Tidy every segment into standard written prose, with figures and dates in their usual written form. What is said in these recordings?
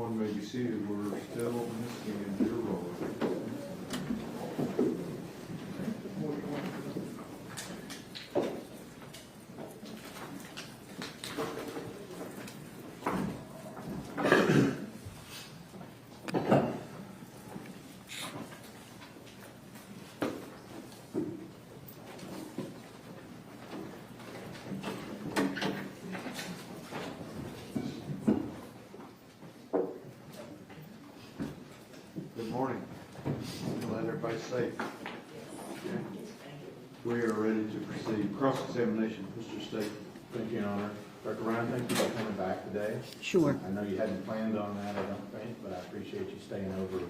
Everyone may be seated. We're still missing a dear roll. Good morning. Glad everybody's safe. Okay. We are ready to proceed. Cross-examination, Mr. State. Thank you, Your Honor. Dr. Ryan, thank you for coming back today. Sure. I know you hadn't planned on that, I don't think, but I appreciate you staying over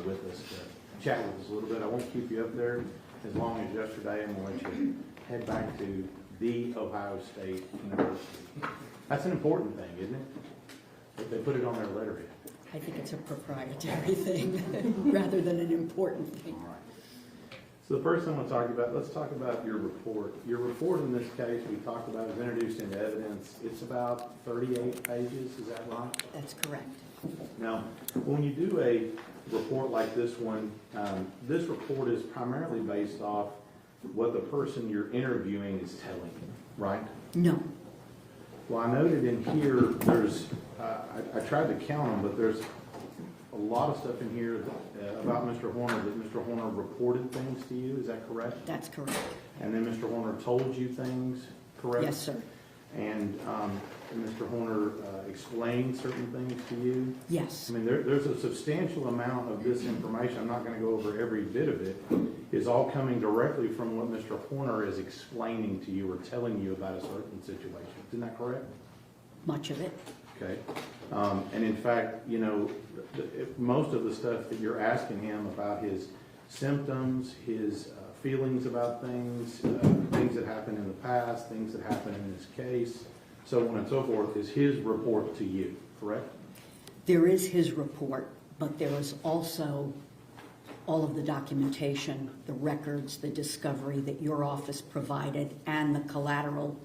with us to chat with us a little bit. I won't keep you up there as long as yesterday. I'm going to let you head back to the Ohio State University. That's an important thing, isn't it? That they put it on their letterhead. I think it's a proprietary thing rather than an important thing. All right. So the first thing I want to talk about, let's talk about your report. Your report in this case we talked about is introduced into evidence. It's about 38 pages, is that right? That's correct. Now, when you do a report like this one, this report is primarily based off what the person you're interviewing is telling you, right? No. Well, I noted in here, there's, I tried to count them, but there's a lot of stuff in here about Mr. Horner, that Mr. Horner reported things to you, is that correct? That's correct. And then Mr. Horner told you things, correct? Yes, sir. And Mr. Horner explained certain things to you? Yes. I mean, there's a substantial amount of this information, I'm not going to go over every bit of it, is all coming directly from what Mr. Horner is explaining to you or telling you about a certain situation. Isn't that correct? Much of it. Okay. And in fact, you know, most of the stuff that you're asking him about his symptoms, his feelings about things, things that happened in the past, things that happened in this case, so on and so forth, is his report to you, correct? There is his report, but there is also all of the documentation, the records, the discovery that your office provided, and the collateral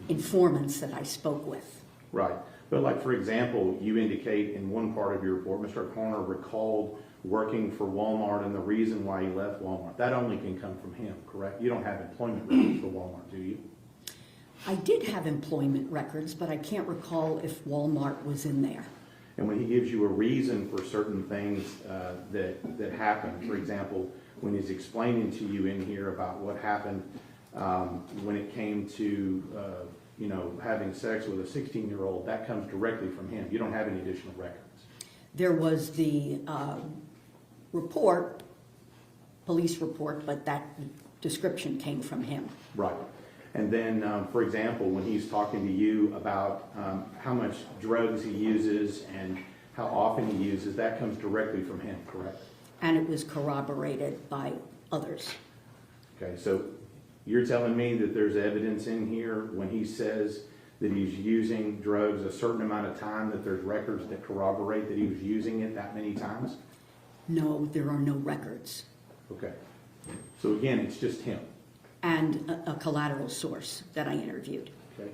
informants that I spoke with. Right. But like, for example, you indicate in one part of your report, Mr. Horner recalled working for Walmart and the reason why he left Walmart. That only can come from him, correct? You don't have employment records for Walmart, do you? I did have employment records, but I can't recall if Walmart was in there. And when he gives you a reason for certain things that happened, for example, when he's explaining to you in here about what happened when it came to you know, having sex with a 16-year-old, that comes directly from him. You don't have any additional records. There was the report, police report, but that description came from him. Right. And then, for example, when he's talking to you about how much drugs he uses and how often he uses, that comes directly from him, correct? And it was corroborated by others. Okay, so you're telling me that there's evidence in here when he says that he's using drugs a certain amount of time, that there's records that corroborate that he was using it that many times? No, there are no records. Okay. So again, it's just him. And a collateral source that I interviewed. Okay.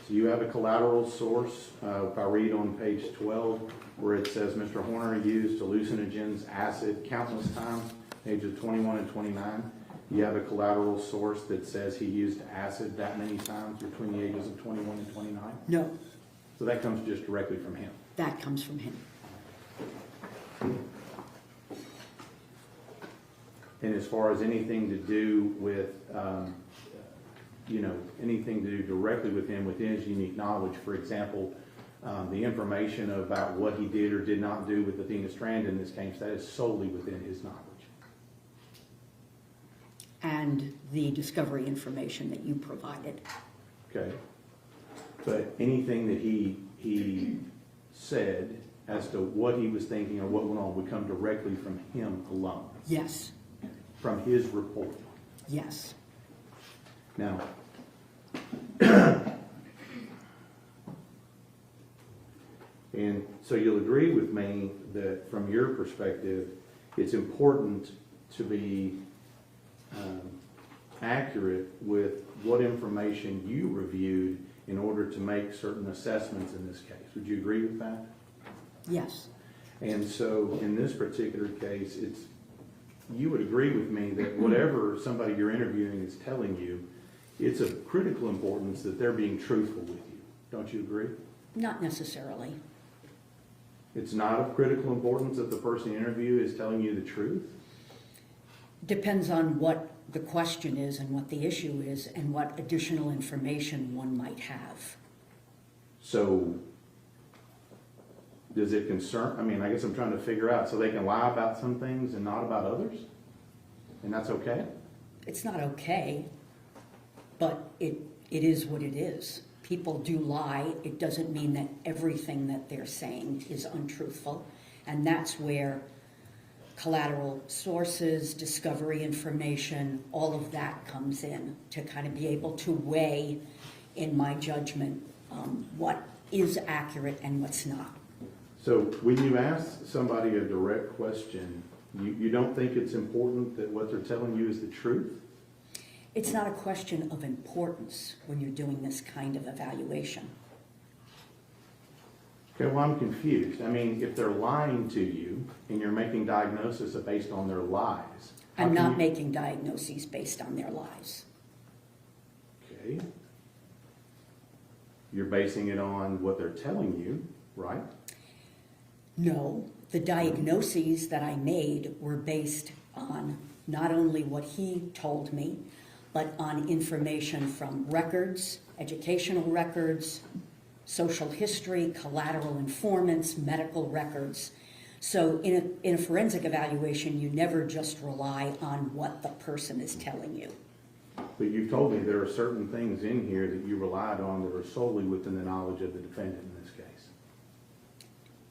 So you have a collateral source. If I read on page 12 where it says Mr. Horner used hallucinogens, acid countless times, ages 21 and 29. You have a collateral source that says he used acid that many times between the ages of 21 and 29? No, So that comes just directly from him. that comes from him. And as far as anything to do with, you know, anything to do directly with him within his unique knowledge, for example, the information about what he did or did not do with Athena Strand in this case, that is solely within his knowledge. And the discovery information that you provided. Okay. But anything that he said as to what he was thinking or what went on would come directly from him alone. Yes, From his report. yes. Now, and so you'll agree with me that from your perspective, it's important to be accurate with what information you reviewed in order to make certain assessments in this case. Would you agree with that? Yes. And so in this particular case, you would agree with me that whatever somebody you're interviewing is telling you, it's of critical importance that they're being truthful with you. Don't you agree? Not necessarily. It's not of critical importance that the person you interview is telling you the truth? Depends on what the question is and what the issue is and what additional information one might have. So does it concern, I guess I'm trying to figure out, so they can lie about some things and not about others? And that's okay? It's not okay, but it is what it is. People do lie. It doesn't mean that everything that they're saying is untruthful. And that's where collateral sources, discovery information, all of that comes in to kind of be able to weigh, in my judgment, what is accurate and what's not. So when you ask somebody a direct question, you don't think it's important that what they're telling you is the truth? It's not a question of importance when you're doing this kind of evaluation. Okay, well, I'm confused. If they're lying to you and you're making diagnosis based on their lies. I'm not making diagnoses based on their lies. Okay. You're basing it on what they're telling you, right? No, the diagnoses that I made were based on not only what he told me, but on information from records, educational records, social history, collateral informants, medical records. So in a forensic evaluation, you never just rely on what the person is telling you. But you've told me there are certain things in here that you relied on that were solely within the knowledge of the defendant in this case.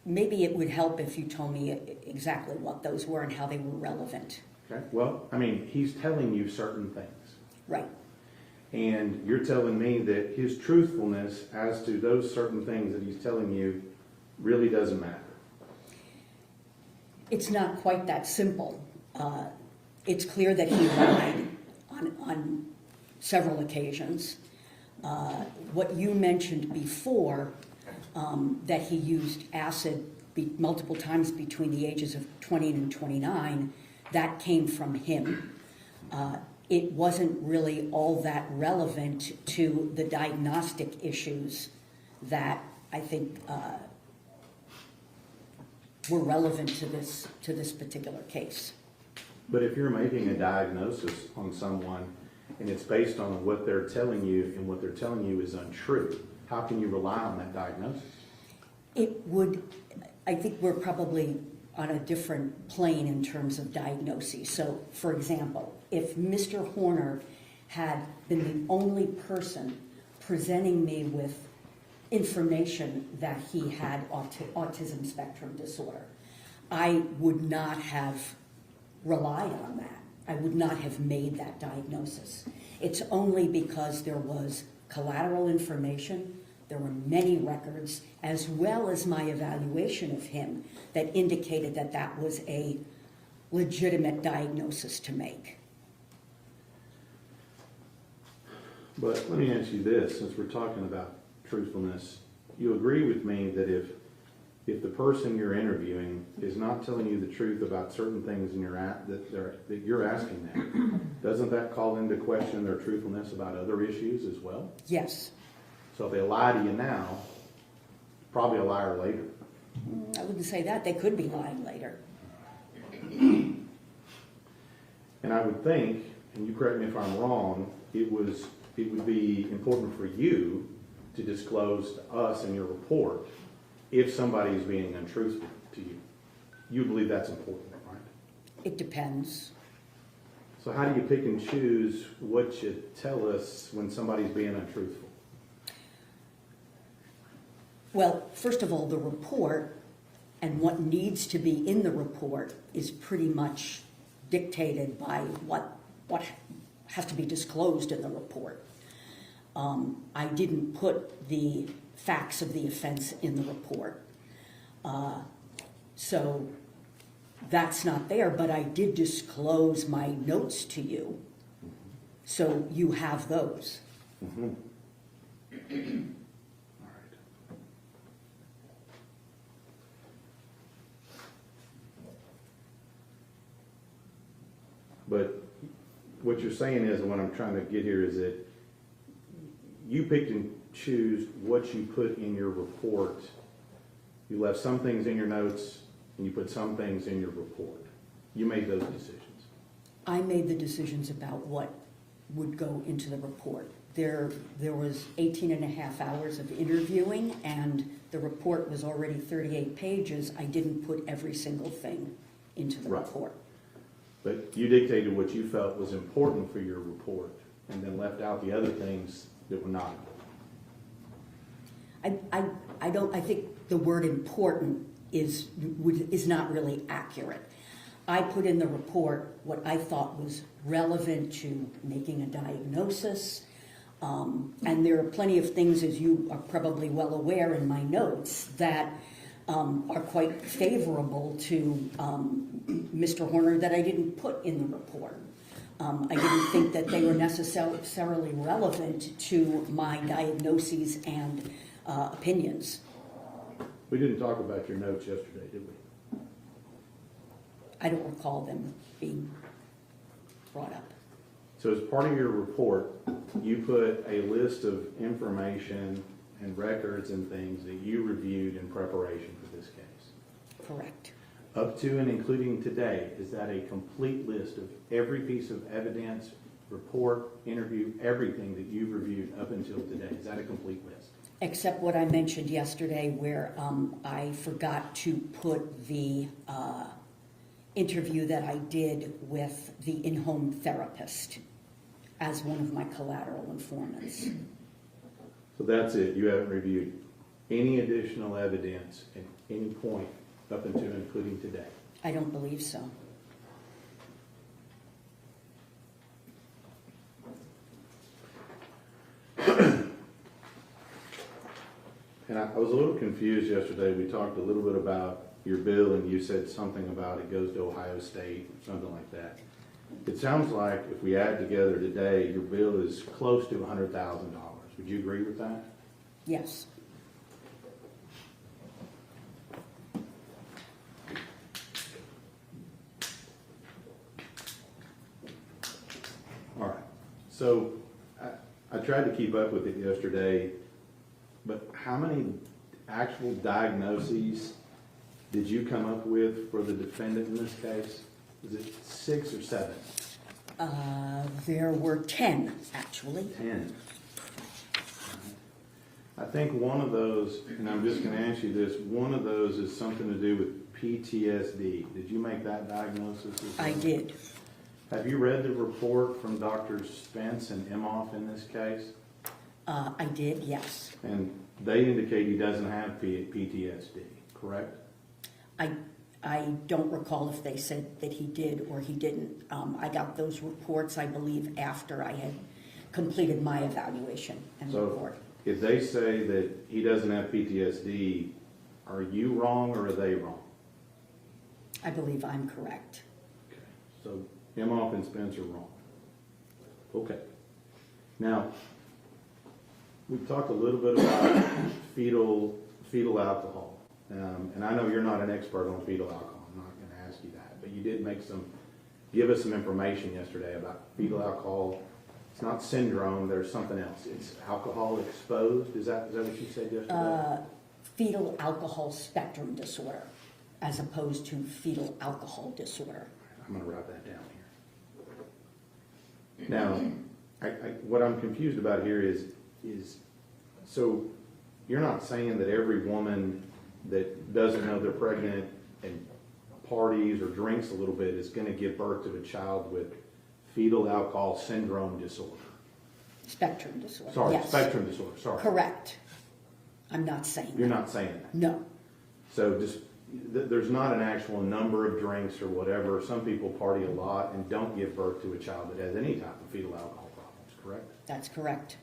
Maybe it would help if you told me exactly what those were and how they were relevant. Okay, well, he's telling you certain things. Right. And you're telling me that his truthfulness as to those certain things that he's telling you really doesn't matter. It's not quite that simple. It's clear that he lied on several occasions. What you mentioned before, that he used acid multiple times between the ages of 20 and 29, that came from him. It wasn't really all that relevant to the diagnostic issues that I think were relevant to this particular case. But if you're making a diagnosis on someone and it's based on what they're telling you and what they're telling you is untrue, how can you rely on that diagnosis? I think we're probably on a different plane in terms of diagnoses. So, for example, if Mr. Horner had been the only person presenting me with information that he had autism spectrum disorder, I would not have relied on that. I would not have made that diagnosis. It's only because there was collateral information, there were many records, as well as my evaluation of him that indicated that that was a legitimate diagnosis to make. But let me ask you this, since we're talking about truthfulness, you agree with me that if the person you're interviewing is not telling you the truth about certain things that you're asking them, doesn't that call into question their truthfulness about other issues as well? Yes. So if they lie to you now, probably a liar later. I wouldn't say that. They could be lying later. And I would think, and you correct me if I'm wrong, it would be important for you to disclose to us in your report if somebody is being untruthful to you. You believe that's important, right? It depends. So how do you pick and choose what you tell us when somebody's being untruthful? Well, first of all, the report and what needs to be in the report is pretty much dictated by what has to be disclosed in the report. I didn't put the facts of the offense in the report. So that's not there, but I did disclose my notes to you. So you have those. Mm-hmm. All right. But what you're saying is, and what I'm trying to get here is that you picked and choose what you put in your report. You left some things in your notes and you put some things in your report. You made those decisions. I made the decisions about what would go into the report. There was 18 and a half hours of interviewing, and the report was already 38 pages. I didn't put every single thing into the Right. report. But you dictated what you felt was important for your report and then left out the other things that were not important. I think the word important is not really accurate. I put in the report what I thought was relevant to making a diagnosis, and there are plenty of things, as you are probably well aware in my notes, that are quite favorable to Mr. Horner that I didn't put in the report. I didn't think that they were necessarily relevant to my diagnoses and opinions. We didn't talk about your notes yesterday, did we? I don't recall them being brought up. So as part of your report, you put a list of information and records and things that you reviewed in preparation for this case. Correct. Up to and including today, is that a complete list of every piece of evidence, report, interview, everything that you've reviewed up until today? Is that a complete list? Except what I mentioned yesterday where I forgot to put the interview that I did with the in-home therapist as one of my collateral informants. So that's it. You haven't reviewed any additional evidence at any point up until and including today. I don't believe so. And I was a little confused yesterday. We talked a little bit about your bill and you said something about it goes to Ohio State, something like that. It sounds like if we add together today, your bill is close to $100,000. Would you agree with that? Yes. All right. So I tried to keep up with it yesterday, but how many actual diagnoses did you come up with for the defendant in this case? Is it 6 or 7? There were 10, actually. 10. I think one of those, and I'm just going to ask you this, one of those is something to do with PTSD. Did you make that diagnosis as well? I did. Have you read the report from Drs. Spence and Emhoff in this case? I did, yes. And they indicate he doesn't have PTSD, correct? I don't recall if they said that he did or he didn't. I got those reports, I believe, after I had completed my evaluation and report. So if they say that he doesn't have PTSD, are you wrong or are they wrong? I believe I'm correct. Okay. So Emhoff and Spence are wrong. Okay. Now, we've talked a little bit about fetal alcohol. And I know you're not an expert on fetal alcohol. I'm not going to ask you that. But you did give us some information yesterday about fetal alcohol. It's not syndrome. There's something else. It's alcohol exposed. Is that what you said yesterday? Fetal alcohol spectrum disorder, as opposed to fetal alcohol disorder. I'm going to write that down here. Now, what I'm confused about here is so you're not saying that every woman that doesn't know they're pregnant and parties or drinks a little bit is going to give birth to a child with fetal alcohol syndrome disorder. Spectrum disorder. Sorry, yes. spectrum disorder. Sorry. Correct. I'm not saying You're that. not saying that. No. So just there's not an actual number of drinks or whatever. Some people party a lot and don't give birth to a child that has any type of fetal alcohol problems, correct? That's correct.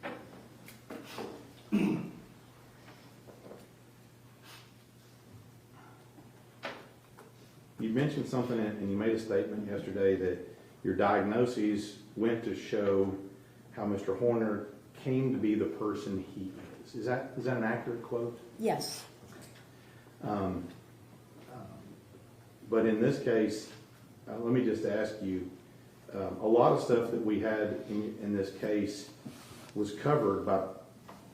You mentioned something and you made a statement yesterday that your diagnoses went to show how Mr. Horner came to be the person he is. Is that an accurate quote? Yes. But in this case, let me just ask you, a lot of stuff that we had in this case was covered by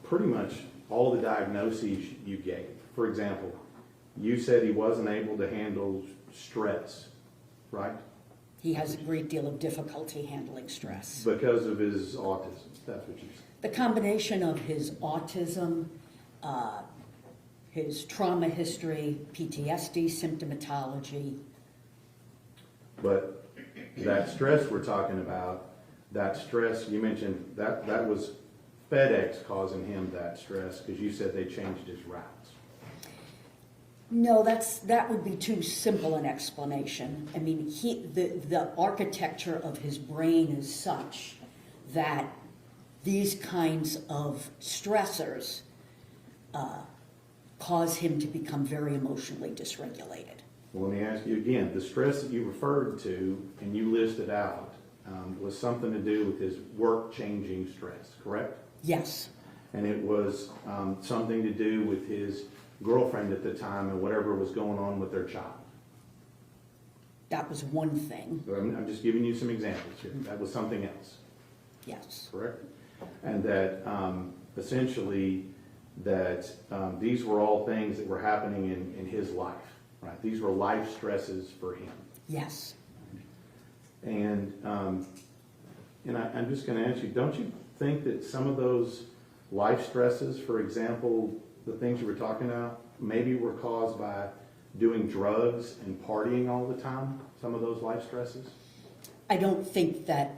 pretty much all the diagnoses you gave. For example, you said he wasn't able to handle stress, right? He has a great deal of difficulty handling stress. Because of his autism, that's what you said. The combination of his autism, his trauma history, PTSD symptomatology. But that stress we're talking about, that stress, you mentioned, that was FedEx causing him that stress because you said they changed his routes. No, that would be too simple an explanation. I mean, the architecture of his brain is such that these kinds of stressors cause him to become very emotionally dysregulated. Well, let me ask you again, the stress that you referred to and you listed out was something to do with his work-changing stress, correct? Yes. And it was something to do with his girlfriend at the time and whatever was going on with their child. That was one thing. So I'm just giving you some examples here. That was something else. Yes. Correct? And that essentially that these were all things that were happening in his life, right? These were life stresses for him. Yes. And I'm just going to ask you, don't you think that some of those life stresses, for example, the things you were talking about, maybe were caused by doing drugs and partying all the time, some of those life stresses? I don't think that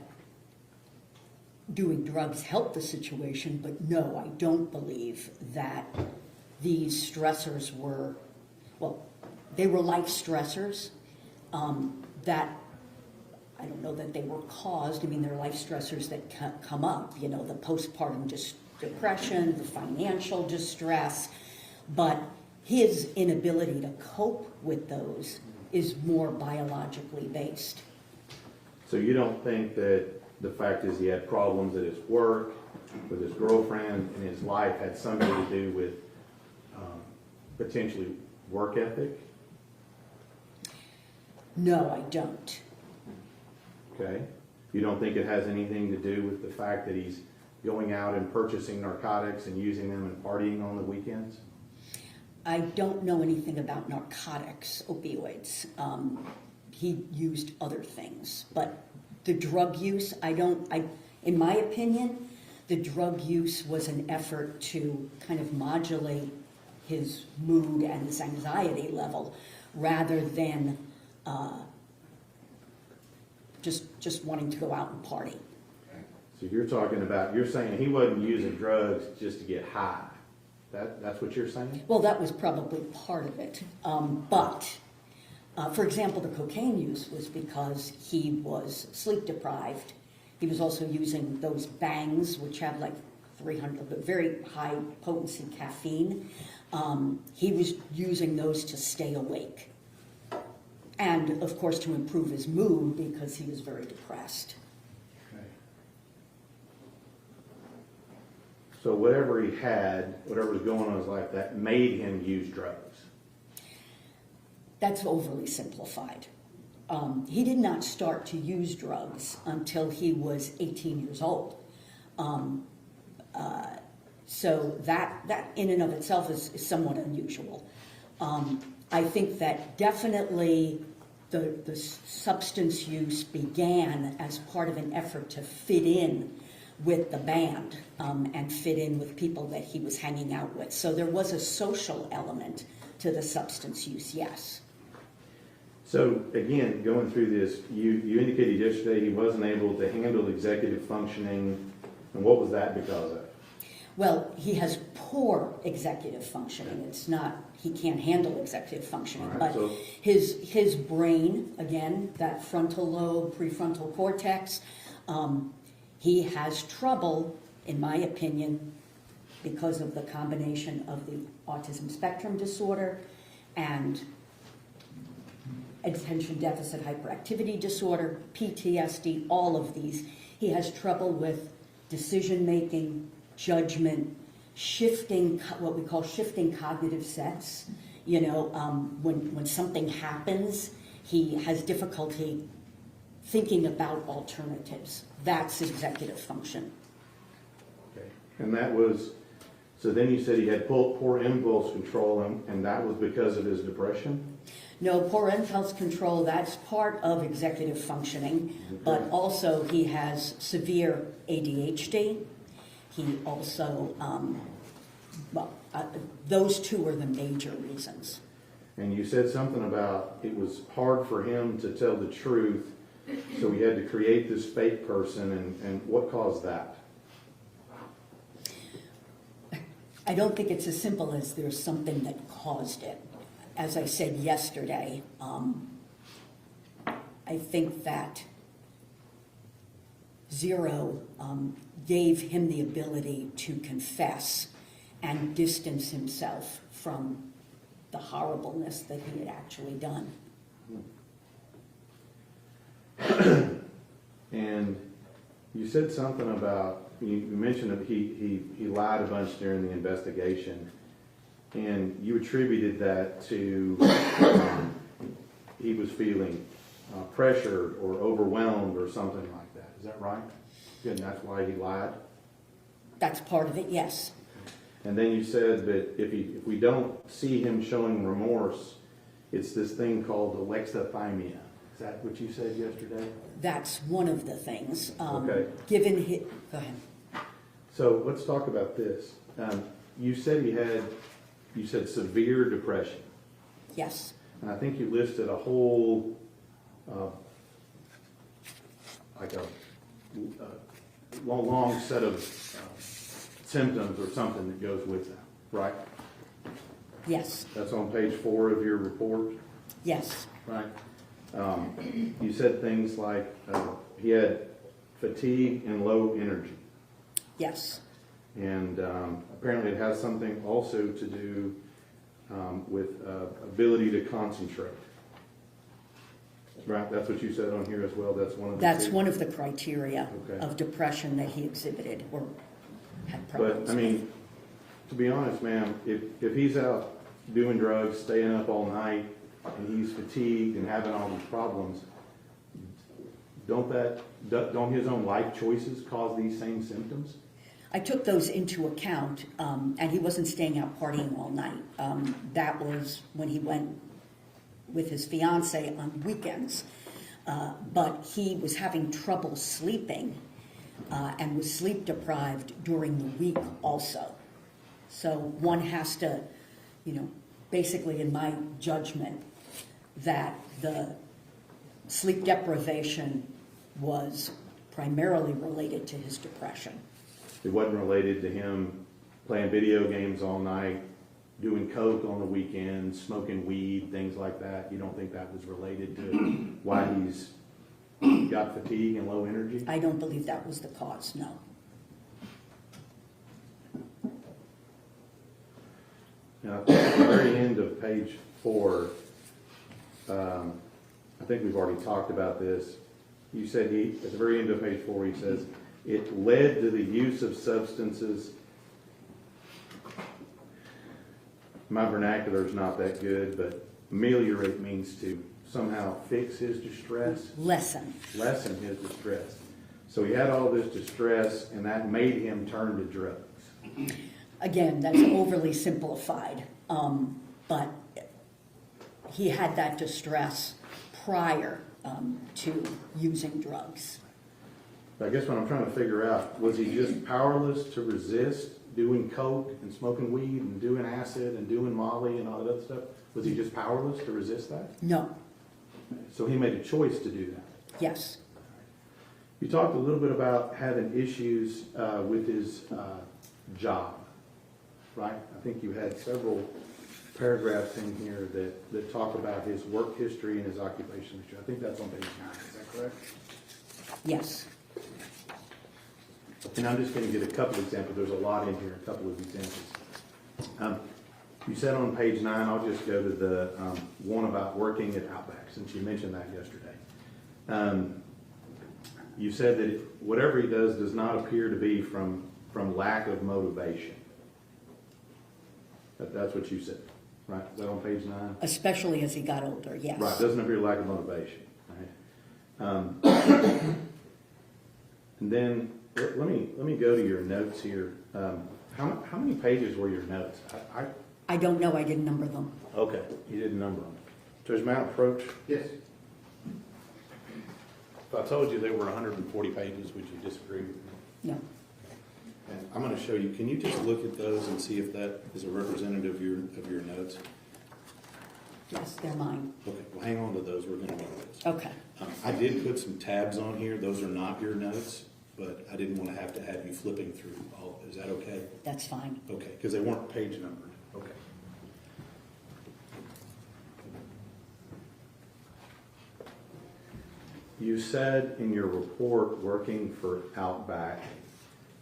doing drugs helped the situation, but no, I don't believe that these stressors were, well, they were life stressors that, I don't know that they were caused. I mean, they're life stressors that come up, you know, the postpartum depression, the financial distress, but his inability to cope with those is more biologically based. So you don't think that the fact is he had problems at his work, with his girlfriend, and his life had something to do with potentially work ethic? No, I don't. Okay. You don't think it has anything to do with the fact that he's going out and purchasing narcotics and using them and partying on the weekends? I don't know anything about narcotics, opioids. He used other things, but the drug use, in my opinion, the drug use was an effort to kind of modulate his mood and his anxiety level rather than just wanting to go out and party. So you're saying he wasn't using drugs just to get high. That's what you're saying? Well, that was probably part of it. But, for example, the cocaine use was because he was sleep deprived. He was also using those bangs, which have like 300, but very high potency caffeine. He was using those to stay awake. And, of course, to improve his mood because he was very depressed. Okay. So whatever he had, whatever was going on in his life, that made him use drugs. That's overly simplified. He did not start to use drugs until he was 18 years old. So that in and of itself is somewhat unusual. I think that definitely the substance use began as part of an effort to fit in with the band and fit in with people that he was hanging out with. So there was a social element to the substance use, yes. So again, going through this, you indicated yesterday he wasn't able to handle executive functioning, and what was that because of? Well, he has poor executive functioning. It's not, he can't handle executive functioning, All right, but so his brain, again, that frontal lobe, prefrontal cortex, he has trouble, in my opinion, because of the combination of the autism spectrum disorder and attention deficit hyperactivity disorder, PTSD, all of these. He has trouble with decision-making, judgment, shifting, what we call shifting cognitive sets. You know, when something happens, he has difficulty thinking about alternatives. That's executive function. Okay. And that was, so then you said he had poor impulse control, and that was because of his depression? No, poor impulse control, that's part of executive functioning, but also he has severe ADHD. He also, those two are the major reasons. And you said something about it was hard for him to tell the truth, so he had to create this fake person, and what caused that? I don't think it's as simple as there's something that caused it. As I said yesterday, I think that Zero gave him the ability to confess and distance himself from the horribleness that he had actually done. And you said something about, you mentioned that he lied a bunch during the investigation, and you attributed that to he was feeling pressured or overwhelmed or something like that. Is that right? And that's why he lied? That's part of it, yes. And then you said that if we don't see him showing remorse, it's this thing called alexithymia. Is that what you said yesterday? That's one of the things. Okay. Go ahead. So let's talk about this. You said you said severe depression. Yes. And I think you listed a whole, like a long set of symptoms or something that goes with that, right? Yes. That's on page 4 of your report? Yes. Right. You said things like he had fatigue and low energy. Yes. And apparently it has something also to do with ability to concentrate. Right, that's what you said on here as well. That's one of the criteria of depression that he exhibited or had But problems I mean, to be honest, ma'am, if he's out doing drugs, staying up all night, and he's fatigued and having all these problems, don't his own life choices cause these same symptoms? I took those into account, and he wasn't staying out partying all night. That was when he went with his fiance on weekends. But he was having trouble sleeping and was sleep deprived during the week also. So one has to, basically in my judgment, that the sleep deprivation was primarily related to his depression. It wasn't related to him playing video games all night, doing coke on the weekends, smoking weed, things like that. You don't think that was related to why he's got fatigue and low energy? I don't believe that was the cause, no. Now, at the very end of page 4, I think we've already talked about this. You said at the very end of page 4, he says, it led to the use of substances. My vernacular is not that good, but ameliorate means to somehow fix his distress. Lessen his distress. So he had all this distress, and that made him turn to drugs. Again, that's overly simplified, but he had that distress prior to using drugs. I guess what I'm trying to figure out, was he just powerless to resist doing coke and smoking weed and doing acid and doing Molly and all that other stuff? Was he just powerless to resist that? No. So he made a choice to do that? Yes. You talked a little bit about having issues with his job, right? I think you had several paragraphs in here that talk about his work history and his occupation history. I think that's on page 9, is that correct? Yes. And I'm just going to give a couple examples. There's a lot in here, a couple of examples. You said on page 9, I'll just go to the one about working at Outback, since you mentioned that yesterday. You said that whatever he does not appear to be from lack of motivation. That's what you said, right? Is that on page 9? Especially as he got older, yes. Right, doesn't appear lack of motivation. And then, let me go to your notes here. How many pages were your notes? I don't know, I didn't number them. Okay, you didn't number them. Judge Mount, approach. Yes. If I told you they were 140 pages, would you disagree with me? No. And I'm going to show you. Can you just look at those and see if that is a representative of your notes? Yes, they're mine. Okay, well, hang on to those. We're going to look at those. Okay. I did put some tabs on here. Those are not your notes, but I didn't want to have you flipping through all of it. Is that okay? That's fine. Okay, because they weren't page numbered. Okay. You said in your report working for Outback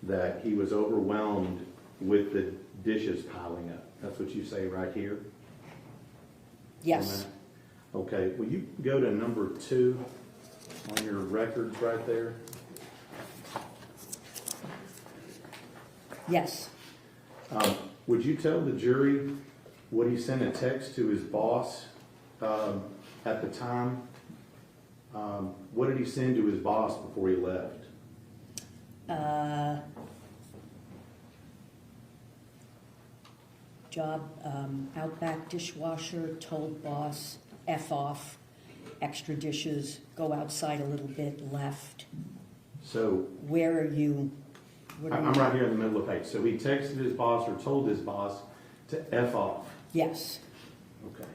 that he was overwhelmed with the dishes piling up. That's what you say right here? Yes. Okay, will you go to number 2 on your records right there? Yes. Would you tell the jury what he sent a text to his boss at the time? What did he send to his boss before he left? Job, Outback dishwasher, told boss, F off, extra dishes, go outside a little bit, left. So Where are you? What are I'm you- right here in the middle of the page. So he texted his boss or told his boss to F off. Yes. Okay.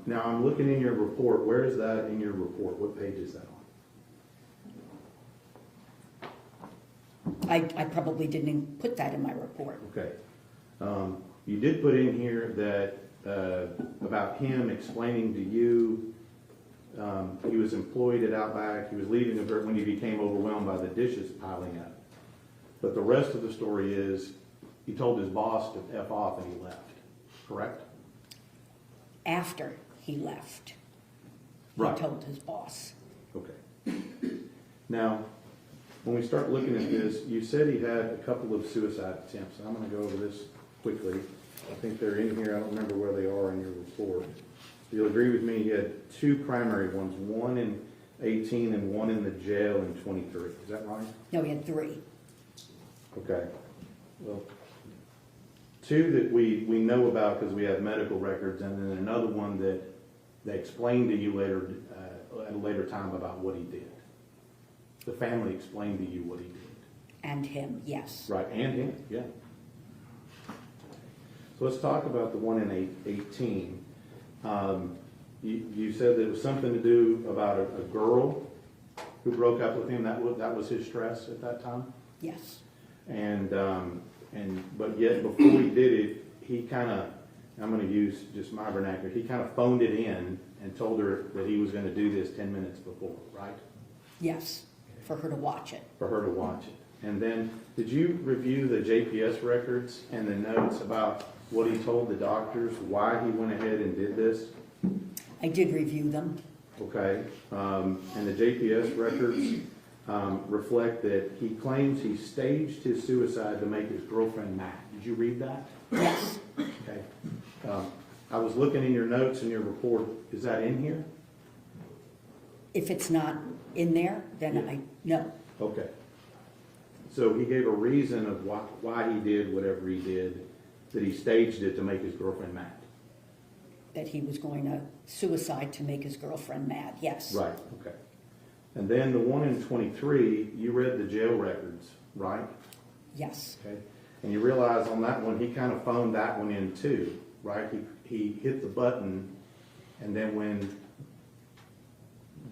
Now I'm looking in your report. Where is that in your report? What page is that on? I probably didn't put that in my report. Okay. You did put in here that about him explaining to you he was employed at Outback. He was leaving when he became overwhelmed by the dishes piling up. But the rest of the story is he told his boss to F off and he left. Correct? After he left, he Right. told his boss. Okay. Now, when we start looking at this, you said he had a couple of suicide attempts. I'm going to go over this quickly. I think they're in here. I don't remember where they are in your report. You'll agree with me, he had 2 primary ones, one in 18 and one in the jail in 23. Is that right? No, he had 3. Okay. Well, 2 that we know about because we have medical records, and then another one that they explained to you later at a later time about what he did. The family explained to you what he did. And him, yes. Right, and him, yeah. So let's talk about the one in 18. You said that it was something to do about a girl who broke up with him. That was his stress at that time. Yes. But yet before he did it, he kind of, I'm going to use just my vernacular, he kind of phoned it in and told her that he was going to do this 10 minutes before, right? Yes, for her to watch it. For her to watch it. And then, did you review the JPS records and the notes about what he told the doctors, why he went ahead and did this? I did review them. Okay, and the JPS records reflect that he claims he staged his suicide to make his girlfriend mad. Did you read that? Yes. Okay. I was looking in your notes in your report. Is that in here? If it's not in there, then no. Okay. So he gave a reason of why he did whatever he did, that he staged it to make his girlfriend mad. That he was going to suicide to make his girlfriend mad, yes. Right, okay. And then the one in 23, you read the jail records, right? Yes. Okay. And you realize on that one, he kind of phoned that one in too, right? He hit the button, and then when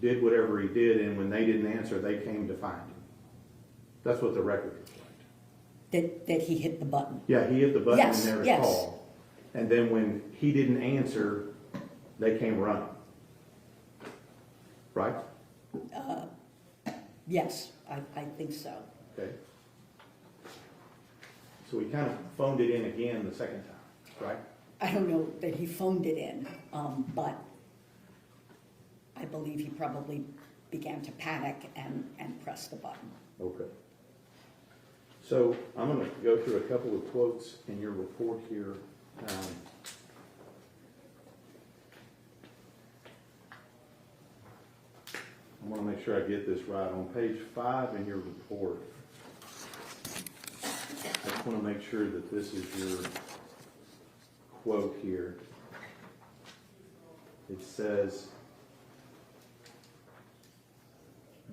did whatever he did, and when they didn't answer, they came to find him. That's what the record reflects. That he hit the button. Yeah, he hit the button Yes, and there was yes. call. And then when he didn't answer, they came running. Right? Yes, I think so. Okay. So he kind of phoned it in again the second time, right? I don't know that he phoned it in, but I believe he probably began to panic and press the button. Okay. So I'm going to go through a couple of quotes in your report here. I want to make sure I get this right. On page 5 in your report, I just want to make sure that this is your quote here. It says,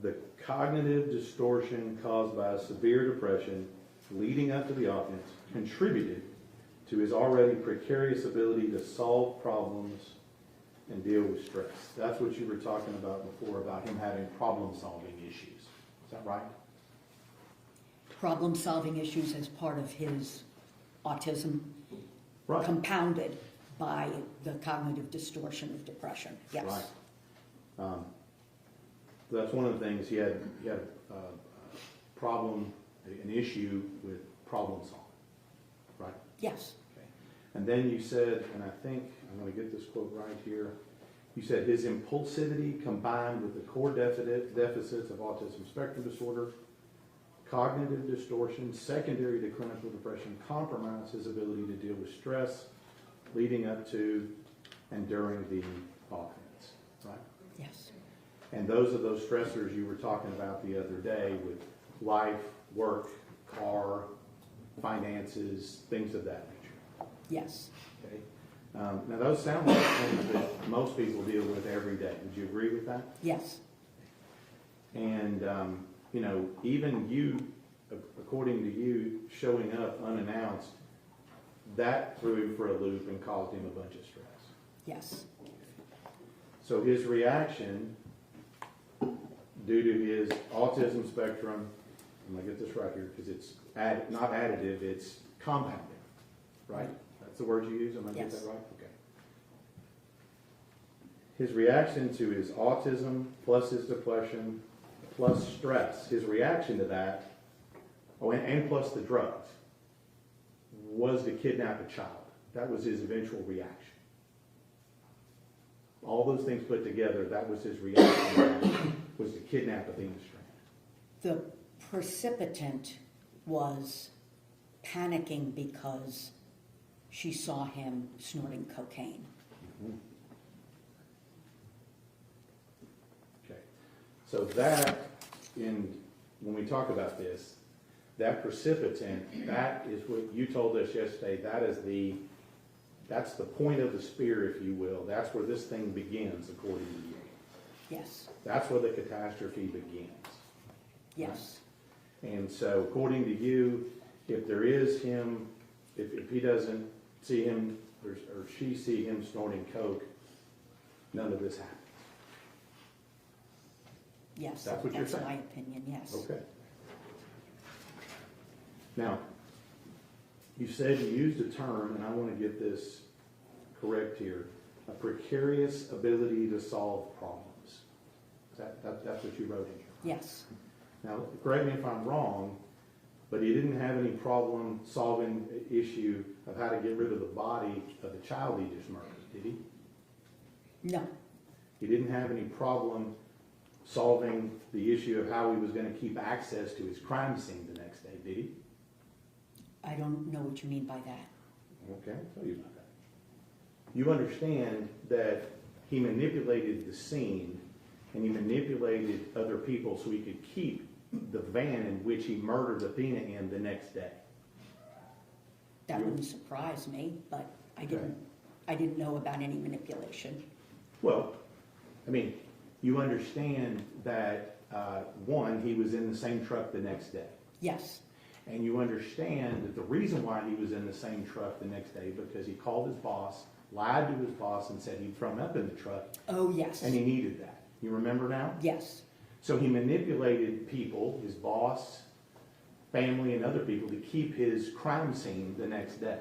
the cognitive distortion caused by severe depression leading up to the offense contributed to his already precarious ability to solve problems and deal with stress. That's what you were talking about before, about him having problem-solving issues. Is that right? Problem-solving issues as part of his autism, Right. compounded by the cognitive distortion of depression, yes. Right. That's one of the things, he had a problem, an issue with problem solving, right? Yes, Okay. And then you said, and I think, I'm going to get this quote right here, you said his impulsivity combined with the core deficits of autism spectrum disorder, cognitive distortion, secondary to clinical depression, compromise his ability to deal with stress leading up to and during the offense, right? yes, And those are those stressors you were talking about the other day with life, work, car, finances, things of that nature. yes, Okay. Now those sound like things that most people deal with every day. Would you agree with that? yes, And you know, even you, according to you, showing up unannounced, that threw him for a loop and caused him a bunch of stress. yes, So his reaction, due to his autism spectrum, I'm gonna get this right here because it's not additive, it's compounding, right? That's the word you use, am I getting Yes. that right? Okay. His reaction to his autism plus his depression plus stress, his reaction to that, and plus the drugs, was to kidnap a child. That was his eventual reaction. All those things put together, that was his reaction, was to kidnap Athena Strand. the precipitant was panicking because she saw him snorting cocaine. Okay. So that, when we talk about this, that precipitant, that is what you told us yesterday, that's the point of the spear, if you will. That's where this thing begins, according to you. Yes, That's where the catastrophe begins. yes, And so, according to you, if there is him, if he doesn't see him, or she see him snorting coke, none of this happens. yes. That's what you're saying? my opinion, yes. Okay. Now, you said you used a term, and I want to get this correct here, a precarious ability to solve problems. That's what you wrote in here. Yes, Now, correct me if I'm wrong, but he didn't have any problem solving the issue of how to get rid of the body of the child he just murdered, did he? no, He didn't have any problem solving the issue of how he was going to keep access to his crime scene the next day, did he? I don't know what you mean by that. Okay, I'll tell you about that. You understand that he manipulated the scene and he manipulated other people so he could keep the van in which he murdered Athena in the next day. That wouldn't surprise me, but I didn't know about any manipulation. Well, I mean, you understand that, one, he was in the same truck the next day. Yes, And you understand that the reason why he was in the same truck the next day, because he called his boss, lied to his boss, and said he'd thrown up in the truck, oh, yes, and he needed that. You remember now? yes, So he manipulated people, his boss, family, and other people to keep his crime scene the next day,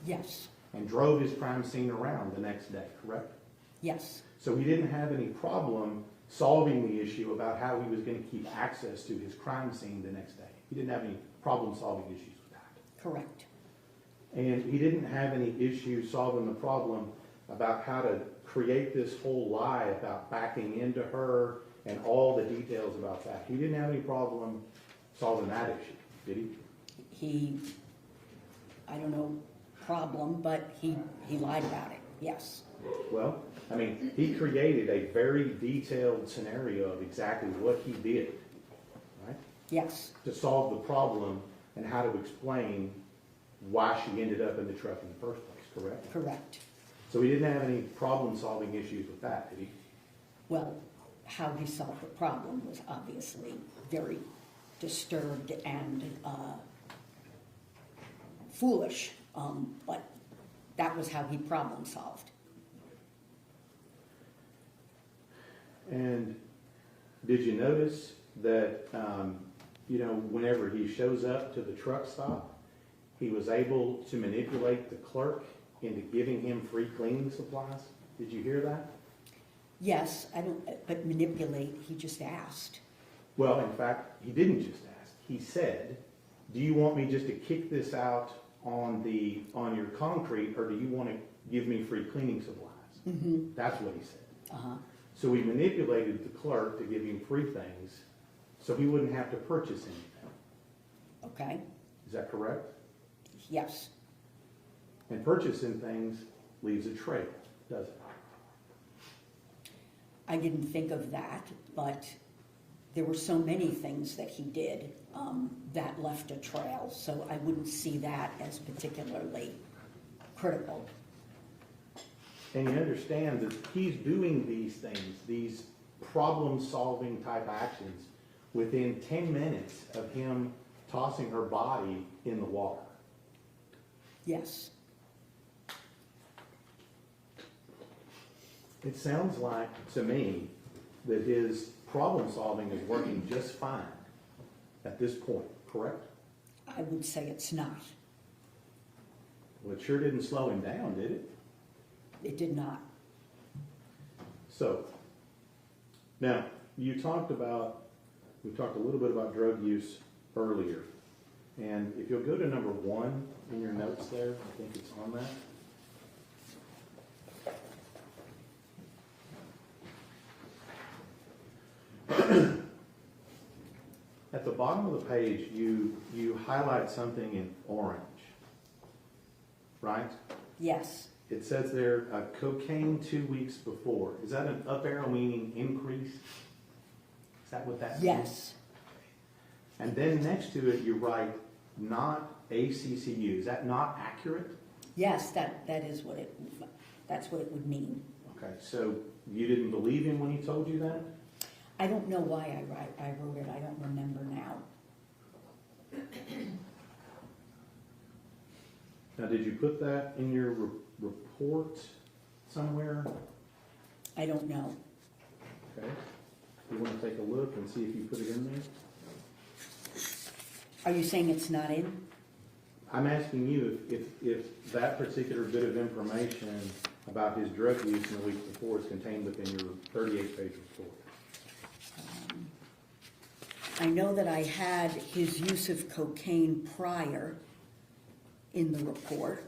yes, and drove his crime scene around the next day, correct? yes, So he didn't have any problem solving the issue about how he was going to keep access to his crime scene the next day. He didn't have any problem solving issues with that. correct. And he didn't have any issue solving the problem about how to create this whole lie about backing into her and all the details about that. He didn't have any problem solving that issue, did he? He, I don't know, problem, but he lied about it. yes, Well, I mean, he created a very detailed scenario of exactly what he did, right? yes, To solve the problem and how to explain why she ended up in the truck in the first place, correct? correct. So he didn't have any problem-solving issues with that, did he? Well, how he solved the problem was obviously very disturbed and foolish, but that was how he problem solved. And did you notice that, whenever he shows up to the truck stop, he was able to manipulate the clerk into giving him free cleaning supplies? Did you hear that? Yes, but manipulate, he just asked. Well, in fact, he didn't just ask. He said, do you want me just to kick this out on your concrete, or do you want to give me free cleaning supplies? Mm-hmm. That's what he said. Uh-huh. So he manipulated the clerk to give him free things so he wouldn't have to purchase anything. Okay, Is that correct? yes, And purchasing things leaves a trail, doesn't it? I didn't think of that, but there were so many things that he did that left a trail, so I wouldn't see that as particularly critical. And you understand that he's doing these things, these problem-solving type actions, within 10 minutes of him tossing her body in the water. Yes, It sounds like, to me, that his problem-solving is working just fine at this point, correct? I would say it's not. Well, it sure didn't slow him down, did it? It did not. So, now, we talked a little bit about drug use earlier. And if you'll go to number 1 in your notes there, I think it's on that. At the bottom of the page, you highlight something in orange, right? Yes, It says there, cocaine 2 weeks before. Is that an up arrow meaning increase? Is that what that means? yes, And then next to it, you write, not ACCU. Is that not accurate? yes, that's what it would mean. Okay, so you didn't believe him when he told you that? I don't know why I wrote it, I don't remember now. Now, did you put that in your report somewhere? I don't know. Okay. You want to take a look and see if you put it in there? Are you saying it's not in? I'm asking you if that particular bit of information about his drug use in the week before is contained within your 38-page report. I know that I had his use of cocaine prior in the report.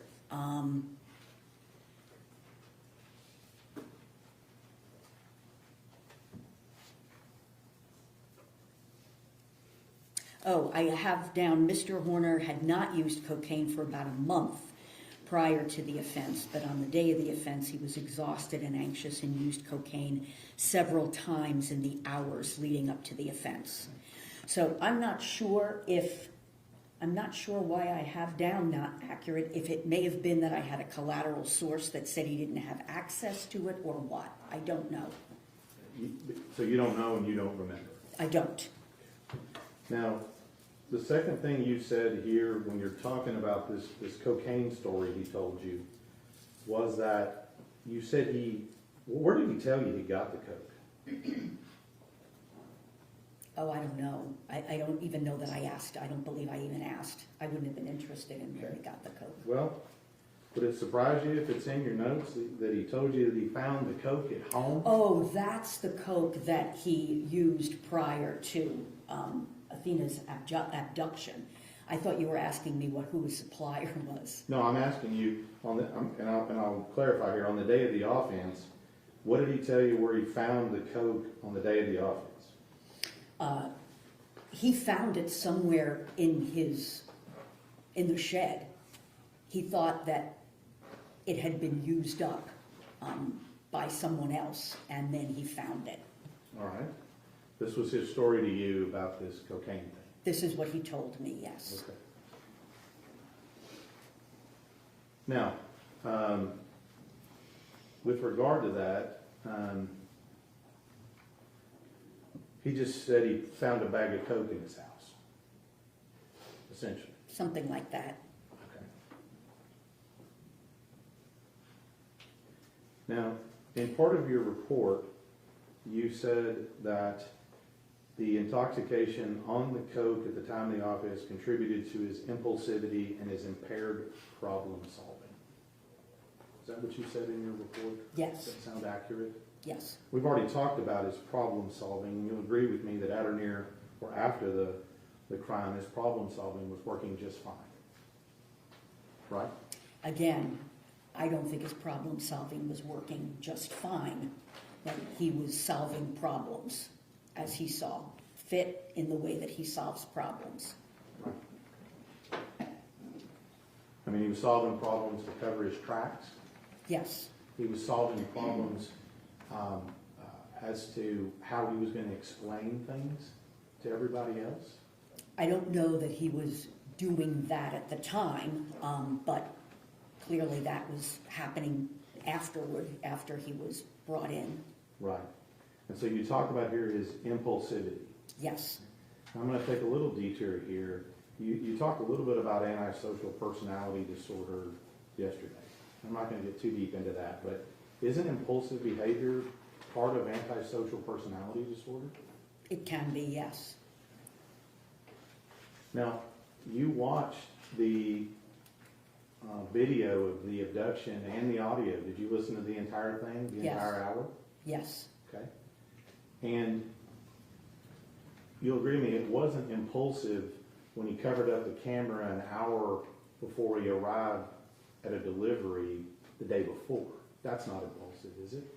Oh, I have down, Mr. Horner had not used cocaine for about a month prior to the offense, but on the day of the offense, he was exhausted and anxious and used cocaine several times in the hours leading up to the offense. So I'm not sure why I have down not accurate, if it may have been that I had a collateral source that said he didn't have access to it or what. I don't know. So you don't know and you don't remember? I don't. Now, the second thing you said here when you're talking about this cocaine story he told you was that you said where did he tell you he got the coke? Oh, I don't know. I don't even know that I asked. I don't believe I even asked. I wouldn't have been interested in where he got the coke. Well, would it surprise you if it's in your notes that he told you that he found the coke at home? Oh, that's the coke that he used prior to Athena's abduction. I thought you were asking me who his supplier was. No, I'm asking you, and I'll clarify here, on the day of the offense, what did he tell you where he found the coke on the day of the offense? He found it somewhere in the shed. He thought that it had been used up by someone else, and then he found it. All right. This was his story to you about this cocaine thing? This is what he told me, yes. Okay. Now, with regard to that, he just said he found a bag of coke in his house, essentially. Something like that. Okay. Now, in part of your report, you said that the intoxication on the coke at the time of the offense contributed to his impulsivity and his impaired problem solving. Is that what you said in your report? Yes. Does that sound accurate? Yes. We've already talked about his problem solving, and you'll agree with me that at or near or after the crime, his problem solving was working just fine. Right? Again, I don't think his problem solving was working just fine, but he was solving problems as he saw fit in the way that he solves problems. I mean, he was solving problems to cover his tracks. Yes. He was solving problems as to how he was going to explain things to everybody else. I don't know that he was doing that at the time, but clearly that was happening afterward, after he was brought in. Right. And so you talk about here his impulsivity. Yes. I'm going to take a little detour here. You talked a little bit about antisocial personality disorder yesterday. I'm not going to get too deep into that, but isn't impulsive behavior part of antisocial personality disorder? It can be, yes. Now, you watched the video of the abduction and the audio. Did you listen to the entire thing, the Yes. entire hour? Yes. Okay. And you'll agree with me, it wasn't impulsive when he covered up the camera an hour before he arrived at a delivery the day before. That's not impulsive, is it?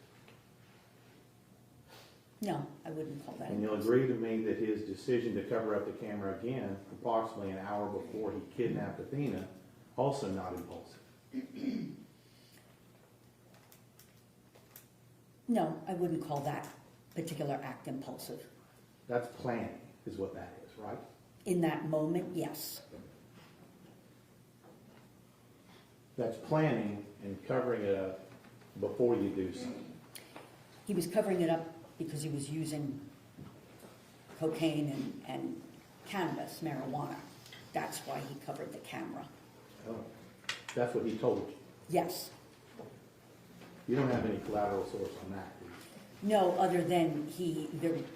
No, I wouldn't call that. And you'll agree to me that his decision to cover up the camera again approximately an hour before he kidnapped Athena, also not impulsive. No, I wouldn't call that particular act impulsive. That's planning, is what that is, right? In that moment, yes. That's planning and covering it up before you do something. He was covering it up because he was using cocaine and cannabis, marijuana. That's why he covered the camera. Oh, that's what he told you. Yes. You don't have any collateral source on that, do you? No, other than he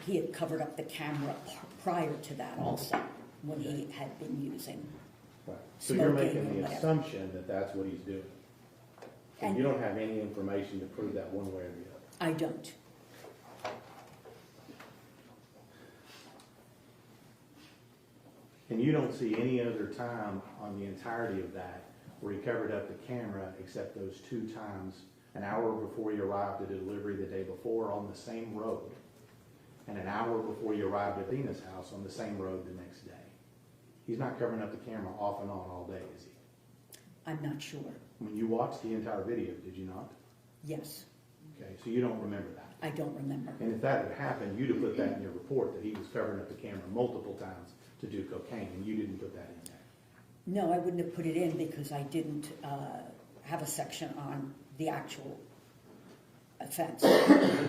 had covered up the camera prior to that also, when he had been using. Right. So you're Smoking making or the whatever. assumption that that's what he's doing. And And you don't have any information to prove that one way or the other. I don't. And you don't see any other time on the entirety of that where he covered up the camera except those two times, an hour before he arrived at delivery the day before on the same road, and an hour before he arrived at Athena's house on the same road the next day. He's not covering up the camera off and on all day, is he? I'm not sure. I mean, you watched the entire video, did you not? Yes, Okay, so you don't remember that. I don't remember. And if that had happened, you'd have put that in your report, that he was covering up the camera multiple times to do cocaine, and you didn't put that in there. No, I wouldn't have put it in because I didn't have a section on the actual offense. Okay.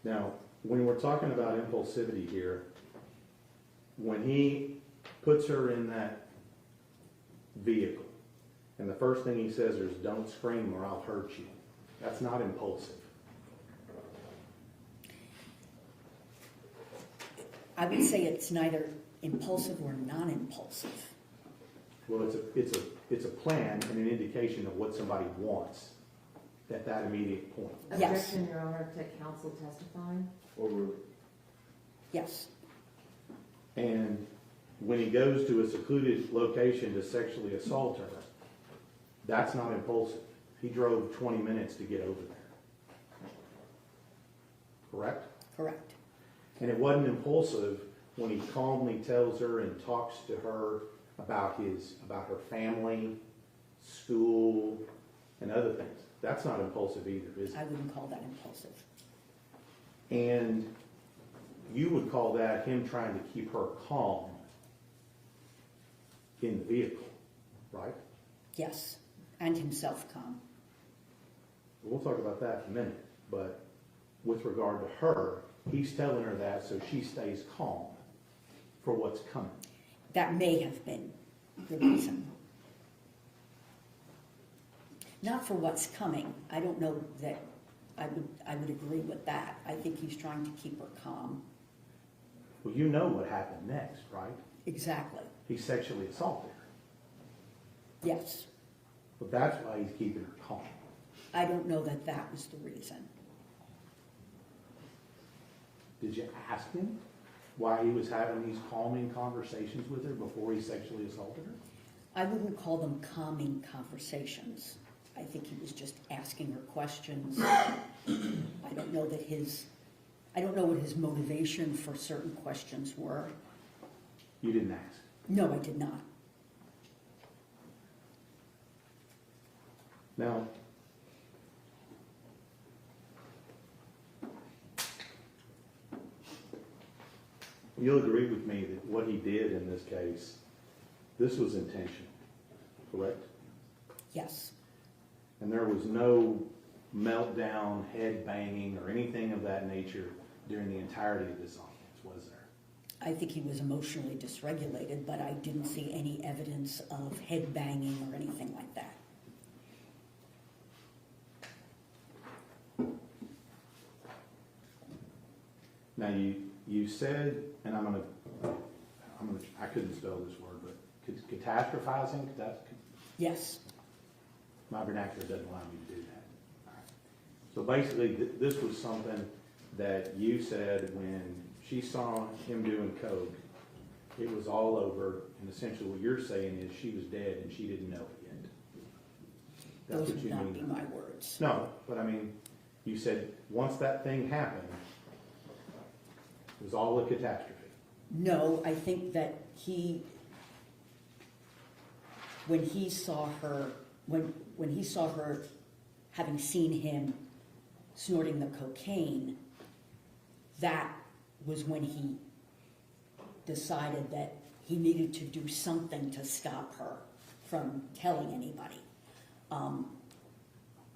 Now, when we're talking about impulsivity here, when he puts her in that vehicle, and the first thing he says is, "Don't scream or I'll hurt you," that's not impulsive. I would say it's neither impulsive or non-impulsive. Well, it's a plan and an indication of what somebody wants at that immediate point. Yes. Objection, Your Honor, to counsel testifying. Or Yes, And when he goes to a secluded location to sexually assault her, that's not impulsive. He drove 20 minutes to get over there. Correct? correct. And it wasn't impulsive when he calmly tells her and talks to her about her family, school, and other things. That's not impulsive either, is I it? wouldn't call that impulsive. And you would call that him trying to keep her calm in the vehicle, right? Yes, and himself calm. We'll talk about that in a minute, but with regard to her, he's telling her that so she stays calm for what's coming. That may have been the reason. Not for what's coming. I don't know that I would agree with that. I think he's trying to keep her calm. Well, you know what happened next, right? Exactly. He sexually assaulted her. Yes. But that's why he's keeping her calm. I don't know that that was the reason. Did you ask him why he was having these calming conversations with her before he sexually assaulted her? I wouldn't call them calming conversations. I think he was just asking her questions. I don't know what his motivation for certain questions were. You didn't ask. No, I did not. Now, you'll agree with me that what he did in this case, this was intentional, correct? Yes. And there was no meltdown, head banging, or anything of that nature during the entirety of this offense, was there? I think he was emotionally dysregulated, but I didn't see any evidence of head banging or anything like that. Now you said, and I couldn't spell this word, but catastrophizing. Yes. My vernacular doesn't allow me to do that. All right. So basically, this was something that you said when she saw him doing coke, it was all over, and essentially what you're saying is she was dead and she didn't know it yet. That's Those what would you not mean. be my words. No, but I mean, you said once that thing happened, it was all a catastrophe. No, I think that when he saw her having seen him snorting the cocaine, that was when he decided that he needed to do something to stop her from telling anybody.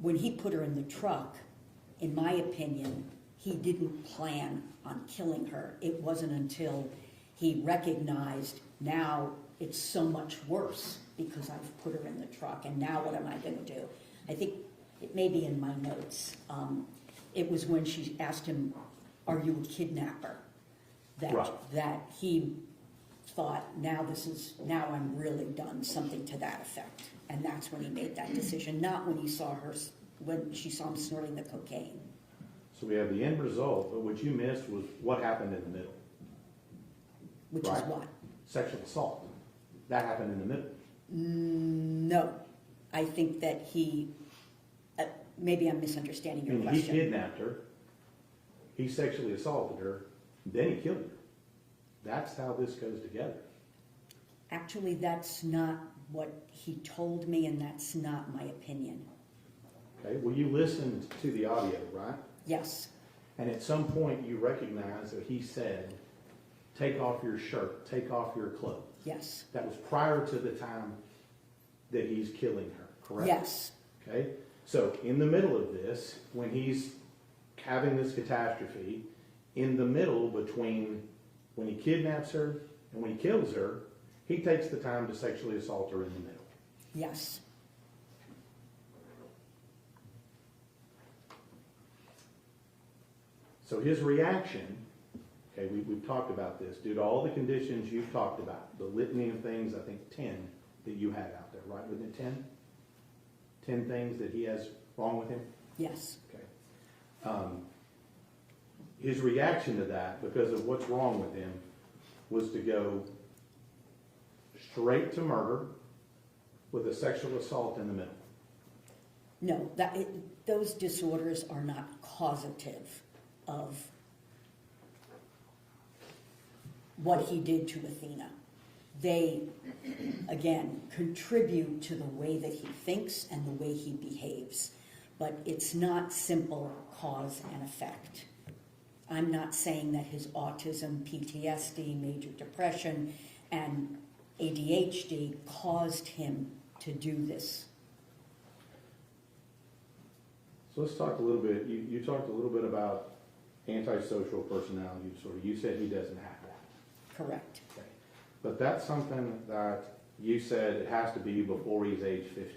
When he put her in the truck, in my opinion, he didn't plan on killing her. It wasn't until he recognized, now it's so much worse because I've put her in the truck, and now what am I going to do? I think it may be in my notes. It was when she asked him, "Are you a kidnapper?" That he thought, now I'm really done, something to that effect. And that's when he made that decision, not when she saw him snorting the cocaine. So we have the end result, but what you missed was what happened in the middle. Which is Right. what? Sexual assault. That happened in the middle. No. I think that maybe I'm misunderstanding your He question. kidnapped her, he sexually assaulted her, then he killed her. That's how this goes together. Actually, that's not what he told me, and that's not my opinion. Okay, well, you listened to the audio, right? Yes, And at some point you recognize that he said, take off your shirt, take off your clothes. yes, That was prior to the time that he's killing her, correct? yes, Okay, so in the middle of this, when he's having this catastrophe, in the middle between when he kidnaps her and when he kills her, he takes the time to sexually assault her in the middle. yes. So his reaction, okay, we've talked about this, due to all the conditions you've talked about, the litany of things, I think 10 that you had out there, right? Wasn't it 10? 10 things that he has wrong with him? Yes, Okay. His reaction to that, because of what's wrong with him, was to go straight to murder with a sexual assault in the middle. no, those disorders are not causative of what he did to Athena. They, again, contribute to the way that he thinks and the way he behaves. but it's not simple cause and effect. I'm not saying that his autism, PTSD, major depression, and ADHD caused him to do this. So let's talk a little bit, you talked a little bit about antisocial personality disorder. You said he doesn't have that. Correct. Okay. But that's something that you said it has to be before he's age 15.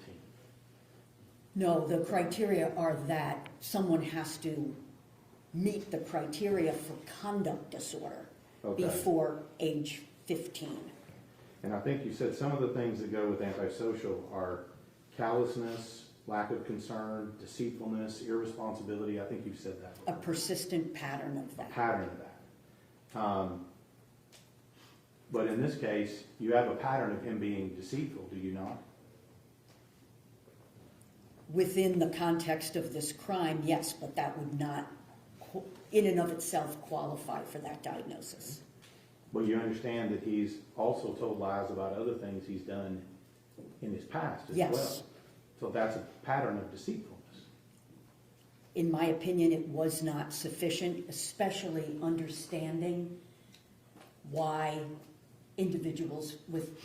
No, the criteria are that someone has to meet the criteria for conduct disorder Okay. before age 15. And I think you said some of the things that go with antisocial are callousness, lack of concern, deceitfulness, irresponsibility. I think you've said that A before. persistent pattern of A that. pattern of that. But in this case, you have a pattern of him being deceitful, do you not? Within the context of this crime, yes, but that would not, in and of itself, qualify for that diagnosis. But you understand that he's also told lies about other things he's done in his past as Yes. well. So that's a pattern of deceitfulness. In my opinion, it was not sufficient, especially understanding why individuals with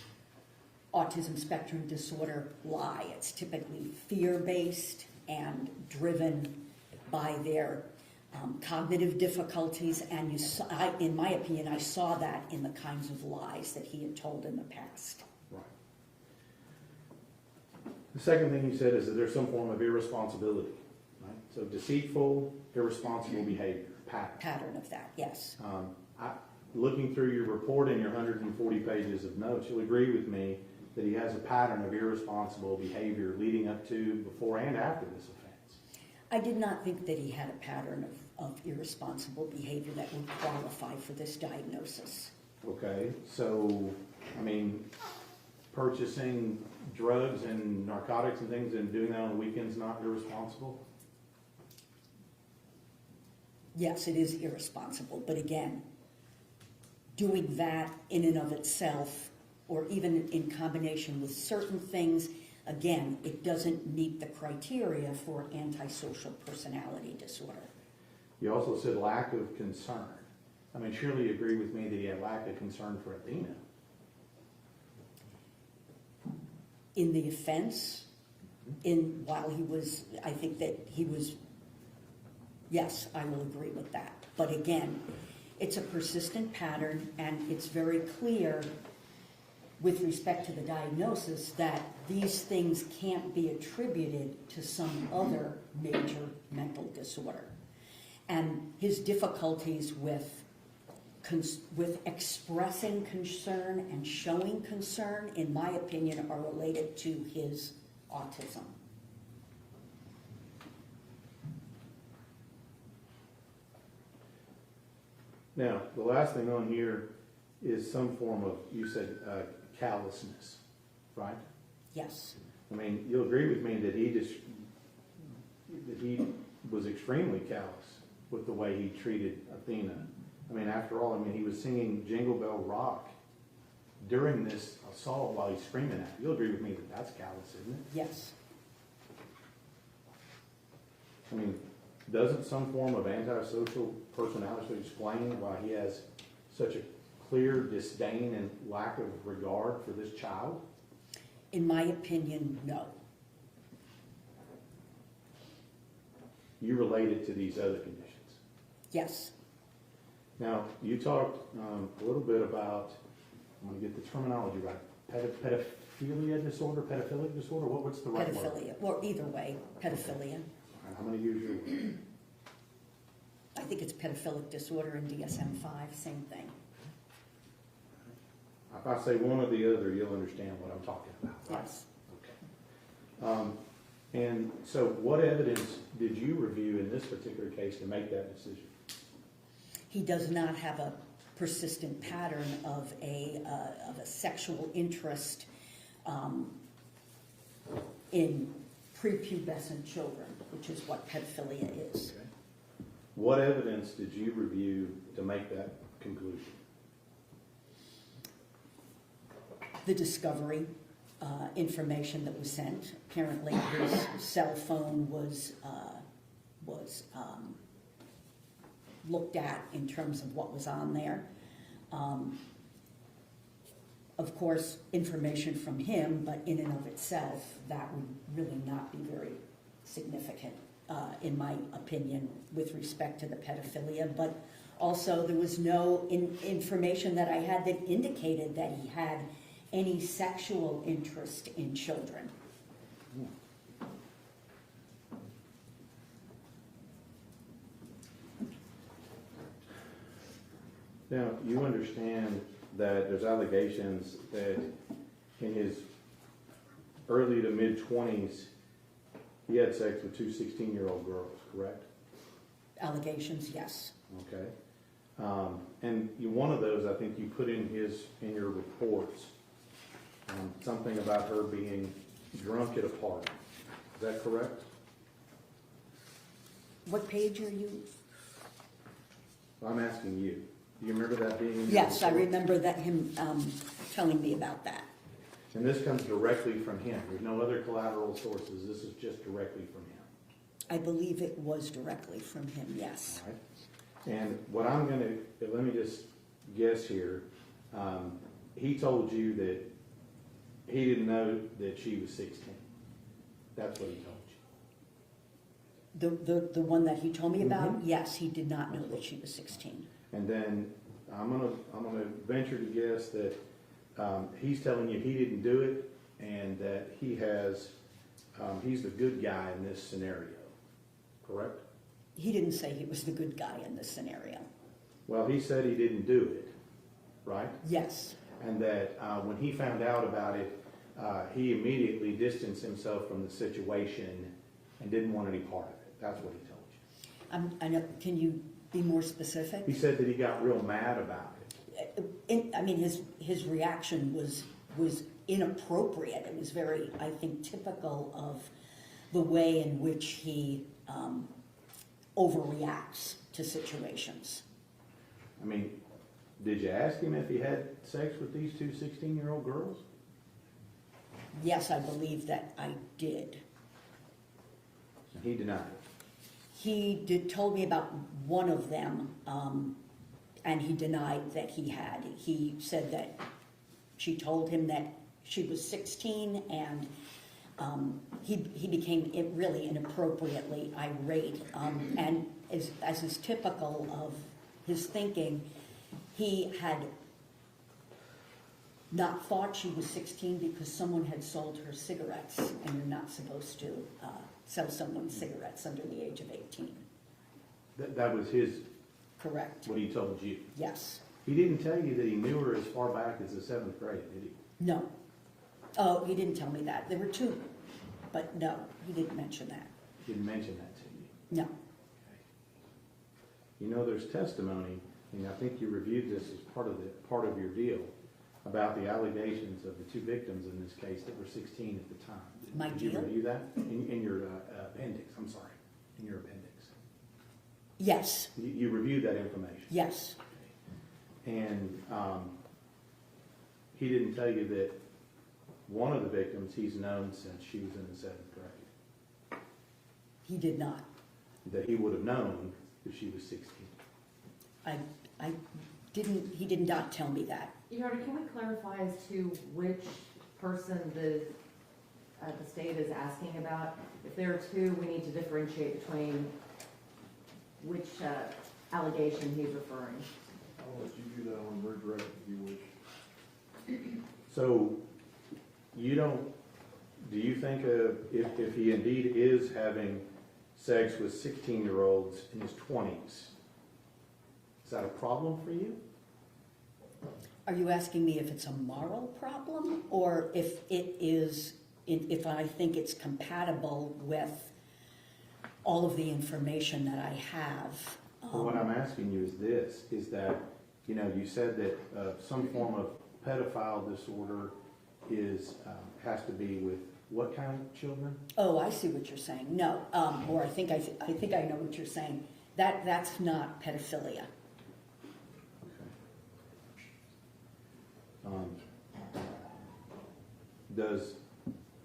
autism spectrum disorder lie. It's typically fear-based and driven by their cognitive difficulties, and in my opinion, I saw that in the kinds of lies that he had told in the past. Right. The second thing you said is that there's some form of irresponsibility, right? So deceitful, irresponsible behavior, pattern. Pattern of that, yes. Looking through your report and your 140 pages of notes, you'll agree with me that he has a pattern of irresponsible behavior leading up to, before, and after this offense. I did not think that he had a pattern of irresponsible behavior that would qualify for this diagnosis. Okay, so, I mean, purchasing drugs and narcotics and things and doing that on the weekends not irresponsible? Yes, it is irresponsible, but again, doing that in and of itself, or even in combination with certain things, again, it doesn't meet the criteria for antisocial personality disorder. You also said lack of concern. I mean, surely you agree with me that he had lack of concern for Athena. In the offense, while he was, I think that he was, yes, I will agree with that. But again, it's a persistent pattern, and it's very clear with respect to the diagnosis that these things can't be attributed to some other major mental disorder. And his difficulties with expressing concern and showing concern, in my opinion, are related to his autism. Now, the last thing on here is some form of, you said, callousness, right? Yes, I mean, you'll agree with me that he was extremely callous with the way he treated Athena. I mean, after all, he was singing Jingle Bell Rock during this assault while he's screaming at her. You'll agree with me that that's callous, isn't it? yes. I mean, doesn't some form of antisocial personality explain why he has such a clear disdain and lack of regard for this child? In my opinion, no. You relate it to these other conditions. Yes, Now, you talked a little bit about, I'm going to get the terminology right, pedophilia disorder, pedophilic disorder? What's the right word? pedophilia, or either way, pedophilia. All right, I'm going to use your word. I think it's pedophilic disorder in DSM-5, same thing. If I say one or the other, you'll understand what I'm talking about, right? Yes. Okay. And so what evidence did you review in this particular case to make that decision? He does not have a persistent pattern of a sexual interest in prepubescent children, which is what pedophilia is. Okay. What evidence did you review to make that conclusion? The discovery information that was sent. Apparently, his cell phone was looked at in terms of what was on there. Of course, information from him, but in and of itself, that would really not be very significant, in my opinion, with respect to the pedophilia. But also, there was no information that I had that indicated that he had any sexual interest in children. Now, you understand that there's allegations that in his early to mid-20s, he had sex with two 16-year-old girls, correct? Allegations, yes. Okay. And one of those, I think you put in your reports, something about her being drunk at a party. Is that correct? What page are you? I'm asking you. Do you remember that being in your Yes, I report? remember that him telling me about that. And this comes directly from him. There's no other collateral sources. This is just directly from him. I believe it was directly from him, yes. All right. And what I'm going to, let me just guess here. He told you that he didn't know that she was 16. That's what he told you. The one that he told me about, Mhm. yes, he did not know that she was 16. And then I'm gonna venture to guess that he's telling you he didn't do it, and that he's the good guy in this scenario. Correct? He didn't say he was the good guy in this scenario. Well, he said he didn't do it, right? Yes, And that when he found out about it, he immediately distanced himself from the situation and didn't want any part of it. That's what he told you. I know. Can you be more specific? He said that he got real mad about it. I mean, his reaction was inappropriate. It was very, I think, typical of the way in which he overreacts to situations. I mean, did you ask him if he had sex with these two 16-year-old girls? Yes, I believe that I did. He denied it. He told me about one of them, and he denied that he had. He said that she told him that she was 16, and he became really inappropriately irate. And as is typical of his thinking, he had not thought she was 16 because someone had sold her cigarettes, and you're not supposed to sell someone cigarettes under the age of 18. That was his, Correct. what he told you. Yes. He didn't tell you that he knew her as far back as the 7th grade, did he? No. Oh, he didn't tell me that. There were two, but no, he didn't mention that. He didn't mention that to you. No. You know, there's testimony, and I think you reviewed this as part of your deal, about the allegations of the two victims in this case that were 16 at the time. My Did deal? you review that in your appendix? I'm sorry, in your appendix. Yes. You reviewed that information. Yes. And he didn't tell you that one of the victims he's known since she was in the 7th grade. He did not. That he would have known that she was 16. I didn't. He did not tell me that. Your Honor, can we clarify as to which person the state is asking about? If there are two, we need to differentiate between which allegation he's referring. I'll let you do that on word direct if you wish. So, do you think if he indeed is having sex with 16-year-olds in his 20s, is that a problem for you? Are you asking me if it's a moral problem, or if it is, if I think it's compatible with all of the information that I have? Well, what I'm asking you is this, is that, you said that some form of pedophile disorder has to be with what kind of children? Oh, I see what you're saying. No, or I think I know what you're saying. That's not pedophilia. does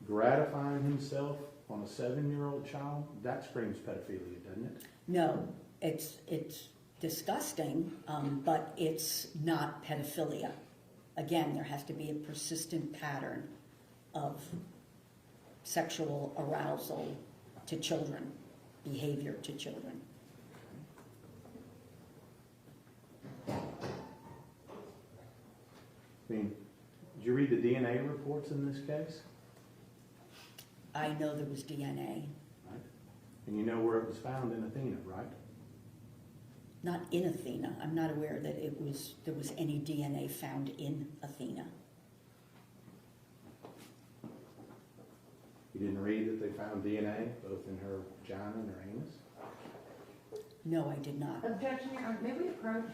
gratifying himself on a 7-year-old child, that screams pedophilia, doesn't it? No, it's disgusting, but it's not pedophilia. Again, there has to be a persistent pattern of sexual arousal to children, behavior to children. I mean, did you read the DNA reports in this case? I know there was DNA, Right. And you know where it was found in Athena, right? not in Athena. I'm not aware that there was any DNA found in Athena. You didn't read that they found DNA both in her vagina and her anus? No, I did not. Objection, Your Honor. May we approach?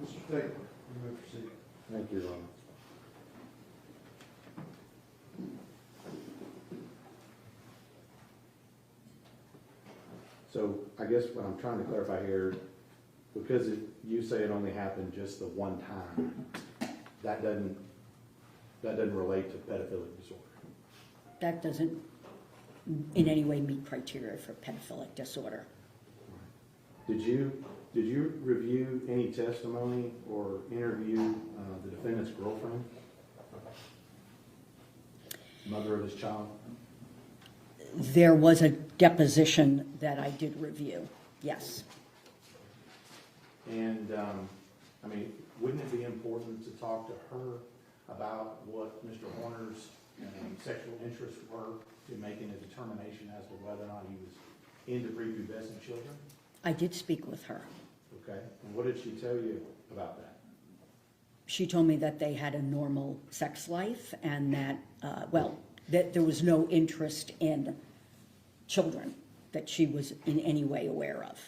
Mr. State, you may proceed. Thank you, Your Honor. So I guess what I'm trying to clarify here, because you say it only happened just the one time, that doesn't relate to pedophilic disorder. That doesn't in any way meet criteria for pedophilic disorder. Did you review any testimony or interview the defendant's girlfriend, mother of his child? There was a deposition that I did review, yes. And, I mean, wouldn't it be important to talk to her about what Mr. Horner's sexual interests were in making a determination as to whether or not he was into prepubescent children? I did speak with her. Okay, and what did she tell you about that? She told me that they had a normal sex life and that, that there was no interest in children that she was in any way aware of.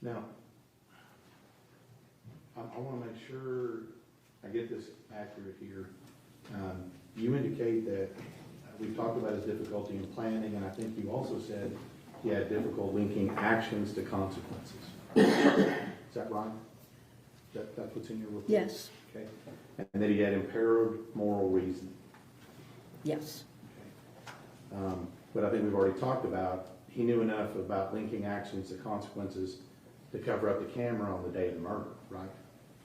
Now, I want to make sure I get this accurate here. You indicate that we've talked about his difficulty in planning, and I think you also said he had difficulty linking actions to consequences. Is that right? That's what's in your report? Yes, Okay. And that he had impaired moral reasoning. yes, But I think we've already talked about, he knew enough about linking actions to consequences to cover up the camera on the day of the murder, right?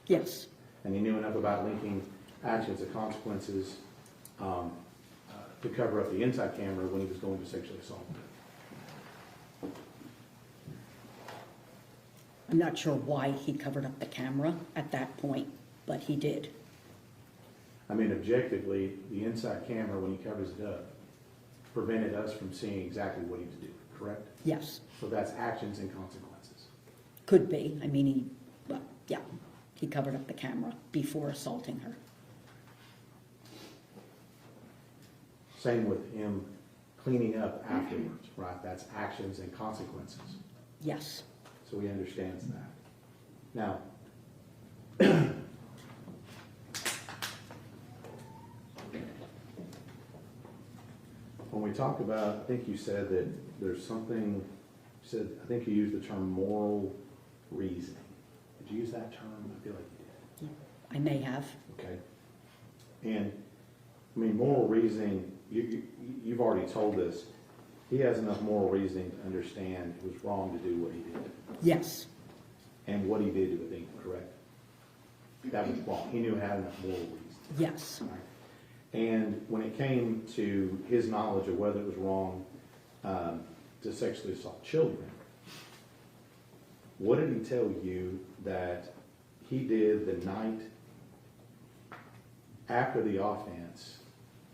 yes, And he knew enough about linking actions to consequences to cover up the inside camera when he was going to sexually assault her. I'm not sure why he covered up the camera at that point, but he did. I mean, objectively, the inside camera, when he covers it up, prevented us from seeing exactly what he was doing, correct? Yes, So that's actions and consequences. could be. I mean, he covered up the camera before assaulting her. Same with him cleaning up afterwards, right? That's actions and consequences. Yes, So he understands that. Now, when we talk about, I think you said that there's something, I think you used the term moral reasoning. Did you use that term? I feel like you did. I may have. Okay. And, I mean, moral reasoning, you've already told us, he has enough moral reasoning to understand it was wrong to do what he did. Yes, And what he did to Athena, correct? That was wrong. He knew he had enough moral reason. yes, Right? And when it came to his knowledge of whether it was wrong to sexually assault children, what did he tell you that he did the night after the offense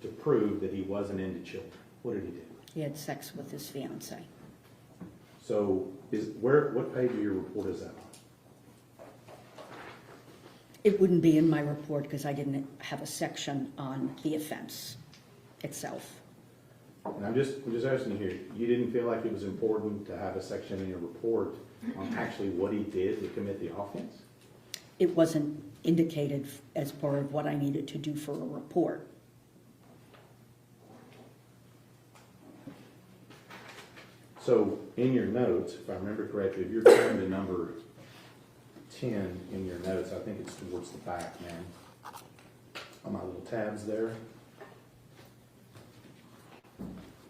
to prove that he wasn't into children? What did he do? He had sex with his fiancee. So what page of your report is that on? It wouldn't be in my report because I didn't have a section on the offense itself. And I'm just asking you here, you didn't feel like it was important to have a section in your report on actually what he did to commit the offense? It wasn't indicated as part of what I needed to do for a report. So in your notes, if I remember correctly, if you're turning to number 10 in your notes, I think it's towards the back, man. On my little tabs there.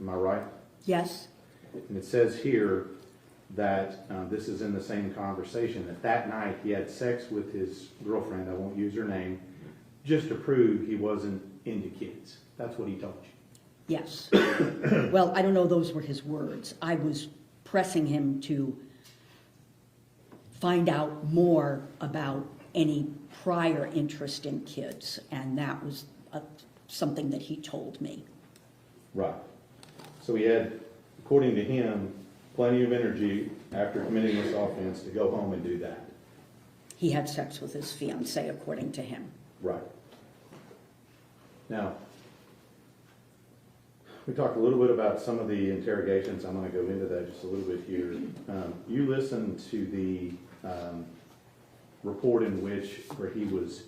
Am I right? Yes, And it says here that this is in the same conversation, that night he had sex with his girlfriend, I won't use her name, just to prove he wasn't into kids. That's what he told you. yes. Well, I don't know those were his words. I was pressing him to find out more about any prior interest in kids, and that was something that he told me. Right. So he had, according to him, plenty of energy after committing this offense to go home and do that. He had sex with his fiancée, according to him. Right. Now, we talked a little bit about some of the interrogations. I'm going to go into that just a little bit here. You listened to the report in where he was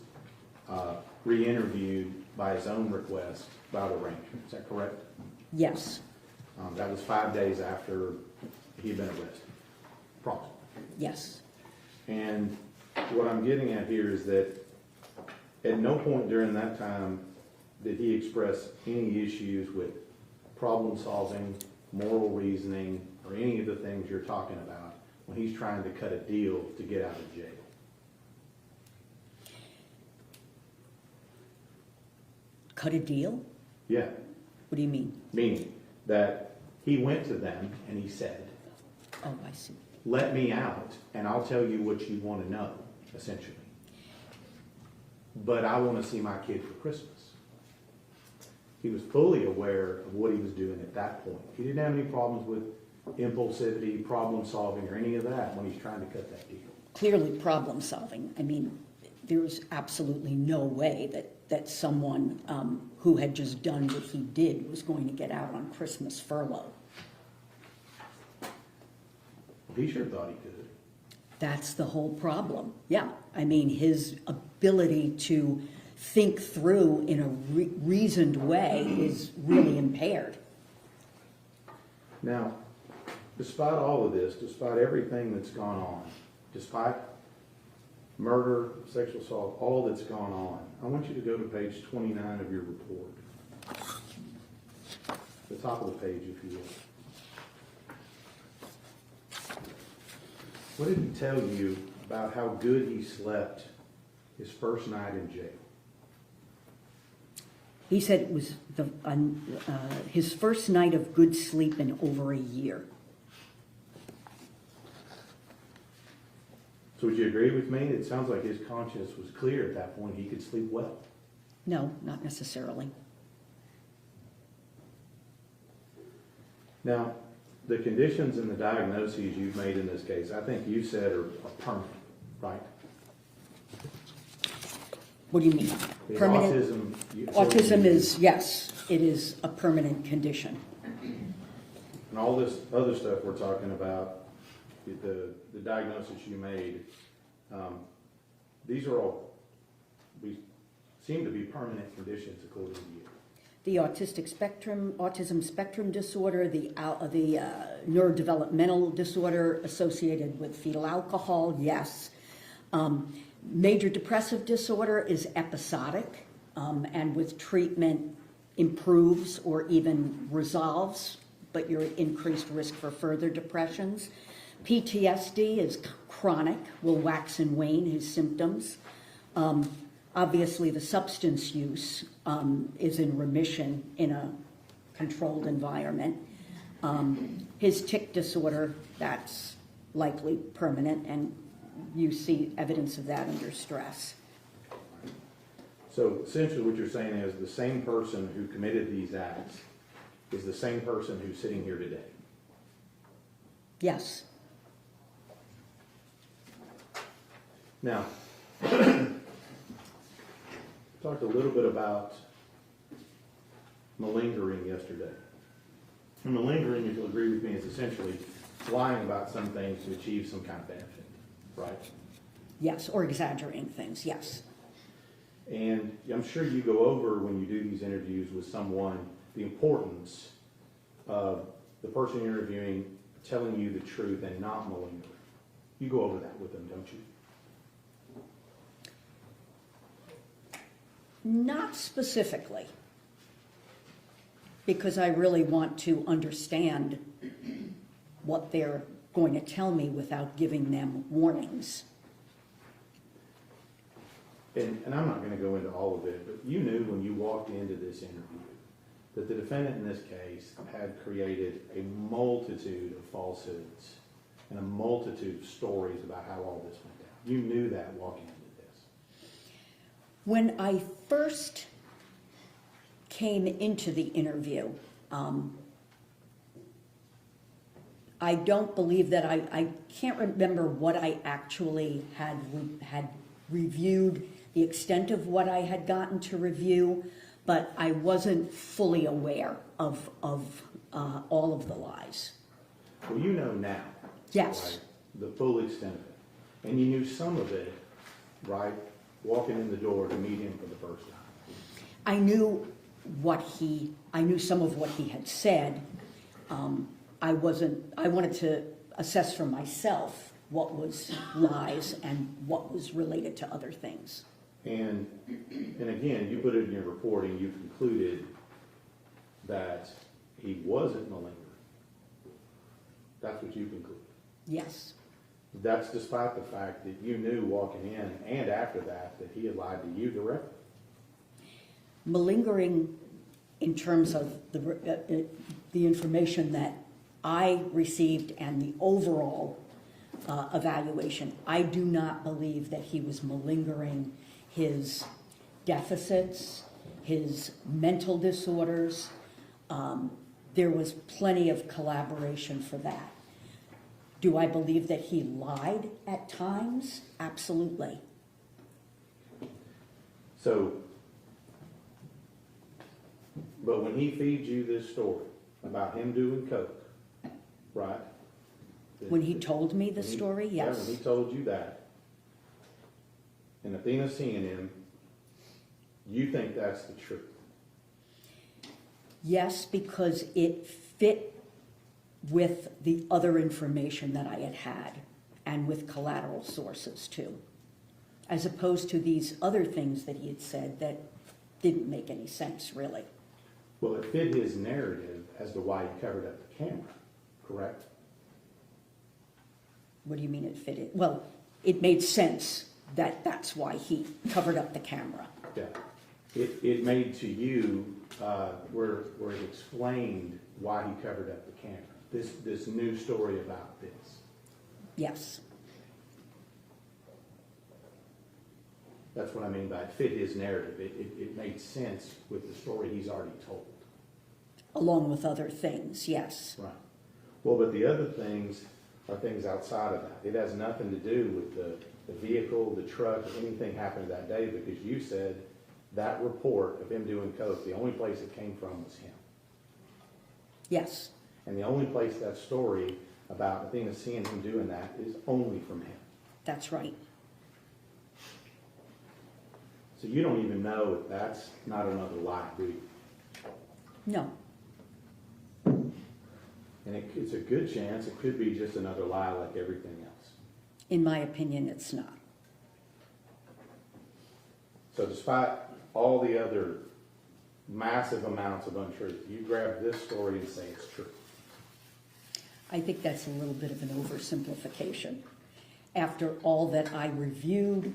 re-interviewed by his own request by the ranger. Is that correct? Yes, That was 5 days after he'd been arrested, approximately. yes. And what I'm getting at here is that at no point during that time did he express any issues with problem solving, moral reasoning, or any of the things you're talking about when he's trying to cut a deal to get out of jail. Cut a deal? Yeah, What do you mean? meaning that he went to them and he said, Oh, I see. let me out and I'll tell you what you want to know, essentially. But I want to see my kid for Christmas. He was fully aware of what he was doing at that point. He didn't have any problems with impulsivity, problem solving, or any of that when he's trying to cut that deal. Clearly problem solving. I mean, there's absolutely no way that someone who had just done what he did was going to get out on Christmas furlough. He sure thought he could. That's the whole problem. Yeah, I mean, his ability to think through in a reasoned way is really impaired. Now, despite all of this, despite everything that's gone on, despite murder, sexual assault, all that's gone on, I want you to go to page 29 of your report. The top of the page, if you will. What did he tell you about how good he slept his first night in jail? He said it was his first night of good sleep in over a year. So would you agree with me? It sounds like his conscience was clear at that point. He could sleep well. No, not necessarily. Now, the conditions and the diagnoses you've made in this case, I think you said are permanent, right? What do you mean? The Permanent? Autism is, yes, it is a permanent condition. And all this other stuff we're talking about, the diagnosis you made, these are all, we seem to be permanent conditions according to you. The autism spectrum disorder, the neurodevelopmental disorder associated with fetal alcohol, yes. Major depressive disorder is episodic, and with treatment improves or even resolves, but you're at increased risk for further depressions. PTSD is chronic, will wax and wane his symptoms. Obviously, the substance use is in remission in a controlled environment. His tic disorder, that's likely permanent, and you see evidence of that under stress. So essentially what you're saying is the same person who committed these acts is the same person who's sitting here today. Yes. Now, talked a little bit about malingering yesterday. And malingering, if you'll agree with me, is essentially lying about some things to achieve some kind of benefit, right? Yes, or exaggerating things, yes. And I'm sure you go over when you do these interviews with someone the importance of the person you're interviewing telling you the truth and not malingering. You go over that with them, don't you? Not specifically, because I really want to understand what they're going to tell me without giving them warnings. And I'm not going to go into all of it, but you knew when you walked into this interview that the defendant in this case had created a multitude of falsehoods and a multitude of stories about how all this went down. You knew that walking into this. When I first came into the interview, I don't believe that I can't remember what I actually had reviewed, the extent of what I had gotten to review, but I wasn't fully aware of all of the lies. Well, you know now. Yes. Right, the full extent of it. And you knew some of it, right, walking in the door to meet him for the first time. I knew some of what he had said. I wanted to assess for myself what was lies and what was related to other things. And again, you put it in your reporting, you concluded that he wasn't malingering. That's what you concluded. Yes. That's despite the fact that you knew walking in and after that he had lied to you directly. Malingering, in terms of the information that I received and the overall evaluation, I do not believe that he was malingering his deficits, his mental disorders. There was plenty of collaboration for that. Do I believe that he lied at times? Absolutely. So, but when he feeds you this story about him doing coke, right? When he told me the story, Yeah, yes. when he told you that, and Athena seeing him, you think that's the truth. Yes, because it fit with the other information that I had had and with collateral sources too, as opposed to these other things that he had said that didn't make any sense really. Well, it fit his narrative as to why he covered up the camera, correct? What do you mean it fit it? Well, it made sense that that's why he covered up the camera. Yeah. It made to you where it explained why he covered up the camera. This new story about this. Yes. That's what I mean by it fit his narrative. It made sense with the story he's already told. Along with other things, yes. Right. Well, but the other things are things outside of that. It has nothing to do with the vehicle, the truck, or anything happened that day, because you said that report of him doing coke, the only place it came from was him. Yes. And the only place that story about Athena seeing him doing that is only from him. That's right. So you don't even know if that's not another lie, do you? No. And it's a good chance it could be just another lie like everything else. In my opinion, it's not. So despite all the other massive amounts of untruth, you grab this story and say it's true. I think that's a little bit of an oversimplification. After all that I reviewed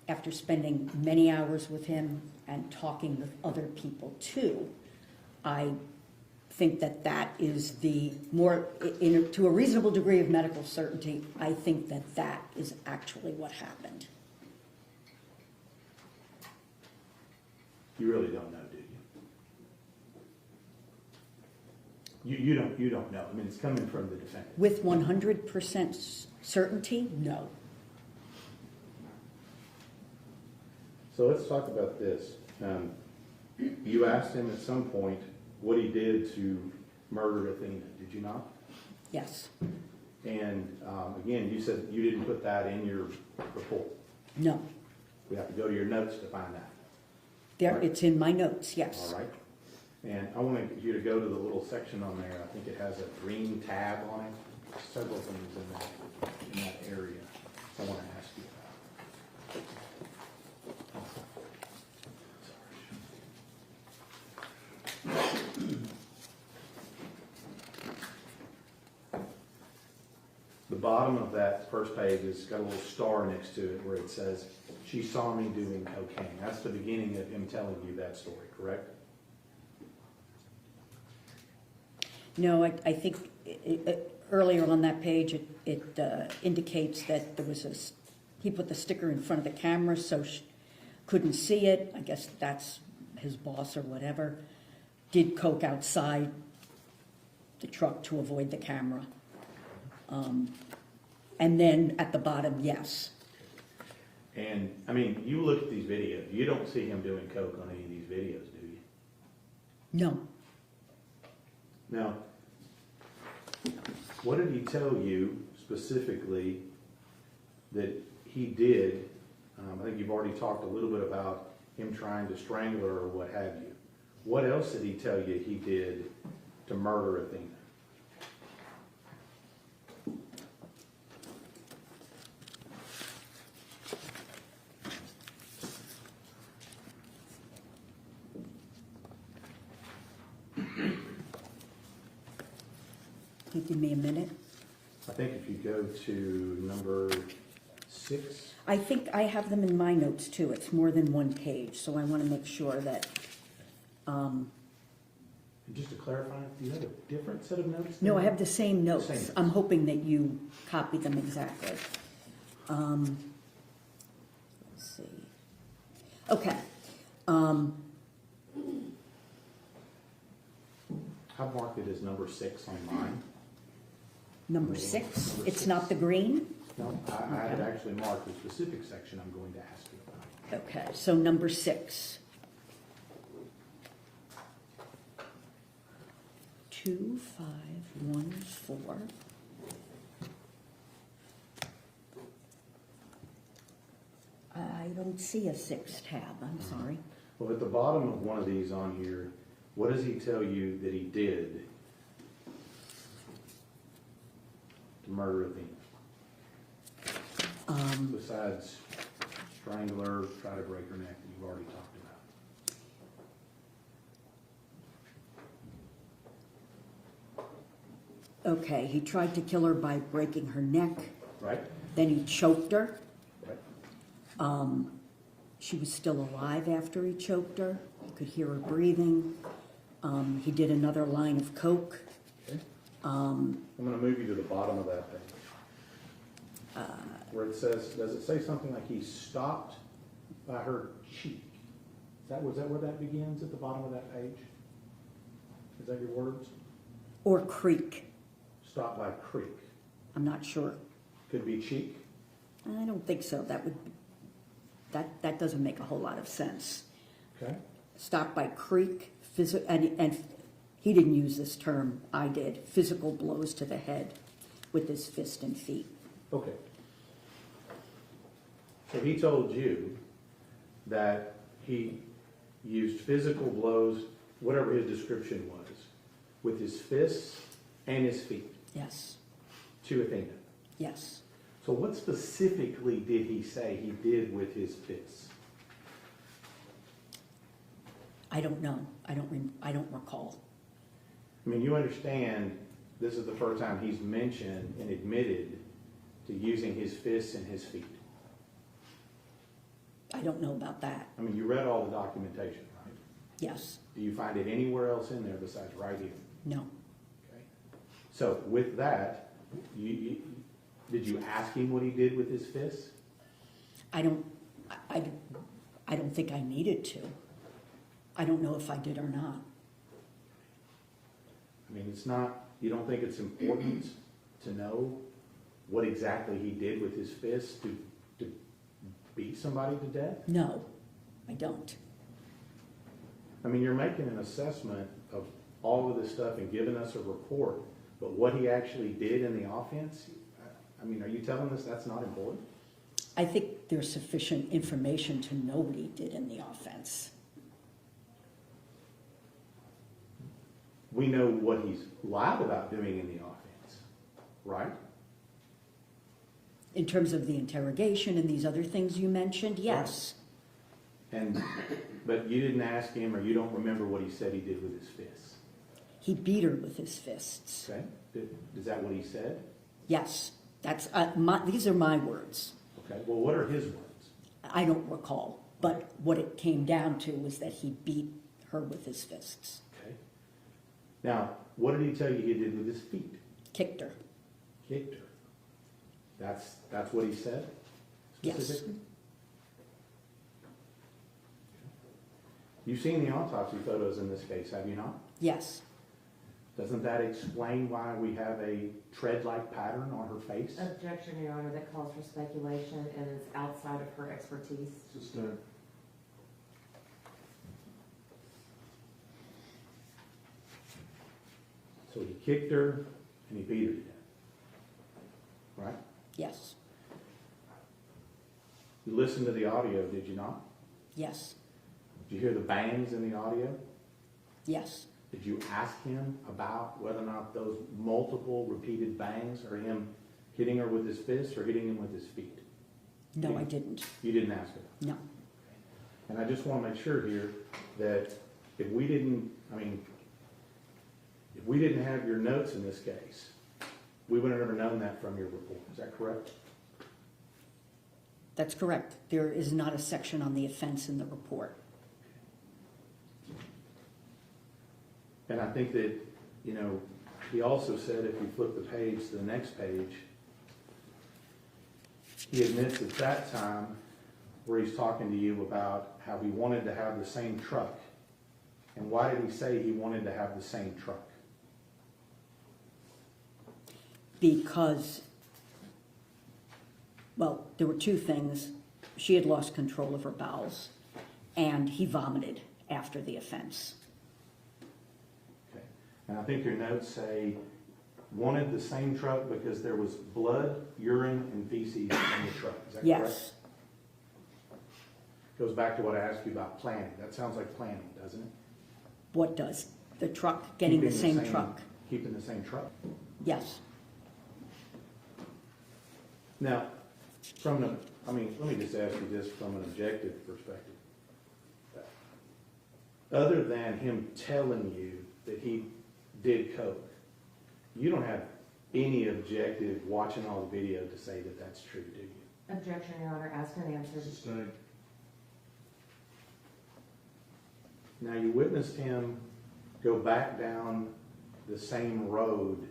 after spending many hours with him and talking with other people too, I think that that is the more, to a reasonable degree of medical certainty, I think that that is actually what happened. You really don't know, do you? You don't know. I mean, it's coming from the defendant. With 100% certainty, no. So let's talk about this. You asked him at some point what he did to murder Athena, did you not? Yes. And again, you said you didn't put that in your report. No. We have to go to your notes to find that. There, Right. It's in my notes, yes. All right. And I want you to go to the little section on there. I think it has a green tab on it. Several things in that area I want to ask you about. The bottom of that first page has got a little star next to it where it says, "She saw me doing cocaine." That's the beginning of him telling you that story, correct? No, I think earlier on that page, it indicates that there was he put the sticker in front of the camera so she couldn't see it. I guess that's his boss or whatever. Did coke outside the truck to avoid the camera. And then at the bottom, yes. And, I mean, you look at these videos, you don't see him doing coke on any of these videos, do you? No. Now, what did he tell you specifically that he did? I think you've already talked a little bit about him trying to strangle her or what have you. What else did he tell you he did to murder Athena? Can you give me a minute? I think if you go to number 6. I think I have them in my notes too. It's more than one page, so I want to make sure that, And just to clarify, do you have a different set of notes? no, than I have the same notes. Same notes. I'm hoping that you copy them exactly. Let's see. Okay. I've marked it as number 6 on mine. Number 6, Number it's 6. not the green? No, I had actually marked the specific section I'm going to ask you about. Okay, so number 6. 2, 5, 1, 4. I don't see a 6 tab, I'm sorry. Well, at the bottom of one of these on here, what does he tell you that he did to murder Athena? Besides strangle her, try to break her neck, that you've already talked about. Okay, he tried to kill her by breaking her neck, Right? then he choked her. Right. She was still alive after he choked her. You could hear her breathing. He did another line of coke. Okay. I'm going to move you to the bottom of that page. Where it says, does it say something like he stopped by her cheek? Was that where that begins, at the bottom of that page? Is that your words? Or creek. Stop by creek. I'm not sure. Could be cheek. I don't think so. That doesn't make a whole lot of sense. Okay. Stop by creek, and he didn't use this term, I did, physical blows to the head with his fist and feet. Okay. So he told you that he used physical blows, whatever his description was, with his fists and his feet Yes, to Athena. yes. So what specifically did he say he did with his fists? I don't know. I don't recall. I mean, you understand this is the first time he's mentioned and admitted to using his fists and his feet. I don't know about that. I mean, you read all the documentation, right? Yes, Do you find it anywhere else in there besides right here? no. Okay. So with that, did you ask him what he did with his fists? I don't think I needed to. I don't know if I did or not. I mean, it's not, you don't think it's important to know what exactly he did with his fists to beat somebody to death? No, I don't. I mean, you're making an assessment of all of this stuff and giving us a report, but what he actually did in the offense, I mean, are you telling us that's not important? I think there's sufficient information to know what he did in the offense. We know what he's lied about doing in the offense, right? In terms of the interrogation and these other things you mentioned, yes. But you didn't ask him, or you don't remember what he said he did with his fists, He beat her with his fists. okay? Is that what he said? Yes, that's these are my words. Okay, well, what are his words? I don't recall, but what it came down to was that he beat her with his fists, Okay. Now, what did he tell you he did with his feet? kicked her. Kicked her. That's what he said? Yes. Specifically? You've seen the autopsy photos in this case, have you not? Yes, Doesn't that explain why we have a tread-like pattern on her face? Objection, Your Honor, that calls for speculation and is outside of her expertise. Sustained. So he kicked her and he beat her to death. Right? yes, You listened to the audio, did you not? yes, Did you hear the bangs in the audio? yes. Did you ask him about whether or not those multiple repeated bangs are him hitting her with his fists or hitting him with his feet? No, I didn't. You didn't ask him. No. And I just want to make sure here that if we didn't have your notes in this case, we would have never known that from your report. Is that correct? That's correct. There is not a section on the offense in the report. And I think that, he also said, if you flip the page to the next page, he admits at that time where he's talking to you about how he wanted to have the same truck. And why did he say he wanted to have the same truck? Because, well, there were two things. She had lost control of her bowels, and he vomited after the offense. Okay. And I think your notes say, wanted the same truck because there was blood, urine, and feces in the truck. Is that correct? Yes, Goes back to what I asked you about planning. That sounds like planning, doesn't it? what does? The truck, getting the Keeping same truck? Keeping the same truck. Yes. Now, let me just ask you this from an objective perspective. Other than him telling you that he did coke, you don't have any objective watching all the video to say that that's true, do you? Objection, Your Honor, asked and answered. Sustained. Now, you witnessed him go back down the same road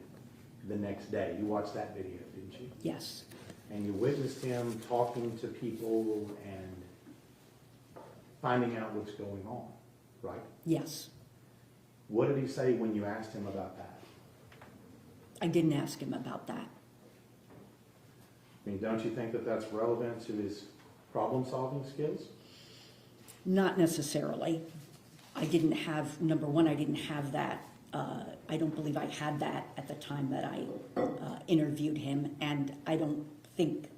the next day. You watched that video, didn't you? Yes. And you witnessed him talking to people and finding out what's going on, right? Yes. What did he say when you asked him about that? I didn't ask him about that. I mean, don't you think that that's relevant to his problem-solving skills? Not necessarily. I didn't have, number one, I didn't have that. I don't believe I had that at the time that I interviewed him, and I don't think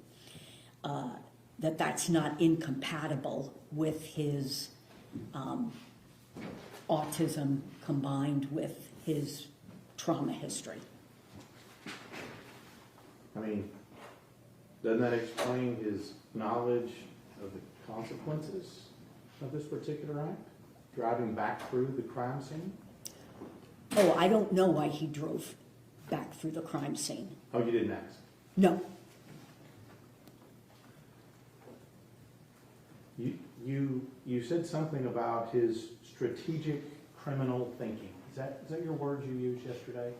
that that's not incompatible with his autism combined with his trauma history. I mean, doesn't that explain his knowledge of the consequences of this particular act? Driving back through the crime scene? Oh, I don't know why he drove back through the crime scene. Oh, you didn't ask? No. you said something about his strategic criminal thinking. Is that your words you used yesterday?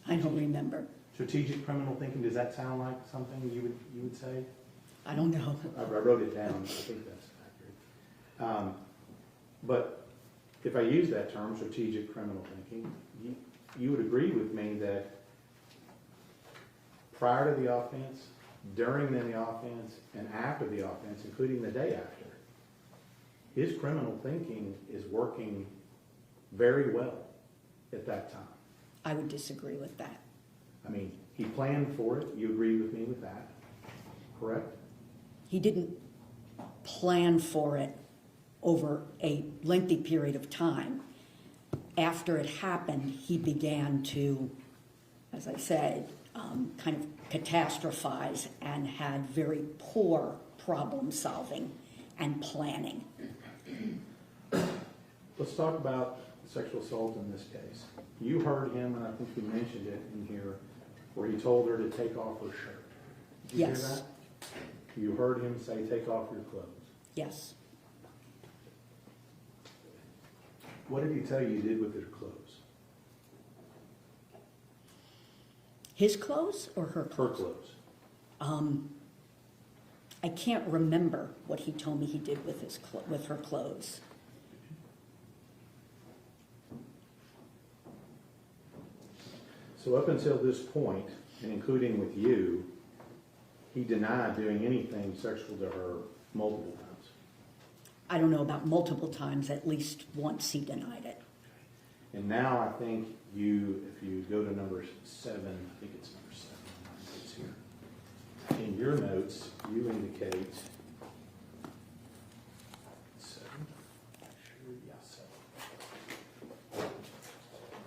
I don't remember. Strategic criminal thinking, does that sound like something you would say? I don't know. I wrote it down, I think that's accurate. But if I use that term, strategic criminal thinking, you would agree with me that prior to the offense, during the offense, and after the offense, including the day after, his criminal thinking is working very well at that time. I would disagree with that. I mean, he planned for it. You agree with me with that, correct? He didn't plan for it over a lengthy period of time. After it happened, he began to, as I said, kind of catastrophize and had very poor problem solving and planning. Let's talk about sexual assault in this case. You heard him, and I think you mentioned it in here, where he told her to take off her shirt. Did you hear Yes. that? You heard him say, take off your clothes. Yes. What did he tell you did with her clothes? His clothes or her Her clothes? clothes. I can't remember what he told me he did with with her clothes. So up until this point, and including with you, he denied doing anything sexual to her multiple times. I don't know about multiple times, at least once he denied it. And now I think you, if you go to number 7, I think it's number 7 in my notes here. In your notes, you indicate 7. Sure, yeah, 7.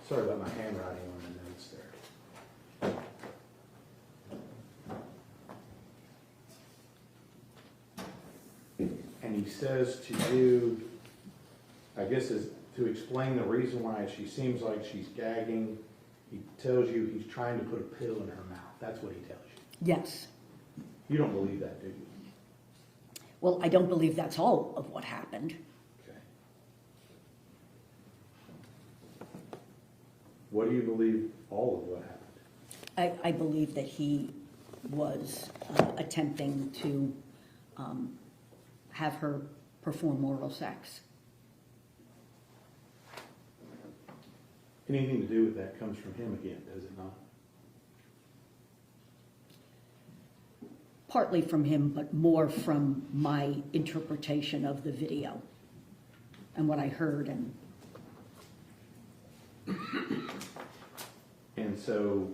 Sorry about my handwriting on the notes there. And he says to you, I guess is to explain the reason why she seems like she's gagging, he tells you he's trying to put a pill in her mouth. That's what he tells you. Yes. You don't believe that, do you? Well, I don't believe that's all of what happened. Okay. What do you believe all of what happened? I believe that he was attempting to have her perform oral sex. Anything to do with that comes from him again, does it not? Partly from him, but more from my interpretation of the video and what I heard. And so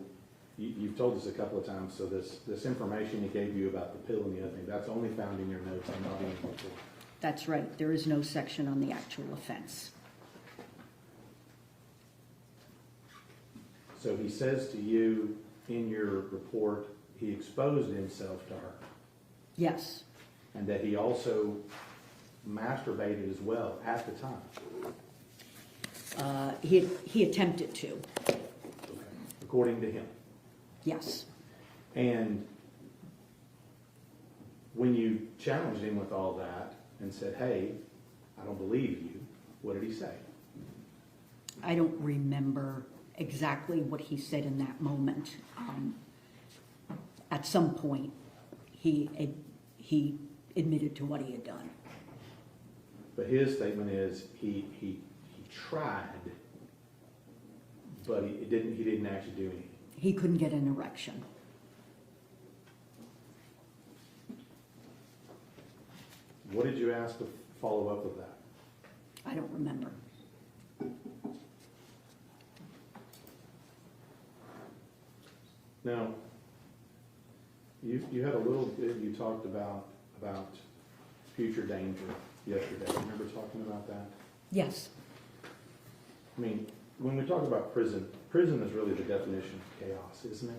you've told us a couple of times, so this information he gave you about the pill and the other thing, that's only found in your notes and not in the report. That's right. There is no section on the actual offense. So he says to you in your report, he exposed himself to her, Yes. and that he also masturbated as well at the time, He attempted to. according to him. Yes. And when you challenged him with all that and said, hey, I don't believe you, what did he say? I don't remember exactly what he said in that moment. At some point, he admitted to what he had done. But his statement is he tried, but he didn't actually do anything. He couldn't get an erection. What did you ask to follow up with that? I don't remember. Now, you had a little bit, you talked about future danger yesterday. Remember talking about that? Yes. I mean, when we talk about prison is really the definition of chaos, isn't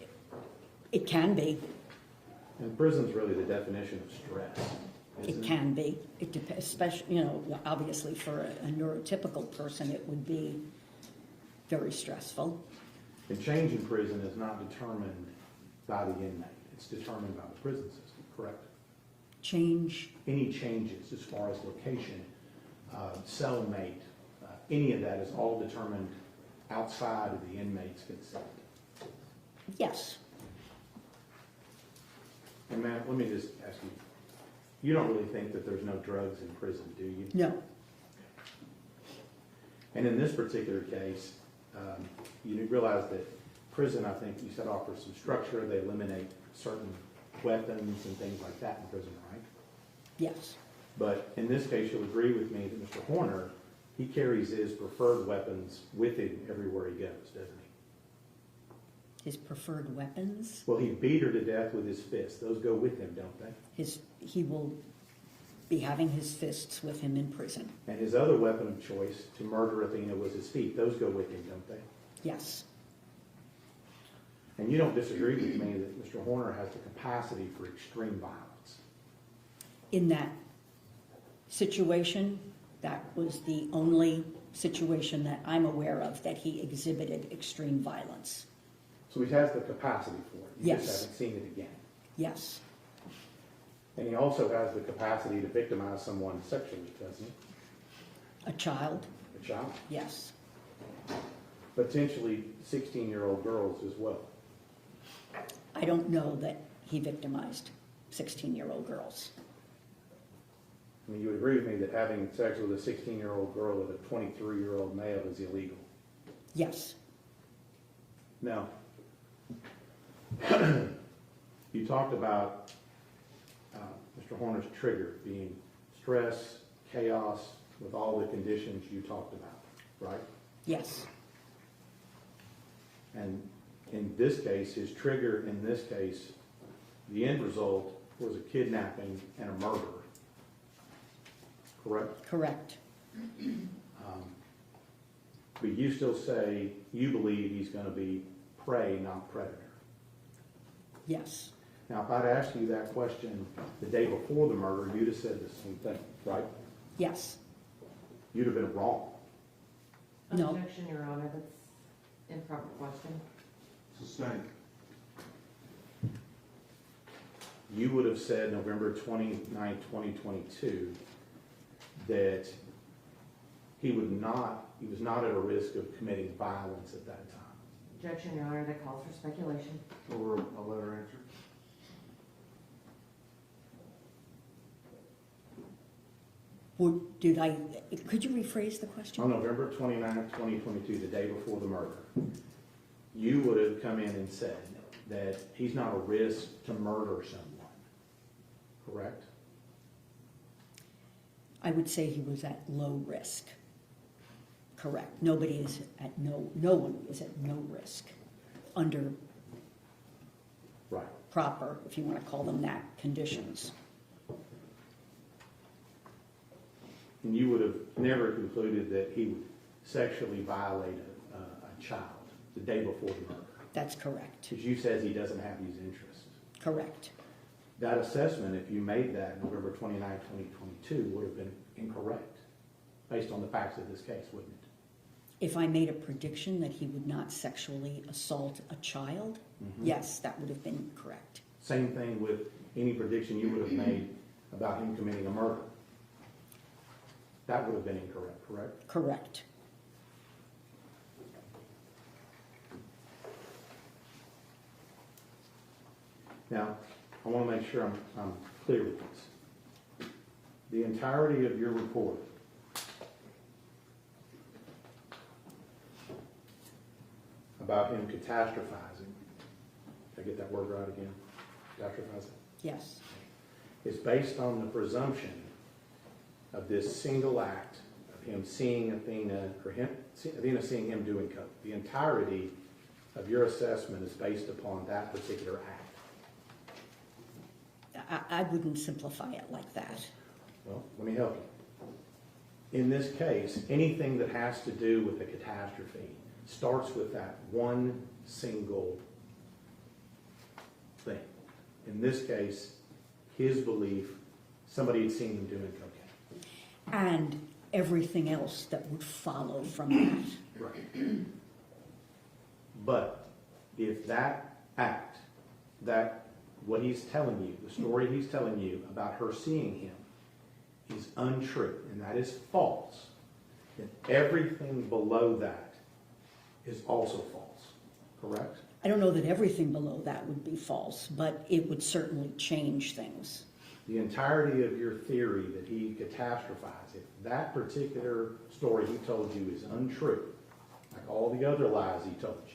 it? It can be. And prison's really the definition of stress, isn't It can be. It depends, especially, obviously for a neurotypical person, it would be very stressful. And change in prison is not determined by the inmate. It's determined by the prison system, correct? Change, Any changes as far as location, cellmate, any of that is all determined outside of the inmate's consent. yes, And ma'am, let me just ask you, you don't really think that there's no drugs in prison, do you? no, And in this particular case, you realize that prison, I think you said, offers some structure. They eliminate certain weapons and things like that in prison, right? yes, But in this case, you'll agree with me that Mr. Horner, he carries his preferred weapons with him everywhere he goes, doesn't he? his preferred weapons, Well, he beat her to death with his fists. Those go with him, don't they? he will be having his fists with him in prison, And his other weapon of choice to murder Athena was his feet. Those go with him, don't they? yes, And you don't disagree with me that Mr. Horner has the capacity for extreme violence. in that situation, that was the only situation that I'm aware of that he exhibited extreme violence. So he has the capacity for it. You just Yes. haven't seen it again. Yes, And he also has the capacity to victimize someone sexually, doesn't he? a child, A child. yes, Potentially 16-year-old girls as well. I don't know that he victimized 16-year-old girls. I mean, you would agree with me that having sex with a 16-year-old girl with a 23-year-old male is illegal. Yes, Now, you talked about Mr. Horner's trigger being stress, chaos, with all the conditions you talked about, right? yes, And in this case, his trigger in this case, the end result was a kidnapping and a murder. Correct? correct, But you still say you believe he's going to be prey, not predator. yes, Now, if I'd asked you that question the day before the murder, you'd have said the same thing, right? yes, You'd have been wrong. No. Objection, Your Honor, that's improper question. Sustained. You would have said November 29, 2022, that he was not at a risk of committing violence at that time. Objection, Your Honor, that calls for speculation. Or a letter answer. could you rephrase the On question? November 29, 2022, the day before the murder, you would have come in and said that he's not a risk to murder someone, correct? I would say he was at low risk. Correct. No one is at no risk under Right. proper, if you want to call them that, conditions. And you would have never concluded that he would sexually violate a child the day before the murder. That's correct. Because you says he doesn't have these interests. Correct. That assessment, if you made that November 29, 2022, would have been incorrect based on the facts of this case, wouldn't it? If I made a prediction that he would not sexually assault a child, yes, that would have been correct. Same thing with any prediction you would have made about him committing a murder. That would have been incorrect, correct? Correct. Now, I want to make sure I'm clear with this. The entirety of your report about him catastrophizing, did I get that word right again? Catastrophizing? Yes. Is based on the presumption of this single act of him seeing Athena, or Athena seeing him doing coke. The entirety of your assessment is based upon that particular act. I wouldn't simplify it like that. Well, let me help you. In this case, anything that has to do with a catastrophe starts with that one single thing. In this case, his belief, somebody had seen him doing cocaine. And everything else that would follow from that. Right. But if that act, that what he's telling you, the story he's telling you about her seeing him is untrue, and that is false, then everything below that is also false, correct? I don't know that everything below that would be false, but it would certainly change things. The entirety of your theory that he catastrophized, if that particular story he told you is untrue, like all the other lies he told you,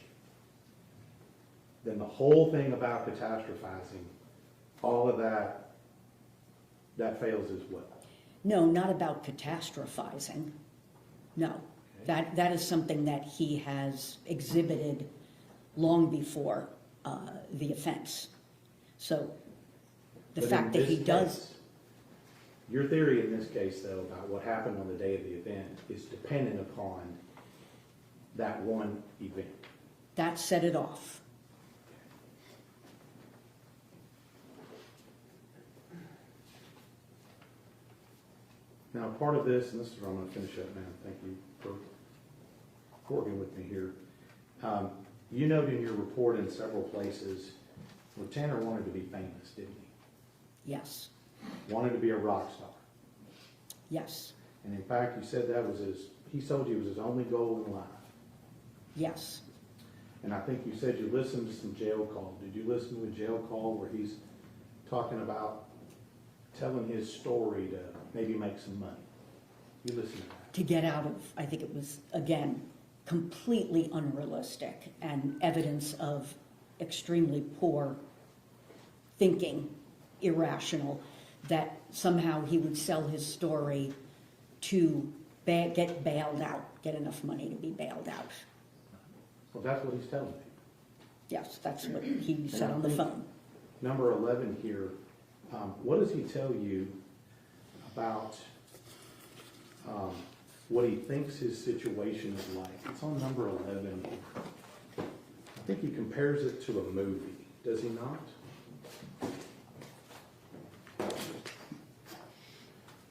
then the whole thing about catastrophizing, all of that, that fails as well. No, not about catastrophizing. No, that is something that he has exhibited long before the offense. So the But fact in that he this does, case, your theory in this case, though, about what happened on the day of the event is dependent upon that one event. that set it off. Now, part of this, and this is where I'm going to finish up, man. Thank you for working with me here. You noted in your report in several places where Tanner wanted to be famous, didn't Yes, he? Wanted to be a rock star. yes, And in fact, you said that was he told you it was his only goal in life. yes. And I think you said you listened to some jail call. Did you listen to a jail call where he's talking about telling his story to maybe make some money? You listened to that. To get out of, I think it was, again, completely unrealistic and evidence of extremely poor thinking, irrational, that somehow he would sell his story to get bailed out, get enough money to be bailed out. Well, that's what he's telling me. Yes, that's what he said on the phone. Number 11 here, what does he tell you about what he thinks his situation is like? It's on number 11. I think he compares it to a movie. Does he not?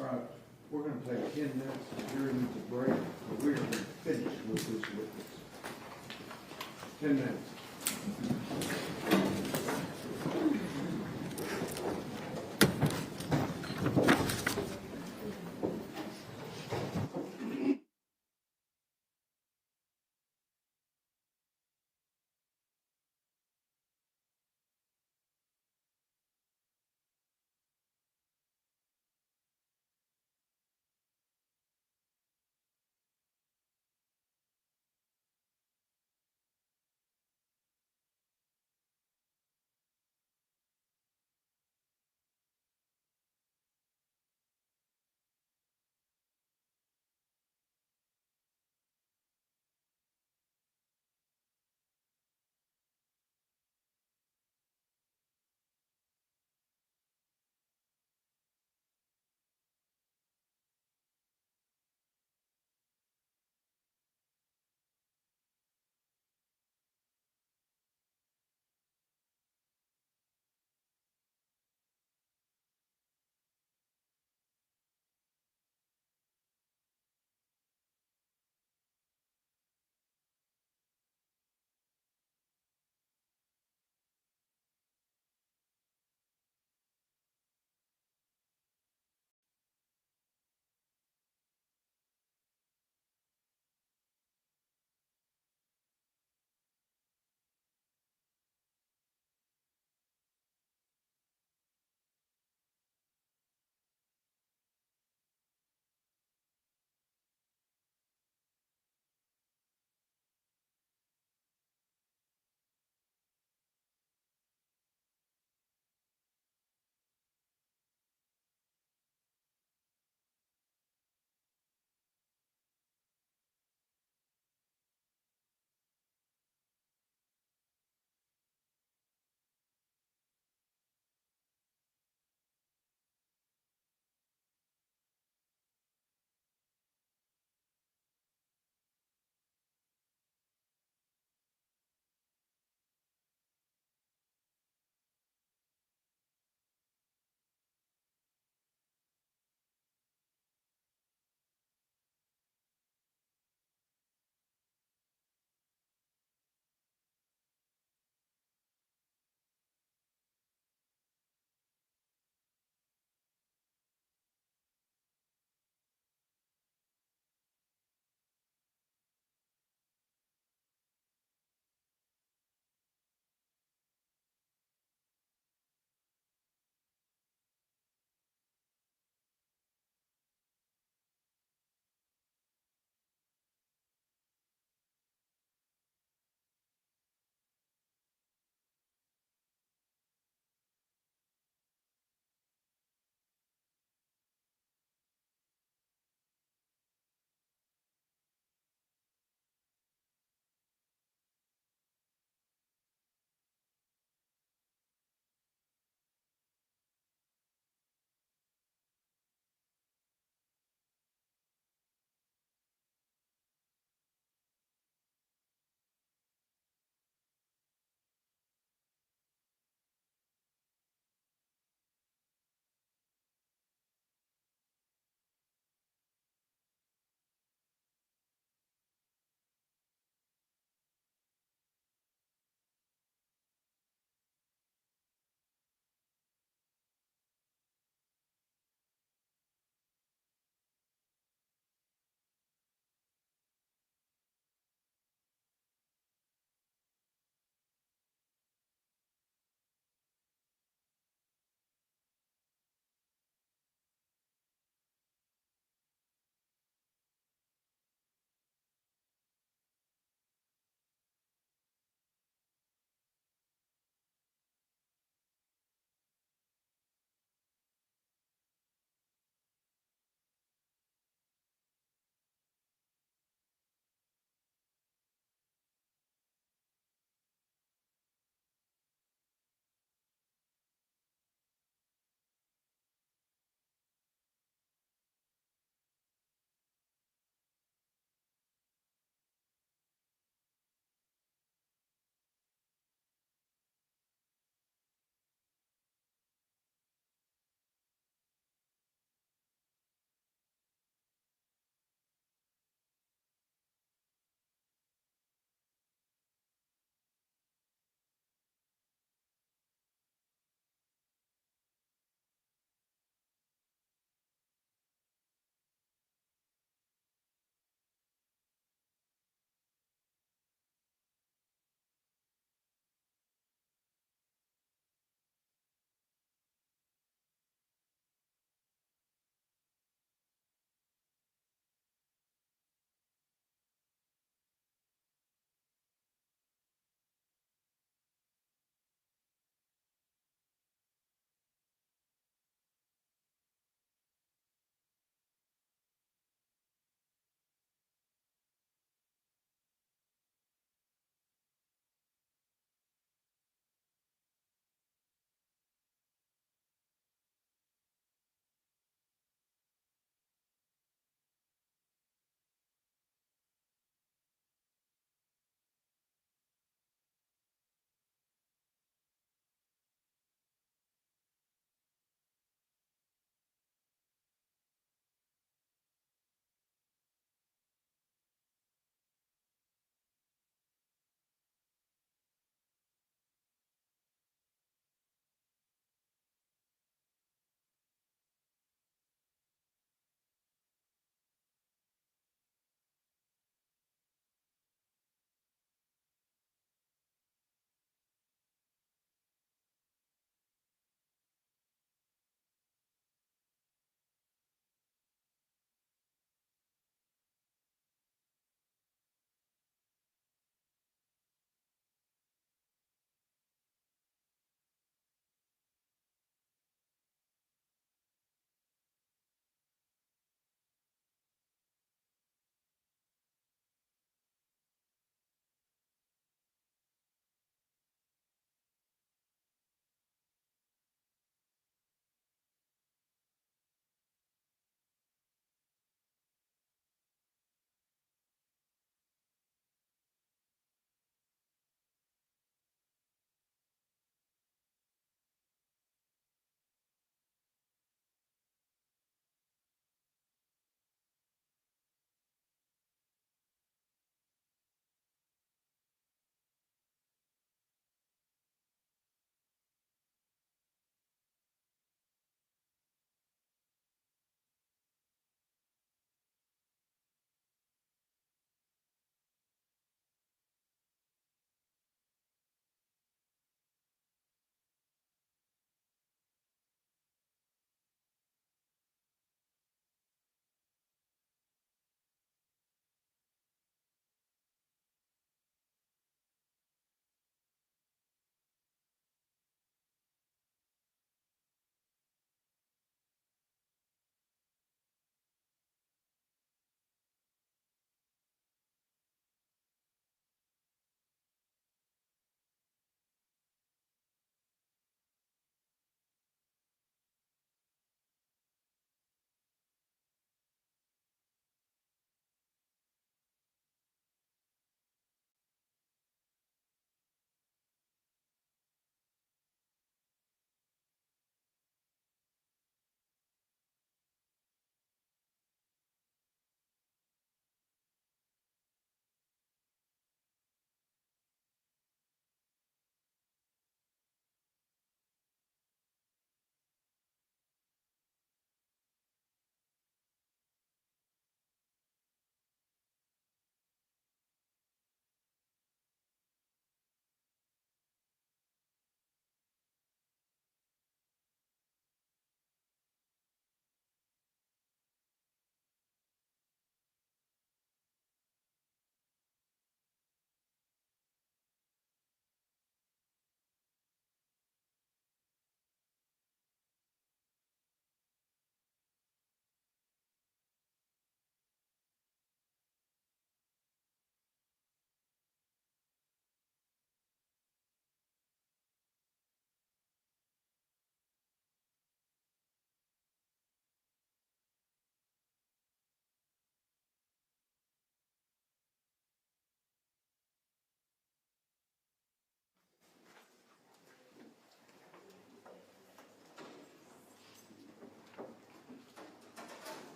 All right, we're gonna take 10 minutes, 0 minutes of break, but we're gonna finish with this witness. 10 minutes.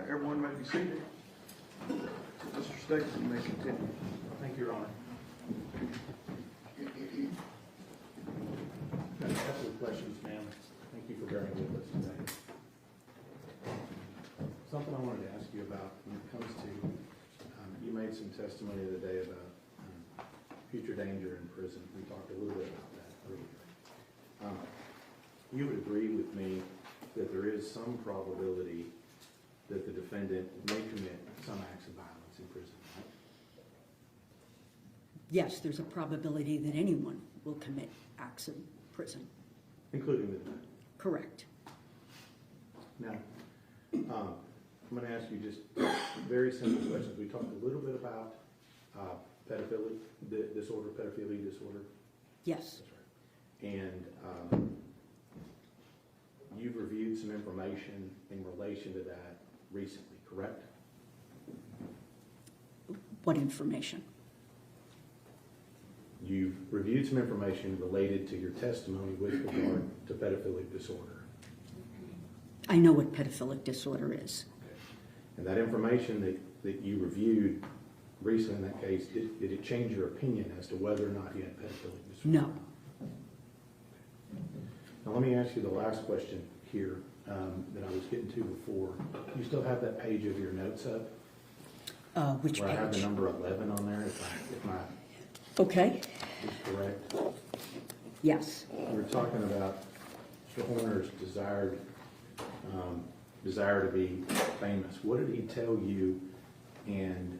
everyone may be seated. Mr. Stakes, you may continue. Thank you, Your Honor. Got a couple of questions, ma'am. Thank you for bearing with us today. Something I wanted to ask you about when it comes to, you made some testimony the other day about future danger in prison. We talked a little bit about that earlier. You would agree with me that there is some probability that the defendant may commit some acts of violence in prison, right? Yes, there's a probability that anyone will commit acts in prison. Including the defendant. Correct. Now, I'm going to ask you just very simple questions. We talked a little bit about pedophilia disorder. Yes. That's right. And you've reviewed some information in relation to that recently, correct? What information? You've reviewed some information related to your testimony with regard to pedophilic disorder. I know what pedophilic disorder is. Okay. And that information that you reviewed recently in that case, did it change your opinion as to whether or not he had pedophilic disorder? No. Now let me ask you the last question here that I was getting to before. You still have that page of your notes up? Which where page? I have the number 11 on there, if my Okay. is correct. Yes. We were talking about Mr. Horner's desire to be famous. What did he tell you and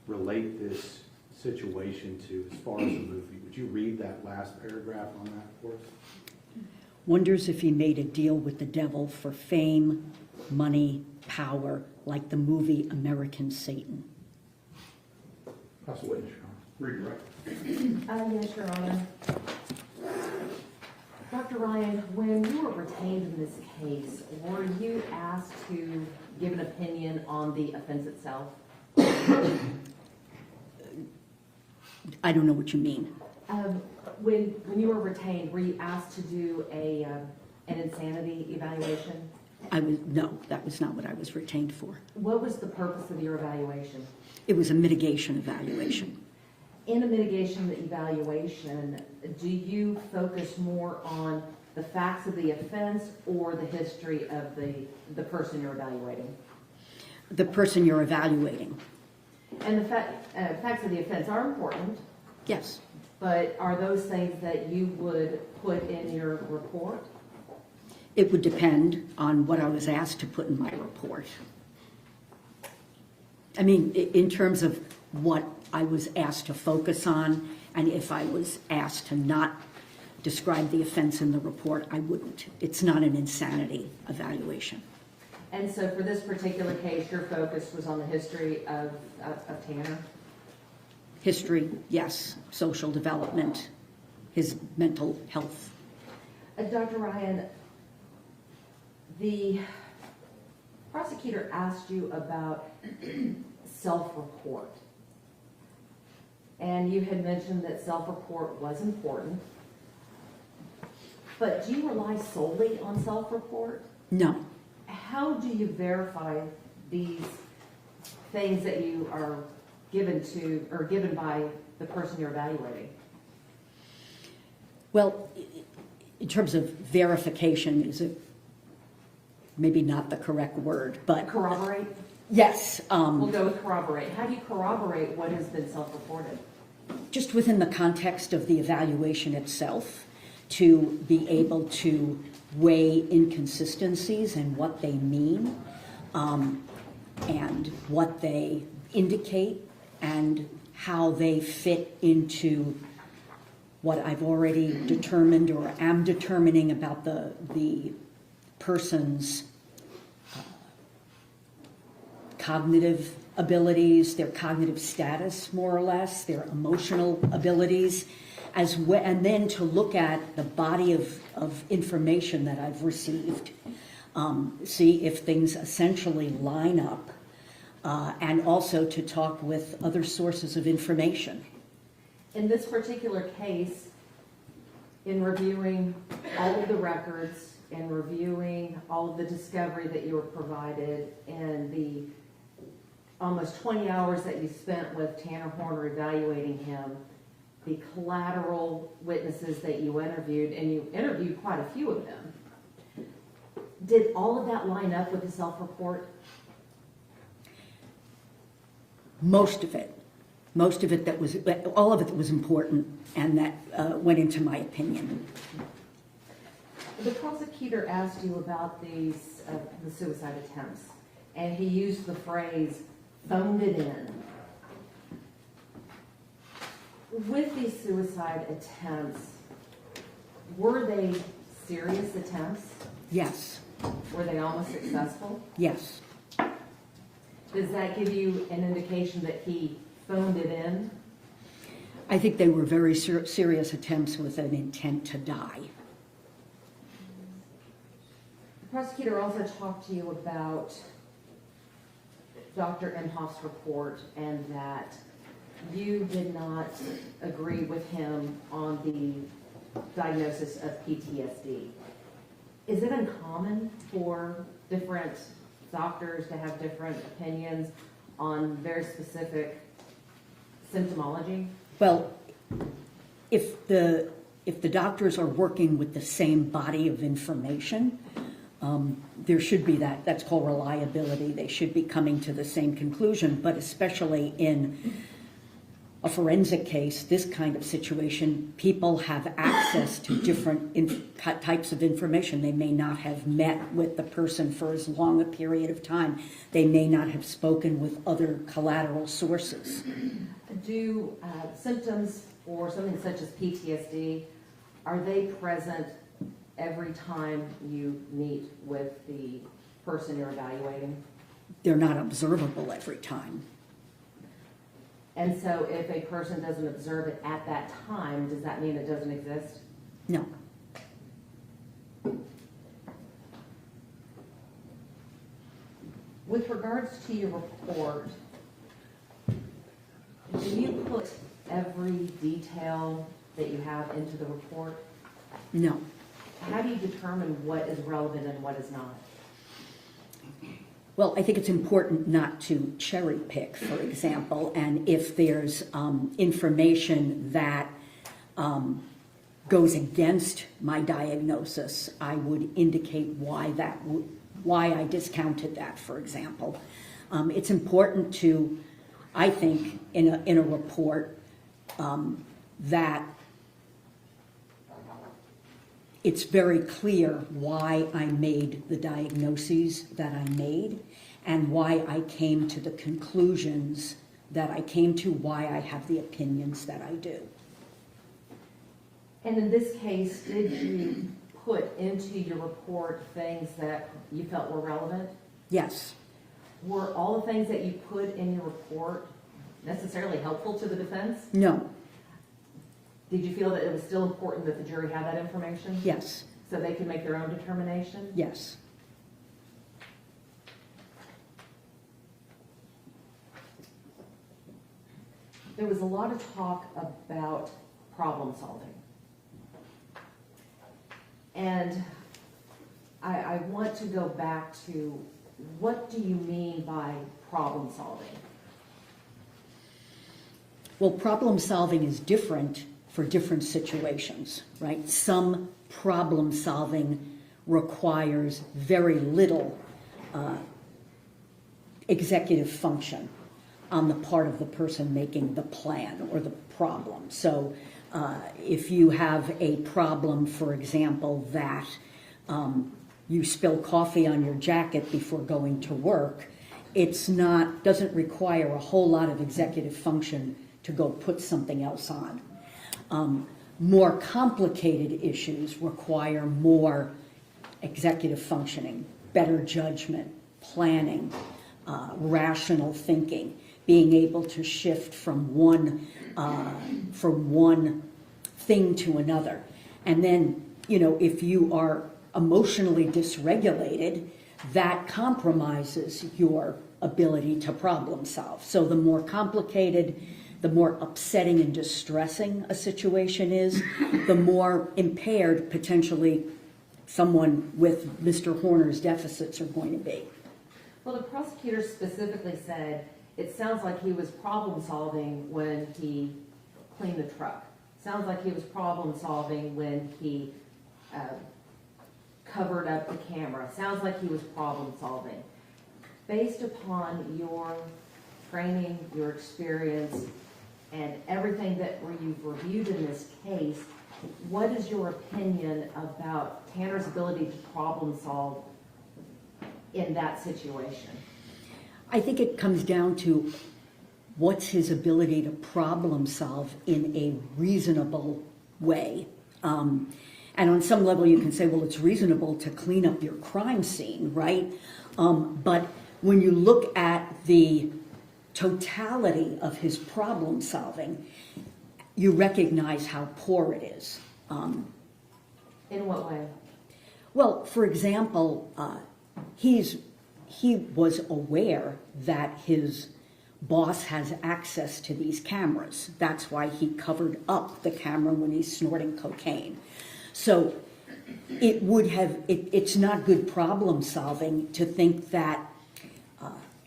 relate this situation to as far as the movie? Would you read that last paragraph on that for us? Wonders if he made a deal with the devil for fame, money, power, like the movie American Satan. That's what it's read it right. Yes, Your Honor. Dr. Ryan, when you were retained in this case, were you asked to give an opinion on the offense itself? I don't know what you mean. When you were retained, were you asked to do an insanity evaluation? No, that was not what I was retained for. What was the purpose of your evaluation? It was a mitigation evaluation. In a mitigation evaluation, do you focus more on the facts of the offense or the history of the person you're evaluating? The person you're evaluating. And the facts of the offense are important, Yes. but are those things that you would put in your report? It would depend on what I was asked to put in my report. I mean, in terms of what I was asked to focus on, and if I was asked to not describe the offense in the report, I wouldn't. It's not an insanity evaluation. And so for this particular case, your focus was on the history of Tanner? History, yes. Social development, his mental health. Dr. Ryan, the prosecutor asked you about self-report. And you had mentioned that self-report was important. But do you rely solely on self-report? No. How do you verify these things that you are given by the person you're evaluating? Well, in terms of verification, is it maybe not the correct word, but Corroborate? yes. We'll go with corroborate. How do you corroborate what has been self-reported? Just within the context of the evaluation itself, to be able to weigh inconsistencies and what they mean, and what they indicate, and how they fit into what I've already determined or am determining about the person's cognitive abilities, their cognitive status, more or less, their emotional abilities, as well, and then to look at the body of information that I've received, see if things essentially line up, and also to talk with other sources of information. In this particular case, in reviewing all of the records in reviewing all of the discovery that you were provided and the almost 20 hours that you spent with Tanner Horner evaluating him, the collateral witnesses that you interviewed, and you interviewed quite a few of them, did all of that line up with the self-report? Most of it all of it was important, and that went into my opinion. The prosecutor asked you about the suicide attempts, and he used the phrase, phoned it in. With these suicide attempts, were they serious attempts? Yes. Were they almost successful? Yes. Does that give you an indication that he phoned it in? I think they were very serious attempts with an intent to die. The prosecutor also talked to you about Dr. Imhoff's report and that you did not agree with him on the diagnosis of PTSD. Is it uncommon for different doctors to have different opinions on very specific symptomology? Well, if the doctors are working with the same body of information, there should be that's called reliability. They should be coming to the same conclusion, but especially in a forensic case, this kind of situation, people have access to different types of information. They may not have met with the person for as long a period of time. They may not have spoken with other collateral sources. Do symptoms for something such as PTSD, are they present every time you meet with the person you're evaluating? They're not observable every time. And so if a person doesn't observe it at that time, does that mean it doesn't exist? No. With regards to your report, do you put every detail that you have into the report? No. How do you determine what is relevant and what is not? Well, I think it's important not to cherry pick, for example, and if there's information that goes against my diagnosis, I would indicate why I discounted that, for example. It's important to, I think, in a report that it's very clear why I made the diagnoses that I made and why I came to the conclusions that I came to, why I have the opinions that I do. And in this case, did you put into your report things that you felt were relevant? Yes. Were all the things that you put in your report necessarily helpful to the defense? No. Did you feel that it was still important that the jury had that information? Yes. So they could make their own determination? Yes. There was a lot of talk about problem solving. And I want to go back to, what do you mean by problem solving? Well, problem solving is different for different situations, right? Some problem solving requires very little executive function on the part of the person making the plan or the problem. So if you have a problem, for example, that you spill coffee on your jacket before going to work, doesn't require a whole lot of executive function to go put something else on. More complicated issues require more executive functioning, better judgment, planning, rational thinking, being able to shift from one thing to another. And then, if you are emotionally dysregulated, that compromises your ability to problem solve. So the more complicated, the more upsetting and distressing a situation is, the more impaired potentially someone with Mr. Horner's deficits are going to be. Well, the prosecutor specifically said, it sounds like he was problem solving when he cleaned the truck. Sounds like he was problem solving when he covered up the camera. Sounds like he was problem solving. Based upon your training, your experience, and everything that you've reviewed in this case, what is your opinion about Tanner's ability to problem solve in that situation? I think it comes down to what's his ability to problem solve in a reasonable way. And on some level you can say, well, it's reasonable to clean up your crime scene, right? But when you look at the totality of his problem solving, you recognize how poor it is. In what way? Well, for example, he was aware that his boss has access to these cameras. That's why he covered up the camera when he's snorting cocaine. So it's not good problem solving to think that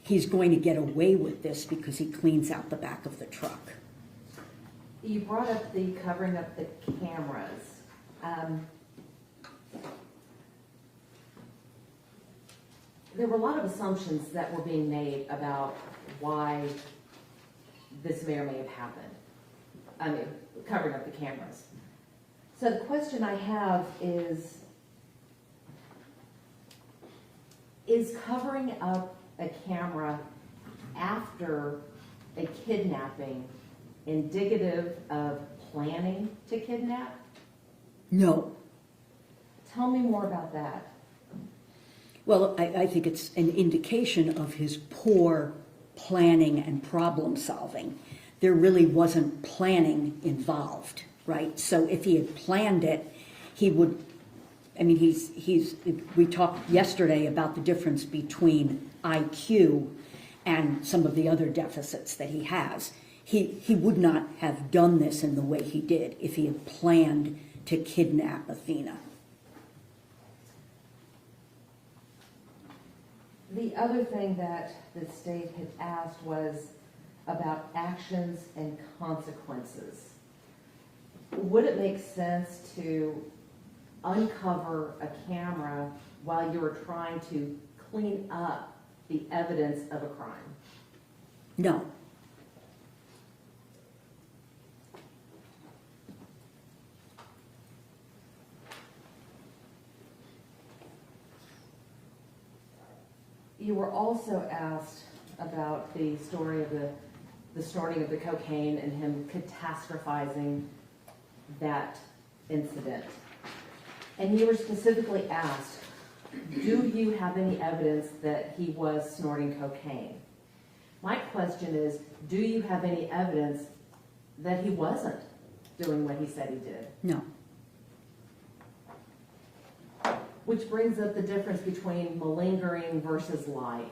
he's going to get away with this because he cleans out the back of the truck. You brought up the covering up the cameras. There were a lot of assumptions that were being made about why this may or may have happened. I mean, covering up the cameras. So the question I have is covering up a camera after a kidnapping indicative of planning to kidnap? No. Tell me more about that. Well, I think it's an indication of his poor planning and problem solving. There really wasn't planning involved, right? So if he had planned it, he would, I mean, we talked yesterday about the difference between IQ and some of the other deficits that he has. He would not have done this in the way he did if he had planned to kidnap Athena. The other thing that the state had asked was about actions and consequences. Would it make sense to uncover a camera while you were trying to clean up the evidence of a crime? No. You were also asked about the story of the snorting of the cocaine and him catastrophizing that incident. And you were specifically asked, do you have any evidence that he was snorting cocaine? My question is, do you have any evidence that he wasn't doing what he said he did? No. Which brings up the difference between malingering versus lying.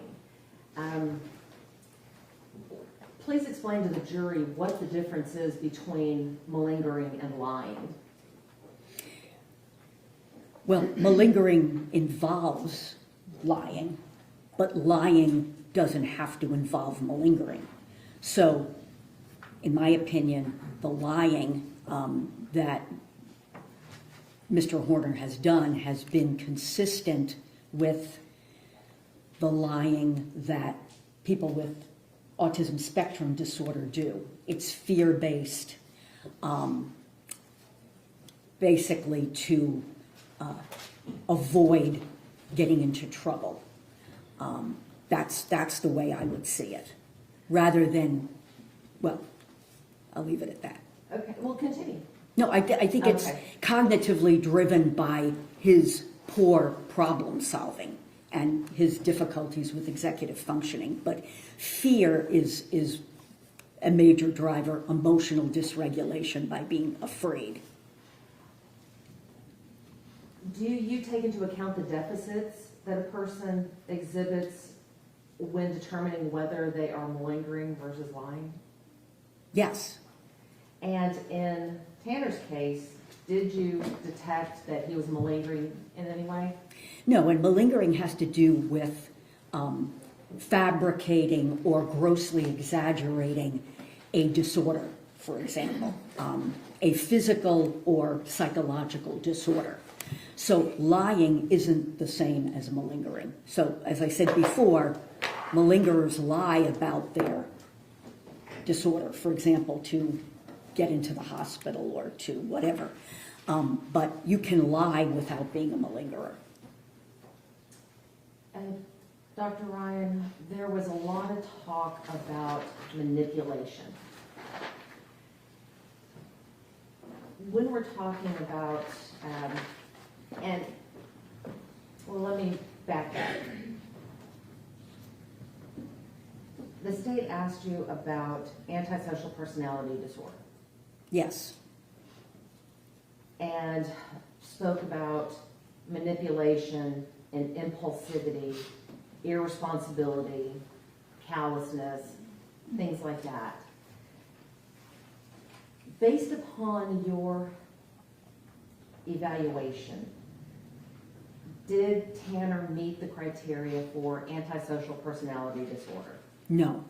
Please explain to the jury what the difference is between malingering and lying. Well, malingering involves lying, but lying doesn't have to involve malingering. So, in my opinion, the lying that Mr. Horner has done has been consistent with the lying that people with autism spectrum disorder do. It's fear-based, basically to avoid getting into trouble. That's the way I would see it, rather than, well, I'll leave it at that. Okay, well, continue. No, I think it's cognitively driven by his poor problem solving and his difficulties with executive functioning. But fear is a major driver, emotional dysregulation by being afraid. Do you take into account the deficits that a person exhibits when determining whether they are malingering versus lying? Yes. And in Tanner's case, did you detect that he was malingering in any way? No, and malingering has to do with fabricating or grossly exaggerating a disorder, for example, a physical or psychological disorder. So lying isn't the same as malingering. So as I said before, malingerers lie about their disorder, for example, to get into the hospital or to whatever. But you can lie without being a malingerer. And Dr. Ryan, there was a lot of talk about manipulation. When we're talking about, let me back up. The state asked you about antisocial personality disorder Yes, and spoke about manipulation and impulsivity, irresponsibility, callousness, things like that. Based upon your evaluation, did Tanner meet the criteria for antisocial personality disorder? no,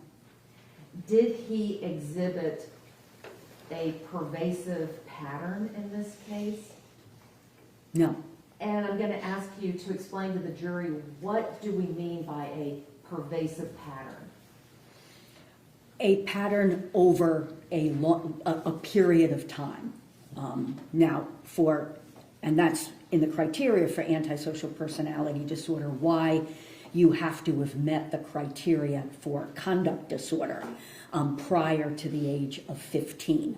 Did he exhibit a pervasive pattern in this case? no. And I'm going to ask you to explain to the jury, what do we mean by a pervasive pattern? A pattern over a period of time. And that's in the criteria for antisocial personality disorder, why you have to have met the criteria for conduct disorder prior to the age of 15.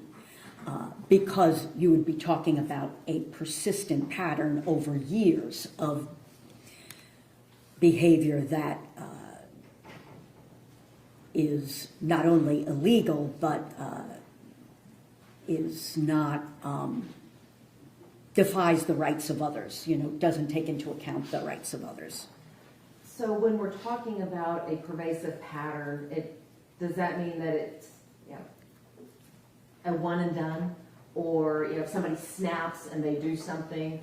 Because you would be talking about a persistent pattern over years of behavior that is not only illegal, but is not, defies the rights of others, doesn't take into account the rights of others. So when we're talking about a pervasive pattern, does that mean that it's a one and done? Or if somebody snaps and they do something,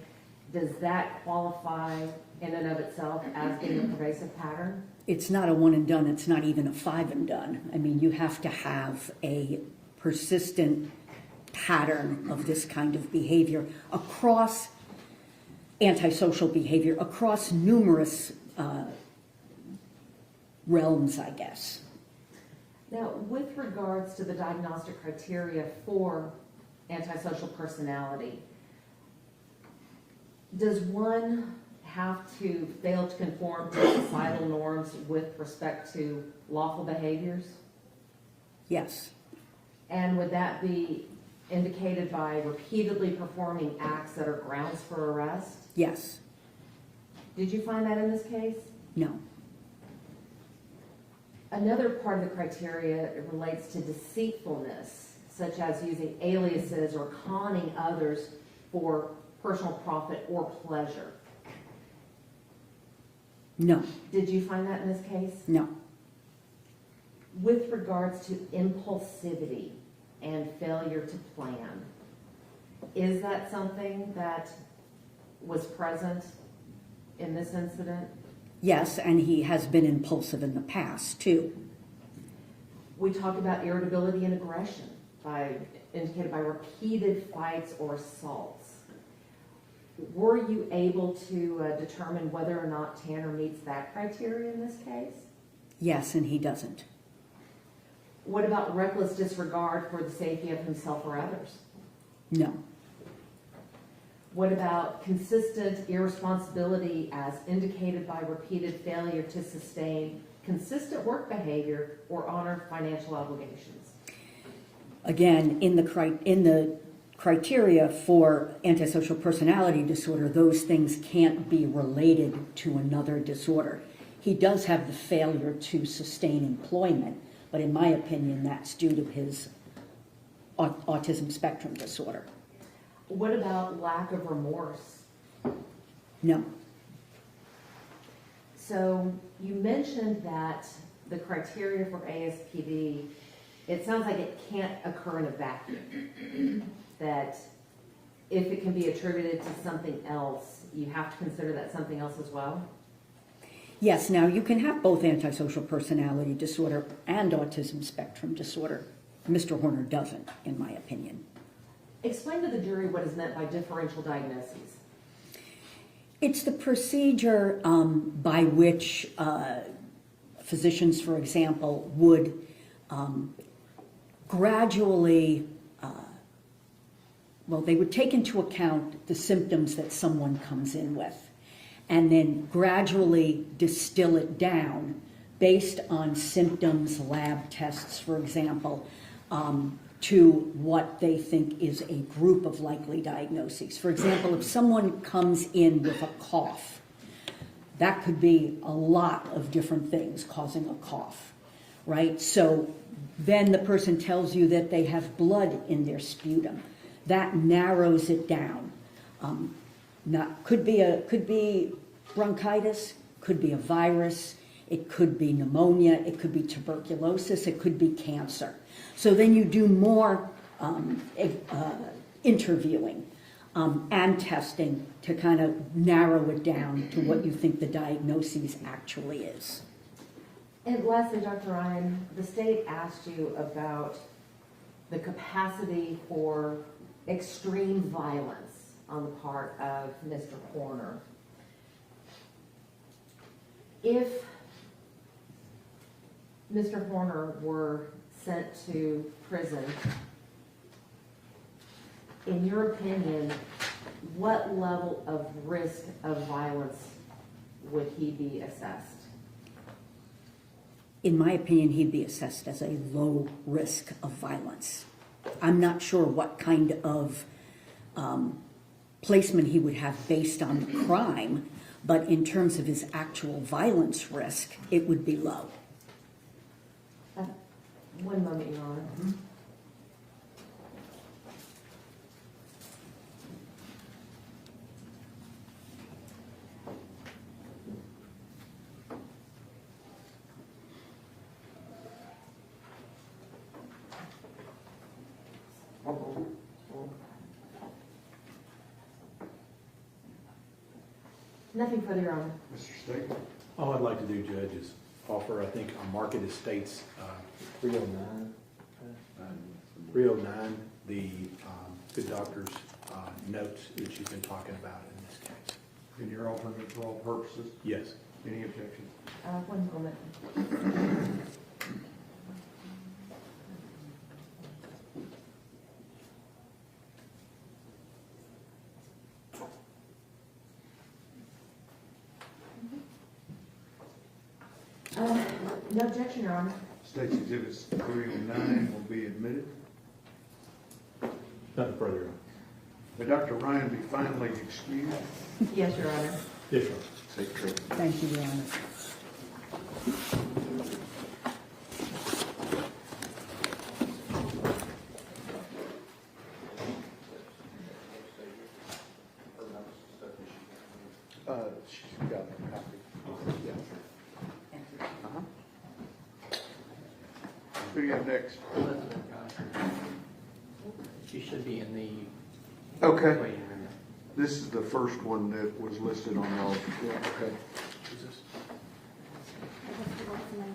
does that qualify in and of itself as being a pervasive pattern? It's not a one and done, it's not even a five and done. I mean, you have to have a persistent pattern of this kind of behavior across antisocial behavior, across numerous realms, I guess. Now, with regards to the diagnostic criteria for antisocial personality, does one have to fail to conform to societal norms with respect to lawful behaviors? Yes, And would that be indicated by repeatedly performing acts that are grounds for arrest? yes, Did you find that in this case? no, Another part of the criteria relates to deceitfulness, such as using aliases or conning others for personal profit or pleasure. no, Did you find that in this case? no, With regards to impulsivity and failure to plan, is that something that was present in this incident? yes, and he has been impulsive in the past, too. We talk about irritability and aggression indicated by repeated fights or assaults. Were you able to determine whether or not Tanner meets that criteria in this case? Yes, and he doesn't. What about reckless disregard for the safety of himself or others? No, What about consistent irresponsibility as indicated by repeated failure to sustain consistent work behavior or honor financial obligations? again, in the criteria for antisocial personality disorder, those things can't be related to another disorder. He does have the failure to sustain employment, but in my opinion, that's due to his autism spectrum disorder. What about lack of remorse? No, So you mentioned that the criteria for ASPD, it sounds like it can't occur in a vacuum. That if it can be attributed to something else, you have to consider that something else as well? Yes, now you can have both antisocial personality disorder and autism spectrum disorder. Mr. Horner doesn't, in my opinion. Explain to the jury what is meant by differential diagnoses. It's the procedure by which physicians, for example, would gradually, they would take into account the symptoms that someone comes in with and then gradually distill it down based on symptoms, lab tests, for example, to what they think is a group of likely diagnoses. For example, if someone comes in with a cough, that could be a lot of different things causing a cough, right? So then the person tells you that they have blood in their sputum. That narrows it down. Could be bronchitis, could be a virus, it could be pneumonia, it could be tuberculosis, it could be cancer. So then you do more interviewing and testing to kind of narrow it down to what you think the diagnosis actually is. And lastly, Dr. Ryan, the state asked you about the capacity for extreme violence on the part of Mr. Horner. If Mr. Horner were sent to prison, in your opinion, what level of risk of violence would he be assessed? In my opinion, he'd be assessed as a low risk of violence. I'm not sure what kind of placement he would have based on the crime, but in terms of his actual violence risk, it would be low. One moment, Your Honor. Nothing further, Your Honor. Mr. State? All I'd like to do, Judge, is offer, I think, on Market Estates 309, the good doctor's notes that you've been talking about in this case. And you're offering it for all purposes? Yes. Any objection? One moment. No objection, Your Honor. State's Exhibits 309 will be admitted. Nothing further. May Dr. Ryan be finally excused? Yes, Your Honor. Yes, sir. Take care. Thank you, Your Honor. She's got a copy. Yeah. Who do you have next? She should be in the Okay. waiting room. This is the first one that was listed on y'all. Yeah, okay. Who's this?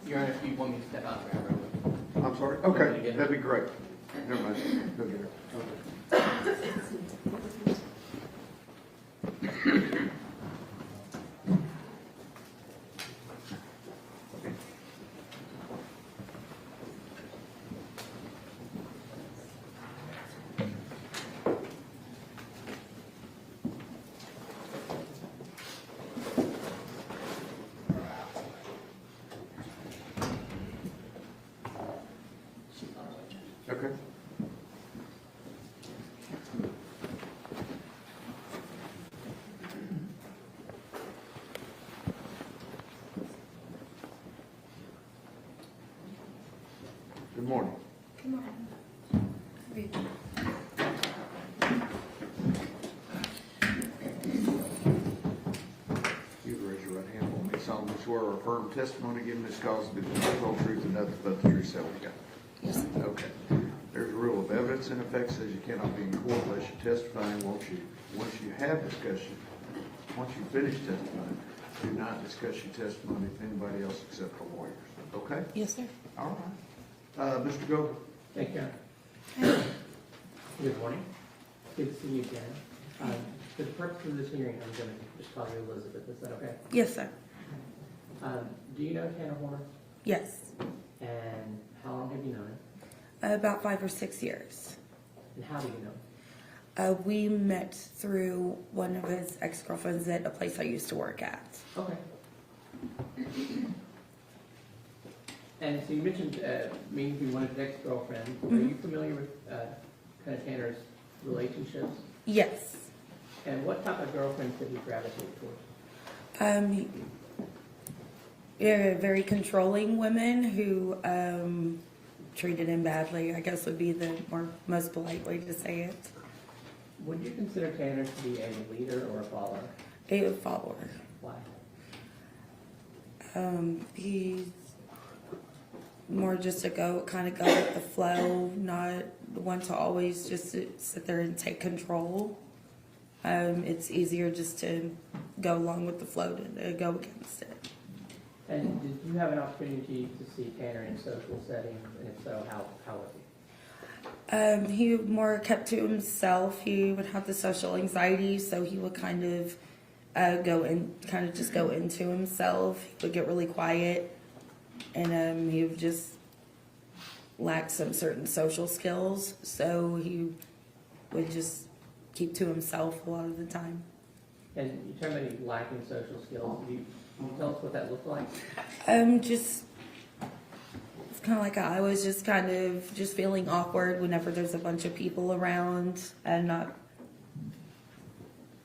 Your Honor, if you want me to step out, grab her. I'm sorry? Okay, that'd be great. Never mind. Go get her. Okay. Good morning. Good morning. Read. You raise your right hand for me. Solemnly swear or affirm testimony given this cause to be the whole truth and nothing but the truth, so we got. Yes. Okay. There's a rule of evidence. ordinance in effect says you cannot be in court unless you're testifying. Once you have discussion, once you finish testifying, do not discuss your testimony with anybody else except the lawyers. Okay? Yes, sir. All right. Mr. Gold? Thank you. Good morning. Good to see you again. For the purpose of this hearing, I'm going to just call you Elizabeth. Is that okay? Yes, sir. Do you know Tanner Horner? Yes. And how long have you known him? About 5 or 6 years. And how do you know him? We met through one of his ex-girlfriends at a place I used to work at. Okay. And so you mentioned meeting through one of his ex-girlfriends. Are you familiar with kind of Tanner's relationships? Yes. And what type of girlfriends did he gravitate towards? Very controlling women who treated him badly, I guess would be the most polite way to say it. Would you consider Tanner to be a leader or a follower? A follower. Why? He's more just a go with the flow, not the one to always just sit there and take control. It's easier just to go along with the flow than to go against it. And did you have an opportunity to see Tanner in social settings? And if so, how was he? He more kept to himself. He would have the social anxiety, so he would kind of go into himself. He would get really quiet, and he would just lack some certain social skills, so he would just keep to himself a lot of the time. And you talk about he lacking social skills. Can you tell us what that looked like? It's kind of like I was just kind of just feeling awkward whenever there's a bunch of people around and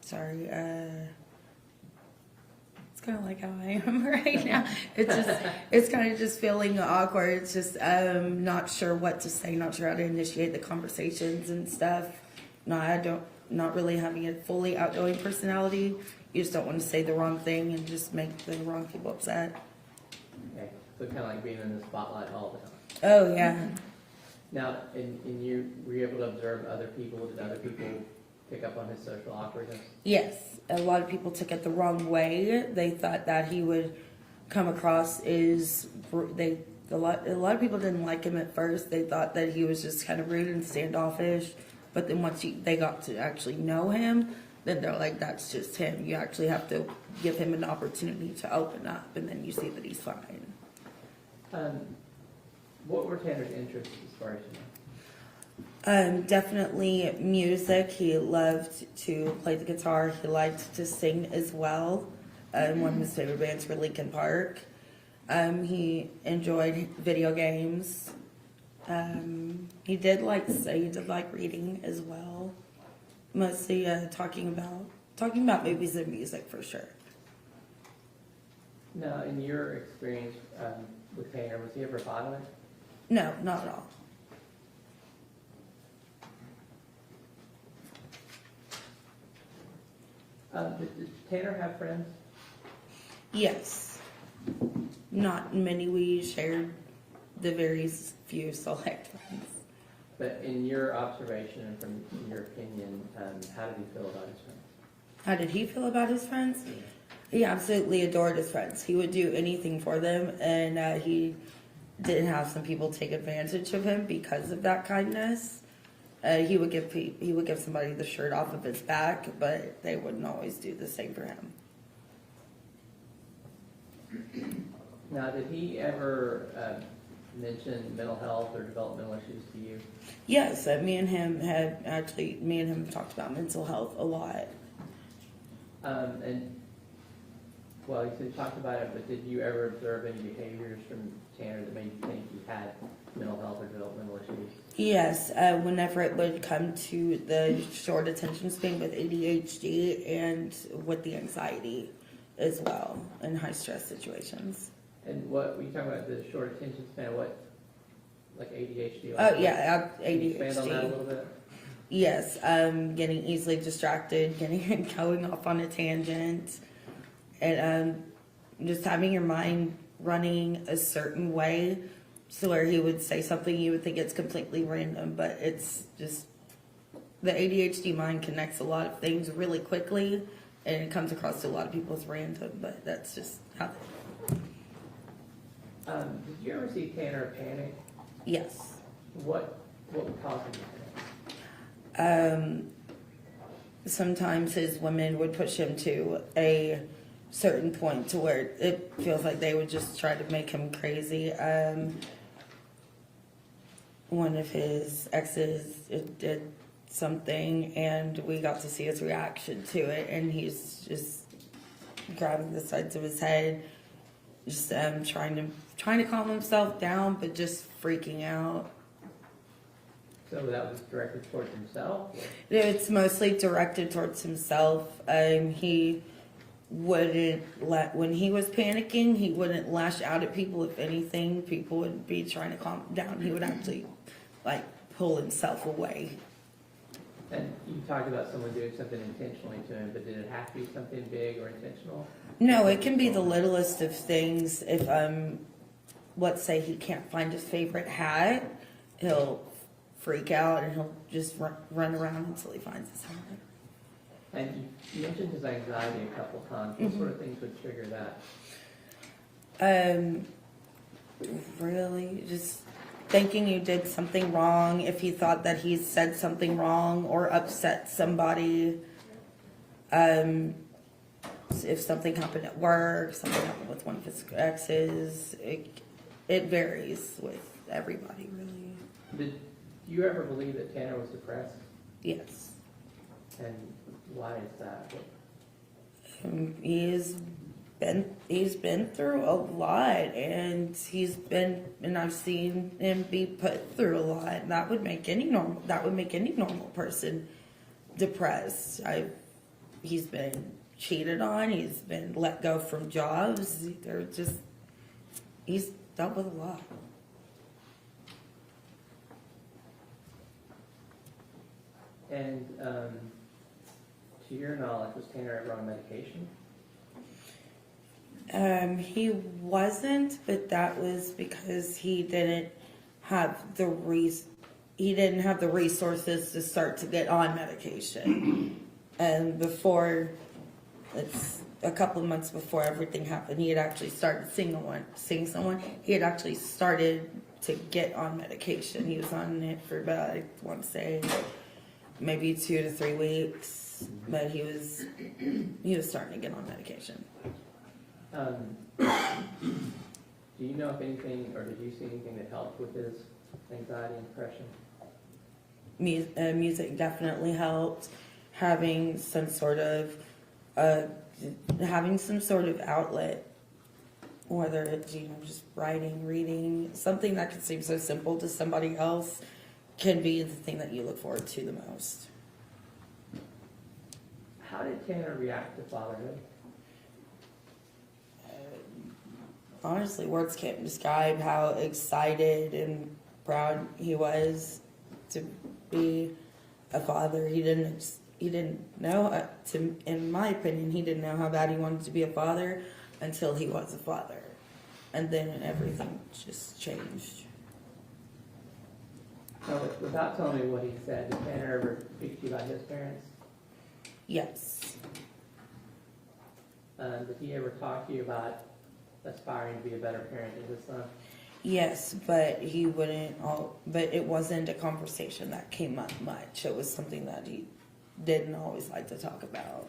it's kind of like how I am right now. It's kind of just feeling awkward. It's just not sure what to say, not sure how to initiate the conversations and stuff. Not really having a fully outgoing personality. You just don't want to say the wrong thing and just make the wrong people upset. Okay, so kind of like being in the spotlight all the time. Oh yeah. Now, were you able to observe other people? Did other people pick up on his social awkwardness? Yes, a lot of people took it the wrong way. They thought that he would come across as a lot of people didn't like him at first. They thought that he was just kind of rude and standoffish. But then once they got to actually know him, then they're like, that's just him. You actually have to give him an opportunity to open up, and then you see that he's fine. What were Tanner's interests as far as you know? Definitely music. He loved to play the guitar. He liked to sing as well. One of his favorite bands were Linkin Park. He enjoyed video games. He did like reading as well. Mostly talking about movies and music for sure. Now, in your experience with Tanner, was he ever violent? No, not at all. Did Tanner have friends? Yes. Not many. We shared the very few select friends. But in your observation and from your opinion, how did he feel about his friends? How did he feel about his friends? He absolutely adored his friends. He would do anything for them, and he did have some people take advantage of him because of that kindness. He would give somebody the shirt off of his back, but they wouldn't always do the same for him. Now, did he ever mention mental health or developmental issues to you? Yes, me and him talked about mental health a lot. Well, you said you talked about it, but did you ever observe any behaviors from Tanner that made you think he had mental health or developmental issues? Yes, whenever it would come to the short attention span with ADHD and with the anxiety as well in high stress situations. And what were you talking about, the short attention span, like ADHD? Oh yeah, Can you expand on that a ADHD. little bit? Yes, getting easily distracted, going off on a tangent, and just having your mind running a certain way where he would say something you would think it's completely random, but it's just the ADHD mind connects a lot of things really quickly, and it comes across to a lot of people as random, but that's just how. Did you ever see Tanner panic? Yes. What would cause him to panic? Sometimes his women would push him to a certain point to where it feels like they would just try to make him crazy. One of his exes did something, and we got to see his reaction to it, and he's just grabbing the sides of his head, just trying to calm himself down, but just freaking out. So that was directed towards himself? It's mostly directed towards himself. He wouldn't when he was panicking, he wouldn't lash out at people. If anything, people would be trying to calm him down. He would actually pull himself away. And you talked about someone doing something intentionally to him, but did it have to be something big or intentional? No, it can be the littlest of things. If let's say he can't find his favorite hat, he'll freak out and he'll just run around until he finds his hat. And you mentioned his anxiety a couple times. What sort of things would trigger that? Really, just thinking you did something wrong. If he thought that he said something wrong or upset somebody. If something happened at work, something happened with one of his exes, it varies with everybody, really. Did you ever believe that Tanner was depressed? Yes. And why is that? He's been through a lot, and I've seen him be put through a lot. That would make any normal person depressed. He's been cheated on. He's been let go from jobs. He's dealt with a lot. And to your knowledge, was Tanner ever on medication? He wasn't, but that was because he didn't have the resources to start to get on medication. And a couple of months before everything happened, he had actually started seeing someone. He had actually started to get on medication. He was on it for about, I want to say, maybe 2 to 3 weeks, but he was starting to get on medication. Do you know if anything, or did you see anything that helped with his anxiety and depression? Music definitely helped. Having some sort of outlet, whether it's just writing, reading, something that could seem so simple to somebody else, can be the thing that you look forward to the most. How did Tanner react to fatherhood? Honestly, words can't describe how excited and proud he was to be a father. He didn't know, in my opinion, he didn't know how bad he wanted to be a father until he was a father. And then everything just changed. So without telling me what he said, did Tanner ever speak to you about his parents? Yes. Did he ever talk to you about aspiring to be a better parent than his son? Yes, but but it wasn't a conversation that came up much. It was something that he didn't always like to talk about.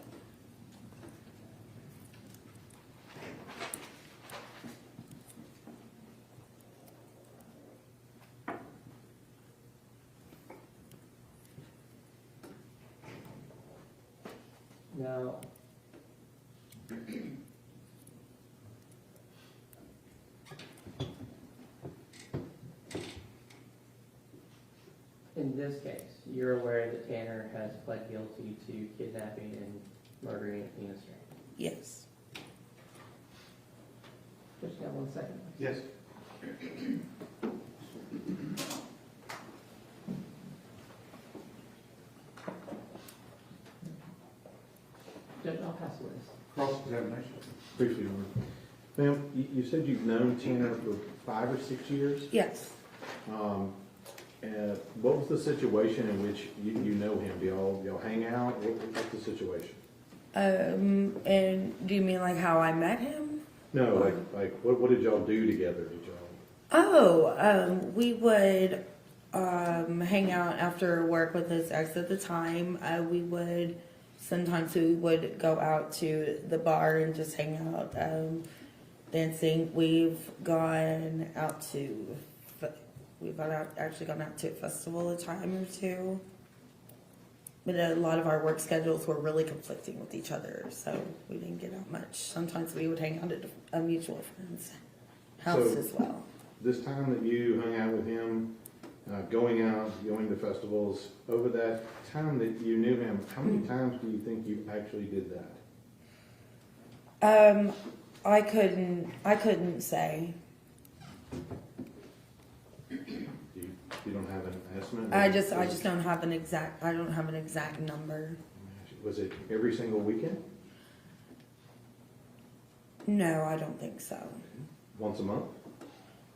Now, in this case, you're aware that Tanner has pled guilty to kidnapping and murdering Athena Strand. Yes. Just got 1 second. Yes. Judge, I'll pass the witness. Cross-examination. Briefly, Your Honor. Ma'am, you said you've known Tanner for 5 or 6 years? Yes. What was the situation in which you know him? Do y'all hang out? What's the situation? And do you mean like how I met him? No, like what did y'all do together? We would hang out after work with his ex at the time. Sometimes we would go out to the bar and just hang out, dancing. We've gone out to a festival a time or two. But a lot of our work schedules were really conflicting with each other, so we didn't get out much. Sometimes we would hang out at a mutual friend's house as well. This time that you hung out with him, going out, going to festivals, over that time that you knew him, how many times do you think you actually did that? I couldn't say. You don't have an estimate? I just don't have an exact number. Was it every single weekend? No, I don't think so. Once a month?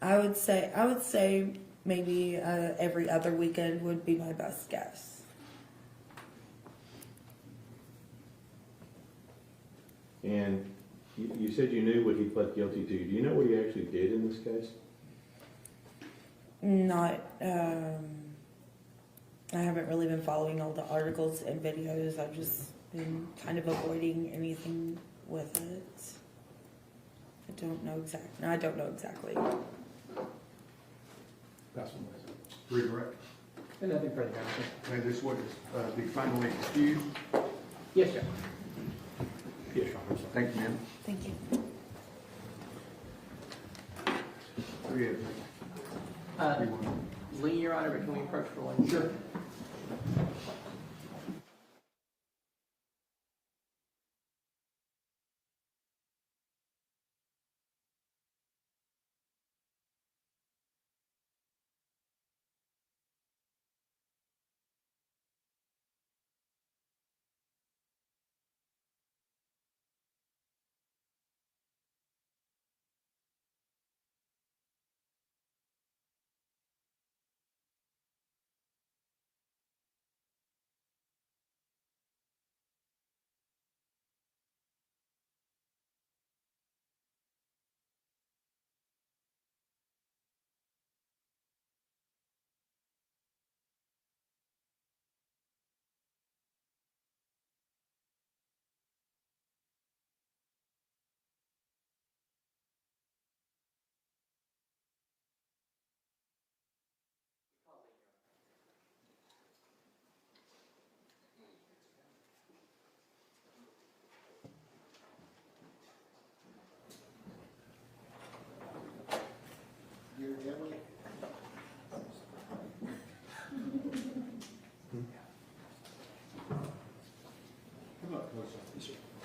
I would say maybe every other weekend would be my best guess. And you said you knew what he pled guilty to. Do you know what he actually did in this case? Not, I haven't really been following all the articles and videos. I've just been kind of avoiding anything with it. I don't know exactly. Redirect. And nothing further, Your Honor. And this witness be finally excused. Yes, sir. Yes, Your Honor. Thank you, ma'am. Thank you. Go ahead. You want- Lee, Your Honor, but can we approach for one? Sure.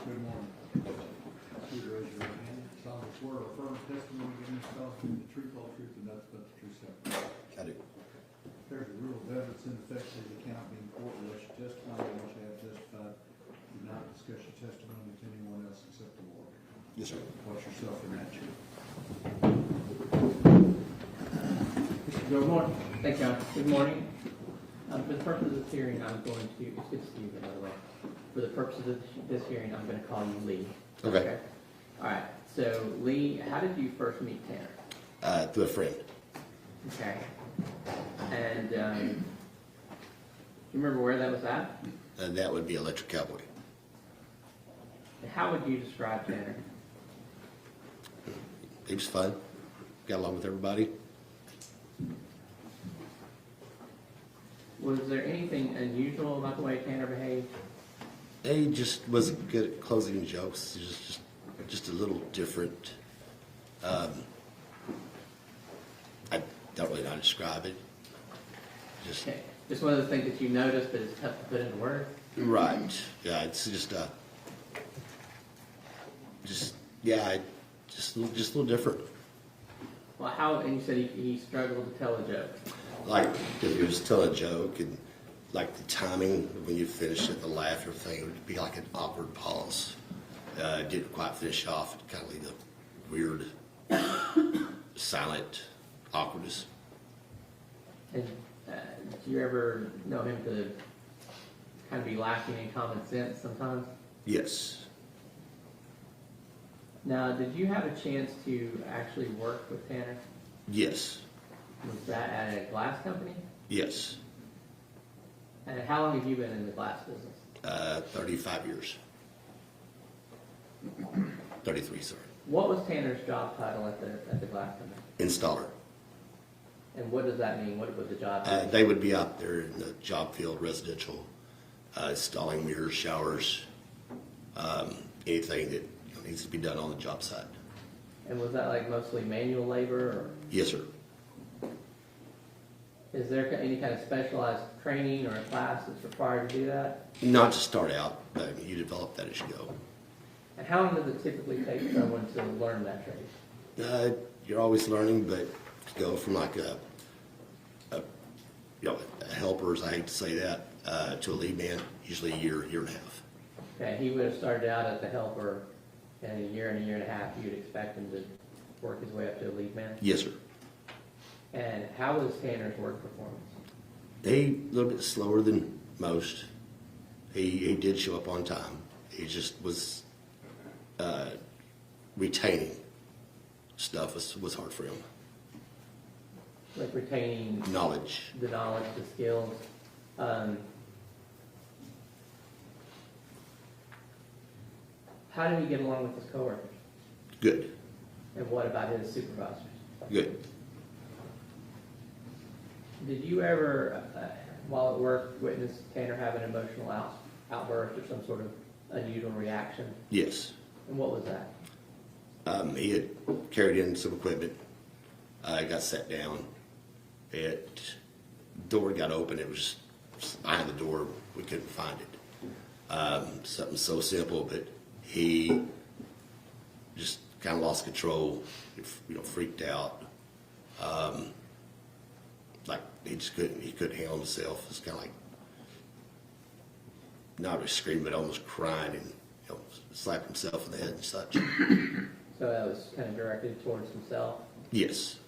Good morning. Please raise your right hand. Solemnly swear or affirm testimony giving yourself the truth, whole truth, and nothing but the truth, so help you. I do. There's a rule of evidence in effect that you cannot be in court unless you testify, and once you have testified, do not discuss your testimony with anyone else except the Lord. Yes, sir. Watch yourself in that chair. Good morning. Thank you, Your Honor. Good morning. For the purpose of this hearing, I'm going to, it's good to see you, by the way. For the purpose of this hearing, I'm going to call you Lee. Okay. All right. So, Lee, how did you first meet Tanner? Through a friend. Okay. And you remember where that was at? And that would be Electric Cowboy. How would you describe Tanner? He was fun. Got along with everybody. Was there anything unusual about the way Tanner behaved? He just wasn't good at closing jokes. He was just a little different. I don't really know how to describe it. Just Okay. Just one of the things that you noticed, but it's tough to put into words. right. Yeah, it's just a little different. Well, how? And you said he struggled to tell a joke. Like if you was telling a joke and like the timing when you finish it, the laughter thing, it would be like an awkward pause. Didn't quite finish off. It kind of leave the weird, silent awkwardness. And do you ever know him to kind of be lacking in common sense sometimes? Yes. Now, did you have a chance to actually work with Tanner? Yes. Was that at a glass company? Yes. And how long have you been in the glass business? 35 years. 33, sorry. What was Tanner's job title at the glass company? Installer. And what does that mean? What would the job be? They would be out there in the job field, residential, installing mirrors, showers, anything that needs to be done on the job site. And was that like mostly manual labor, or Yes, sir. is there any kind of specialized training or a class that's required to do that? Not to start out, but you develop that as you go. And how long does it typically take someone to learn that trade? You're always learning, but to go from like a helper, as I hate to say that, to a lead man, usually a year and a half. Okay, he would have started out as a helper, and a year and a half, you'd expect him to work his way up to a lead man? Yes, sir. And how was Tanner's work performance? A little bit slower than most. He did show up on time. He just was retaining stuff was hard for him. Like retaining Knowledge. the knowledge, the skills. How did he get along with his coworkers? Good. And what about his supervisors? Good. Did you ever, while at work, witness Tanner have an emotional outburst or some sort of unusual reaction? Yes. And what was that? He had carried in some equipment. Got sat down. Door got open. It was behind the door. We couldn't find it. Something so simple, but he just kind of lost control. Freaked out. Like he couldn't handle himself. It's kind of like not really screaming, but almost crying, and slapped himself in the head and such. So that was kind of directed towards himself. Yes.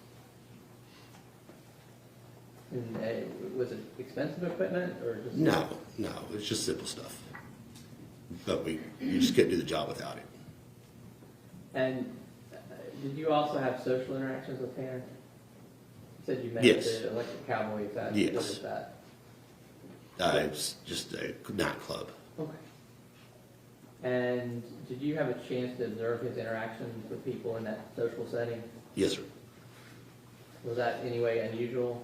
And was it expensive equipment or just? No, it's just simple stuff. But you just couldn't do the job without it. And did you also have social interactions with Tanner? You said you met Yes. the Electric Cowboy. Is that, Yes. What is that? It's just a nightclub. Okay. And did you have a chance to observe his interactions with people in that social setting? Yes, sir. Was that in any way unusual?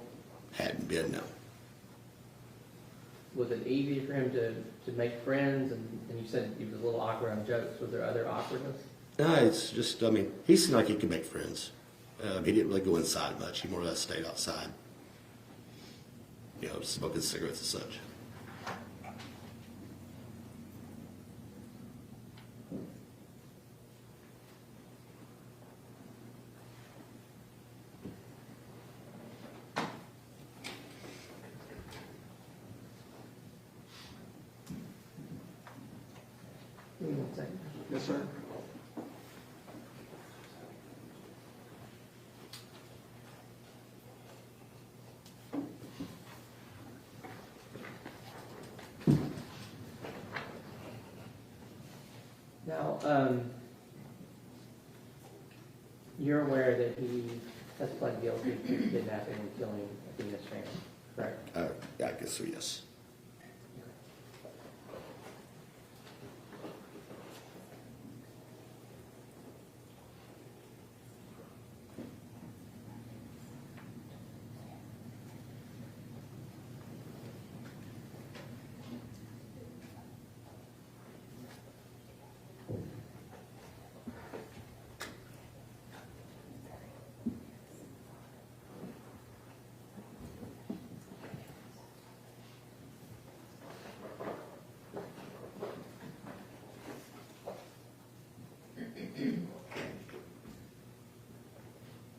Hadn't been, no. Was it easy for him to make friends? And you said he was a little awkward on jokes. Was there other awkwardness? No, it's just, he seemed like he could make friends. He didn't really go inside much. He more or less stayed outside. Smoking cigarettes and such. Give me 1 second. Yes, sir. Now, you're aware that he has pled guilty to kidnapping and killing Athena Strand, correct? I guess so, yes.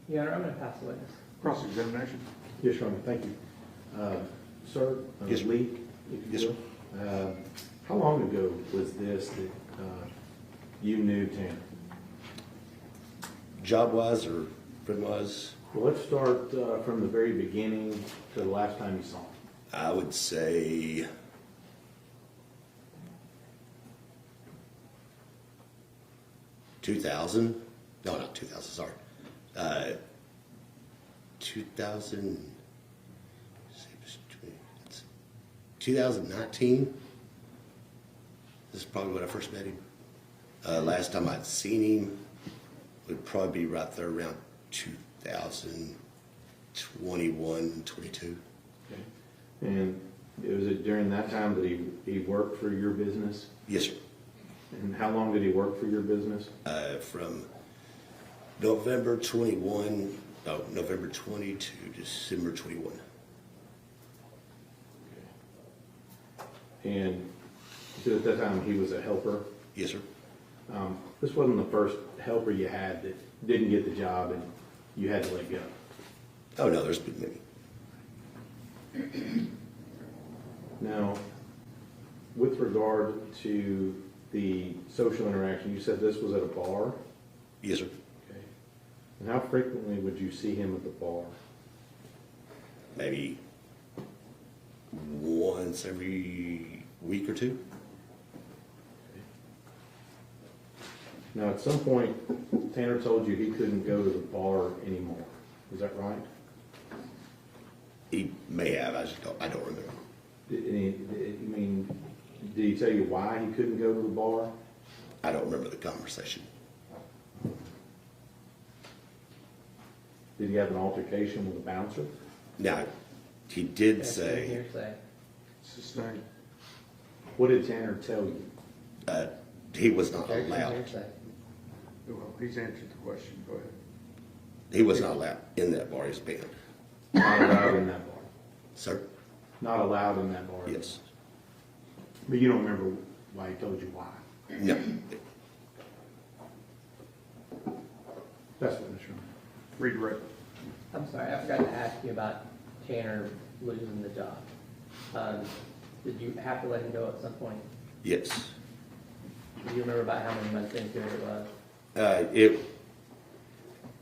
Your Honor, I'm going to pass the witness. Cross-examination. Yes, Your Honor, thank you. Sir, Yes, sir. Lee, if Yes, you will. How long ago was this that you knew Tanner? job-wise or friend-wise? Well, let's start from the very beginning to the last time you saw him. I would say 2000. No, not 2000, sorry. 2019. This is probably when I first met him. Last time I'd seen him would probably be right there around 2021, 22. Okay. And was it during that time that he worked for your business? Yes, sir. And how long did he work for your business? From November 20 to December 21. And you said at that time he was a helper. Yes, sir. This wasn't the first helper you had that didn't get the job and you had to let go. Oh, no, there's been many. Now, with regard to the social interaction, you said this was at a bar? Yes, sir. Okay. And how frequently would you see him at the bar? Maybe once every week or two. Now, at some point, Tanner told you he couldn't go to the bar anymore. Is that right? He may have. I don't remember. Did he tell you why he couldn't go to the bar? I don't remember the conversation. Did he have an altercation with a bouncer? Now, he did That's say hearsay. Sustained. What did Tanner tell you? he was not There's allowed. hearsay. Well, he's answered the question. Go ahead. He was not allowed in that bar. He was banned. Not allowed in that bar. Sir? Not allowed in that bar. Yes. But you don't remember why he told you why. No. That's what it's from. Redirect. I'm sorry, I forgot to ask you about Tanner losing the job. Did you have to let him go at some point? Yes. Do you remember about how many months into it was?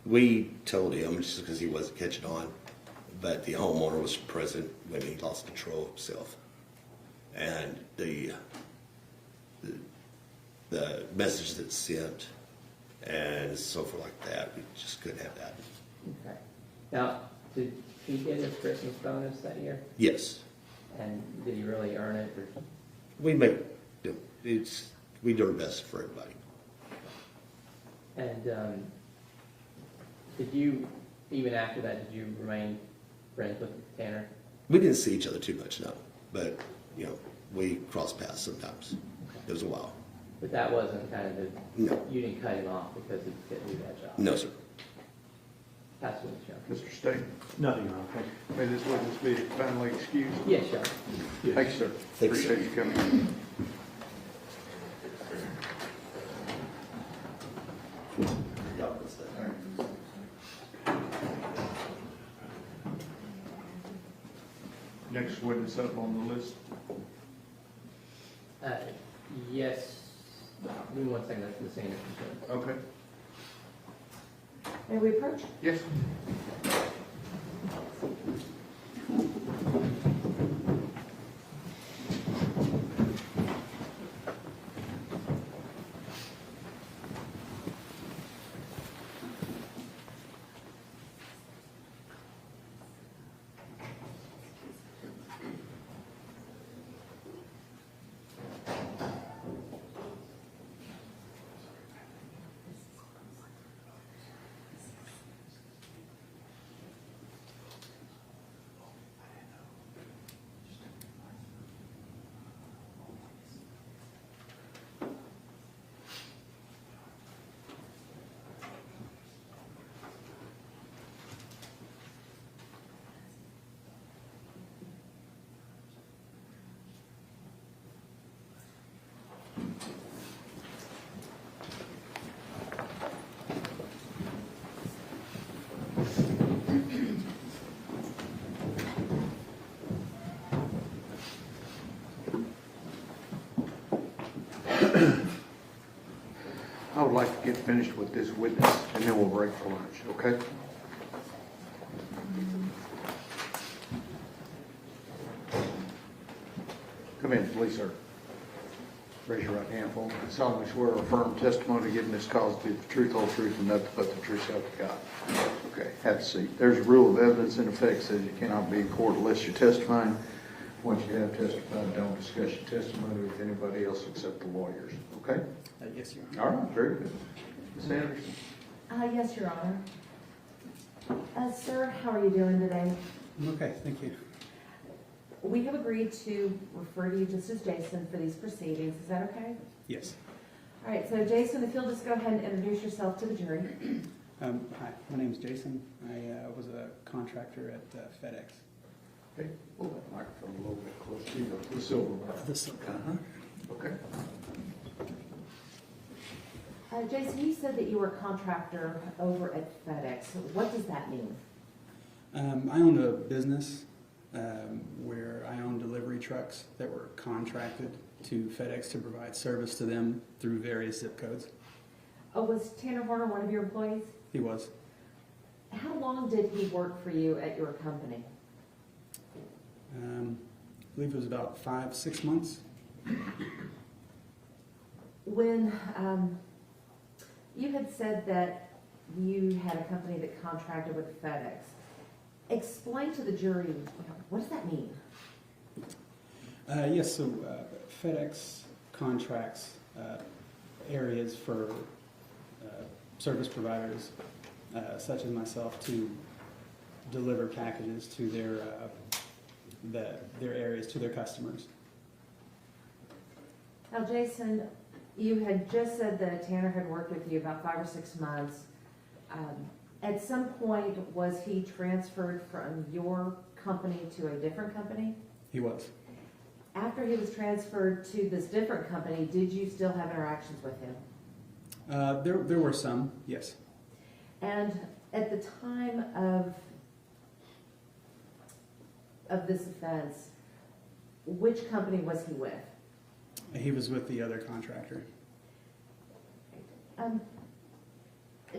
We told him just because he wasn't catching on, but the homeowner was present when he lost control of himself, and the message that's sent and so forth like that, we just couldn't have that. Okay. Now, did he get his Christmas bonus that year? Yes, And did he really earn it? Or? we do our best for everybody. And did you, even after that, did you remain friends with Tanner? We didn't see each other too much, no, but we crossed paths sometimes. It was a while. But that wasn't kind of No. you didn't cut him off because he couldn't do that job? No, sir. That's what it's shown. Mr. State, Nothing wrong. Thank you. may this witness be finally excused? Yes, sure. Yes. Thank you, sir. Thanks, sir. Appreciate you coming. Next witness up on the list. Yes. Give me 1 second. That's the same. Okay. May we approach? Yes. get finished with this witness, and then we'll break for lunch, okay? Come in, please, sir. Raise your right hand for me. I solemnly swear or affirm testimony given this cause to be the truth, whole truth, and nothing but the truth, so help you God. Okay, have a seat. There's a rule of evidence in effect says you cannot be in court unless you're testifying. Once you have testified, don't discuss your testimony with anybody else except the lawyers, okay? Yes, Your Honor. All right, very good. Ms. Anderson? Yes, Your Honor. Sir, how are you doing today? I'm okay, thank you. We have agreed to refer to you just as Jason for these proceedings. Is that okay? Yes. All right, so Jason, if you'll just go ahead and introduce yourself to the jury. Hi, my name's Jason. I was a contractor at FedEx. Okay, pull that microphone a little bit closer to you, the silver one. This, Okay. Jason, you said that you were a contractor over at FedEx. What does that mean? I owned a business where I owned delivery trucks that were contracted to FedEx to provide service to them through various zip codes. Was Tanner Horner one of your employees? He was. How long did he work for you at your company? I believe it was about 5-6 months. When you had said that you had a company that contracted with FedEx, explain to the jury, what does that mean? Yes, so FedEx contracts areas for service providers such as myself to deliver packages to their areas, to their customers. Now, Jason, you had just said that Tanner had worked with you about 5 or 6 months. At some point, was he transferred from your company to a different company? He was. After he was transferred to this different company, did you still have interactions with him? There were some, yes. And at the time of this offense, which company was he with? He was with the other contractor.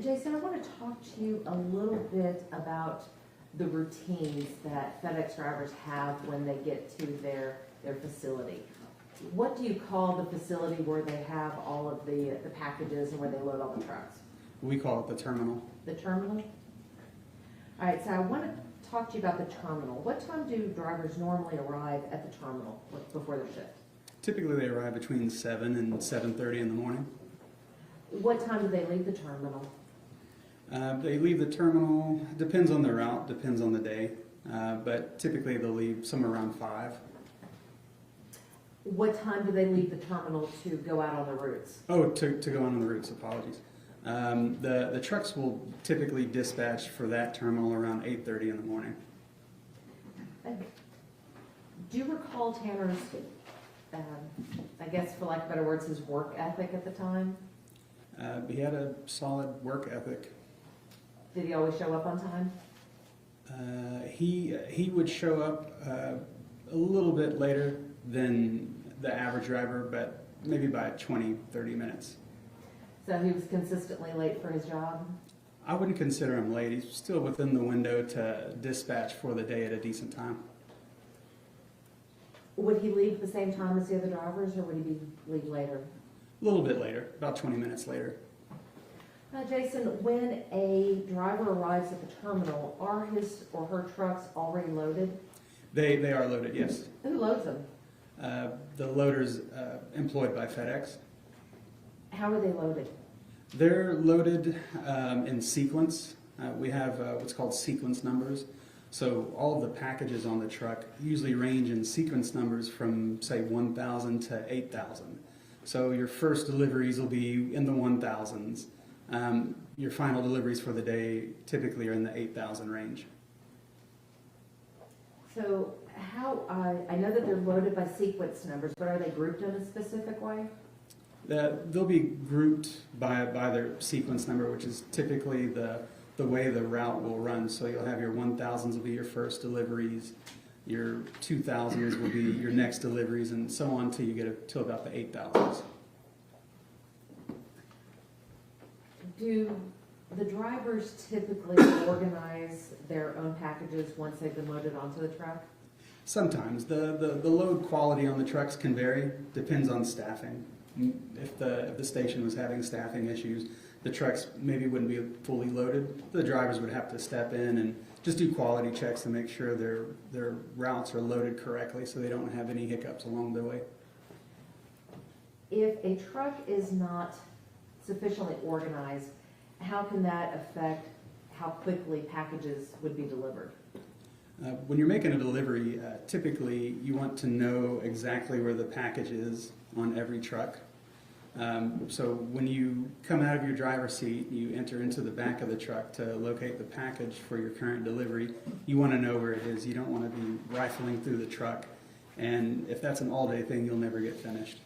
Jason, I want to talk to you a little bit about the routines that FedEx drivers have when they get to their facility. What do you call the facility where they have all of the packages and where they load all the trucks? We call it the terminal. The terminal? All right, so I want to talk to you about the terminal. What time do drivers normally arrive at the terminal before their shift? Typically they arrive between 7 and 7:30 in the morning. What time do they leave the terminal? They leave the terminal, depends on the route, depends on the day, but typically they'll leave somewhere around 5. What time do they leave the terminal to go out on the routes? Oh, to go on the routes, apologies. The trucks will typically dispatch for that terminal around 8:30 in the morning. Do you recall Tanner's, I guess for lack of better words, his work ethic at the time? He had a solid work ethic. Did he always show up on time? He would show up a little bit later than the average driver, but maybe by 20-30 minutes. So he was consistently late for his job? I wouldn't consider him late. He's still within the window to dispatch for the day at a decent time. Would he leave at the same time as the other drivers, or would he leave later? A little bit later, about 20 minutes later. Jason, when a driver arrives at the terminal, are his or her trucks already loaded? They are loaded, yes. Who loads them? The loaders employed by FedEx. How are they loaded? They're loaded in sequence. We have what's called sequence numbers. So all of the packages on the truck usually range in sequence numbers from, say, 1,000 to 8,000. So your first deliveries will be in the 1,000s. Your final deliveries for the day typically are in the 8,000 range. So how, I know that they're loaded by sequence numbers, but are they grouped in a specific way? They'll be grouped by their sequence number, which is typically the way the route will run. So you'll have your 1,000s will be your first deliveries, your 2,000s will be your next deliveries, and so on till you get to about the 8,000s. Do the drivers typically organize their own packages once they've been loaded onto the truck? Sometimes the load quality on the trucks can vary, depends on staffing. If the station was having staffing issues, the trucks maybe wouldn't be fully loaded. The drivers would have to step in and just do quality checks to make sure their routes are loaded correctly so they don't have any hiccups along the way. If a truck is not sufficiently organized, how can that affect how quickly packages would be delivered? When you're making a delivery, typically you want to know exactly where the package is on every truck. So when you come out of your driver's seat, you enter into the back of the truck to locate the package for your current delivery. You want to know where it is. You don't want to be rifling through the truck. And if that's an all-day thing, you'll never get finished.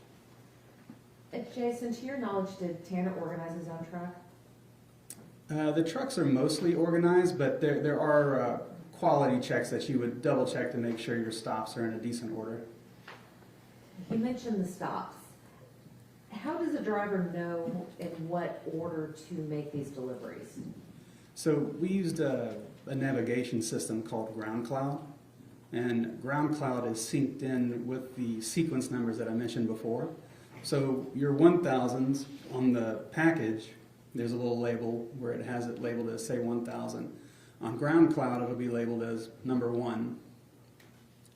Jason, to your knowledge, did Tanner organize his own truck? The trucks are mostly organized, but there are quality checks that you would double check to make sure your stops are in a decent order. You mentioned the stops. How does a driver know in what order to make these deliveries? So we used a navigation system called Ground Cloud, and Ground Cloud is synced in with the sequence numbers that I mentioned before. So your 1000s on the package, there's a little label where it has it labeled as, say, 1000. On Ground Cloud, it'll be labeled as number 1.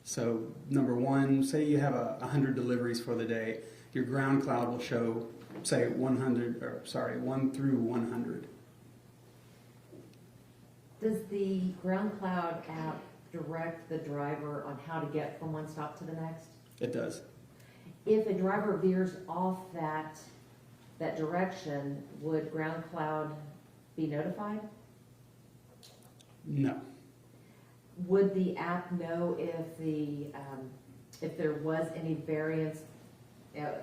So number 1, say you have 100 deliveries for the day, your Ground Cloud will show, say, 1 through 100. Does the Ground Cloud app direct the driver on how to get from one stop to the next? It does. If a driver veers off that direction, would Ground Cloud be notified? No. Would the app know if there was any variance?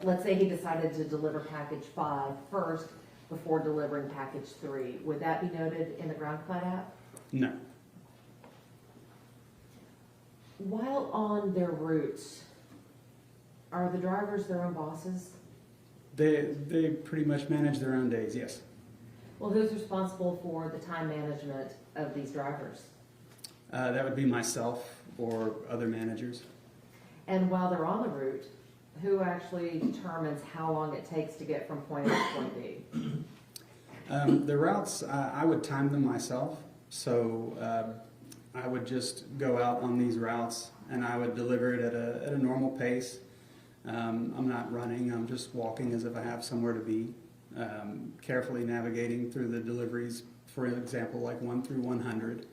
Let's say he decided to deliver package 5 first before delivering package 3. Would that be noted in the Ground Cloud app? No. While on their routes, are the drivers their own bosses? They pretty much manage their own days, yes. Well, who's responsible for the time management of these drivers? That would be myself or other managers. And while they're on the route, who actually determines how long it takes to get from point A to point B? The routes, I would time them myself. So I would just go out on these routes and I would deliver it at a normal pace. I'm not running, I'm just walking as if I have somewhere to be. Carefully navigating through the deliveries, for example, like 1 through 100.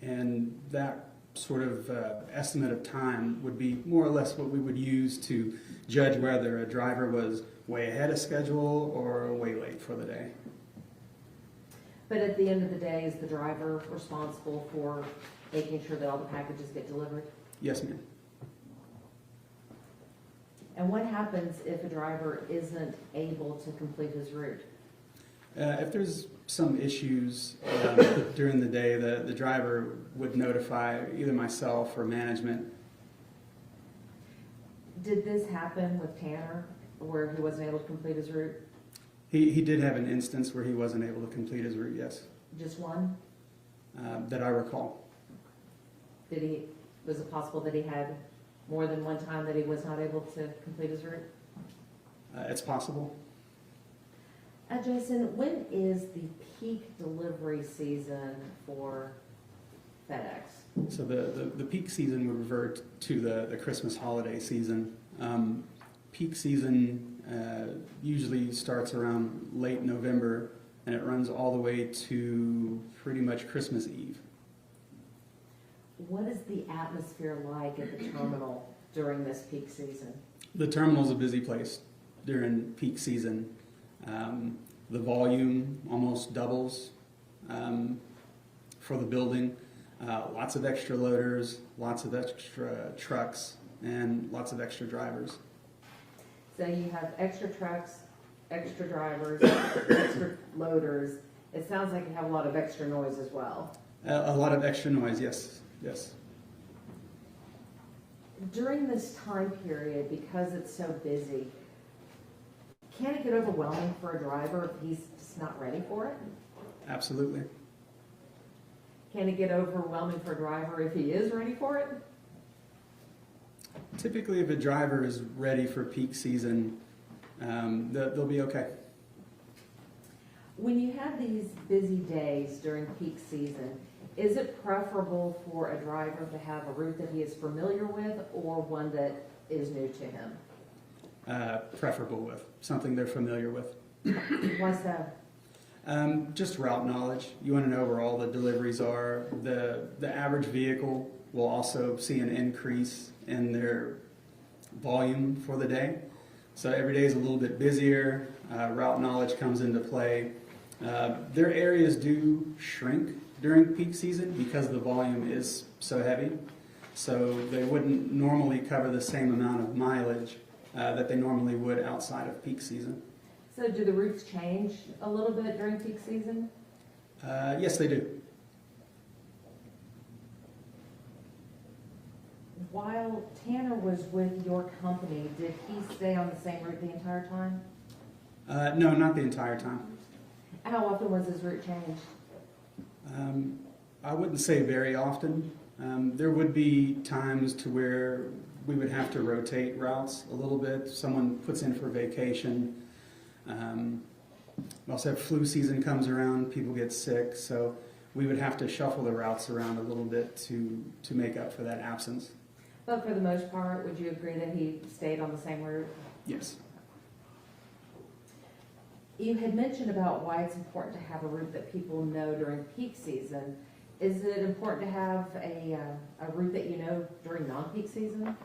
And that sort of estimate of time would be more or less what we would use to judge whether a driver was way ahead of schedule or way late for the day. But at the end of the day, is the driver responsible for making sure that all the packages get delivered? Yes, ma'am. And what happens if a driver isn't able to complete his route? If there's some issues during the day, the driver would notify either myself or management. Did this happen with Tanner, where he wasn't able to complete his route? He did have an instance where he wasn't able to complete his route, yes, Just one? that I recall. Was it possible that he had more than one time that he was not able to complete his route? It's possible. Jason, when is the peak delivery season for FedEx? So the peak season would revert to the Christmas holiday season. Peak season usually starts around late November and it runs all the way to pretty much Christmas Eve. What is the atmosphere like at the terminal during this peak season? The terminal is a busy place during peak season. The volume almost doubles for the building. Lots of extra loaders, lots of extra trucks, and lots of extra drivers. So you have extra trucks, extra drivers, extra loaders. It sounds like you have a lot of extra noise as well. A lot of extra noise, yes, yes. During this time period, because it's so busy, can it get overwhelming for a driver if he's just not ready for it? Absolutely. Can it get overwhelming for a driver if he is ready for it? Typically, if a driver is ready for peak season, they'll be okay. When you have these busy days during peak season, is it preferable for a driver to have a route that he is familiar with or one that is new to him? Preferable with something they're familiar with. Why so? Just route knowledge. You want to know where all the deliveries are. The average vehicle will also see an increase in their volume for the day. So every day is a little bit busier. Route knowledge comes into play. Their areas do shrink during peak season because the volume is so heavy. So they wouldn't normally cover the same amount of mileage that they normally would outside of peak season. So do the routes change a little bit during peak season? Yes, they do. While Tanner was with your company, did he stay on the same route the entire time? No, not the entire time. How often was his route changed? I wouldn't say very often. There would be times to where we would have to rotate routes a little bit. Someone puts in for vacation. We also have flu season comes around, people get sick, so we would have to shuffle the routes around a little bit to make up for that absence. But for the most part, would you agree that he stayed on the same route? Yes. You had mentioned about why it's important to have a route that people know during peak season. Is it important to have a route that you know during non-peak season?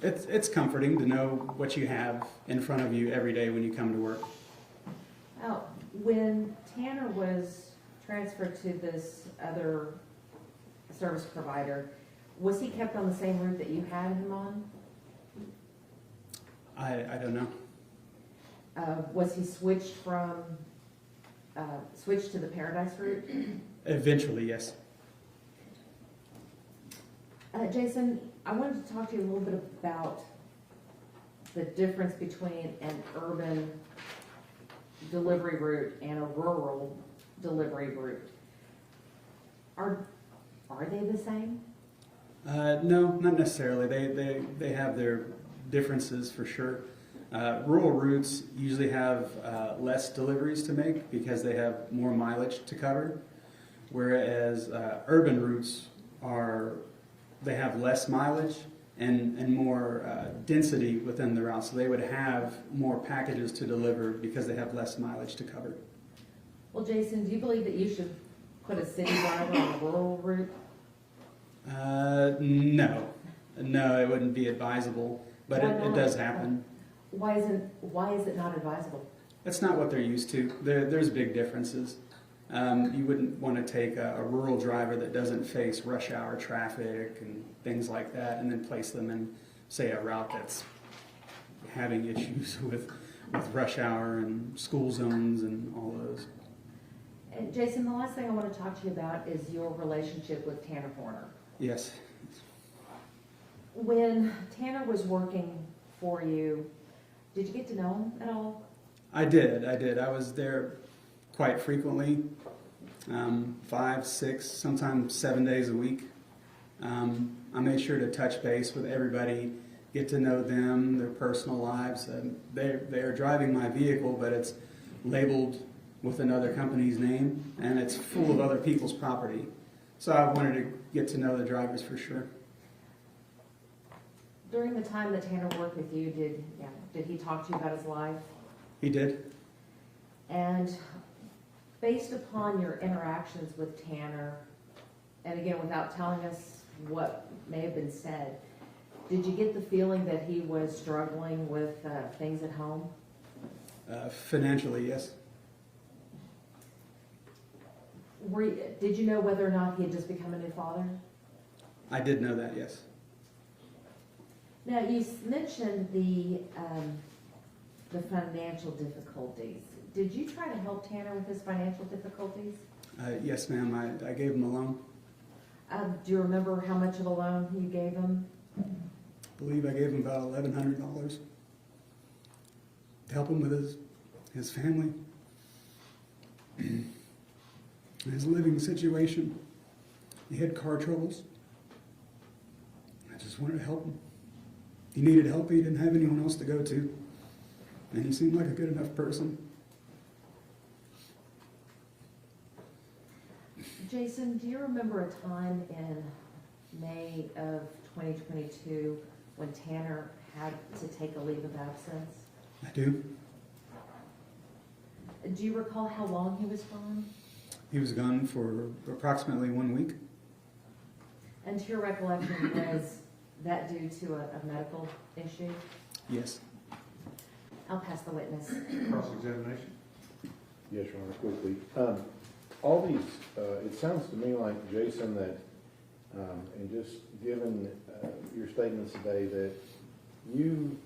It's comforting to know what you have in front of you every day when you come to work. Oh, when Tanner was transferred to this other service provider, was he kept on the same route that you had him on? I don't know. Was he switched to the Paradise route? Eventually, yes. Jason, I wanted to talk to you a little bit about the difference between an urban delivery route and a rural delivery route. Are they the same? No, not necessarily. They have their differences for sure. Rural routes usually have less deliveries to make because they have more mileage to cover, whereas urban routes they have less mileage and more density within the route, so they would have more packages to deliver because they have less mileage to cover. Well, Jason, do you believe that you should put a city driver on a rural route? No, it wouldn't be advisable, but it does happen. Why is it not advisable? That's not what they're used to. There's big differences. You wouldn't want to take a rural driver that doesn't face rush hour traffic and things like that and then place them in, say, a route that's having issues with rush hour and school zones and all those. And Jason, the last thing I want to talk to you about is your relationship with Tanner Horner. Yes. When Tanner was working for you, did you get to know him at all? I did. I was there quite frequently, 5, 6, sometimes 7 days a week. I made sure to touch base with everybody, get to know them, their personal lives. They are driving my vehicle, but it's labeled with another company's name, and it's full of other people's property. So I wanted to get to know the drivers for sure. During the time that Tanner worked with you, did he talk to you about his life? He did. And based upon your interactions with Tanner, and again, without telling us what may have been said, did you get the feeling that he was struggling with things at home? Financially, yes. Did you know whether or not he had just become a new father? I did know that, yes. Now, you mentioned the financial difficulties. Did you try to help Tanner with his financial difficulties? Yes, ma'am. I gave him a loan. Do you remember how much of a loan you gave him? I believe I gave him about $1,100 to help him with his family. His living situation, he had car troubles. I just wanted to help him. He needed help, he didn't have anyone else to go to. And he seemed like a good enough person. Jason, do you remember a time in May of 2022 when Tanner had to take a leave of absence? I do. Do you recall how long he was gone? He was gone for approximately 1 week. And to your recollection, was that due to a medical issue? Yes. I'll pass the witness. Cross-examination? Yes, Your Honor, quickly. All these, it sounds to me like, Jason, that, and just given your statements today, that you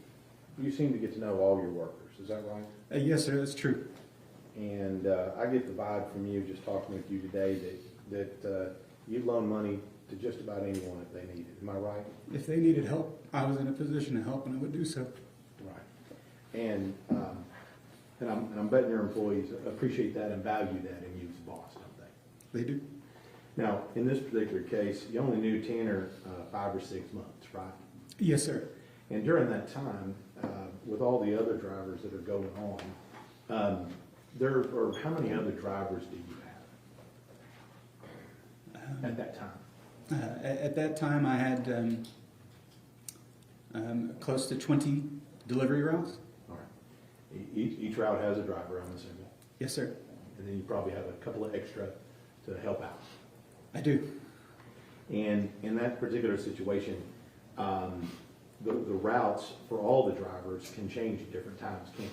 seem to get to know all your workers. Is that right? Yes, sir, that's true. And I get the vibe from you, just talking with you today, that you loan money to just about anyone if they need it. Am I right? If they needed help, I was in a position to help and I would do so. Right. And I'm betting your employees appreciate that and value that in you as a boss, don't they? They do. Now, in this particular case, you only knew Tanner 5 or 6 months, right? Yes, sir. And during that time, with all the other drivers that are going on, how many other drivers do you have at that time? At that time, I had close to 20 delivery routes. All right. Each route has a driver, I'm assuming. Yes, sir. And then you probably have a couple of extra to help out. I do. And in that particular situation, the routes for all the drivers can change at different times, can't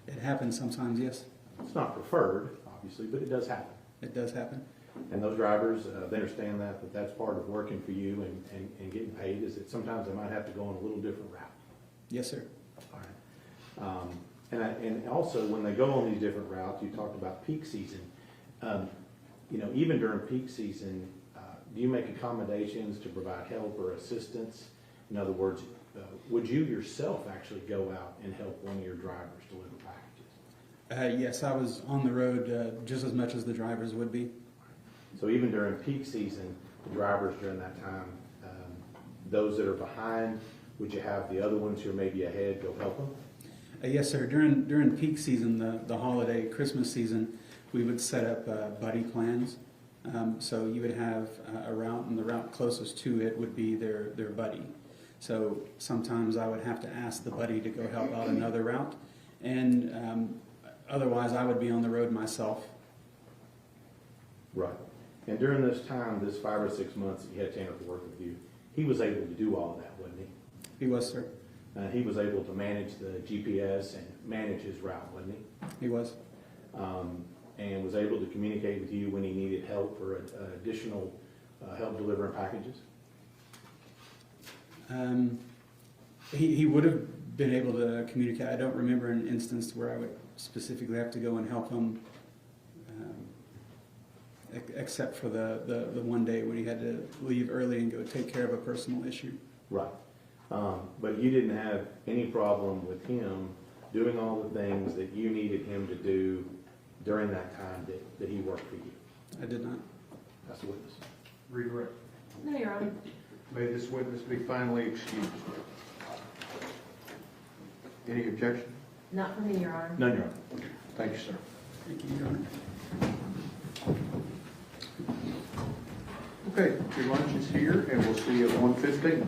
they? It happens sometimes, yes. It's not preferred, obviously, but it does happen. It does happen. And those drivers, they understand that that's part of working for you and getting paid, is that sometimes they might have to go on a little different route. Yes, sir. All right. And also, when they go on these different routes, you talked about peak season. Even during peak season, do you make accommodations to provide help or assistance? In other words, would you yourself actually go out and help one of your drivers deliver packages? Yes, I was on the road just as much as the drivers would be. So even during peak season, the drivers during that time, those that are behind, would you have the other ones who are maybe ahead go help them? Yes, sir. During peak season, the holiday, Christmas season, we would set up buddy plans. So you would have a route, and the route closest to it would be their buddy. So sometimes I would have to ask the buddy to go help out another route, and otherwise I would be on the road myself. Right. And during this time, this 5 or 6 months that you had Tanner to work with you, he was able to do all of that, wasn't he? He was, sir. He was able to manage the GPS and manage his route, wasn't he? He was. And was able to communicate with you when he needed help or additional help delivering packages? He would have been able to communicate. I don't remember an instance where I would specifically have to go and help him, except for the one day when he had to leave early and go take care of a personal issue. Right. But you didn't have any problem with him doing all the things that you needed him to do during that time that he worked for you? I did not. That's the witness. Redirect. No, Your Honor. May this witness be finally excused. Any objection? Not for me, Your Honor. None, Your Honor. Thank you, sir. Thank you, Your Honor. Okay, your lunch is here, and we'll see you at 1:15.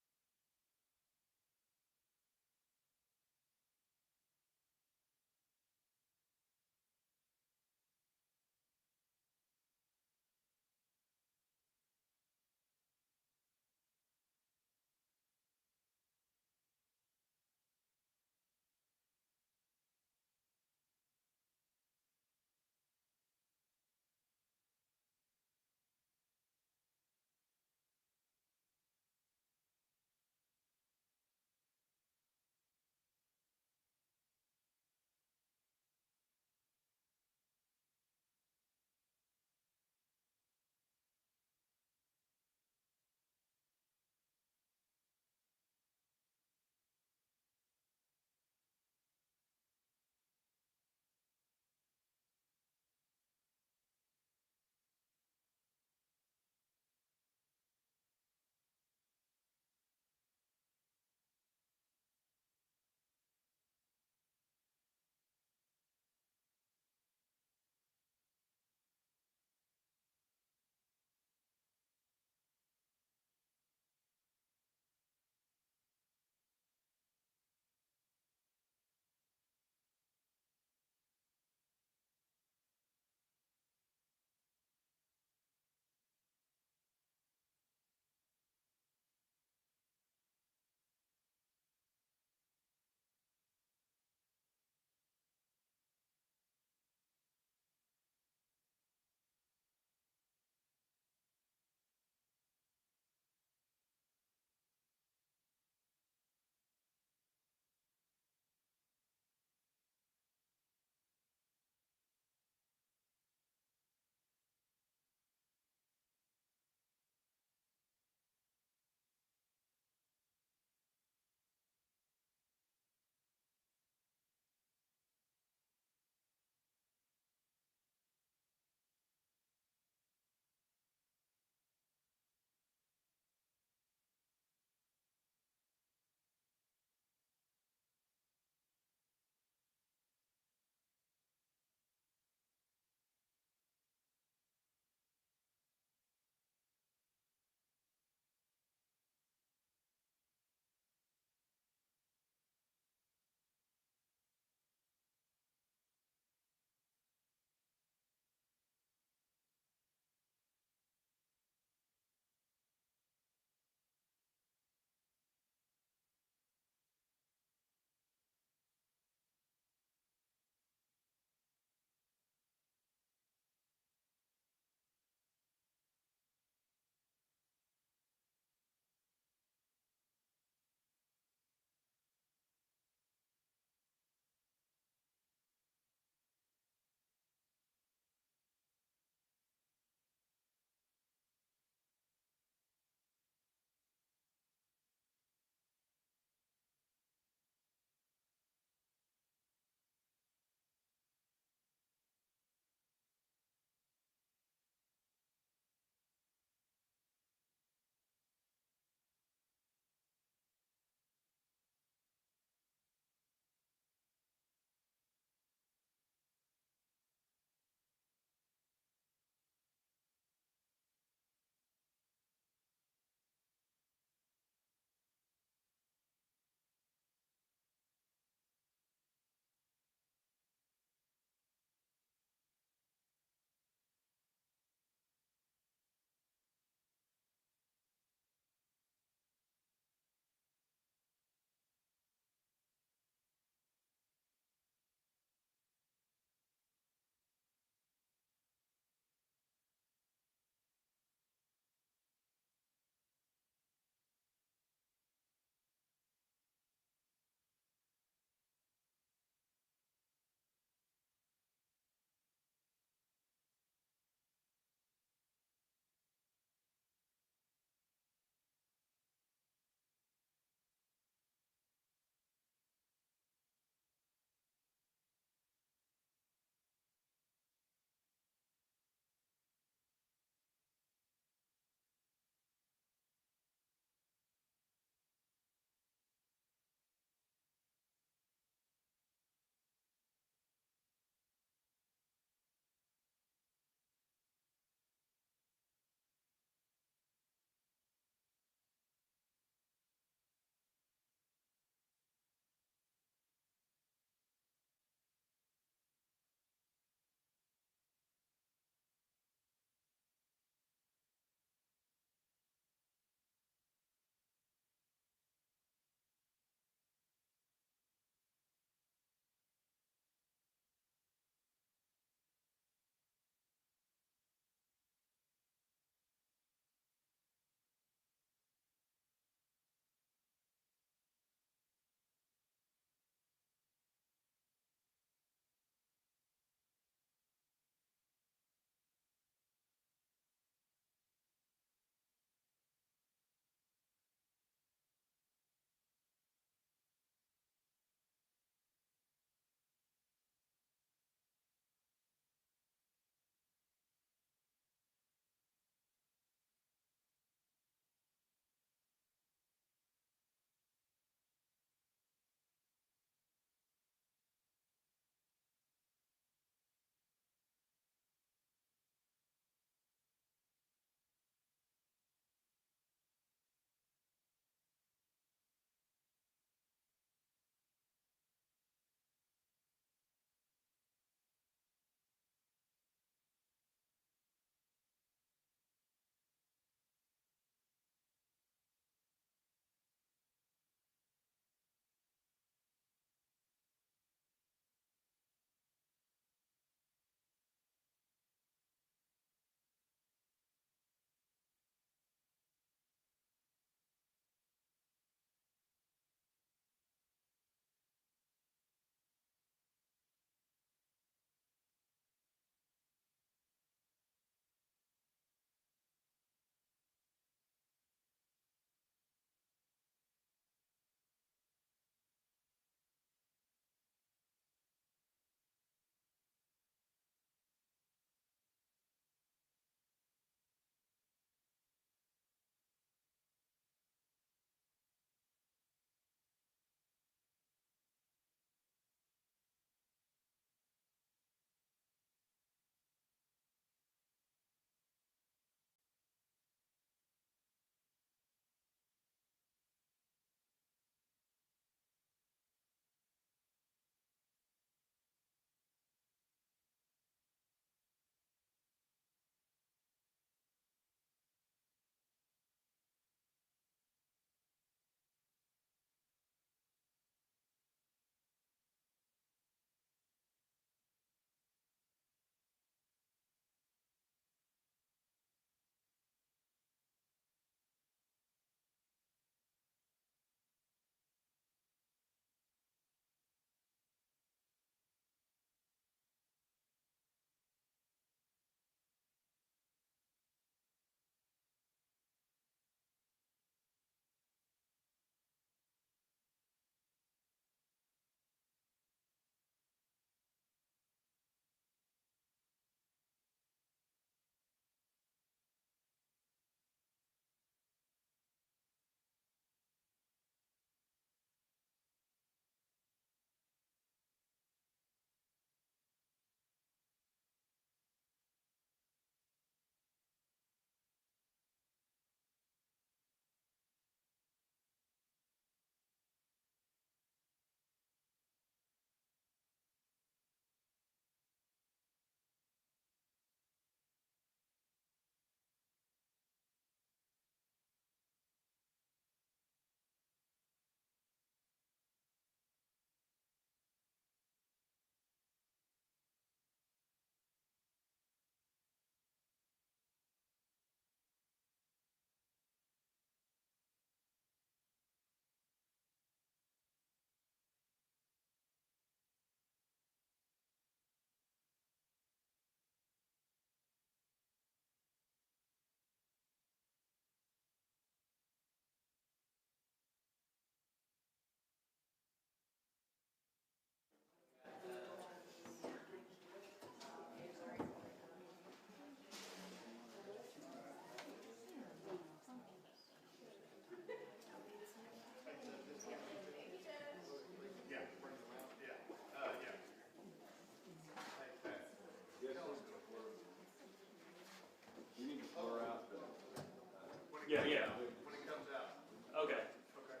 Yeah, yeah. When it comes out. Okay. Okay.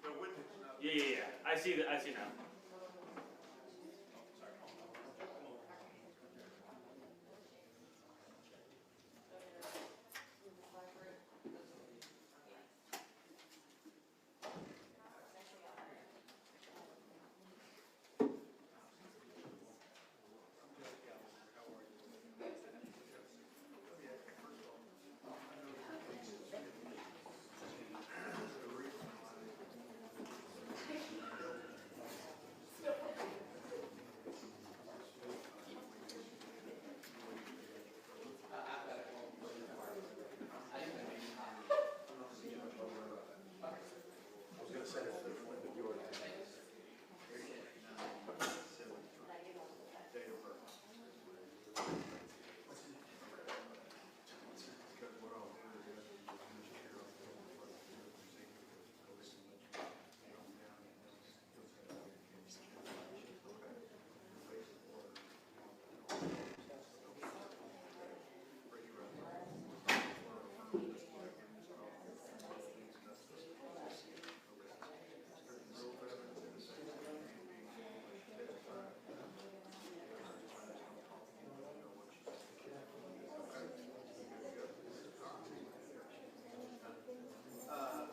No, when it's not. Yeah. I see that. I see now.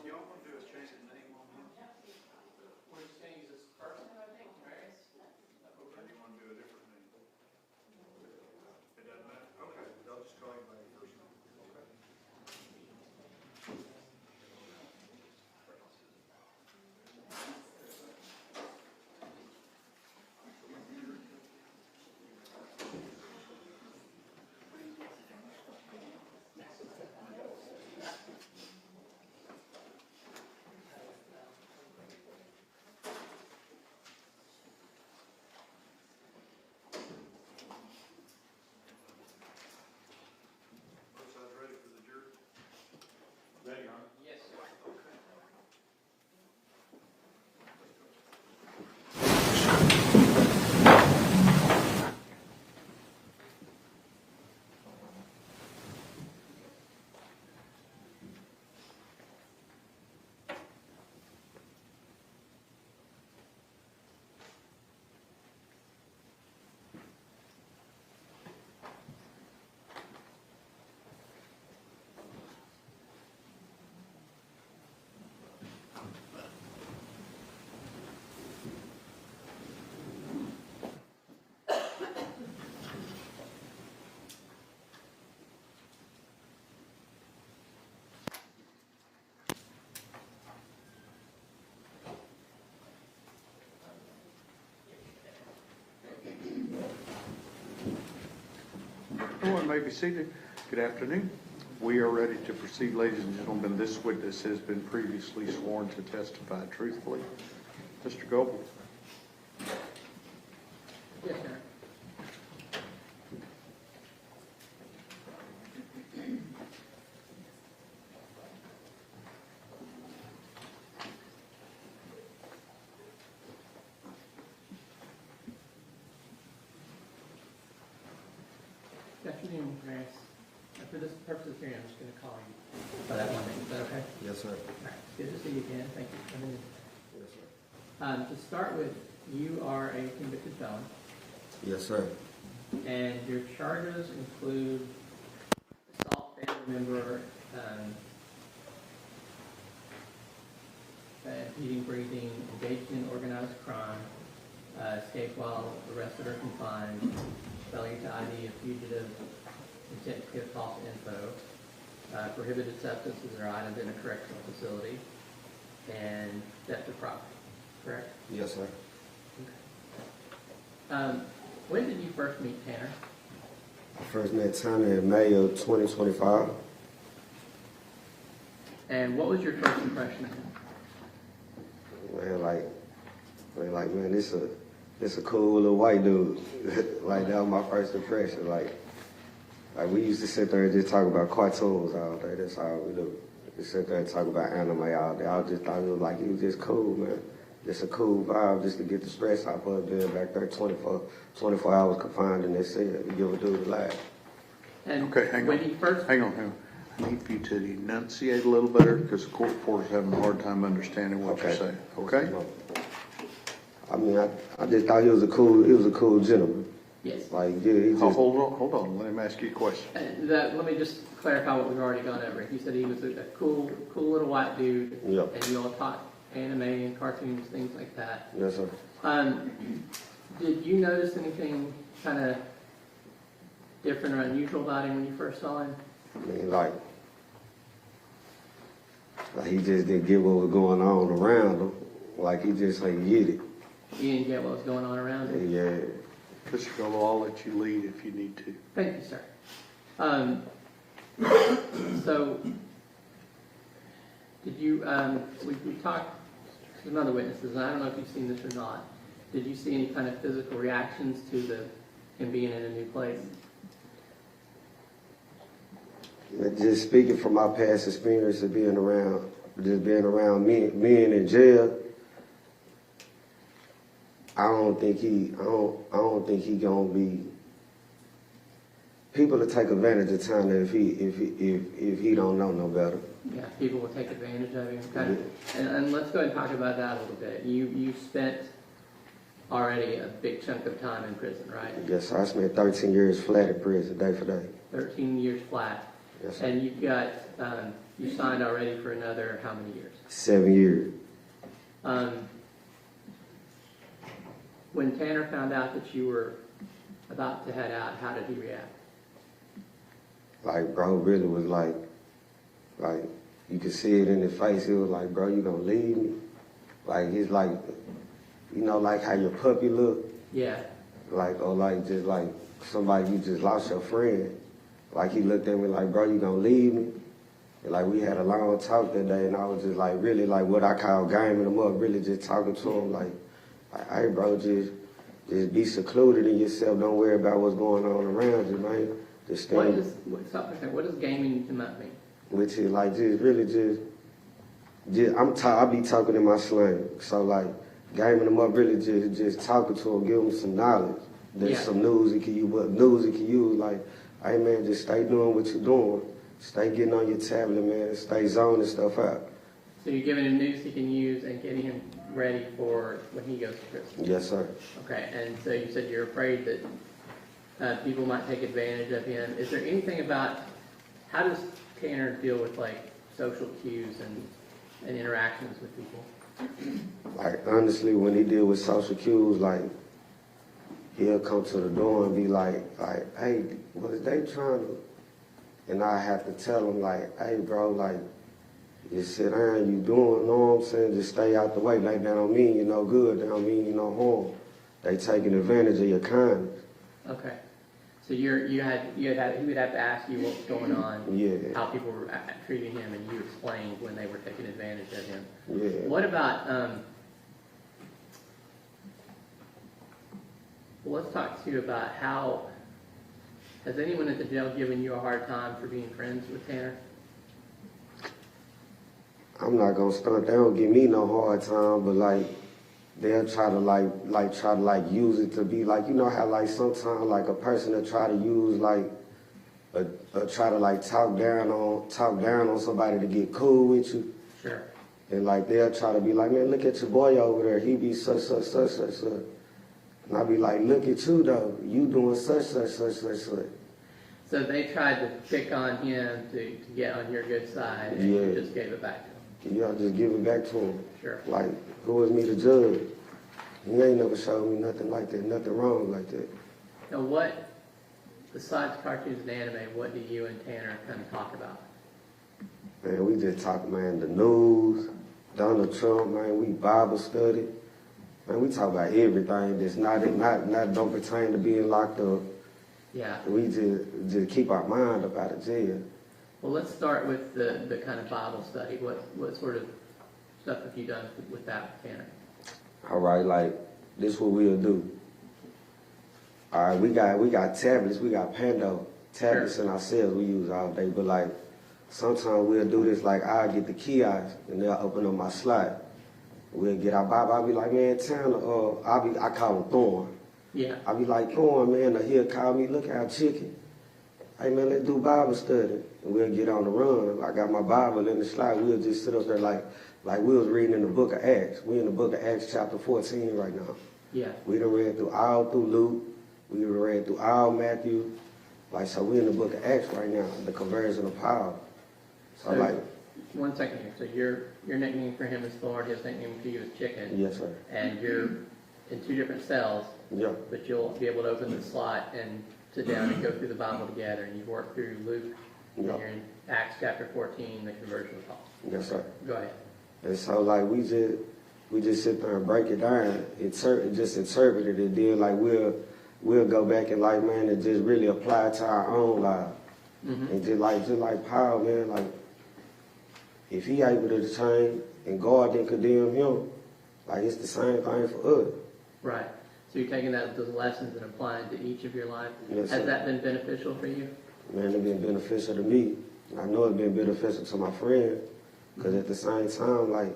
Y'all want to do is change the name on him? We're just gonna use this first name, I think, Marius. Or do you want to do a different name? It doesn't matter? Okay, I'll just call you by your first name. Okay. Both sides ready for the jury? Ready, Your Honor? Yes, sir. Everyone may be seated. Good afternoon. We are ready to proceed, ladies and gentlemen. This witness has been previously sworn to testify truthfully. Mr. Goble. Yes, sir. Good afternoon, Marius. For this purpose of hearing, I'm just going to call you by that one name. Is that okay? Yes, sir. All right. Good to see you again. Thank you for coming in. Yes, sir. To start with, you are a convicted felon, Yes, sir. and your charges include assault, family member, impeding breathing, engaged in organized crime, escape while arrested or confined, failure to ID a fugitive, intent to give false info, prohibited substances or items in a correctional facility, and theft of property. Correct? Yes, sir. When did you first meet Tanner? I first met Tanner in May of 2025. And what was your first impression of him? Man, this a cool little white dude. Like, that was my first impression. Like we used to sit there and just talk about cartoons all day. That's all we do. Just sit there and talk about anime all day. I just thought it was like, he was just cool, man. Just a cool vibe, just to get the stress out of being back there 24 hours confined in this cell. You give a dude a laugh. And Okay, hang when on. he first Hang on. need for you to enunciate a little better because the court reporter's having a hard time understanding what you're saying, okay? I mean, I just thought he was a cool gentleman. Yes. Like, yeah, he just. Hold on, let him ask you a question. Let me just clarify what we've already gone over. You said he was a cool little white dude. Yep. And you all taught anime and cartoons, things like that. Yes, sir. Did you notice anything kind of different or unusual about him when you first saw him? I mean, like he just didn't get what was going on around him. Like he just like get it. You didn't get what was going on around him? Yeah. Mr. Gallo, I'll let you lead if you need to. Thank you, sir. So, did you, we talked to some other witnesses, and I don't know if you've seen this or not. Did you see any kind of physical reactions to him being in a new place? Just speaking from my past experience of being around men in jail, I don't think he gonna be. People will take advantage of time if he don't know no better. Yeah, people will take advantage of him. Okay. And let's go ahead and talk about that a little bit. You spent already a big chunk of time in prison, right? Yes, I spent 13 years flat in prison, day for day. 13 years flat. Yes, sir. And you've got, you signed already for another how many years? 7 years. When Tanner found out that you were about to head out, how did he react? Like, bro, really was like, you could see it in his face. He was like, bro, you gonna leave me? Like, he's like, you know, like how your puppy look? Yeah. Like, or like, just like somebody you just lost your friend. Like, he looked at me like, bro, you gonna leave me? And like, we had a long talk that day, and I was just like, really like what I call gaming him up, really just talking to him like, hey, bro, just be secluded in yourself. Don't worry about what's going on around you, man. Just stay. What does gaming him up mean? Which is like I be talking in my slang. So like gaming him up, really just talking to him, give him some knowledge. There's some news he can use. What news he can use? Like, hey man, just stay doing what you're doing. Stay getting on your tablet, man. Stay zoning stuff out. So you're giving him news he can use and getting him ready for when he goes to prison? Yes, sir. Okay, and so you said you're afraid that people might take advantage of him. Is there anything about, how does Tanner deal with like social cues and interactions with people? Like, honestly, when he deal with social cues, like, he'll come to the door and be like, hey, was they trying to? And I have to tell him like, hey, bro, like, just sit down, you doing, know what I'm saying? Just stay out the way. Like, that don't mean you no good, that don't mean you no harm. They taking advantage of your kindness. Okay. So he would have to ask you what's going on, how people were treating him, and you explained when they were taking advantage of him. Yeah. What about, well, let's talk to you about how, has anyone at the jail given you a hard time for being friends with Tanner? I'm not gonna stunt. They don't give me no hard time, but like they'll try to use it to be like, you know how like sometimes like a person will try to use like try to like talk down on somebody to get cool with you. Sure. And like they'll try to be like, man, look at your boy over there. He be such. And I be like, look at you though. You doing such. So they tried to pick on him to get on your good side, and you just gave it back to him. Yeah, just give it back to him. Sure. Like, who is me to judge? He ain't never showed me nothing like that, nothing wrong like that. Now what, besides cartoons and anime, what do you and Tanner kind of talk about? Man, we just talk, man, the news, Donald Trump, man, we Bible study. Man, we talk about everything that's not don't pertain to being locked up. Yeah. We just keep our mind up out of jail. Well, let's start with the kind of Bible study. What sort of stuff have you done with that with Tanner? All right, like, this is what we'll do. All right, we got tablets, we got Pando tablets in ourselves we use all day, but like, sometimes we'll do this, like, I'll get the kiosk and they'll open up my slot. We'll get our Bible, I'll be like, man, Tanner, I call him Thorn. Yeah. I'll be like, Thorn, man, or he'll call me, look at our chicken. hey man, let's do Bible study. And we'll get on the run. I got my Bible in the slide. We'll just sit up there like we was reading in the book of Acts. We in the book of Acts chapter 14 right now. Yeah. We done read through Luke. We done read through all Matthew. Like, so we in the book of Acts right now, the conversion of Paul. So like, 1 second here. So your nickname for him is Thorn, his nickname for you is Chicken. yes sir. And you're in 2 different cells, Yeah. but you'll be able to open the slot and sit down and go through the Bible together. And you've worked through Luke, and Yeah. you're in Acts chapter 14, the conversion of Paul. Yes sir. Go ahead. And so like we just sit there and break it down, just interpret it, and then like we'll go back and like man and just really apply it to our own lives. Mm-hmm. And just like Paul, man, like if he able to change and God didn't condemn him, like it's the same thing for us. Right. So you're taking those lessons and applying to each of your life. Yes, Has sir. that been beneficial for you? Man, it's been beneficial to me. I know it's been beneficial to my friend, because at the same time, like,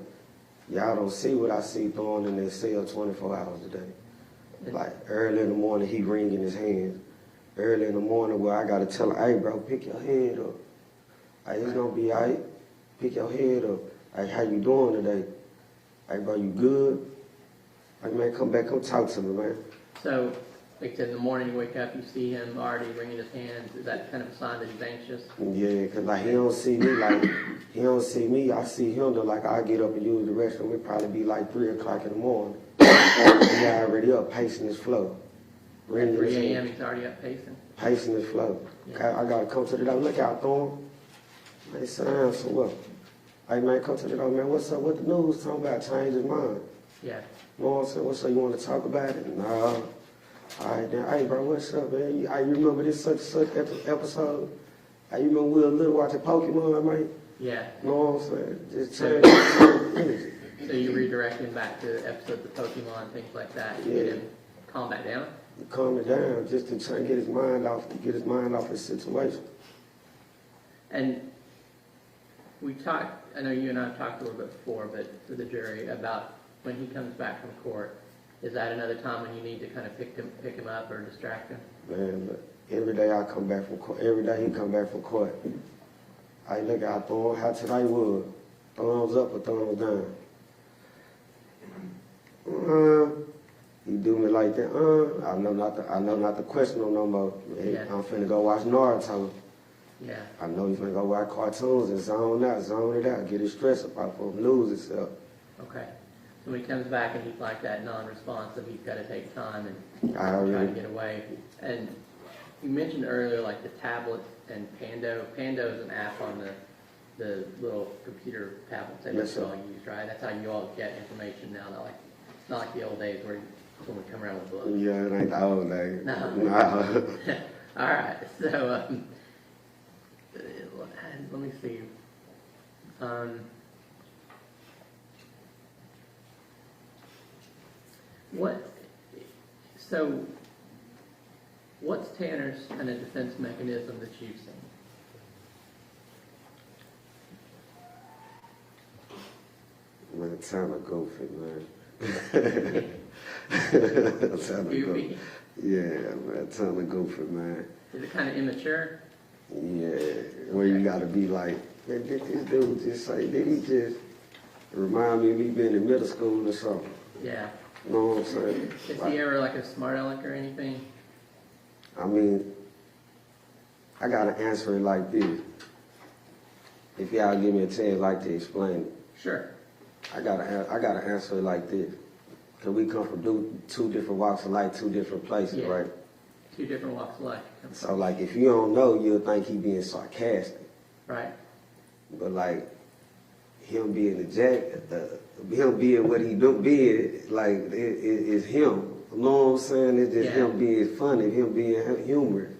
y'all don't see what I see throwing in their cell 24 hours a day. Like, early in the morning, he wringing his hands. Early in the morning where I got to tell him, hey, bro, pick your head up. Hey, it's going to be all right. Pick your head up. Hey, how you doing today? Hey, bro, you good? Hey, man, come back, come talk to me, man. So, like I said, in the morning you wake up, you see him already wringing his hands. Is that kind of a sign that he's anxious? Yeah, because like, he don't see me like, he don't see me. I see him, though, like, I get up and use the restroom. It probably be like 3 o'clock in the morning. He already up, pacing his flow. At 3 a.m. he's already up pacing. Pacing his flow. Yeah. I got to come to the door. Look out, Thorn. Man, sit down, so what? Hey, man, come to the door, man. What's up? What the news talking about? Change his mind. Yeah. You know what I'm saying? What's up? You want to talk about it? Nah. All right, then. Hey, bro, what's up, man? You remember this such episode? Hey, you remember we were little watching Pokemon, man? Yeah. You know what I'm saying? Just change energy. So you redirect him back to episodes of Pokemon, things like that, to get him calm back down? Calm it down, just to try and get his mind off his situation. And we talked, I know you and I have talked a little bit before, but to the jury, about when he comes back from court. Is that another time when you need to kind of pick him up or distract him? Man, look, every day I come back from court, every day he come back from court, I look out for him, how today was, thumbs up or thumbs down. He do me like that, I know not to question him no more. Yeah. I'm finna go watch Naruto. Yeah. I know he's finna go watch cartoons and zone it out, get his stress up off of him, lose himself. Okay. So when he comes back and he's like that non-responsive, he's got to take time and I try already- to get away. And you mentioned earlier like the tablet and Pando. Pando is an app on the little computer tablets that Yes, you sir. all use, right? That's how you all get information now. It's not like the old days where someone would come around with books. Yeah, it ain't the old days. No. Nah. All right. So let me see. What's Tanner's kind of defense mechanism that you've seen? Man, Tanner goofy, man. Tanner Goofy? goofy. Yeah, man, Tanner goofy, man. Is it kind of immature? Yeah, where you gotta be like, man, did this dude just say, did he just remind me of me being in middle school or something? Yeah. You know what I'm saying? Is Like, he ever like a smart aleck or anything? I mean, I gotta answer it like this. If y'all give me a chance like to explain it. Sure. I gotta answer it like this. Cause we come from two different walks of life, two different places, Yeah. right? Two different walks of life. So like, if you don't know, you'll think he being sarcastic. Right. But like, him being him being what he do being, like, it's him. You know what I'm saying? It's just him being funny, him being humorous,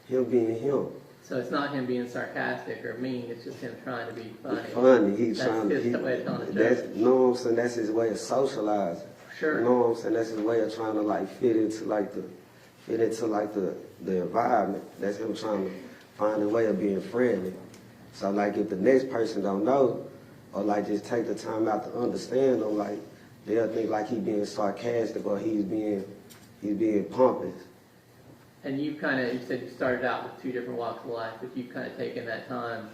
him being him. So it's not him being sarcastic or mean, it's just him trying to be funny. Funny, he's That's trying to. his way of telling a That's, joke. you know what I'm saying? That's his way of socializing. Sure. You know what I'm saying? That's his way of trying to like fit into the environment. That's him trying to find a way of being friendly. So like, if the next person don't know, or like just take the time out to understand him, like they'll think like he being sarcastic or he's being pompous. And you said you started out with 2 different walks of life, but you've kind of taken that time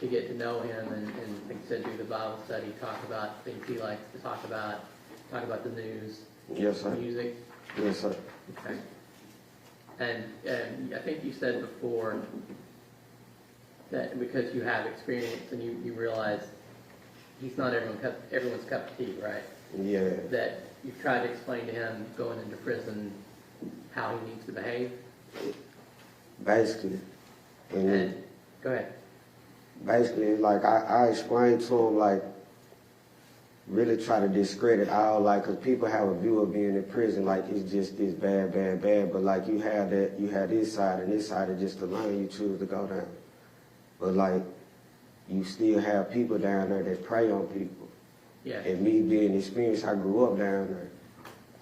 to get to know him and like you said, do the Bible study, talk about things he likes to talk about the news, Yes, sir. music. Yes, sir. Okay. And I think you said before that because you have experience and you realize he's not everyone's cup of tea, right? Yeah. That you've tried to explain to him going into prison how he needs to behave. Basically. And go ahead. Basically, like, I explained to him, like, really try to discredit all, like, because people have a view of being in prison, like, it's just this bad, bad, bad, but, like, you have this side, and this side is just the lane you choose to go down. But, like, you still have people down there that prey on people. Yeah. And me being experienced, I grew up down there.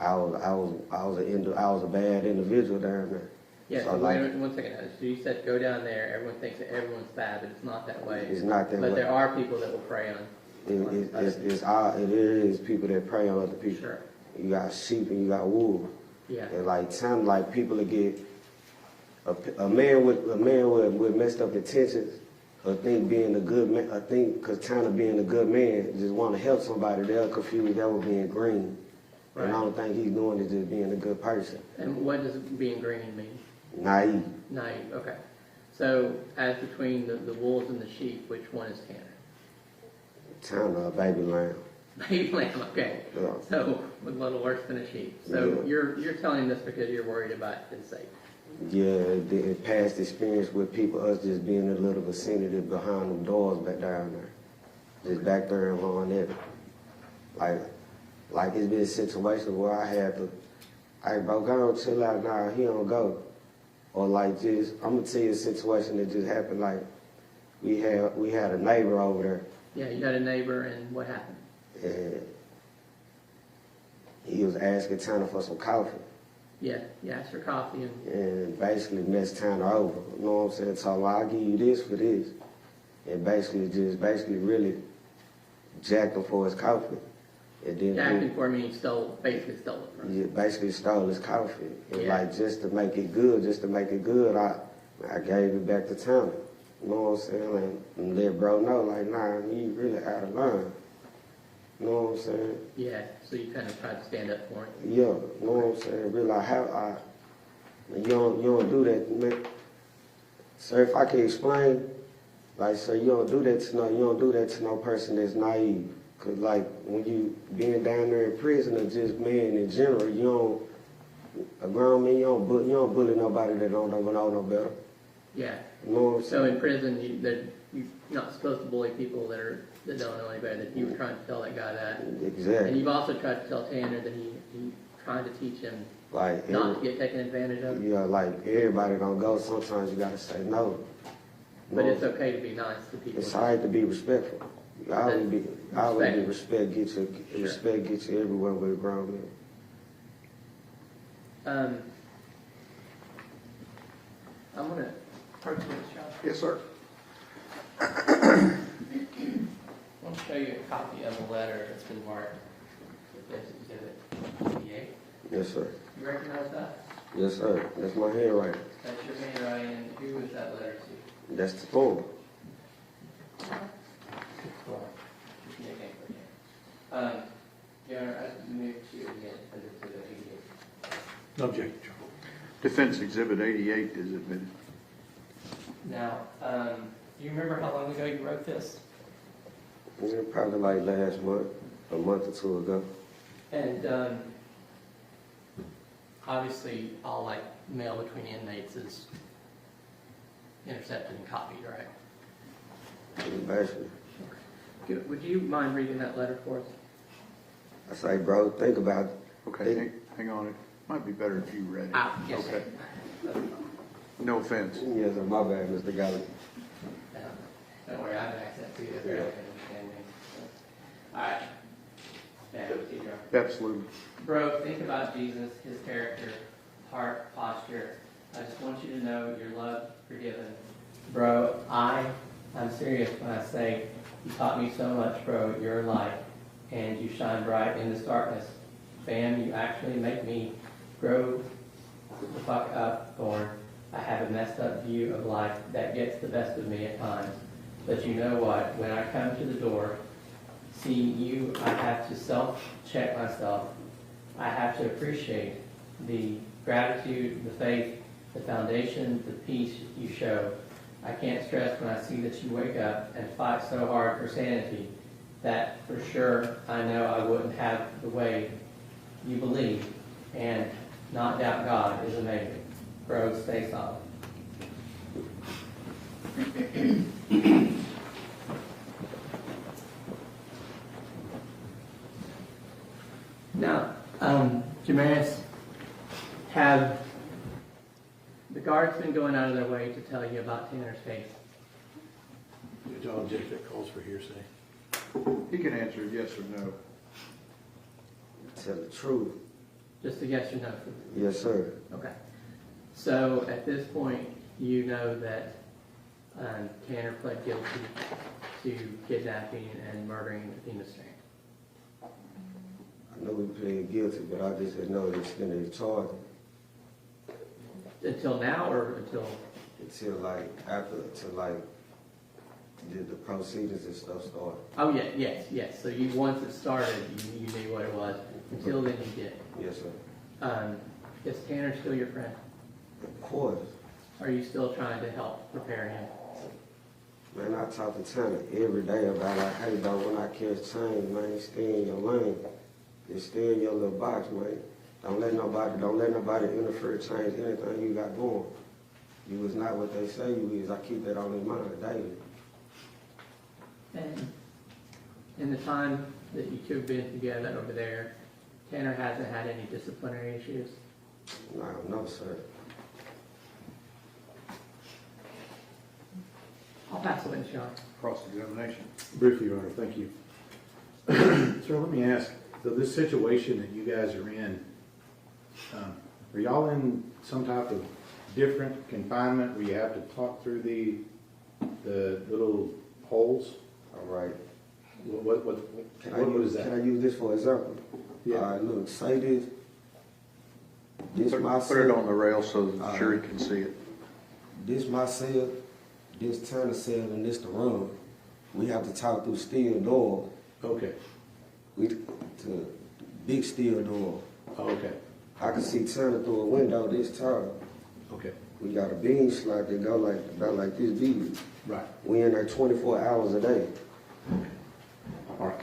I was a bad individual down there. Yeah, So, so like, wait one second. So you said go down there, everyone thinks that everyone's bad, but it's not that way. It's not that But way. there are people that will prey on. It is people that prey on other people. Sure. You got sheep and you got wolves. Yeah. And like time, like people that get a man with messed up intentions, or think being a good man, I think because Tanner being a good man, just want to help somebody, they'll confuse that with being green. Right. And I don't think he's doing is just being a good person. And what does being green mean? Naive. Naive, okay. So as between the wolves and the sheep, which one is Tanner? Tanner, a baby lamb. Baby lamb, okay. Yeah. So a little worse than a sheep. So Yeah. you're telling this because you're worried about his safety. Yeah, the past experience with people, us just being a little vicinity behind them doors back down there. Just back there and on it. Like it's been situations where I had to, hey bro, go on, chill out now, he don't go. Or like just, I'm gonna tell you a situation that just happened, like we had a neighbor over there. Yeah, you had a neighbor and what happened? And he was asking Tanner for some coffee. Yeah, you asked for coffee And basically messed Tanner over. You know what I'm saying? Told him, I'll give you this for this. And basically really jacked him for his coffee. And then acting for me, basically stole it from him. he basically stole his coffee. And Yeah. like just to make it good, I gave it back to Tanner. You know what I'm saying? And let bro know, like, nah, you really out of line. You know what I'm saying? Yeah, so you kind of tried to stand up for him. Yeah, you know what I'm saying? Realize you don't do that, man. Sir, if I can explain, like, sir, you don't do that to no person that's naive. Cause like when you being down there in prison or just man in general, a grown man, you don't bully nobody that don't know no better. Yeah. You know what I'm saying? So in prison, you're not supposed to bully people that don't know any better. That you were trying to tell that guy that. Exactly. And you've also tried to tell Tanner that he trying to teach him Like not to get taken advantage of. yeah, like everybody don't go. Sometimes you gotta say no. But it's okay to be nice to people. It's alright to be respectful. I would be respect get you everywhere with a grown man. I'm gonna approach this shot. Yes, sir. I want to show you a copy of the letter that's been marked with this exhibit 88. Yes, sir. You recognize that? Yes, sir. That's my handwriting. That's your handwriting. Who is that letter to? That's the form. Your Honor, I move to again under exhibit 88. No objection. Defense Exhibit 88 is admitted. Now, do you remember how long ago you wrote this? Yeah, probably like last month, a month or two ago. And obviously, all like mail between inmates is intercepted and copied, right? Basically. Good. Would you mind reading that letter for us? I say, bro, think about it. Okay, hang on. It might be better if you read it. Yes, Okay. No offense. Yes, sir. My bad, Mr. Gallagher. Don't worry, I have access to it. They're okay understand me. All right. Yeah, Absolutely. Bro, think about Jesus, his character, heart, posture. I just want you to know you're loved, forgiven. Bro, I'm serious when I say you taught me so much, bro. You're a light, and you shine bright in this darkness. Fam, you actually make me grow the fuck up, or I have a messed up view of life that gets the best of me at times. But you know what? When I come to the door, seeing you, I have to self-check myself. I have to appreciate the gratitude, the faith, the foundation, the peace you show. I can't stress when I see that you wake up and fight so hard for sanity that for sure I know I wouldn't have the way you believe, and not doubt God is amazing. Bro, stay solid. Now, Jamaris, have the guards been going out of their way to tell you about Tanner's case? Judge, I'll object that calls for hearsay. He can answer yes or no. Tell the truth. Just a yes or no? Yes, sir. Okay. So at this point, you know that Tanner pled guilty to kidnapping and murdering Athena Strand. I know we pleaded guilty, but I just didn't know the extent of the charge Until now, or until? until the proceedings and stuff started. Oh, yeah, yes. So you, once it started, you knew what it was. Until then, you did. Yes, sir. Is Tanner still your friend? Of course. Are you still trying to help prepare him? Man, I talk to Tanner every day about like, hey, dog, when I catch change, man, stay in your lane. Just stay in your little box, man. Don't let nobody interfere, change anything you got going. You was not what they say you is. I keep that on in mind daily. And in the time that you two have been together over there, Tanner hasn't had any disciplinary issues? No, sir. I'll pass the witness, Your Honor. Cross-examination. Briefly, Your Honor, thank you. Sir, let me ask, so this situation that you guys are in, are y'all in some type of different confinement where you have to talk through the little holes? All right. What is that? Can I use this for example? Yeah. All right, look, say this. This my Put it cell. on the rail so the jury can see it. This my cell, this Tanner cell, and this the room. We have to talk through steel door. Okay. To big steel door. Okay. I can see Tanner through a window this tall. Okay. We got a beam slot that go about like this big. Right. We in there 24 hours a day. All right.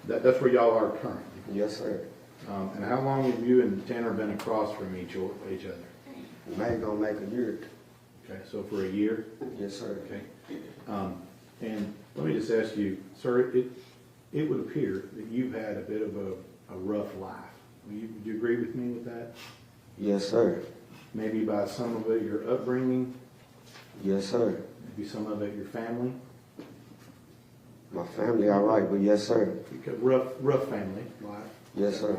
That's where y'all are currently. Yes, sir. And how long have you and Tanner been across from each other? May gonna make a year. Okay, so for a year? Yes, sir. Okay. And let me just ask you, sir, it would appear that you've had a bit of a rough life. Would you agree with me with that? Yes, sir. Maybe by some of it your upbringing, Yes, sir. maybe some of it your family? My family all right, but yes, sir. Rough family life. Yes, sir.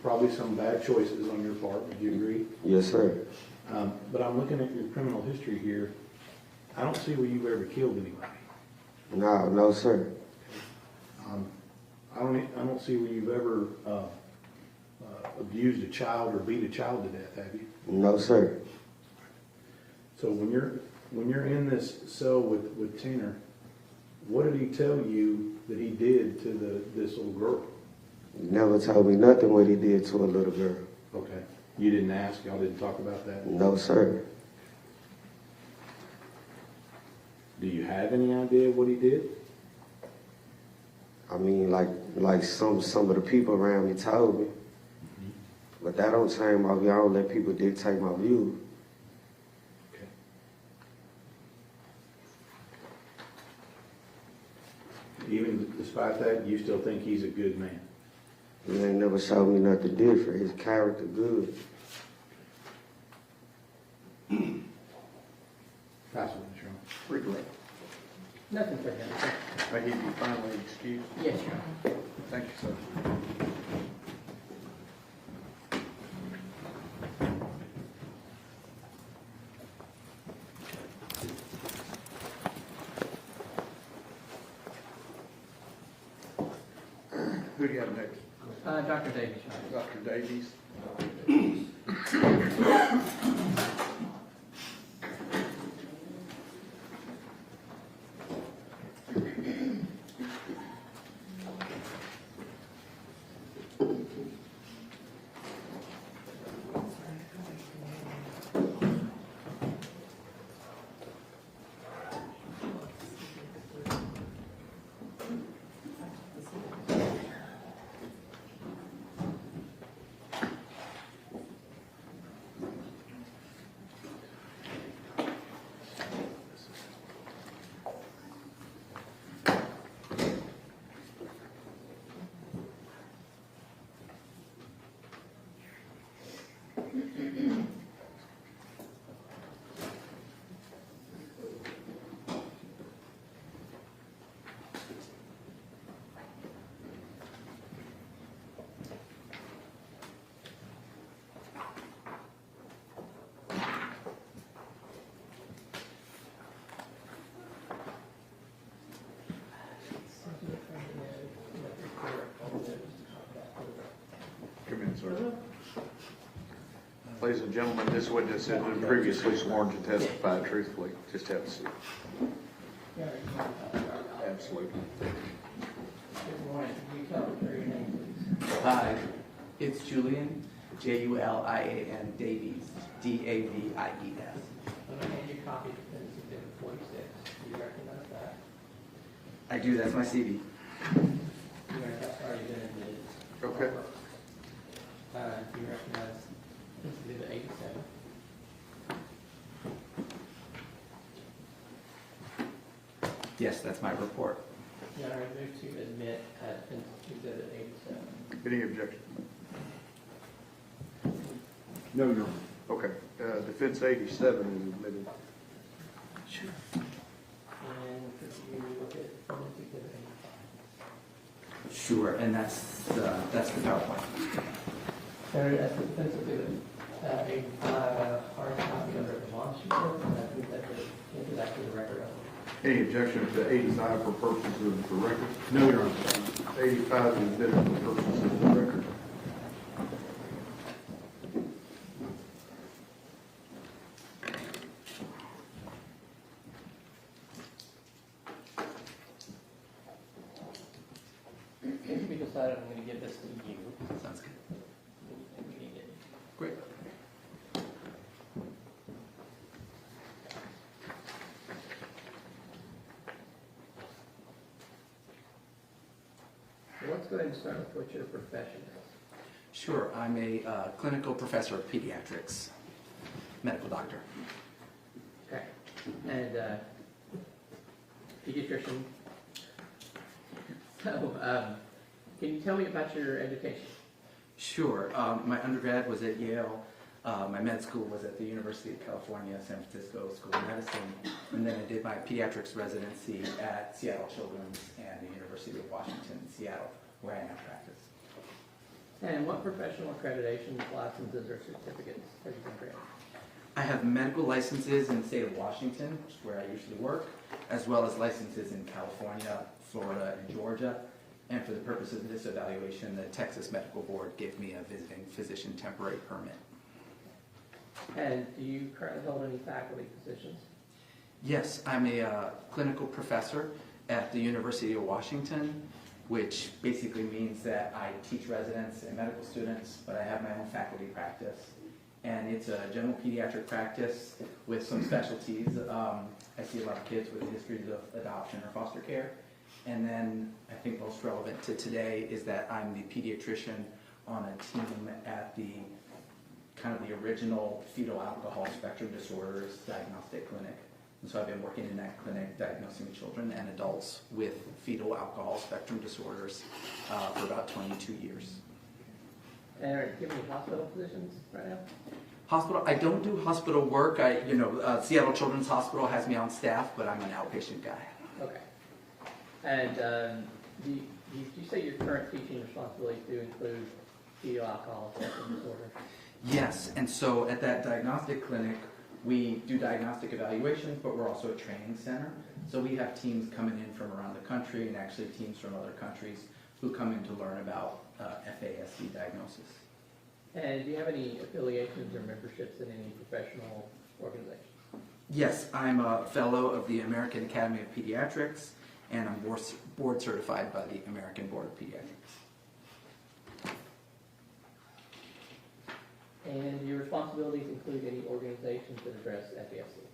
Probably some bad choices on your part, would you agree? Yes, sir. But I'm looking at your criminal history here. I don't see where you've ever killed anybody. No, sir. I don't see where you've ever abused a child or beat a child to death, have you? No, sir. So when you're in this cell with Tanner, what did he tell you that he did to this little girl? He never told me nothing what he did to a little girl. Okay. You didn't ask? Y'all didn't talk about that? No, sir. Do you have any idea what he did? I mean, like some of the people around me told me. But that don't change my view. I don't let people dictate my view. Okay. Even despite that, you still think he's a good man? He ain't never showed me nothing different. His character good. Pass it, Mr. Chairman. Briefly. Nothing further. I give you finally excuse. Yes, Your Honor. Thank you, sir. Who do you have next? Dr. Davies, Your Honor. Dr. Davies. Ladies and gentlemen, this witness has been previously sworn to testify truthfully. Just have a seat. Absolutely. Good morning. Can you tell us your name, please? Hi, it's Julian, Julian Davies, Davies. I'm going to hand you a copy of Defense Exhibit 46. Do you recognize that? I do, that's my CV. That's already been admitted. Okay. Do you recognize Defense Exhibit 87? Yes, that's my report. Your Honor, I move to admit Defense Exhibit 87. Any objection? No, Your Honor. Okay. Defense 87 is admitted. Sure. And could you look at Defense Exhibit 85? Sure, and that's the PowerPoint. Senator, that's the Defense Exhibit 85, hard copy under the Washington, and I think that is actually the record of it. Any objection to 85 for purposes of the record? No, Your Honor. 85 is admitted for purposes of the record. If we decided I'm going to give this to you. Sounds good. We need it. Great. So let's go ahead and start with what your profession is. Sure, I'm a clinical professor of pediatrics, medical doctor. Okay. And pediatrician. So, can you tell me about your education? Sure, my undergrad was at Yale. My med school was at the University of California, San Francisco School of Medicine. And then I did my pediatrics residency at Seattle Children's and the University of Washington in Seattle, where I now practice. And what professional accreditations, licenses, or certificates have you been granted? I have medical licenses in the state of Washington, which is where I usually work, as well as licenses in California, Florida, and Georgia. And for the purpose of this evaluation, the Texas Medical Board gave me a visiting physician temporary permit. And do you currently hold any faculty positions? Yes, I'm a clinical professor at the University of Washington, which basically means that I teach residents and medical students, but I have my own faculty practice. And it's a general pediatric practice with some specialties. I see a lot of kids with histories of adoption or foster care. And then I think most relevant to today is that I'm the pediatrician on a team at the kind of the original fetal alcohol spectrum disorders diagnostic clinic. And so I've been working in that clinic diagnosing children and adults with fetal alcohol spectrum disorders for about 22 years. And are you giving any hospital positions right now? Hospital, I don't do hospital work. Seattle Children's Hospital has me on staff, but I'm an outpatient guy. Okay. And do you say your current teaching responsibilities do include fetal alcohol spectrum disorder? Yes, and so at that diagnostic clinic, we do diagnostic evaluations, but we're also a training center. So we have teams coming in from around the country and actually teams from other countries who come in to learn about FASD diagnosis. And do you have any affiliations or memberships in any professional organizations? Yes, I'm a fellow of the American Academy of Pediatrics, and I'm board certified by the American Board of Pediatrics. And your responsibilities include any organizations that address FASD?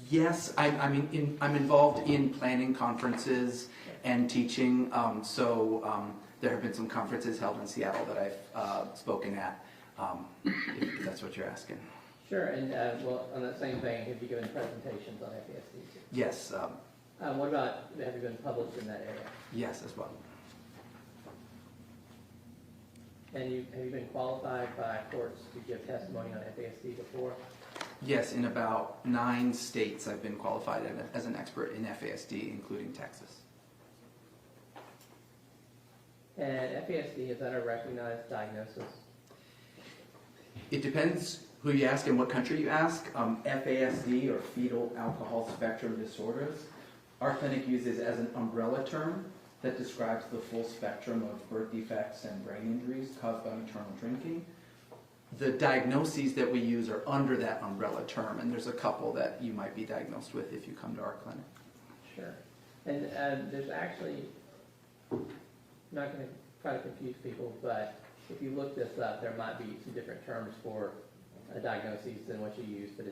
Yes, I'm involved in planning conferences and teaching. There have been some conferences held in Seattle that I've spoken at, if that's what you're asking. Sure, and on that same vein, have you given presentations on FASD? Yes. What about, have you been published in that area? Yes, as well. And have you been qualified by courts to give testimony on FASD before? Yes, in about 9 states I've been qualified as an expert in FASD, including Texas. And FASD, is that a recognized diagnosis? It depends who you ask and what country you ask. FASD, or fetal alcohol spectrum disorders, our clinic uses as an umbrella term. that describes the full spectrum of birth defects and brain injuries caused by maternal drinking. The diagnoses that we use are under that umbrella term, and there's a couple that you might be diagnosed with if you come to our clinic. Sure. And there's actually, I'm not going to try to confuse people, but if you look this up, there might be some different terms for diagnoses than what you use, but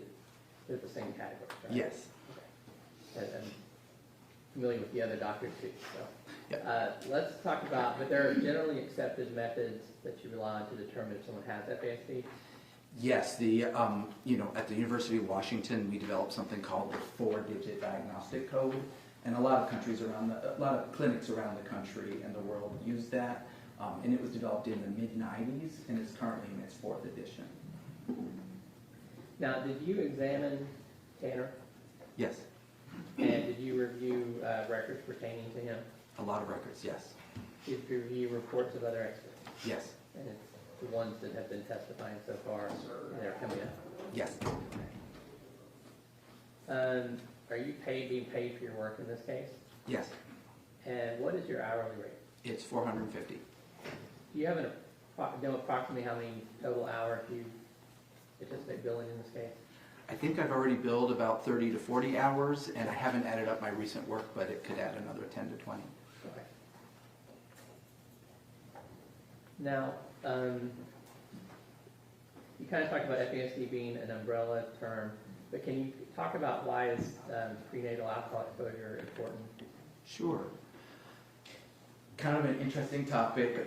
they're the same category, right? Yes. Okay. And I'm familiar with the other doctors too, so. Yeah. Let's talk about, but there are generally accepted methods that you rely on to determine if someone has FASD. Yes, at the University of Washington, we developed something called the 4-digit diagnostic code, and a lot of clinics around the country and the world use that, and it was developed in the mid-90s, and it's currently in its 4th edition. Now, did you examine Tanner? Yes, And did you review records pertaining to him? a lot of records, yes. Did you review reports of other experts? Yes, And it's the ones that have been testifying so far, they're coming up. yes, Are you being paid for your work in this case? yes. And what is your hourly rate? It's $450. Do you have know approximately how many total hours you anticipate billing in this case? I think I've already billed about 30 to 40 hours, and I haven't added up my recent work, but it could add another 10 to 20. Okay. Now, you kind of talked about FASD being an umbrella term, but can you talk about why is prenatal alcohol exposure important? Sure. Kind of an interesting topic.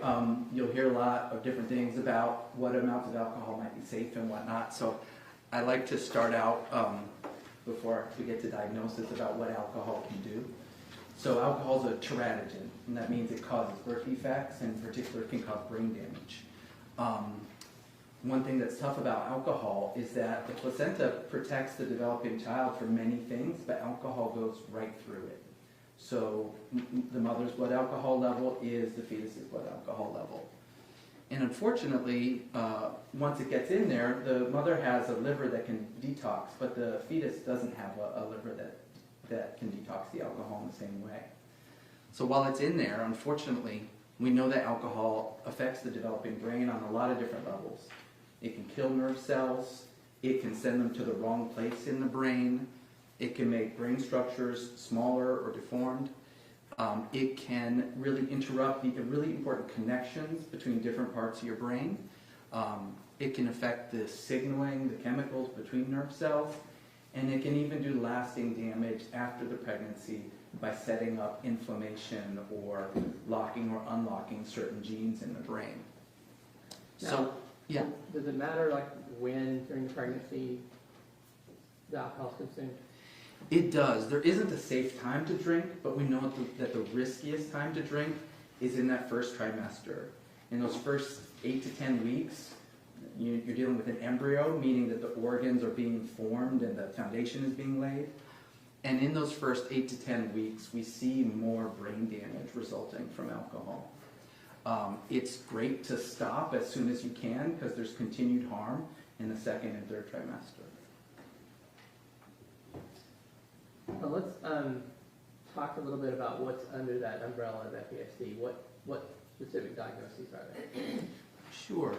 You'll hear a lot of different things about what amounts of alcohol might be safe and whatnot. So I like to start out, before we get to diagnosis, about what alcohol can do. So alcohol is a teratogen, and that means it causes birth defects, and in particular can cause brain damage. One thing that's tough about alcohol is that the placenta protects the developing child from many things, but alcohol goes right through it. So the mother's blood alcohol level is the fetus's blood alcohol level. And unfortunately, once it gets in there, the mother has a liver that can detox, but the fetus doesn't have a liver that can detox the alcohol in the same way. So while it's in there, unfortunately, we know that alcohol affects the developing brain on a lot of different levels. It can kill nerve cells, it can send them to the wrong place in the brain, it can make brain structures smaller or deformed. It can really interrupt the really important connections between different parts of your brain. It can affect the signaling, the chemicals between nerve cells, and it can even do lasting damage after the pregnancy by setting up inflammation or locking or unlocking certain genes in the brain. So, yeah. Does it matter like when during the pregnancy the alcohol is consumed? It does. There isn't a safe time to drink, but we know that the riskiest time to drink is in that first trimester. In those first 8 to 10 weeks, you're dealing with an embryo, meaning that the organs are being formed and the foundation is being laid. And in those first 8 to 10 weeks, we see more brain damage resulting from alcohol. It's great to stop as soon as you can because there's continued harm in the second and third trimester. Well, let's talk a little bit about what's under that umbrella of FASD. What specific diagnoses are there? Sure.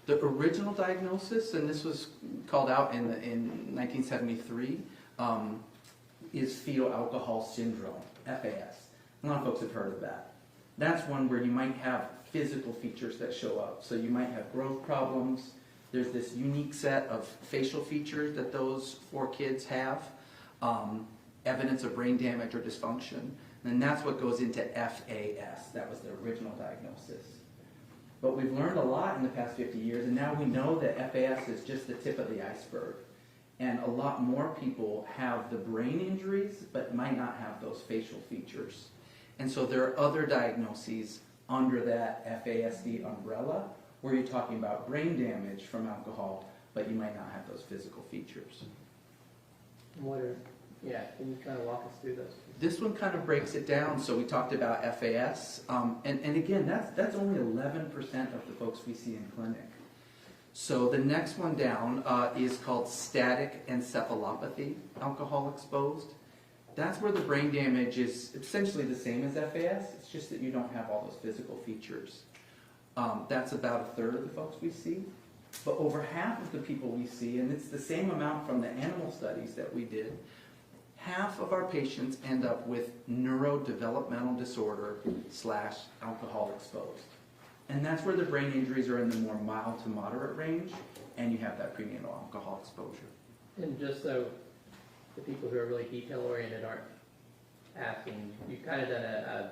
The original diagnosis, and this was called out in 1973, is fetal alcohol syndrome, FAS. A lot of folks have heard of that. That's one where you might have physical features that show up. So you might have growth problems. There's this unique set of facial features that those 4 kids have. Evidence of brain damage or dysfunction. And that's what goes into FAS. That was the original diagnosis. But we've learned a lot in the past 50 years, and now we know that FAS is just the tip of the iceberg. And a lot more people have the brain injuries, but might not have those facial features. And so there are other diagnoses under that FASD umbrella where you're talking about brain damage from alcohol, but you might not have those physical features. Can you kind of walk us through those? This one kind of breaks it down. So we talked about FAS, and again, that's only 11% of the folks we see in clinic. So the next one down is called static encephalopathy, alcohol exposed. That's where the brain damage is essentially the same as FAS. It's just that you don't have all those physical features. That's about a third of the folks we see. But over half of the people we see, and it's the same amount from the animal studies that we did, half of our patients end up with neurodevelopmental disorder / alcohol exposed. And that's where the brain injuries are in the more mild to moderate range, and you have that prenatal alcohol exposure. And just so the people who are really detail-oriented aren't asking, you've kind of done a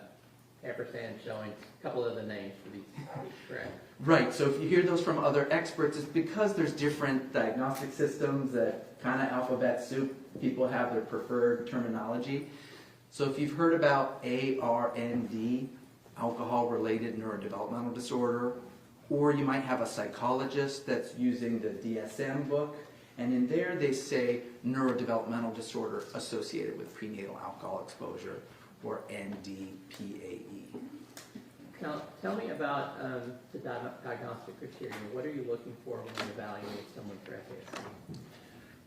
ampersand showing a couple of the names for these, correct? Right, so if you hear those from other experts, it's because there's different diagnostic systems that kind of alphabet soup, people have their preferred terminology. So if you've heard about ARND, alcohol-related neurodevelopmental disorder, or you might have a psychologist that's using the DSM book, and in there they say neurodevelopmental disorder associated with prenatal alcohol exposure, or NDPAE. Now, tell me about the diagnostic criteria. What are you looking for when you evaluate someone for FAS?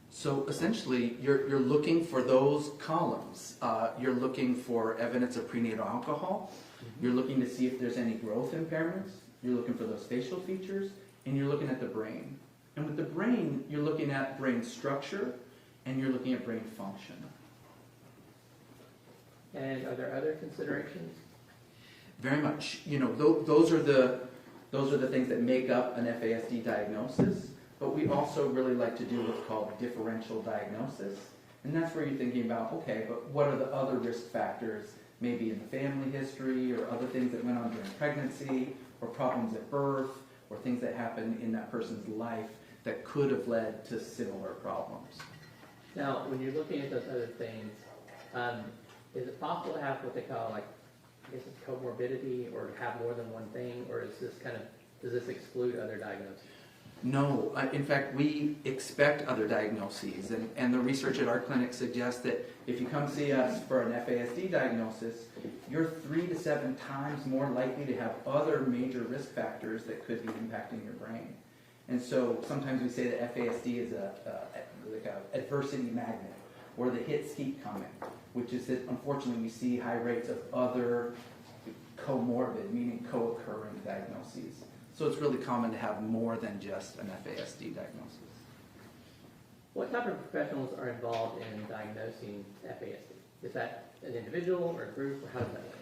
So essentially, you're looking for those columns. You're looking for evidence of prenatal alcohol. You're looking to see if there's any growth impairments. You're looking for those facial features, and you're looking at the brain. And with the brain, you're looking at brain structure, and you're looking at brain function. And are there other considerations? Very much. You know, those are the things that make up an FASD diagnosis. But we also really like to do what's called differential diagnosis. And that's where you're thinking about, okay, but what are the other risk factors, maybe in the family history or other things that went on during pregnancy or problems at birth or things that happened in that person's life that could have led to similar problems. Now, when you're looking at those other things, is it possible to have what they call, like, I guess it's comorbidity, or to have more than one thing, or is this kind of, does this exclude other diagnoses? No, in fact, we expect other diagnoses, and the research at our clinic suggests that if you come see us for an FASD diagnosis, you're 3 to 7 times more likely to have other major risk factors that could be impacting your brain. And so sometimes we say that FASD is like a adversity magnet, where the hits keep coming, which is that unfortunately we see high rates of other comorbid, meaning co-occurring diagnoses. So it's really common to have more than just an FASD diagnosis. What type of professionals are involved in diagnosing FASD? Is that an individual or a group, or how does that work?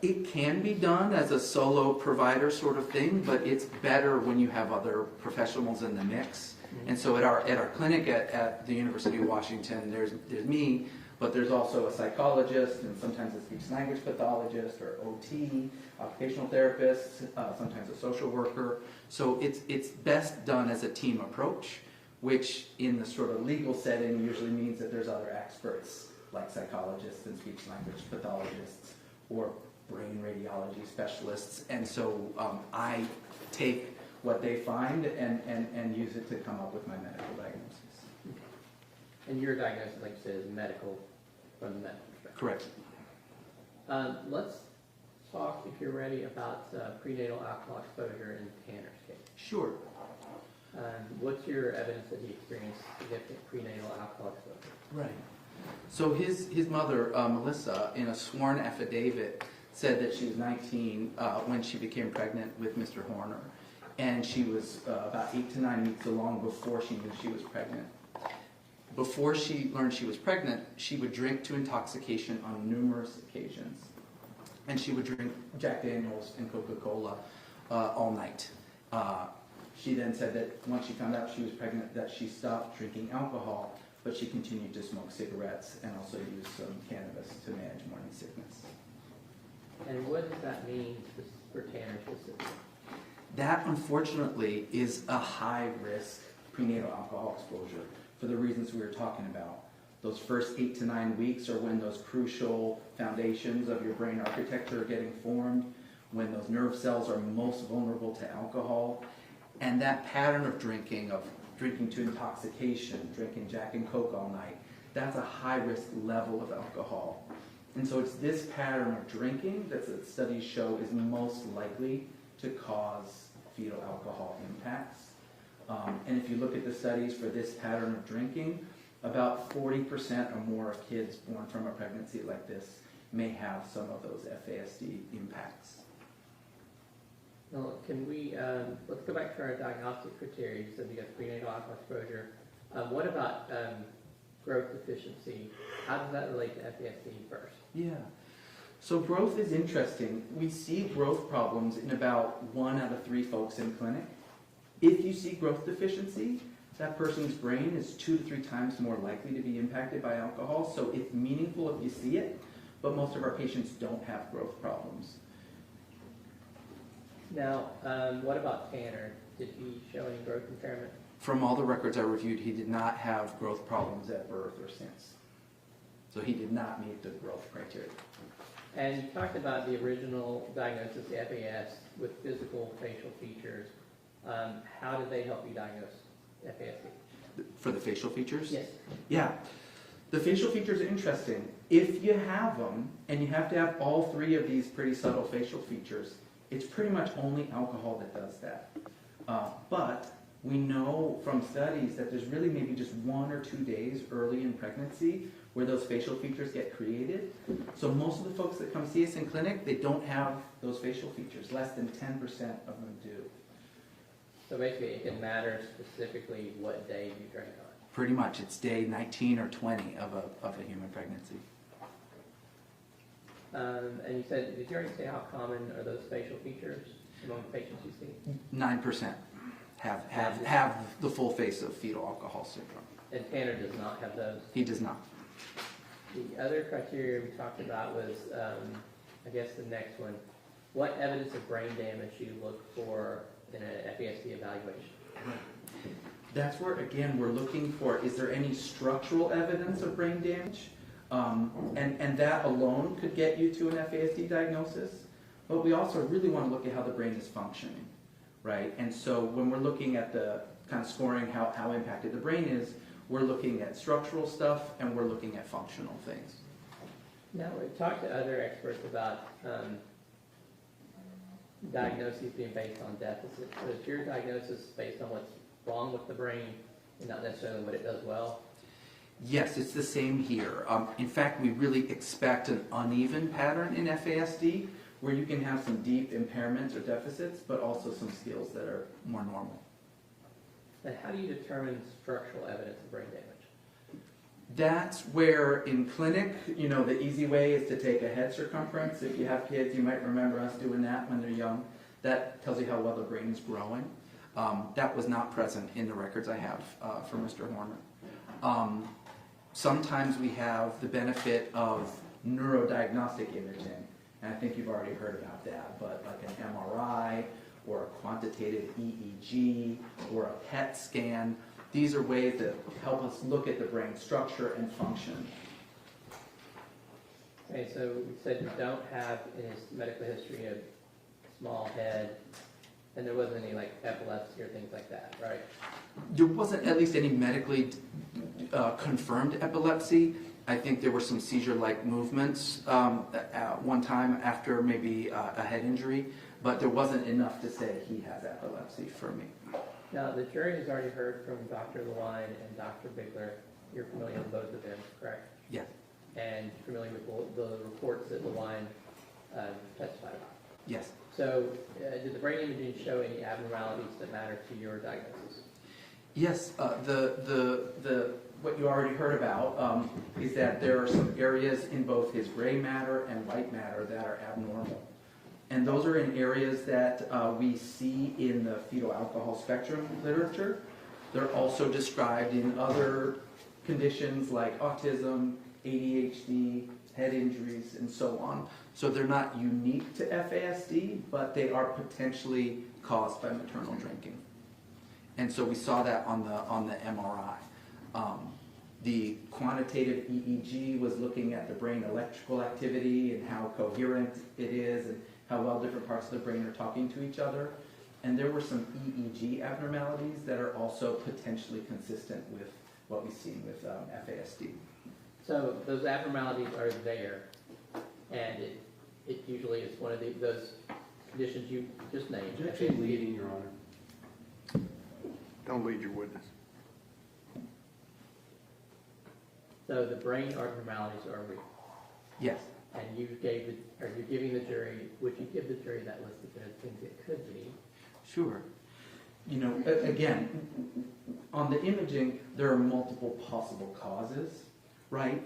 It can be done as a solo provider sort of thing, but it's better when you have other professionals in the mix. And so at our clinic at the University of Washington, there's me, but there's also a psychologist and sometimes a speech language pathologist or OT, occupational therapist, sometimes a social worker. So it's best done as a team approach, which in the sort of legal setting usually means that there's other experts like psychologists and speech language pathologists or brain radiology specialists. And so I take what they find and use it to come up with my medical diagnosis. And your diagnosis, like you said, is medical, from the medical perspective. Correct. Let's talk, if you're ready, about prenatal alcohol exposure in Tanner's case. Sure. What's your evidence that he experienced significant prenatal alcohol exposure? Right. So his mother, Melissa, in a sworn affidavit, said that she was 19 when she became pregnant with Mr. Horner. And she was about 8 to 9 weeks along before she knew she was pregnant. Before she learned she was pregnant, she would drink to intoxication on numerous occasions. And she would drink Jack Daniels and Coca-Cola all night. She then said that once she found out she was pregnant, that she stopped drinking alcohol, but she continued to smoke cigarettes and also use some cannabis to manage morning sickness. And what does that mean for Tanner specifically? That, unfortunately, is a high-risk prenatal alcohol exposure for the reasons we were talking about. Those first 8 to 9 weeks are when those crucial foundations of your brain architecture are getting formed, when those nerve cells are most vulnerable to alcohol. And that pattern of drinking to intoxication, drinking Jack and Coke all night, that's a high-risk level of alcohol. And so it's this pattern of drinking that studies show is most likely to cause fetal alcohol impacts. And if you look at the studies for this pattern of drinking, About 40% or more of kids born from a pregnancy like this may have some of those FASD impacts. Well, can we, let's go back to our diagnostic criteria. You said you got prenatal alcohol exposure. What about growth deficiency? How does that relate to FASD first? Yeah. So growth is interesting. We see growth problems in about 1 out of 3 folks in clinic. If you see growth deficiency, that person's brain is 2 to 3 times more likely to be impacted by alcohol. So it's meaningful if you see it, but most of our patients don't have growth problems. Now, what about Tanner? Did he show any growth impairment? From all the records I reviewed, he did not have growth problems at birth or since. So he did not meet the growth criteria. And you talked about the original diagnosis, the FAS, with physical facial features. How did they help you diagnose FASD? For the facial features? Yes. Yeah. The facial features are interesting. If you have them, and you have to have all 3 of these pretty subtle facial features, it's pretty much only alcohol that does that. But we know from studies that there's really maybe just 1 or 2 days early in pregnancy where those facial features get created. So most of the folks that come see us in clinic, they don't have those facial features. Less than 10% of them do. So basically, it can matter specifically what day you drank on. Pretty much, it's day 19 or 20 of a human pregnancy. And you said, did you already say how common are those facial features among the patients you see? 9% have the full face of fetal alcohol syndrome. And Tanner does not have those? He does not. The other criteria we talked about was, I guess the next one. What evidence of brain damage do you look for in an FASD evaluation? That's where, again, we're looking for, is there any structural evidence of brain damage? And that alone could get you to an FASD diagnosis. But we also really want to look at how the brain is functioning, right? And so when we're looking at the kind of scoring how impacted the brain is, we're looking at structural stuff and we're looking at functional things. Now, we've talked to other experts about diagnoses being based on deficits. So is your diagnosis based on what's wrong with the brain and not necessarily what it does well? Yes, it's the same here. In fact, we really expect an uneven pattern in FASD where you can have some deep impairments or deficits, but also some skills that are more normal. And how do you determine structural evidence of brain damage? That's where in clinic, you know, the easy way is to take a head circumference. If you have kids, you might remember us doing that when they're young. That tells you how well the brain is growing. That was not present in the records I have for Mr. Horner. Sometimes we have the benefit of neurodiagnostic imaging, and I think you've already heard about that, but like an MRI or a quantitative EEG or a PET scan, these are ways that help us look at the brain structure and function. Okay, so we said you don't have in his medical history a small head, and there wasn't any like epilepsy or things like that, right? There wasn't at least any medically confirmed epilepsy. I think there were some seizure-like movements at one time after maybe a head injury, but there wasn't enough to say he has epilepsy for me. Now, the jury has already heard from Dr. Lewine and Dr. Bigler. You're familiar with both of them, correct? Yes. And familiar with the reports that Lewine testified about? Yes. So, did the brain imaging show any abnormalities that matter to your diagnosis? Yes. What you already heard about is that there are some areas in both his gray matter and white matter that are abnormal. And those are in areas that we see in the fetal alcohol spectrum literature. They're also described in other conditions like autism, ADHD, head injuries, and so on. So they're not unique to FASD, but they are potentially caused by maternal drinking. And so we saw that on the MRI. The quantitative EEG was looking at the brain electrical activity and how coherent it is and how well different parts of the brain are talking to each other. And there were some EEG abnormalities that are also potentially consistent with what we've seen with FASD. So those abnormalities are there, and it usually is one of those conditions you just named. Objection leading, Your Honor. Don't lead your witness. So the brain abnormalities are real, Yes. and you're giving the jury, would you give the jury that list of things it could be? Sure. You know, again, on the imaging, there are multiple possible causes, right?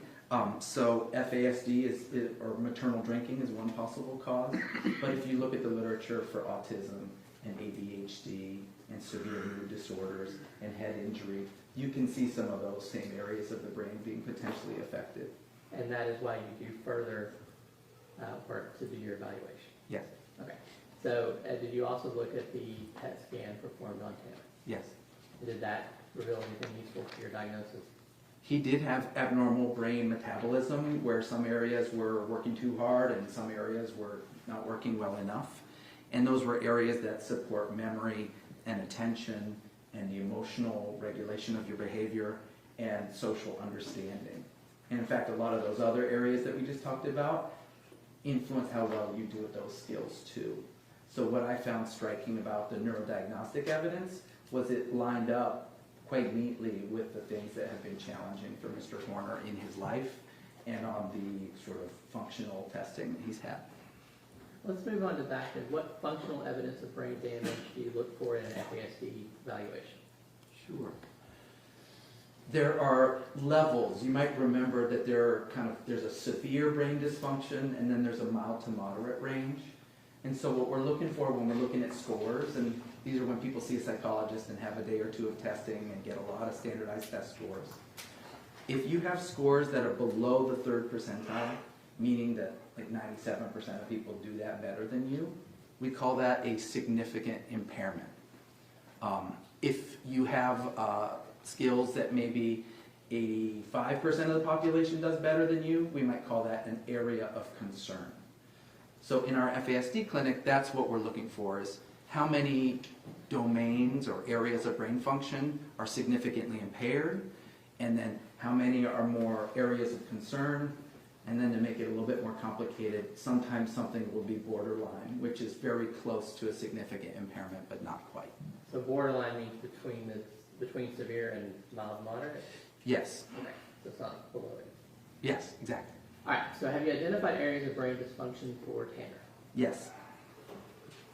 So FASD or maternal drinking is one possible cause. But if you look at the literature for autism and ADHD and severe mood disorders and head injury, you can see some of those same areas of the brain being potentially affected. And that is why you do further work to do your evaluation? Yes. Okay. So did you also look at the PET scan performed on Tanner? Yes. And did that reveal anything useful for your diagnosis? He did have abnormal brain metabolism where some areas were working too hard and some areas were not working well enough. And those were areas that support memory and attention and the emotional regulation of your behavior and social understanding. And in fact, a lot of those other areas that we just talked about influence how well you do with those skills too. So what I found striking about the neurodiagnostic evidence was it lined up quite neatly with the things that have been challenging for Mr. Horner in his life and on the sort of functional testing that he's had. Let's move on to that. What functional evidence of brain damage do you look for in an FASD evaluation? Sure. There are levels. You might remember that there's a severe brain dysfunction and then there's a mild to moderate range. And so what we're looking for when we're looking at scores, and these are when people see a psychologist and have a day or two of testing and get a lot of standardized test scores. If you have scores that are below the 3rd percentile, meaning that like 97% of people do that better than you, we call that a significant impairment. If you have skills that maybe 85% of the population does better than you, we might call that an area of concern. So in our FASD clinic, that's what we're looking for, is how many domains or areas of brain function are significantly impaired, and then how many are more areas of concern, and then to make it a little bit more complicated, sometimes something will be borderline, which is very close to a significant impairment, but not quite. So borderline means between severe and mild moderate? Yes. Okay, so it's not below it. Yes, exactly. All right, so have you identified areas of brain dysfunction for Tanner? Yes.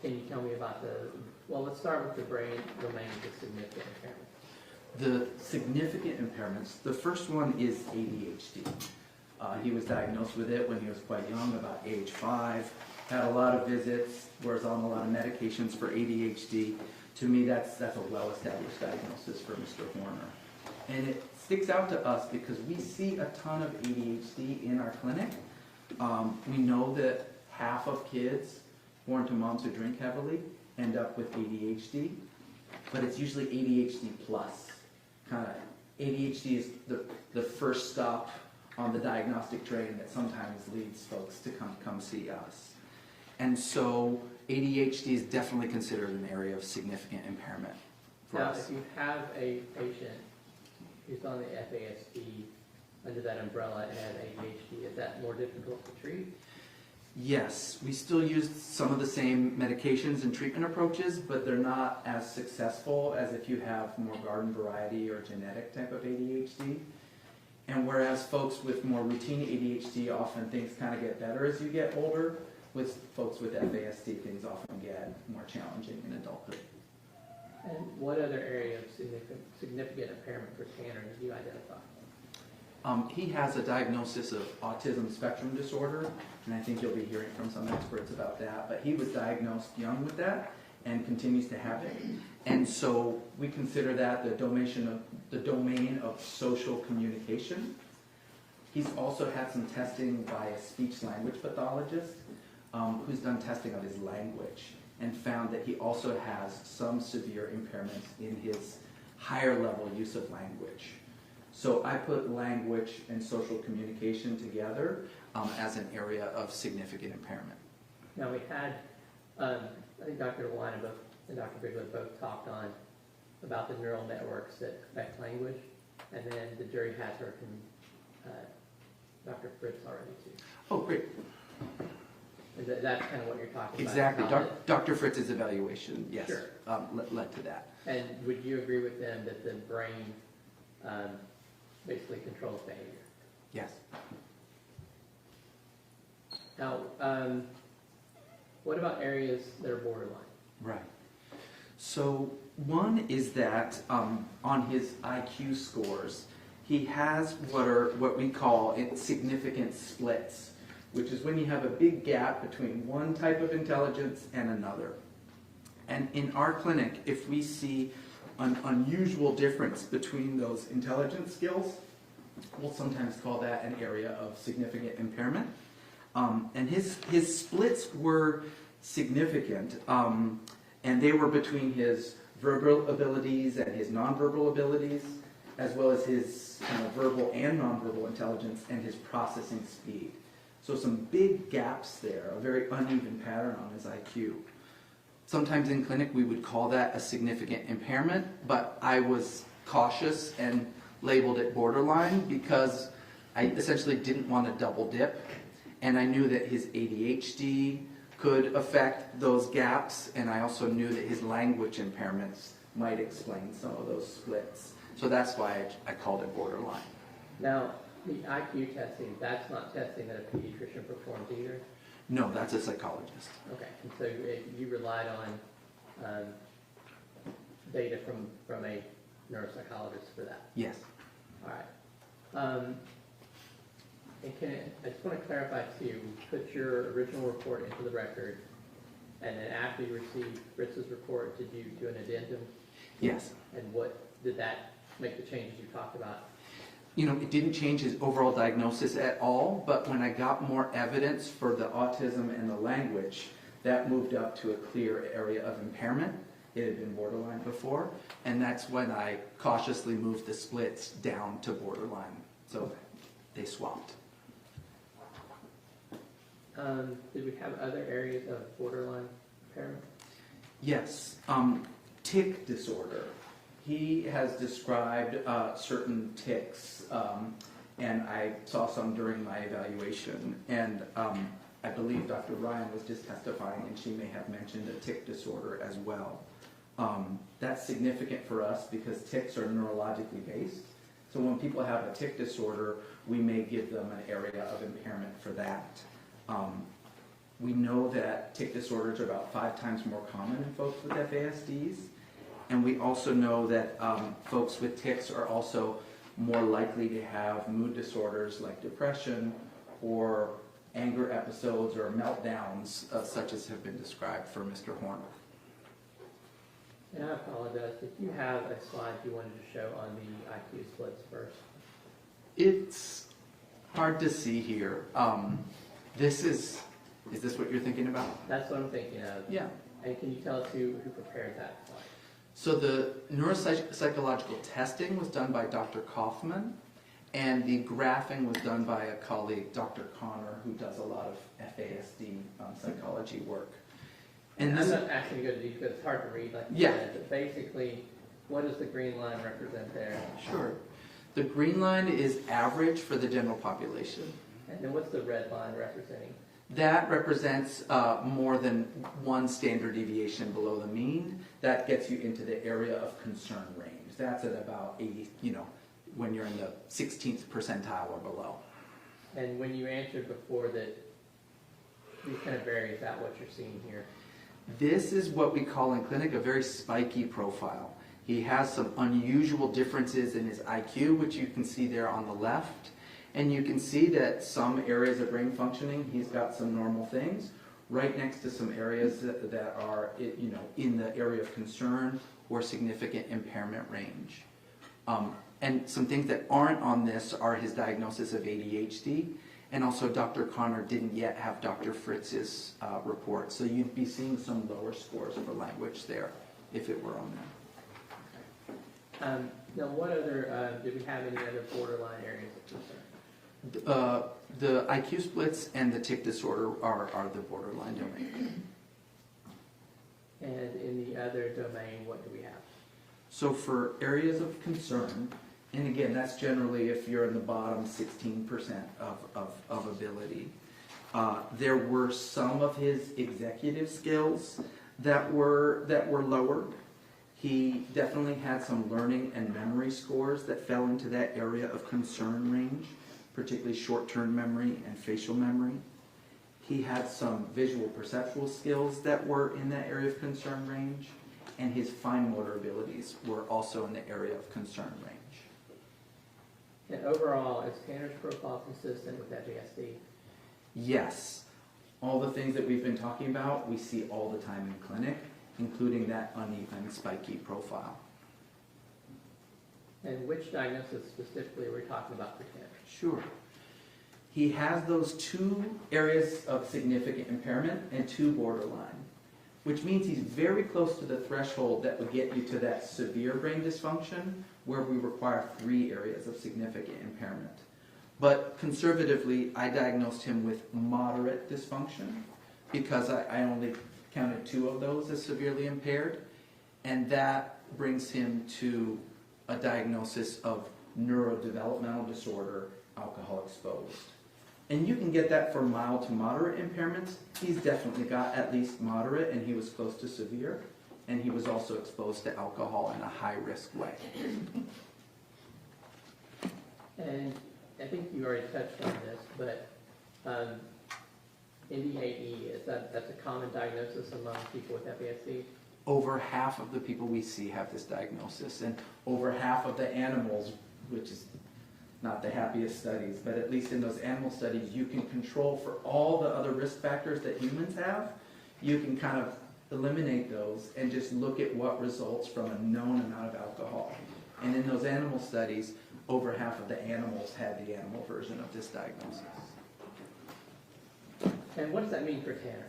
Can you tell me about let's start with the brain domains of significant impairment. The significant impairments, the first one is ADHD. He was diagnosed with it when he was quite young, about age 5, had a lot of visits, was on a lot of medications for ADHD. To me, that's a well-established diagnosis for Mr. Horner. And it sticks out to us because we see a ton of ADHD in our clinic. We know that half of kids born to moms who drink heavily end up with ADHD, but it's usually ADHD plus. ADHD is the first stop on the diagnostic train that sometimes leads folks to come see us. And so ADHD is definitely considered an area of significant impairment for Now, us. if you have a patient who's on the FASD under that umbrella and has ADHD, is that more difficult to treat? Yes, we still use some of the same medications and treatment approaches, but they're not as successful as if you have more garden variety or genetic type of ADHD. And whereas folks with more routine ADHD, often things kind of get better as you get older, with folks with FASD, things often get more challenging in adulthood. And what other area of significant impairment for Tanner did you identify? He has a diagnosis of autism spectrum disorder, and I think you'll be hearing from some experts about that, but he was diagnosed young with that and continues to have it. And so we consider that the domain of social communication. He's also had some testing by a speech-language pathologist who's done testing of his language and found that he also has some severe impairments in his higher level use of language. So I put language and social communication together as an area of significant impairment. Now we had, I think Dr. DeWine and Dr. Bigwood both talked on about the neural networks that affect language, and then the jury has heard from Dr. Fritz already too. Oh, great. And that's kind of what you're talking Exactly. about. Dr. Fritz's evaluation, yes, Sure. led to that. And would you agree with them that the brain basically controls behavior? Yes. Now, what about areas that are borderline? Right. So one is that on his IQ scores, he has what we call significant splits, which is when you have a big gap between one type of intelligence and another. And in our clinic, if we see an unusual difference between those intelligence skills, we'll sometimes call that an area of significant impairment. And his splits were significant, and they were between his verbal abilities and his nonverbal abilities, as well as his verbal and nonverbal intelligence and his processing speed. So some big gaps there, a very uneven pattern on his IQ. Sometimes in clinic we would call that a significant impairment, but I was cautious and labeled it borderline because I essentially didn't want to double dip. And I knew that his ADHD could affect those gaps, and I also knew that his language impairments might explain some of those splits. So that's why I called it borderline. Now, the IQ testing, that's not testing that a pediatrician performs either? No, that's a psychologist. Okay, and so you relied on data from a neuropsychologist for that? Yes. All right. And I just want to clarify too, we put your original report into the record, and then after you received Fritz's report, did you do an addendum? Yes. And what did that make the changes you talked about? It didn't change his overall diagnosis at all, but when I got more evidence for the autism and the language, that moved up to a clear area of impairment. It had been borderline before, and that's when I cautiously moved the splits down to borderline. So they swapped. Did we have other areas of borderline impairment? Yes. Tic disorder. He has described certain tics, and I saw some during my evaluation. And I believe Dr. Ryan was just testifying, and she may have mentioned a tic disorder as well. That's significant for us because tics are neurologically based. So when people have a tic disorder, we may give them an area of impairment for that. We know that tic disorders are about 5 times more common in folks with FASDs. And we also know that folks with tics are also more likely to have mood disorders like depression or anger episodes or meltdowns such as have been described for Mr. Horner. And I apologize, did you have a slide you wanted to show on the IQ splits first? It's hard to see here. Is this what you're thinking about? That's what I'm thinking of. Yeah. And can you tell us who prepared that slide? So the neuropsychological testing was done by Dr. Kaufman, and the graphing was done by a colleague, Dr. Connor, who does a lot of FASD psychology work. And I'm not asking you to go to detail because it's hard to read like you said, but basically, what does the green line represent there? Sure. The green line is average for the general population. And then what's the red line representing? That represents more than one standard deviation below the mean. That gets you into the area of concern range. That's at about 80, when you're in the 16th percentile or below. And when you answered before that these kind of vary, is that what you're seeing here? This is what we call in clinic a very spiky profile. He has some unusual differences in his IQ, which you can see there on the left. And you can see that some areas of brain functioning, he's got some normal things, right next to some areas that are, in the area of concern or significant impairment range. And some things that aren't on this are his diagnosis of ADHD, and also Dr. Connor didn't yet have Dr. Fritz's report, so you'd be seeing some lower scores for language there if it were on there. Now, what other, did we have any other borderline areas of concern? The IQ splits and the tic disorder are the borderline domain. And in the other domain, what do we have? So for areas of concern, and again, that's generally if you're in the bottom 16% of ability, there were some of his executive skills that were lower. He definitely had some learning and memory scores that fell into that area of concern range, particularly short-term memory and facial memory. He had some visual perceptual skills that were in that area of concern range, and his fine motor abilities were also in the area of concern range. And overall, is Tanner's profile consistent with FASD? Yes. All the things that we've been talking about, we see all the time in clinic, including that uneven, spiky profile. And which diagnosis specifically are we talking about for Tanner? Sure. He has those two areas of significant impairment and two borderline, which means he's very close to the threshold that would get you to that severe brain dysfunction, where we require 3 areas of significant impairment. But conservatively, I diagnosed him with moderate dysfunction because I only counted 2 of those as severely impaired, and that brings him to a diagnosis of neurodevelopmental disorder, alcohol exposed. And you can get that for mild to moderate impairments. He's definitely got at least moderate, and he was close to severe, and he was also exposed to alcohol in a high-risk way. And I think you already touched on this, but NDAE, that's a common diagnosis among people with FASD? Over half of the people we see have this diagnosis, and over half of the animals, which is not the happiest studies, but at least in those animal studies, you can control for all the other risk factors that humans have. You can kind of eliminate those and just look at what results from a known amount of alcohol. And in those animal studies, over half of the animals had the animal version of this diagnosis. And what does that mean for Tanner?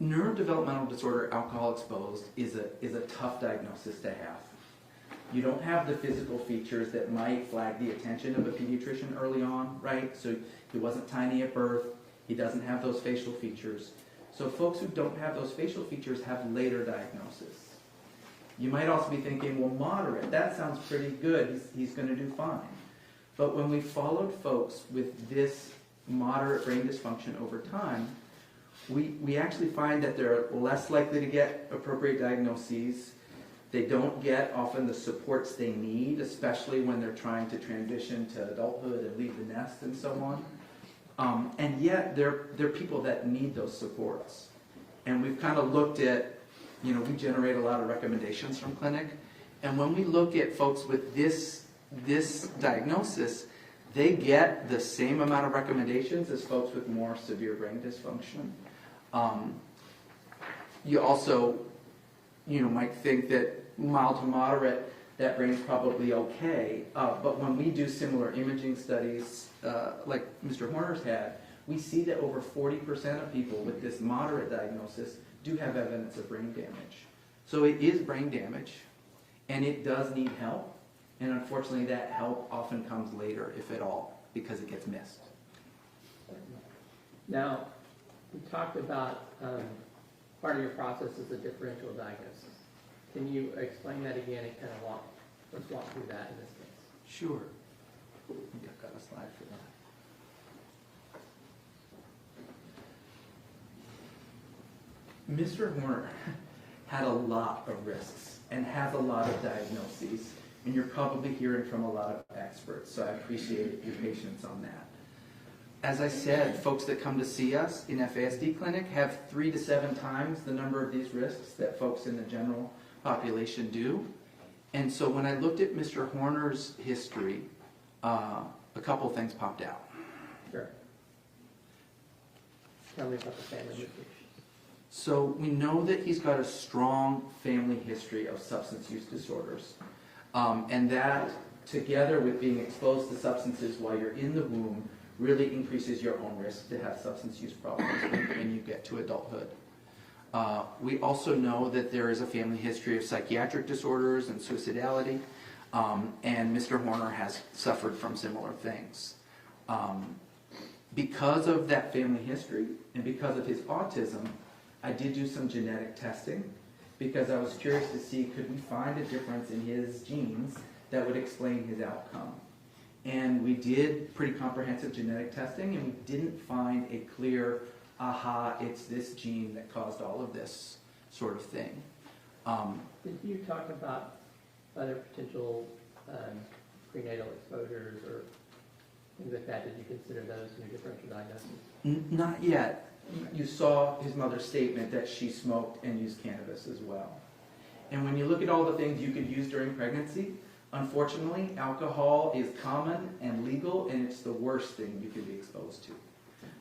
Neurodevelopmental disorder, alcohol exposed, is a tough diagnosis to have. You don't have the physical features that might flag the attention of a pediatrician early on, right? So he wasn't tiny at birth. He doesn't have those facial features. So folks who don't have those facial features have later diagnosis. You might also be thinking, well, moderate, that sounds pretty good. He's going to do fine. But when we followed folks with this moderate brain dysfunction over time, we actually find that they're less likely to get appropriate diagnoses. They don't get often the supports they need, especially when they're trying to transition to adulthood and leave the nest and so on. And yet, they're people that need those supports. And we've kind of looked at, we generate a lot of recommendations from clinic. And when we look at folks with this diagnosis, they get the same amount of recommendations as folks with more severe brain dysfunction. You also, might think that mild to moderate, that brain's probably okay. But when we do similar imaging studies, like Mr. Horner's had, we see that over 40% of people with this moderate diagnosis do have evidence of brain damage. So it is brain damage, and it does need help. And unfortunately, that help often comes later, if at all, because it gets missed. Now, we talked about part of your process is a differential diagnosis. Can you explain that again and kind of let's walk through that in this case? Sure. I think I've got a slide for that. Mr. Horner had a lot of risks and has a lot of diagnoses, and you're probably hearing from a lot of experts, so I appreciate your patience on that. As I said, folks that come to see us in FASD clinic have 3 to 7 times the number of these risks that folks in the general population do. And so when I looked at Mr. Horner's history, a couple things popped out. Sure. Tell me about the family history. So we know that he's got a strong family history of substance use disorders. And that, together with being exposed to substances while you're in the womb, really increases your own risk to have substance use problems when you get to adulthood. We also know that there is a family history of psychiatric disorders and suicidality, and Mr. Horner has suffered from similar things. Because of that family history and because of his autism, I did do some genetic testing because I was curious to see, could we find a difference in his genes that would explain his outcome? And we did pretty comprehensive genetic testing, and we didn't find a clear, aha, it's this gene that caused all of this sort of thing. Did you talk about other potential prenatal exposures or things like that? Did you consider those in your differential diagnosis? Not yet. You saw his mother's statement that she smoked and used cannabis as well. And when you look at all the things you could use during pregnancy, unfortunately, alcohol is common and legal, and it's the worst thing you could be exposed to.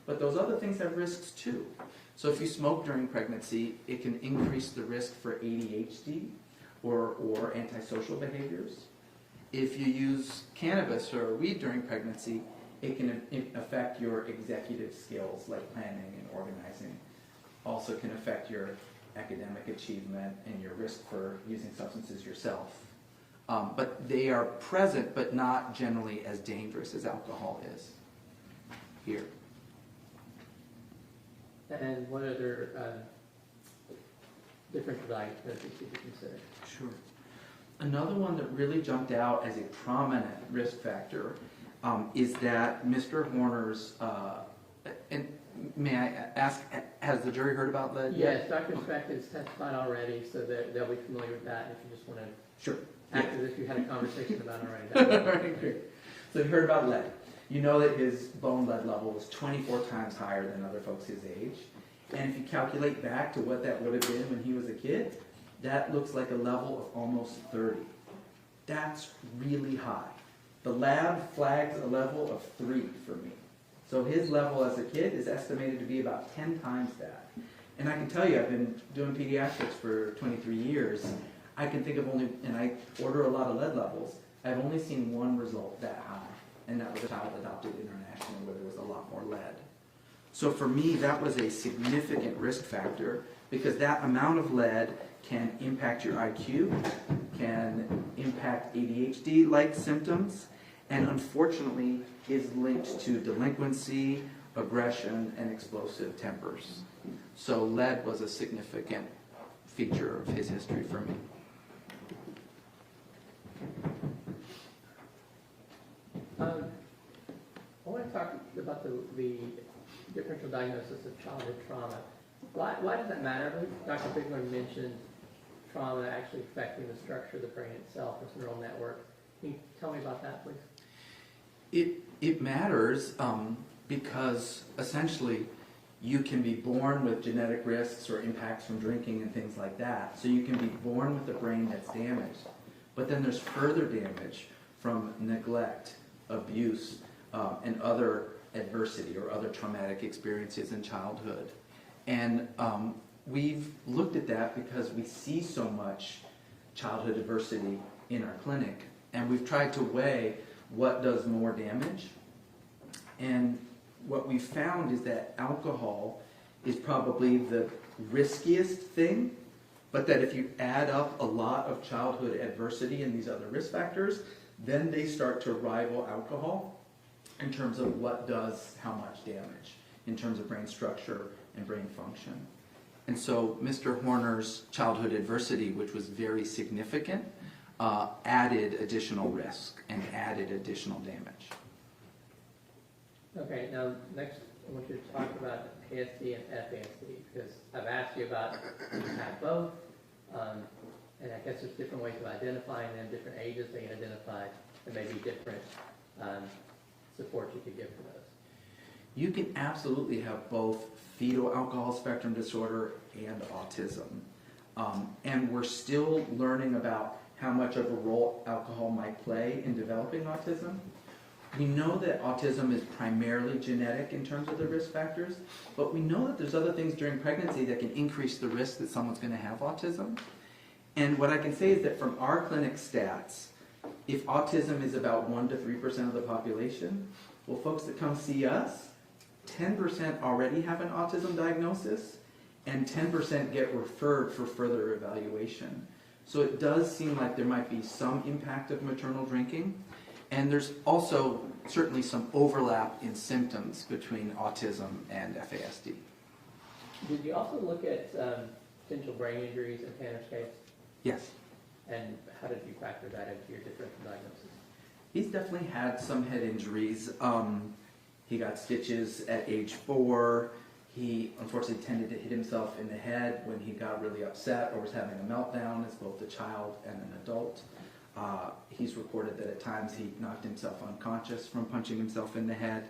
But those other things have risks too. So if you smoke during pregnancy, it can increase the risk for ADHD or antisocial behaviors. If you use cannabis or weed during pregnancy, it can affect your executive skills like planning and organizing. Also can affect your academic achievement and your risk for using substances yourself. But they are present, but not generally as dangerous as alcohol is here. And what other differential diagnoses did you consider? Sure. Another one that really jumped out as a prominent risk factor is that Mr. Horner's, and may I ask, has the jury heard about that yet? Yes, Dr. Speck has testified already, so that they'll be familiar with that. If you just want to Sure. act as if you had a conversation about it already. All right, great. So you heard about lead. You know that his bone lead level was 24 times higher than other folks his age. And if you calculate back to what that would have been when he was a kid, that looks like a level of almost 30. That's really high. The lab flags a level of 3 for me. So his level as a kid is estimated to be about 10 times that. And I can tell you, I've been doing pediatrics for 23 years. I can think of only, and I order a lot of lead levels, I've only seen one result that high. And that was a child adopted internationally where there was a lot more lead. So for me, that was a significant risk factor because that amount of lead can impact your IQ, can impact ADHD-like symptoms, and unfortunately is linked to delinquency, aggression, and explosive tempers. So lead was a significant feature of his history for me. I want to talk about the differential diagnosis of childhood trauma. Why does that matter? I believe Dr. Bigler mentioned trauma actually affecting the structure of the brain itself, this neural network. Can you tell me about that, please? It matters because essentially you can be born with genetic risks or impacts from drinking and things like that. So you can be born with a brain that's damaged. But then there's further damage from neglect, abuse, and other adversity or other traumatic experiences in childhood. And we've looked at that because we see so much childhood adversity in our clinic. And we've tried to weigh what does more damage. And what we found is that alcohol is probably the riskiest thing, but that if you add up a lot of childhood adversity and these other risk factors, then they start to rival alcohol in terms of what does how much damage, in terms of brain structure and brain function. And so Mr. Horner's childhood adversity, which was very significant, added additional risk and added additional damage. Okay, now next I want you to talk about ASD and FASD because I've asked you about you have both, and I guess there's different ways of identifying them, different ages they get identified, and maybe different support you could give for those. You can absolutely have both fetal alcohol spectrum disorder and autism. And we're still learning about how much of a role alcohol might play in developing autism. We know that autism is primarily genetic in terms of the risk factors, but we know that there's other things during pregnancy that can increase the risk that someone's going to have autism. And what I can say is that from our clinic stats, if autism is about 1 to 3% of the population, well, folks that come see us, 10% already have an autism diagnosis, and 10% get referred for further evaluation. So it does seem like there might be some impact of maternal drinking, and there's also certainly some overlap in symptoms between autism and FASD. Did you also look at potential brain injuries in Tanner's case? Yes. And how did you factor that into your differential diagnosis? He's definitely had some head injuries. He got stitches at age 4. He unfortunately tended to hit himself in the head when he got really upset or was having a meltdown as both a child and an adult. He's reported that at times he knocked himself unconscious from punching himself in the head.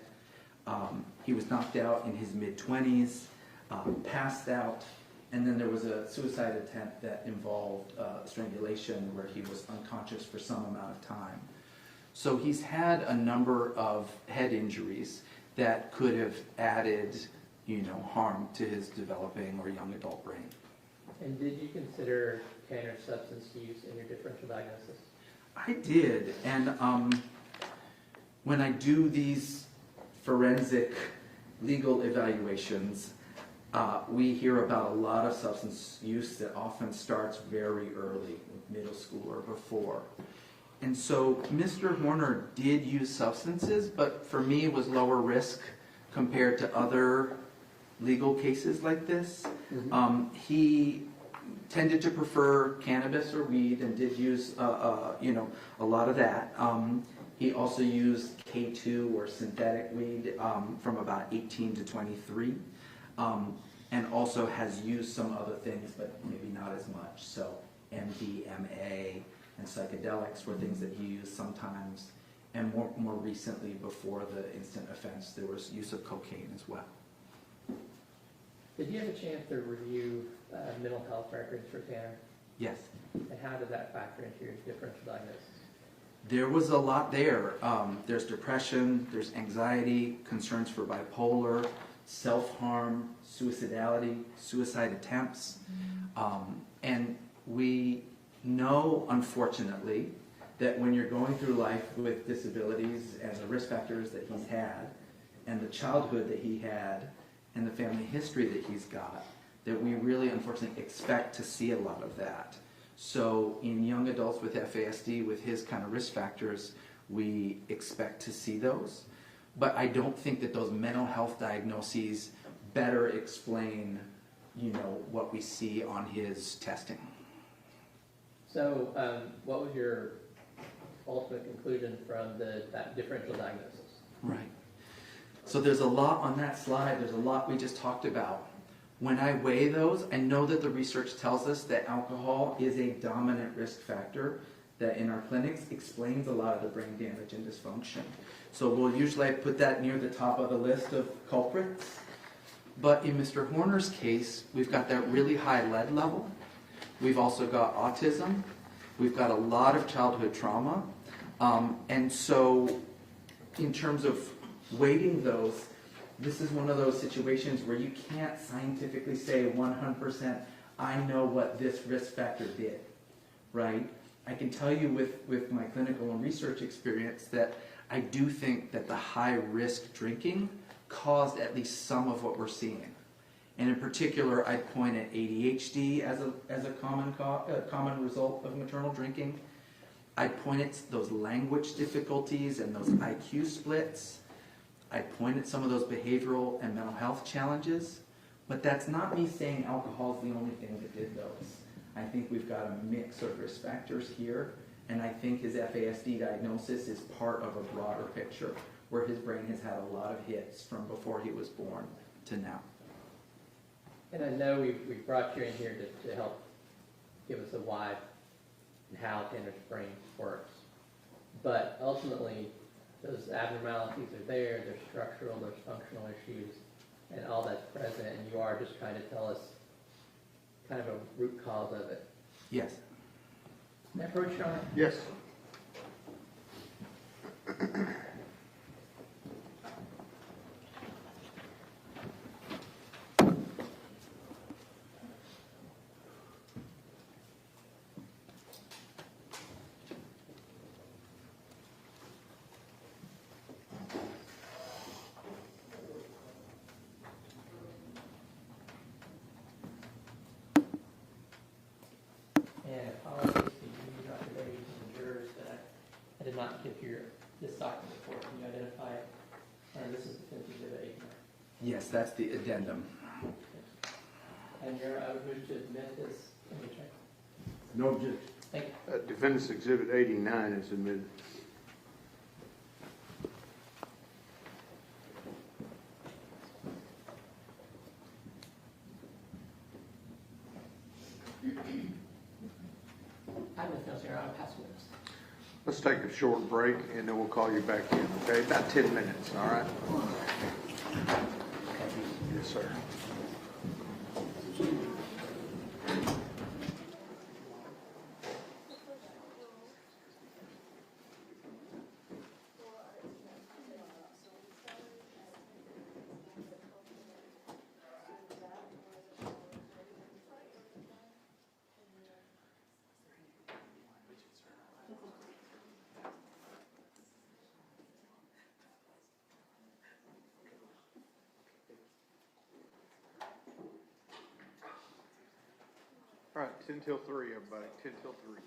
He was knocked out in his mid-20s, passed out, and then there was a suicide attempt that involved strangulation where he was unconscious for some amount of time. So he's had a number of head injuries that could have added, harm to his developing or young adult brain. And did you consider Tanner's substance use in your differential diagnosis? I did, and when I do these forensic legal evaluations, we hear about a lot of substance use that often starts very early, middle school or before. And so Mr. Horner did use substances, but for me it was lower risk compared to other legal cases like this. He tended to prefer cannabis or weed and did use, a lot of that. He also used K2 or synthetic weed from about 18 to 23, and also has used some other things, but maybe not as much. So MDMA and psychedelics were things that he used sometimes, and more recently, before the instant offense, there was use of cocaine as well. Did you have a chance to review mental health records for Tanner? Yes. And how did that factor into your differential diagnosis? There was a lot there. There's depression, there's anxiety, concerns for bipolar, self-harm, suicidality, suicide attempts. And we know, unfortunately, that when you're going through life with disabilities and the risk factors that he's had, and the childhood that he had, and the family history that he's got, that we really unfortunately expect to see a lot of that. So in young adults with FASD, with his kind of risk factors, we expect to see those. But I don't think that those mental health diagnoses better explain, what we see on his testing. So what was your ultimate conclusion from that differential diagnosis? Right. So there's a lot on that slide. There's a lot we just talked about. When I weigh those, I know that the research tells us that alcohol is a dominant risk factor that in our clinics explains a lot of the brain damage and dysfunction. So we'll usually put that near the top of the list of culprits. But in Mr. Horner's case, we've got that really high lead level. We've also got autism. We've got a lot of childhood trauma. And so in terms of weighting those, this is one of those situations where you can't scientifically say 100%, I know what this risk factor did, right? I can tell you with my clinical and research experience that I do think that the high risk drinking caused at least some of what we're seeing. And in particular, I'd point at ADHD as a common result of maternal drinking. I'd point at those language difficulties and those IQ splits. I'd point at some of those behavioral and mental health challenges. But that's not me saying alcohol is the only thing that did those. I think we've got a mix of risk factors here, and I think his FASD diagnosis is part of a broader picture where his brain has had a lot of hits from before he was born to now. And I know we brought you in here to help give us a why and how Tanner's brain works. But ultimately, those abnormalities are there, there's structural, there's functional issues, and all that's present, and you are just trying to tell us kind of a root cause of it. Yes. That approach, Sean? Yes. And apologies to you, Dr. Davies, and jurors, that I did not get this document before. Can you identify it? This is Defense Exhibit 8. Yes, that's the addendum. And I would wish to admit this. Let me check. No objection. Thank you. Defendant's Exhibit 89 is admitted. I have nothing else here. I'll pass it. Let's take a short break and then we'll call you back in, okay? About 10 minutes, all right? Yes, sir. All right, 10 till 3, everybody, 10 till 3.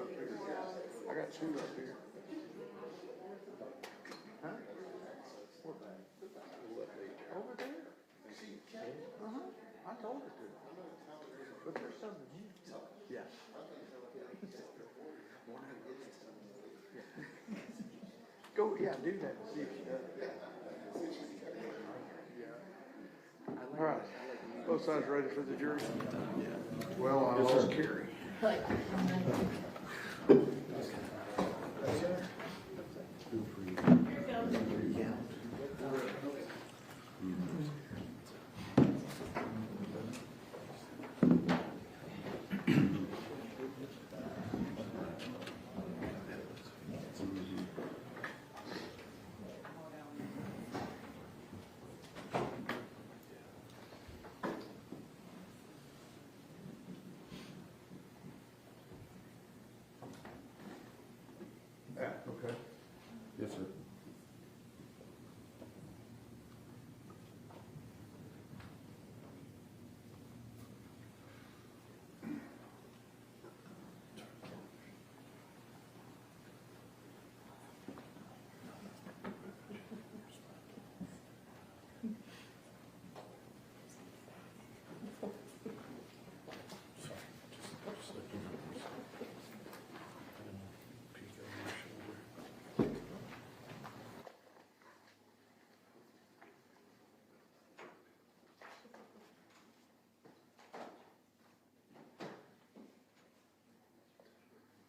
up here. I got two up here. Huh? Over there. Uh-huh. I told her to. But there's something here. Yeah. Go, yeah, do that and see if she does. All right. Both sides ready for the jury? Well, I lost Carrie. Okay. Yes, sir.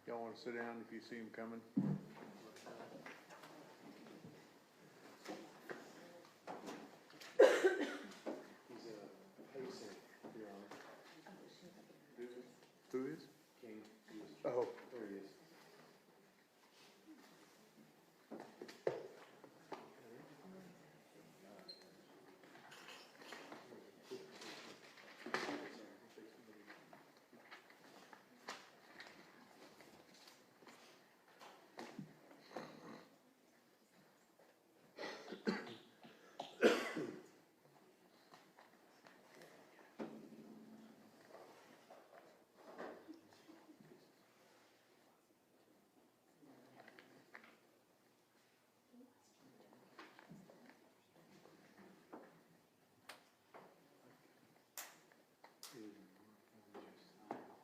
Y'all want to sit down if you see him coming? He's a pacing, Your Honor. Who is? King. Oh. There he is.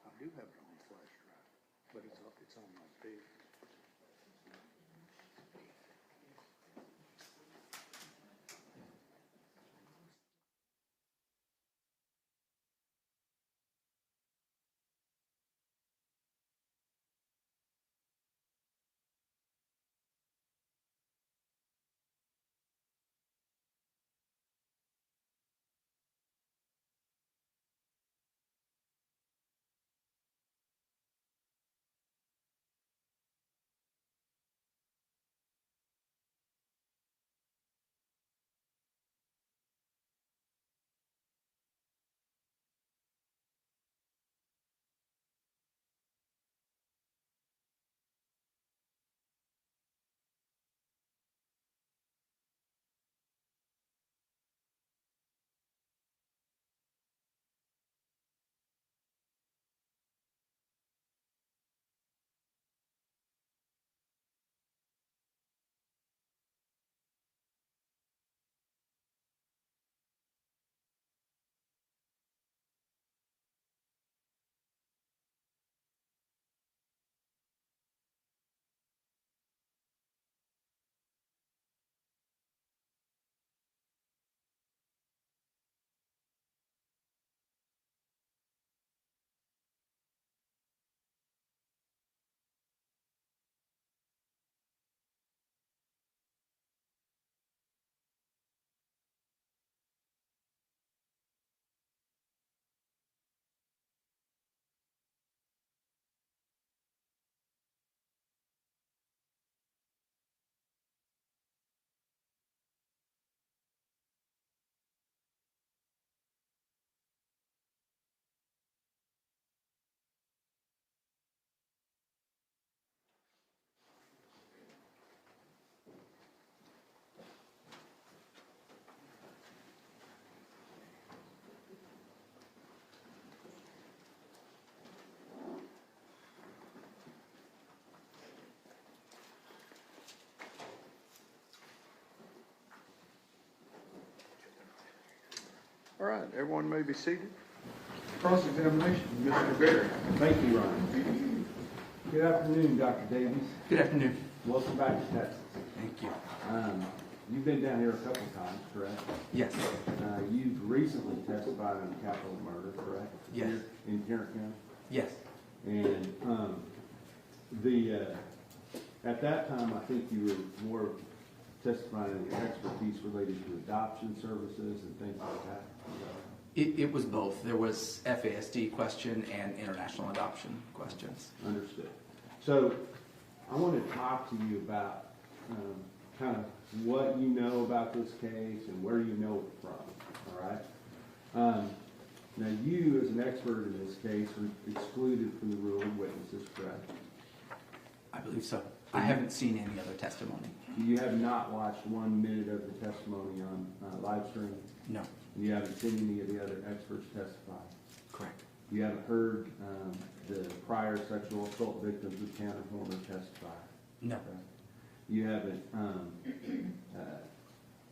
I do have it on flash drive, but it's on my big. All right, everyone may be seated. Cross-examination, Mr. Berry. Thank you, Ron. Good afternoon, Dr. Davies. Good afternoon. Welcome back to Texas. Thank you. You've been down here a couple of times, correct? Yes. You've recently testified on a capital murder, correct? Yes. Here in Tarrant County? Yes. And at that time, I think you were more testifying on your expertise related to adoption services and things like that. It was both. There was FASD question and international adoption questions. Understood. So I want to talk to you about kind of what you know about this case and where you know it from, all right? Now, you, as an expert in this case, were excluded from the rule of witnesses, correct? I believe so. I haven't seen any other testimony. You have not watched 1 minute of the testimony on live stream? No. You haven't seen any of the other experts testify? Correct. You haven't heard the prior sexual assault victims of Tanner Horner testify? No. Okay. You haven't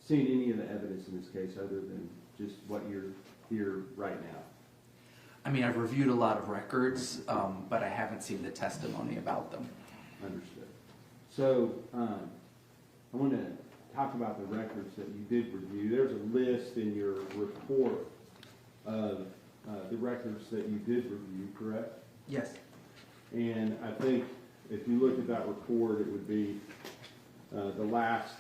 seen any of the evidence in this case other than just what you're here right now? I mean, I've reviewed a lot of records, but I haven't seen the testimony about them. Understood. So I want to talk about the records that you did review. There's a list in your report of the records that you did review, correct? Yes. And I think if you look at that report, it would be the last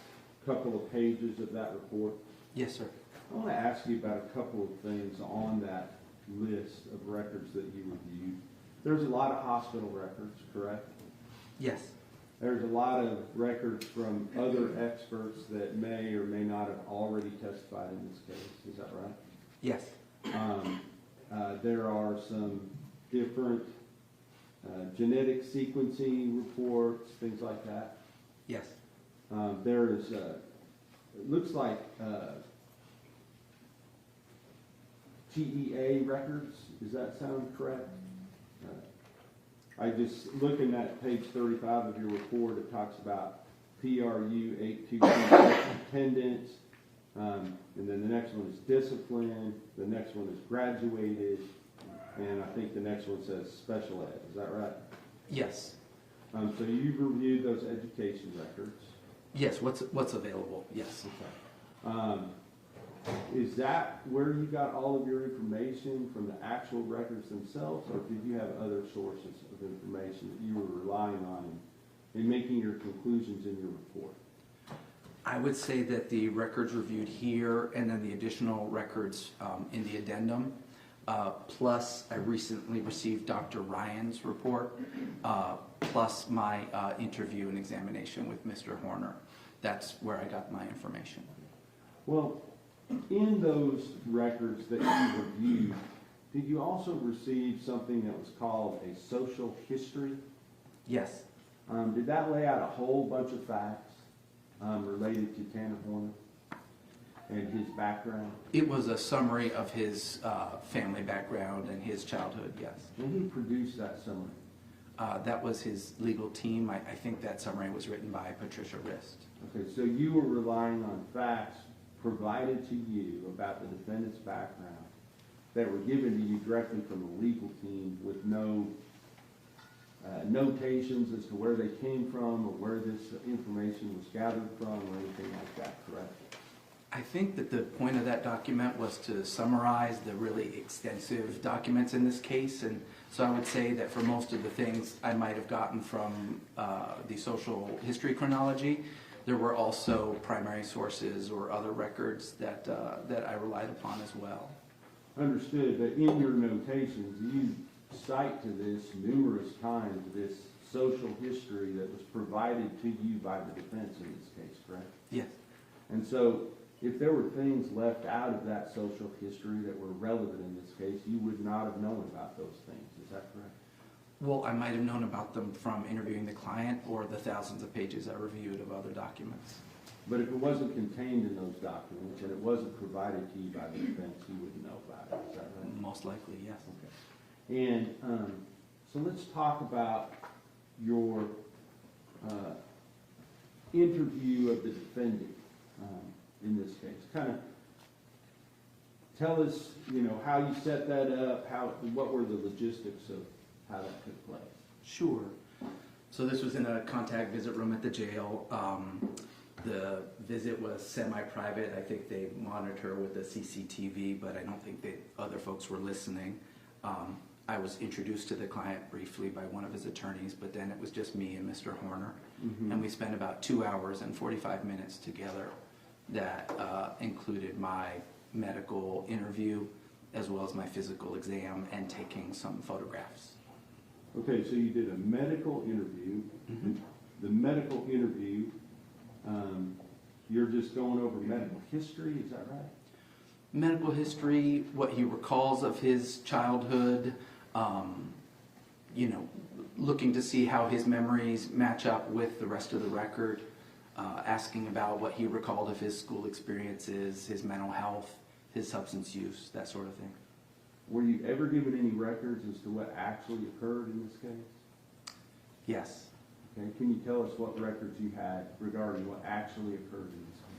couple of pages of that report. Yes, sir. I want to ask you about a couple of things on that list of records that you reviewed. There's a lot of hospital records, correct? Yes. There's a lot of records from other experts that may or may not have already testified in this case. Is that right? Yes. There are some different genetic sequencing reports, things like that. Yes. There is, it looks like TEA records. Does that sound correct? I just, looking at page 35 of your report, it talks about PRU 822 attendance, and then the next one is discipline, the next one is graduated, and I think the next one says special ed. Is that right? Yes. So you've reviewed those education records. Yes. What's available? Yes. Okay. Is that where you got all of your information from the actual records themselves, or did you have other sources of information that you were relying on in making your conclusions in your report? I would say that the records reviewed here and then the additional records in the addendum, plus I recently received Dr. Ryan's report, plus my interview and examination with Mr. Horner. That's where I got my information. Well, in those records that you reviewed, did you also receive something that was called a social history? Yes. Did that lay out a whole bunch of facts related to Tanner Horner and his background? It was a summary of his family background and his childhood, yes. And who produced that summary? That was his legal team. I think that summary was written by Patricia Rist. Okay, so you were relying on facts provided to you about the defendant's background that were given to you directly from the legal team with no notations as to where they came from or where this information was gathered from or anything like that, correct? I think that the point of that document was to summarize the really extensive documents in this case, and so I would say that for most of the things I might have gotten from the social history chronology, there were also primary sources or other records that I relied upon as well. Understood, but in your notations, you cite to this numerous times this social history that was provided to you by the defense in this case, correct? Yes. And so if there were things left out of that social history that were relevant in this case, you would not have known about those things. Is that correct? Well, I might have known about them from interviewing the client or the thousands of pages I reviewed of other documents. But if it wasn't contained in those documents and it wasn't provided to you by the defense, you wouldn't know about it. Is that right? Most likely, yes. Okay. And so let's talk about your interview of the defendant in this case. Kind of tell us, how you set that up, what were the logistics of how that took place? Sure. So this was in a contact visit room at the jail. The visit was semi-private. I think they monitor with the CCTV, but I don't think that other folks were listening. I was introduced to the client briefly by one of his attorneys, but then it was just me and Mr. Horner. Mm-hmm. And we spent about 2 hours and 45 minutes together that included my medical interview as well as my physical exam and taking some photographs. Okay, so you did a medical interview. Mm-hmm. The medical interview, you're just going over medical history, is that right? Medical history, what he recalls of his childhood, looking to see how his memories match up with the rest of the record, asking about what he recalled of his school experiences, his mental health, his substance use, that sort of thing. Were you ever given any records as to what actually occurred in this case? Yes. Okay, can you tell us what records you had regarding what actually occurred in this case?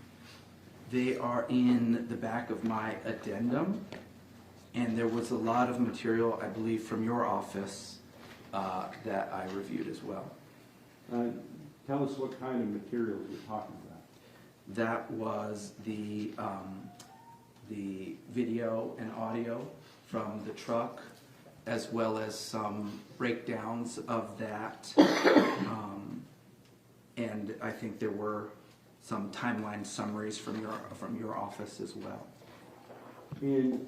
They are in the back of my addendum, and there was a lot of material, I believe, from your office that I reviewed as well. Tell us what kind of materials you're talking about. That was the video and audio from the truck, as well as some breakdowns of that. And I think there were some timeline summaries from your office as well. And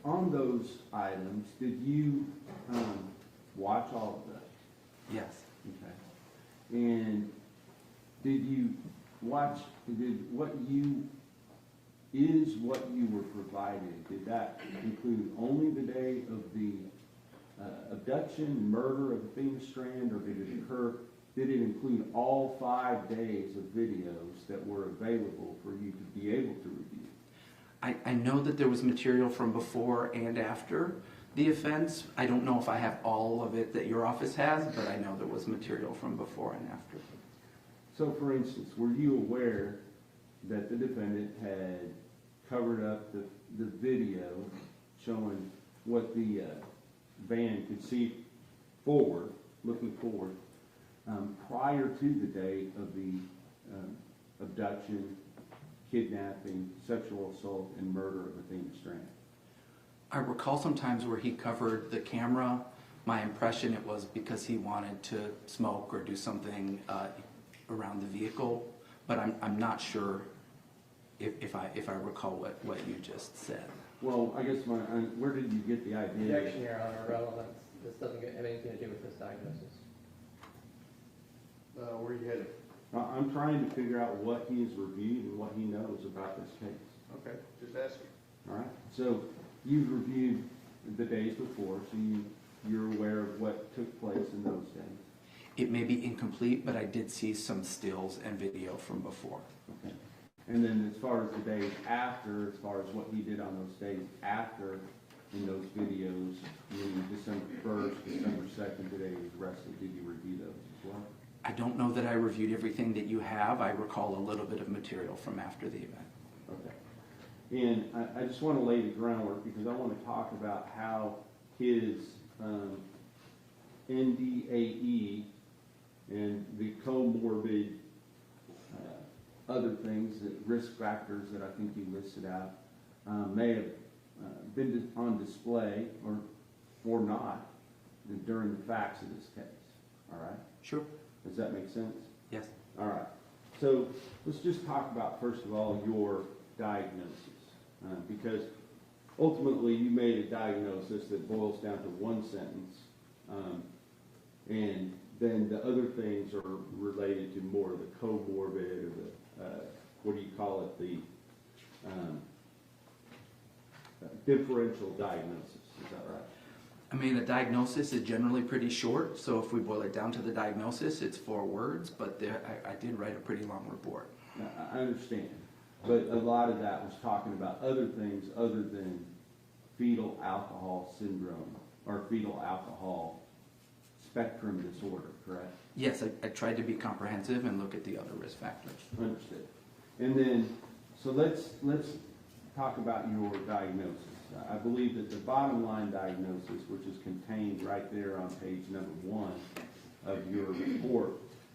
on those items, did you watch all of those? Yes. Okay. And did you watch, what you were provided, did that include only the day of the abduction, murder of Athena Strand, or did it include all 5 days of videos that were available for you to be able to review? I know that there was material from before and after the offense. I don't know if I have all of it that your office has, but I know there was material from before and after. So, for instance, were you aware that the defendant had covered up the video showing what the van could see forward, looking forward, prior to the date of the abduction, kidnapping, sexual assault, and murder of Athena Strand? I recall sometimes where he covered the camera. My impression it was because he wanted to smoke or do something around the vehicle, but I'm not sure if I recall what you just said. Well, I guess where did you get the idea? Objection, Your Honor, relevance. This doesn't have anything to do with this diagnosis. Where you headed? I'm trying to figure out what he has reviewed and what he knows about this case. Okay, just asking. All right. So you've reviewed the days before, so you're aware of what took place in those days. It may be incomplete, but I did see some stills and video from before. Okay. And then as far as the days after, as far as what he did on those days after in those videos, meaning December 1st, December 2nd, the day he was arrested, did you review those as well? I don't know that I reviewed everything that you have. I recall a little bit of material from after the event. Okay. And I just want to lay the groundwork because I want to talk about how his NDAE and the comorbid other things, risk factors that I think you listed out, may have been on display or not during the facts of this case. All right? Sure. Does that make sense? Yes. All right. So let's just talk about, first of all, your diagnosis. Because ultimately you made a diagnosis that boils down to one sentence. And then the other things are related to more of the comorbid or the, what do you call it, the differential diagnosis. Is that right? I mean, a diagnosis is generally pretty short, so if we boil it down to the diagnosis, it's 4 words, but I did write a pretty long report. Now, I understand, but a lot of that was talking about other things other than fetal alcohol syndrome or fetal alcohol spectrum disorder, correct? Yes, I tried to be comprehensive and look at the other risk factors. Understood. And then, so let's talk about your diagnosis. I believe that the bottom line diagnosis, which is contained right there on page number 1 of your report,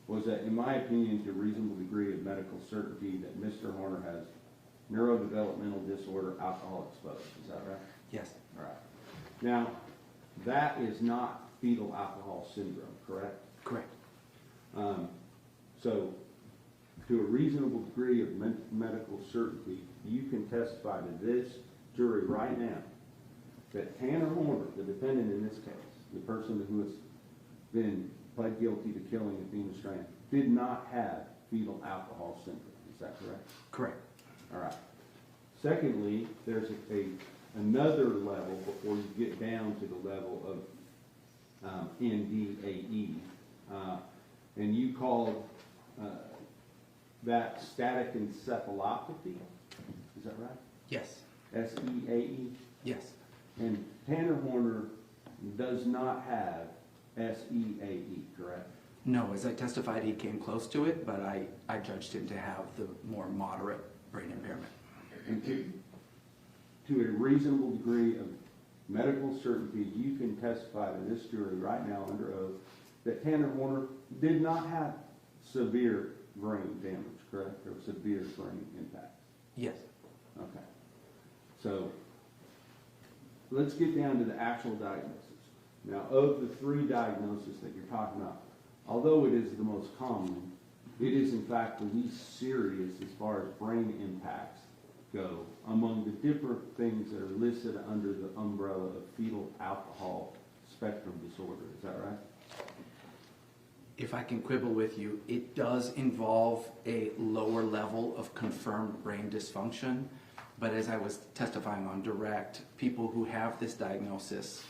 was that, in my opinion, to a reasonable degree of medical certainty, that Mr. Horner has neurodevelopmental disorder, alcohol exposed. Is that right? Yes. All right. Now, that is not fetal alcohol syndrome, correct? Correct. So, to a reasonable degree of medical certainty, you can testify to this jury right now that Tanner Horner, the defendant in this case, the person who has been pled guilty to killing Athena Strand, did not have fetal alcohol syndrome. Is that correct? Correct. All right. Secondly, there's another level before you get down to the level of NDAE, and you called that static encephalopathy. Is that right? Yes. SEAE? Yes. And Tanner Horner does not have SEAE, correct? No, as I testified, he came close to it, but I judged him to have the more moderate brain impairment. And to a reasonable degree of medical certainty, you can testify to this jury right now under oath that Tanner Horner did not have severe brain damage, correct? Or severe brain impact. Yes. Okay. So let's get down to the actual diagnosis. Now, of the 3 diagnoses that you're talking about, although it is the most common, it is in fact the least serious as far as brain impacts go among the different things that are listed under the umbrella of fetal alcohol spectrum disorder. Is that right? If I can quibble with you, it does involve a lower level of confirmed brain dysfunction, but as I was testifying on direct, people who have this diagnosis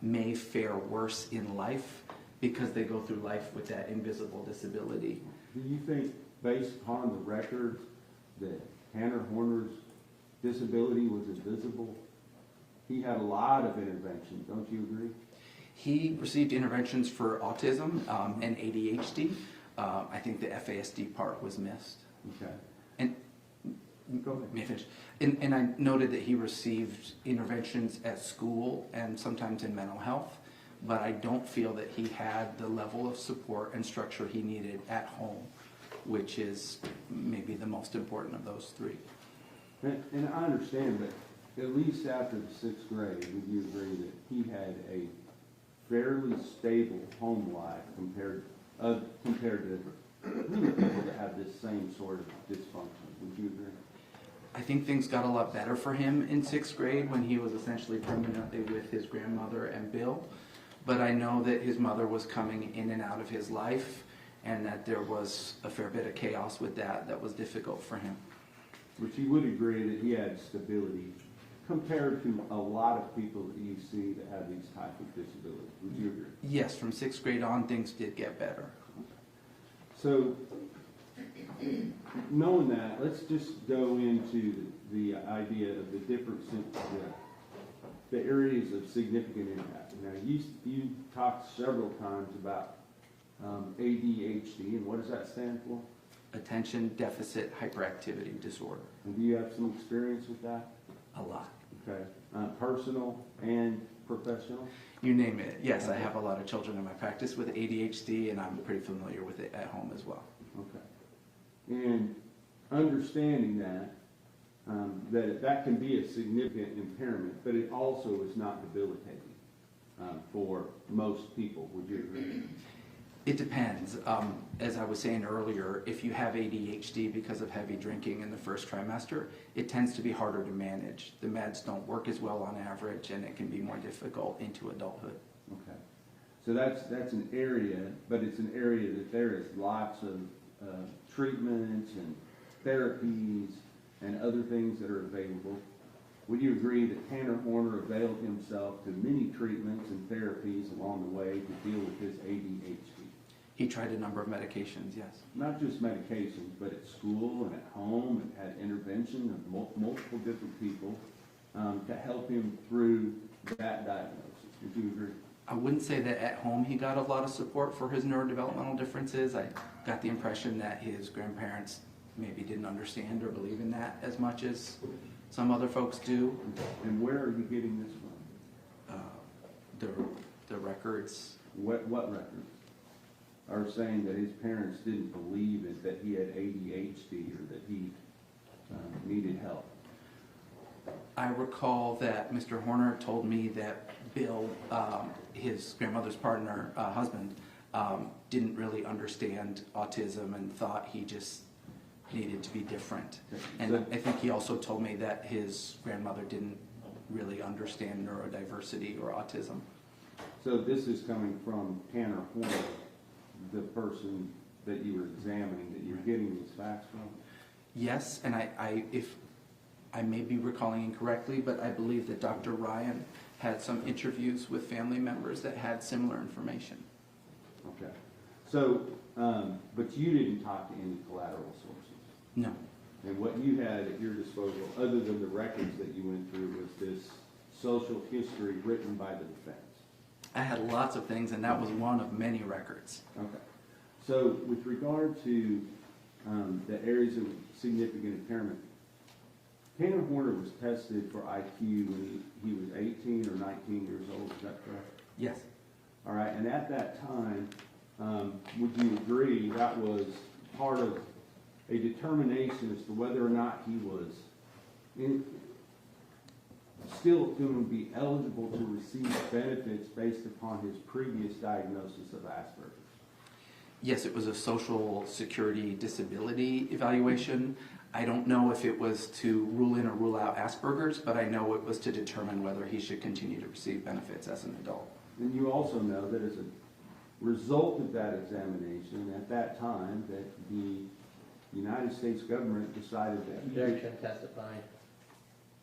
may fare worse in life because they go through life with that invisible disability. Do you think, based upon the records, that Tanner Horner's disability was invisible? He had a lot of interventions, don't you agree? He received interventions for autism and ADHD. I think the FASD part was missed. Okay. And go ahead. May I finish? And I noted that he received interventions at school and sometimes in mental health, but I don't feel that he had the level of support and structure he needed at home, which is maybe the most important of those 3. And I understand, but at least after the 6th grade, would you agree that he had a fairly stable home life compared to people that have this same sort of dysfunction? Would you agree? I think things got a lot better for him in 6th grade when he was essentially permanently with his grandmother and Bill. But I know that his mother was coming in and out of his life and that there was a fair bit of chaos with that was difficult for him. But you would agree that he had stability compared to a lot of people that you see that have these type of disabilities. Would you agree? Yes, from 6th grade on, things did get better. So, knowing that, let's just go into the idea of the different the areas of significant impact. Now, you talked several times about ADHD, and what does that stand for? Attention Deficit Hyperactivity Disorder. And do you have some experience with that? A lot. Okay. Personal and professional? You name it. Yes, I have a lot of children in my practice with ADHD, and I'm pretty familiar with it at home as well. Okay. And understanding that, that can be a significant impairment, but it also is not debilitating for most people. Would you agree? It depends. As I was saying earlier, if you have ADHD because of heavy drinking in the first trimester, it tends to be harder to manage. The meds don't work as well on average, and it can be more difficult into adulthood. Okay. So that's an area, but it's an area that there is lots of treatments and therapies and other things that are available. Would you agree that Tanner Horner availed himself to many treatments and therapies along the way to deal with his ADHD? He tried a number of medications, yes. Not just medications, but at school and at home, and had intervention of multiple different people to help him through that diagnosis. Would you agree? I wouldn't say that at home he got a lot of support for his neurodevelopmental differences. I got the impression that his grandparents maybe didn't understand or believe in that as much as Some other folks do. And where are you getting this from? The records. What records? Are saying that his parents didn't believe it, that he had ADHD or that he needed help. I recall that Mr. Horner told me that Bill, his grandmother's partner, husband, didn't really understand autism and thought he just needed to be different. And I think he also told me that his grandmother didn't really understand neurodiversity or autism. So this is coming from Tanner Horner, the person that you were examining, that you're getting these facts from? Yes, and if I may be recalling incorrectly, but I believe that Dr. Ryan had some interviews with family members that had similar information. Okay. So, but you didn't talk to any collateral sources? No. And what you had at your disposal, other than the records that you went through, was this social history written by the defense? I had lots of things, and that was one of many records. Okay. So with regard to the areas of significant impairment, Tanner Horner was tested for IQ when he was 18 or 19 years old, is that correct? Yes. All right, and at that time, would you agree that was part of a determination as to whether or not he was still going to be eligible to receive benefits based upon his previous diagnosis of Asperger's? Yes, it was a social security disability evaluation. I don't know if it was to rule in or rule out Asperger's, but I know it was to determine whether he should continue to receive benefits as an adult. And you also know that as a result of that examination, at that time, that the United States government decided that Objection, testifying.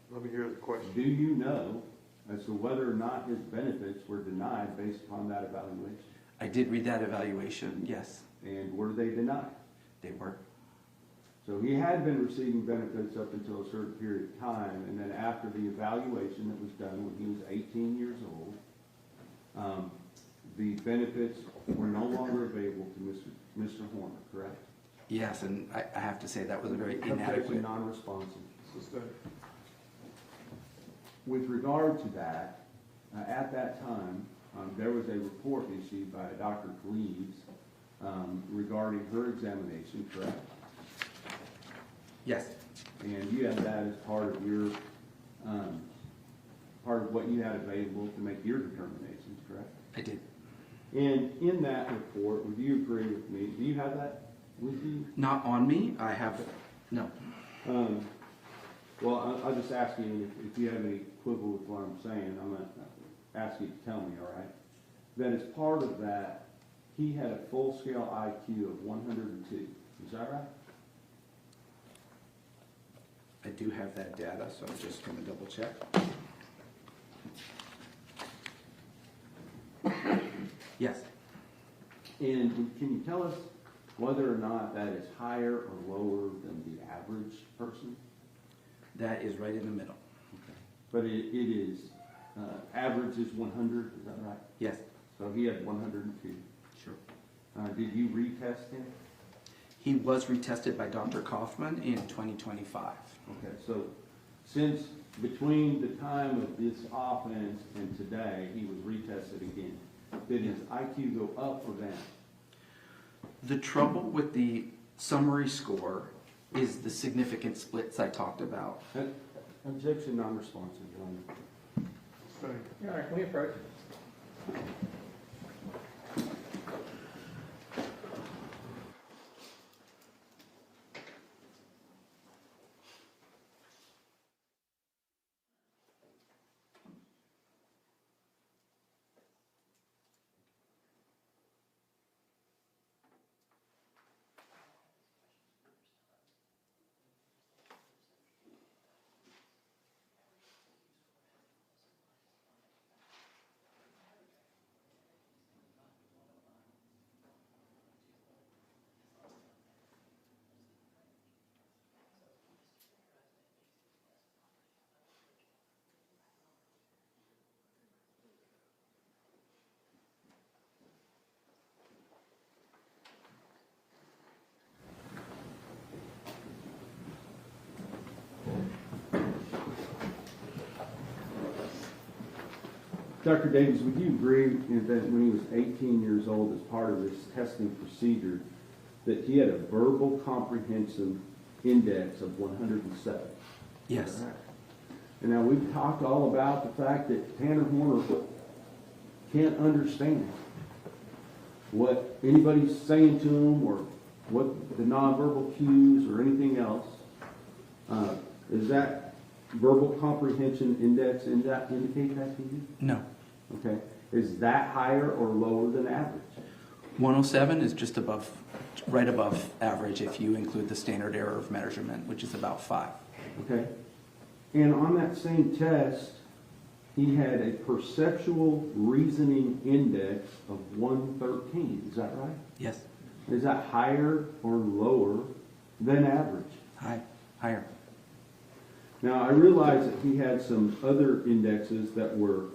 Let me hear the question. Do you know as to whether or not his benefits were denied based upon that evaluation? I did read that evaluation, yes. And were they denied? They were. So he had been receiving benefits up until a certain period of time, and then after the evaluation that was done when he was 18 years old, the benefits were no longer available to Mr. Horner, correct? Yes, and I have to say that was a very Objection, inadequate. non-responsive. With regard to that, at that time, there was a report issued by Dr. Cleves regarding her examination, correct? Yes. And you had that as part of your, part of what you had available to make your determinations, correct? I did. And in that report, would you agree with me? Do you have that with you? Not on me. I have, no. Well, I'll just ask you if you have any quibble with what I'm saying. I'm going to ask you to tell me, all right? That as part of that, he had a full-scale IQ of 102. Is that right? I do have that data, so I'm just going to double check. Yes. And can you tell us whether or not that is higher or lower than the average person? That is right in the middle. Okay. But it is, average is 100, is that right? Yes. So he had 102. Sure. Did you retest him? He was retested by Dr. Kaufman in 2025. Okay, so since between the time of this offense and today, he was retested again, did his IQ go up or down? The trouble with the summary score is the significant splits I talked about. Objection, non-responsive, Your Honor. All right, can we approach? Dr. Davies, would you agree that when he was 18 years old, as part of this testing procedure, that he had a verbal comprehensive index of 107? Yes. Right. And now we've talked all about the fact that Tanner Horner can't understand what anybody's saying to him or what the nonverbal cues or anything else. Is that verbal comprehension index indicate that to you? No. Okay. Is that higher or lower than average? 107 is just above, right above average if you include the standard error of measurement, which is about 5. Okay. And on that same test, he had a perceptual reasoning index of 113. Is that right? Yes. Is that higher or lower than average? Higher. Now, I realize that he had some other indexes that were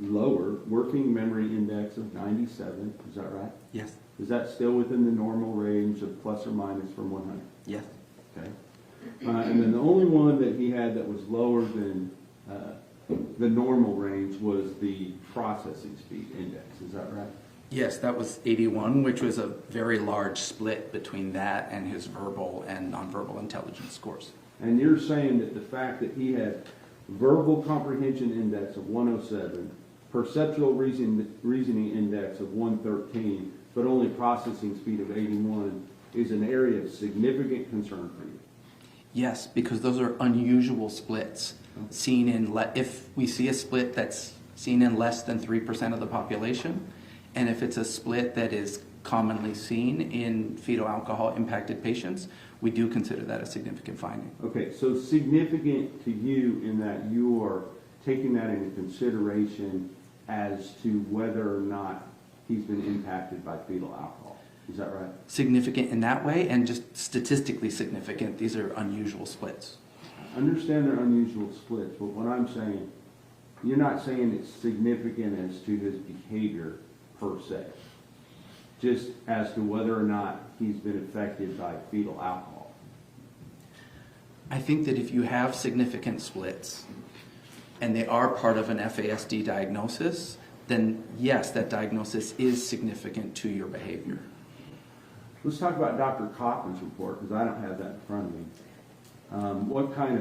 lower. Working memory index of 97. Is that right? Yes. Is that still within the normal range of plus or minus from 100? Yes. Okay. And then the only one that he had that was lower than the normal range was the processing speed index. Is that right? Yes, that was 81, which was a very large split between that and his verbal and nonverbal intelligence scores. And you're saying that the fact that he had verbal comprehension index of 107, perceptual reasoning index of 113, but only processing speed of 81 is an area of significant concern for you? Yes, because those are unusual splits. Seen in if we see a split that's seen in less than 3% of the population, and if it's a split that is commonly seen in fetal alcohol impacted patients, we do consider that a significant finding. Okay, so significant to you in that you are taking that into consideration as to whether or not he's been impacted by fetal alcohol. Is that right? Significant in that way, and just statistically significant. These are unusual splits. I understand they're unusual splits, but what I'm saying, you're not saying it's significant as to his behavior per se, just as to whether or not he's been affected by fetal alcohol. I think that if you have significant splits, and they are part of an FASD diagnosis, then yes, that diagnosis is significant to your behavior. Let's talk about Dr. Kaufman's report, because I don't have that in front of me. What kind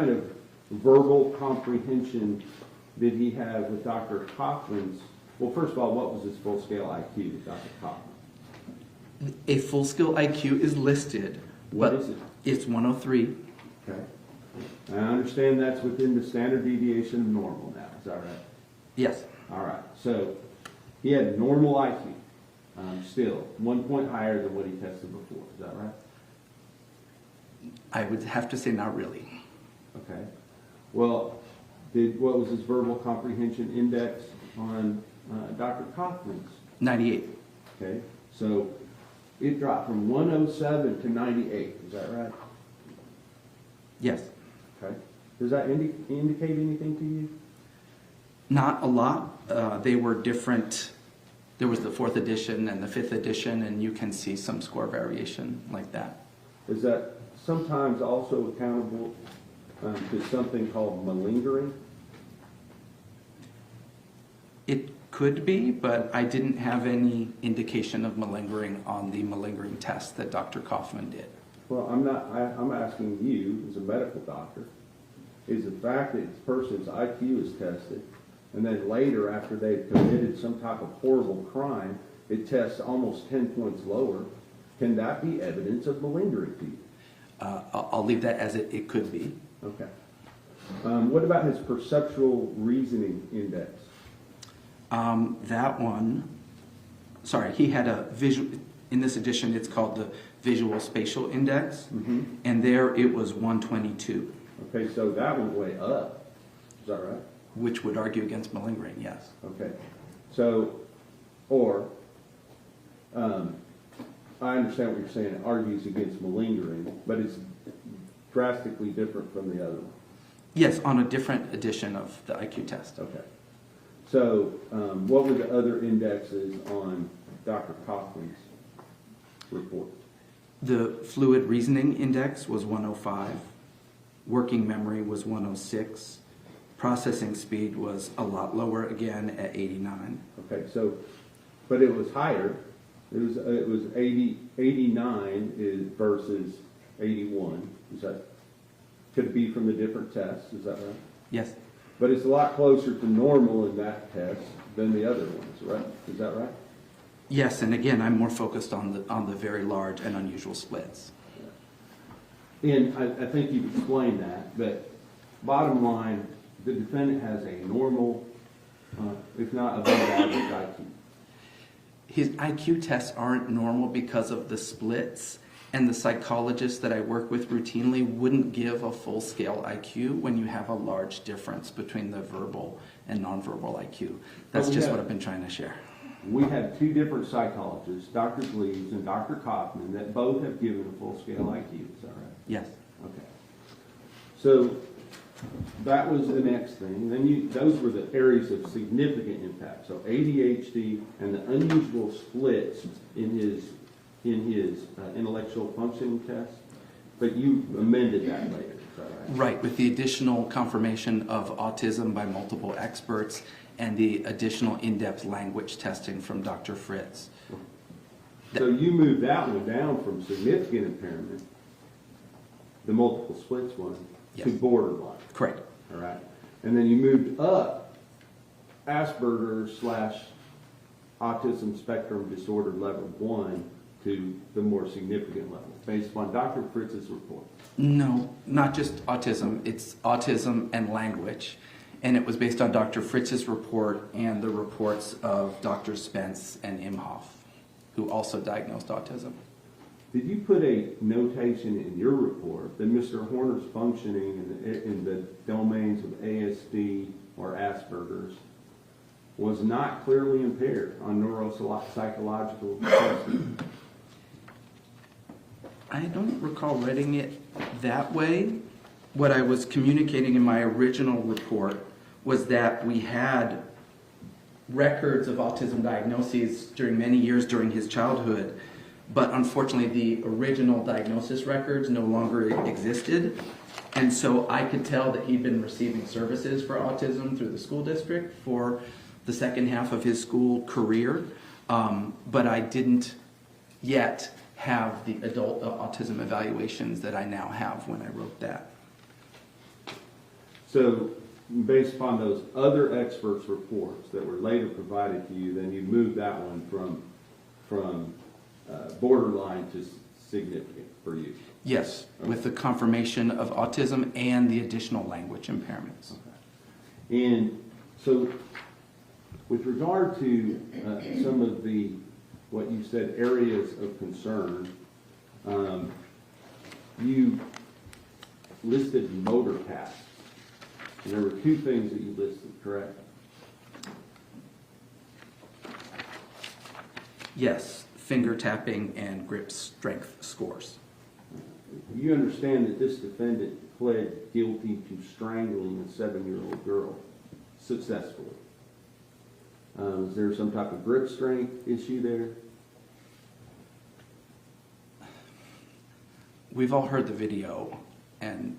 of verbal comprehension did he have with Dr. Kaufman's? Well, first of all, what was his full-scale IQ with Dr. Kaufman? A full-scale IQ is listed. What is it? It's 103. Okay. I understand that's within the standard deviation of normal now. Is that right? Yes. All right. So he had normal IQ. Still 1 point higher than what he tested before. Is that right? I would have to say not really. Okay. Well, what was his verbal comprehension index on Dr. Kaufman's? 98. Okay. So it dropped from 107 to 98. Is that right? Yes. Okay. Does that indicate anything to you? Not a lot. They were different. There was the 4th edition and the 5th edition, and you can see some score variation like that. Is that sometimes also accountable to something called malingering? It could be, but I didn't have any indication of malingering on the malingering test that Dr. Kaufman did. Well, I'm asking you as a medical doctor, is the fact that this person's IQ is tested, and then later after they've committed some type of horrible crime, it tests almost 10 points lower, can that be evidence of malingering to you? I'll leave that as it could be. Okay. What about his perceptual reasoning index? That one, sorry, he had a visual, in this edition it's called the visual spatial index, and there it was 122. Okay, so that went way up. Is that right? Which would argue against malingering, yes. Okay. So, I understand what you're saying, it argues against malingering, but it's drastically different from the other one. Yes, on a different edition of the IQ test. Okay. So, what were the other indexes on Dr. Kaufman's report? The fluid reasoning index was 105. Working memory was 106. processing speed was a lot lower, again at 89. Okay, so, but it was higher. It was 89 versus 81. Is that, could it be from the different tests? Is that right? Yes. But it's a lot closer to normal in that test than the other ones, right? Is that right? Yes, and again, I'm more focused on the very large and unusual splits. And I think you've explained that, but bottom line, the defendant has a normal, if not above average IQ. His IQ tests aren't normal because of the splits, and the psychologists that I work with routinely wouldn't give a full-scale IQ when you have a large difference between the verbal and nonverbal IQ. That's just what I've been trying to share. We have two different psychologists, Dr. Gleaves and Dr. Kaufman, that both have given a full-scale IQ. Is that right? Yes. Okay. So that was the next thing. Then those were the areas of significant impact. So ADHD and the unusual splits in his intellectual functioning test, but you amended that later. Is that right? Right, with the additional confirmation of autism by multiple experts and the additional in-depth language testing from Dr. Fritz. So you moved that one down from significant impairment, the multiple splits one, Yes. to borderline. Correct. All right. And then you moved up Asperger's / autism spectrum disorder level 1 to the more significant level, based upon Dr. Fritz's report. No, not just autism. It's autism and language. And it was based on Dr. Fritz's report and the reports of Dr. Spence and Imhoff, who also diagnosed autism. Did you put a notation in your report that Mr. Horner's functioning in the domains of ASD or Asperger's was not clearly impaired on neuropsychological testing? I don't recall writing it that way. What I was communicating in my original report was that we had records of autism diagnoses during many years during his childhood, but unfortunately the original diagnosis records no longer existed. And so I could tell that he'd been receiving services for autism through the school district for the second half of his school career, but I didn't yet have the adult autism evaluations that I now have when I wrote that. So, based upon those other experts' reports that were later provided to you, then you moved that one from borderline to significant for you. Yes, with the confirmation of autism and the additional language impairments. Okay. And so, with regard to some of the, what you said, areas of concern, you listed motor tasks. And there were two things that you listed, correct? Yes, finger tapping and grip strength scores. You understand that this defendant pled guilty to strangling a 7-year-old girl successfully. Is there some type of grip strength issue there? We've all heard the video, and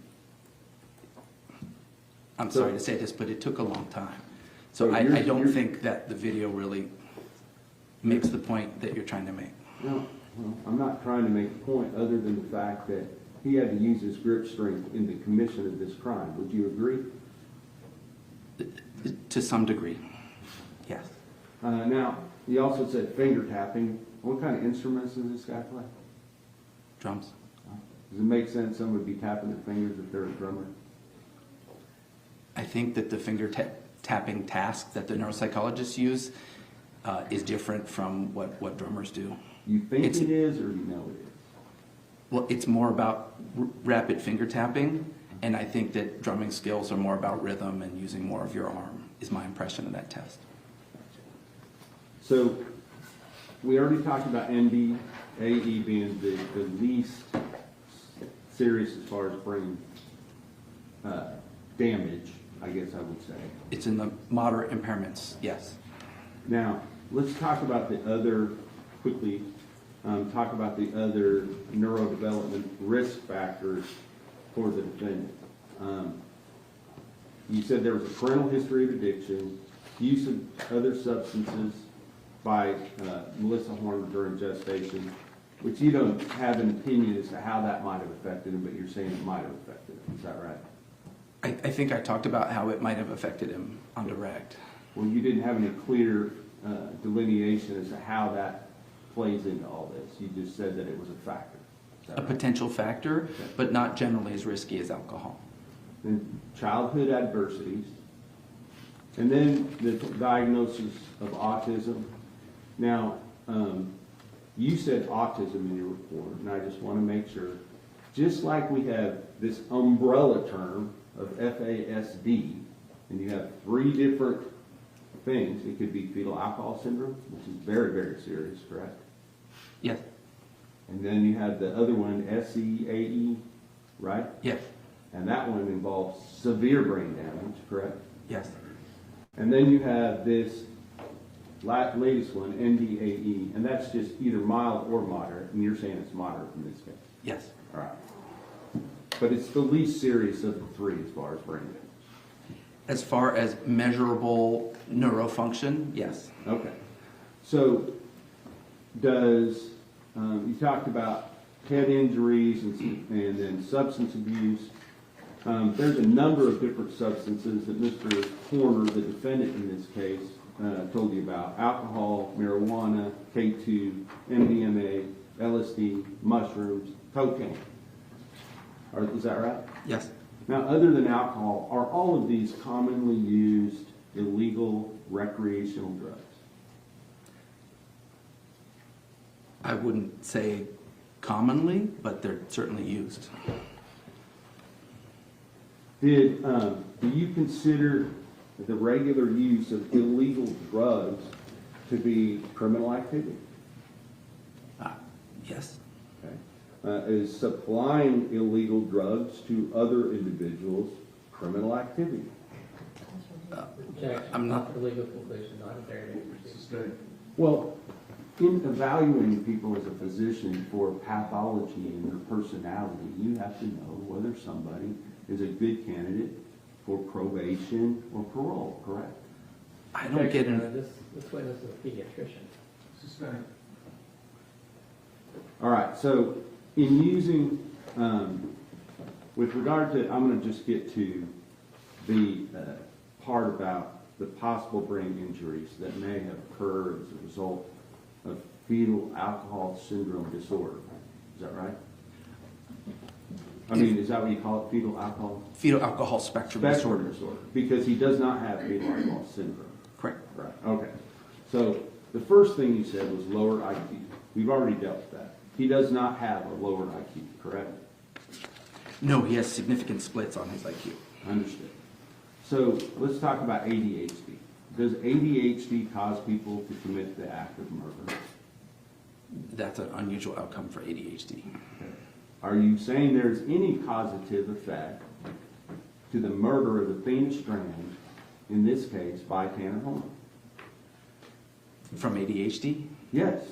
I'm sorry to say this, but it took a long time. So I don't think that the video really makes the point that you're trying to make. No, well, I'm not trying to make a point other than the fact that he had to use his grip strength in the commission of this crime. Would you agree? To some degree, yes. Now, you also said finger tapping. What kind of instruments does this guy play? Drums. Does it make sense someone would be tapping their fingers if they're a drummer? I think that the finger tapping task that the neuropsychologists use is different from what drummers do. You think it is, or you know it is? Well, it's more about rapid finger tapping, and I think that drumming skills are more about rhythm and using more of your arm, is my impression of that test. So, we already talked about NBAE being the least serious as far as brain damage, I guess I would say. It's in the moderate impairments, yes. Now, let's talk about the other, quickly, talk about the other neurodevelopment risk factors for the defendant. you said there was a parental history of addiction, use of other substances by Melissa Horner during gestation, which you don't have an opinion as to how that might have affected him, but you're saying it might have affected him. Is that right? I think I talked about how it might have affected him on direct. Well, you didn't have any clear delineation as to how that plays into all this. You just said that it was a factor. Is that A right? potential factor, but not generally as risky as alcohol. And childhood adversities, and then the diagnosis of autism. Now, you said autism in your report, and I just want to make sure, just like we have this umbrella term of FASD, and you have 3 different things. It could be fetal alcohol syndrome, which is very, very serious, correct? Yes. And then you have the other one, SEAE, right? Yes. And that one involves severe brain damage, correct? Yes. And then you have this latest one, NDAE, and that's just either mild or moderate, and you're saying it's moderate in this case? Yes. All right. But it's the least serious of the 3 as far as brain damage. As far as measurable neurofunction, yes. Okay. So does, you talked about head injuries and then substance abuse. There's a number of different substances that Mr. Horner, the defendant in this case, told you about. Alcohol, marijuana, K2, MDMA, LSD, mushrooms, cocaine. Is that right? Yes. Now, other than alcohol, are all of these commonly used illegal recreational drugs? I wouldn't say commonly, but they're certainly used. Do you consider the regular use of illegal drugs to be criminal activity? Yes. Okay. Is supplying illegal drugs to other individuals criminal activity? I'm not for legal conclusion, not a very proceeding. Well, in evaluating people as a physician for pathology and their personality, you have to know whether somebody is a good candidate for probation or parole, correct? I don't get it. This witness is a pediatrician. All right, so in using, with regard to, I'm going to just get to the part about the possible brain injuries that may have occurred as a result of fetal alcohol syndrome disorder. Is that right? I mean, is that what you call it, fetal alcohol? Fetal alcohol spectrum disorder. Because he does not have fetal alcohol syndrome. Correct. Right, okay. So the first thing you said was lower IQ. We've already dealt with that. He does not have a lower IQ, correct? No, he has significant splits on his IQ. Understood. So let's talk about ADHD. Does ADHD cause people to commit the act of murder? That's an unusual outcome for ADHD. Okay. Are you saying there's any causative effect to the murder of Athena Strand, in this case, by Tanner Horner? From ADHD? Yes.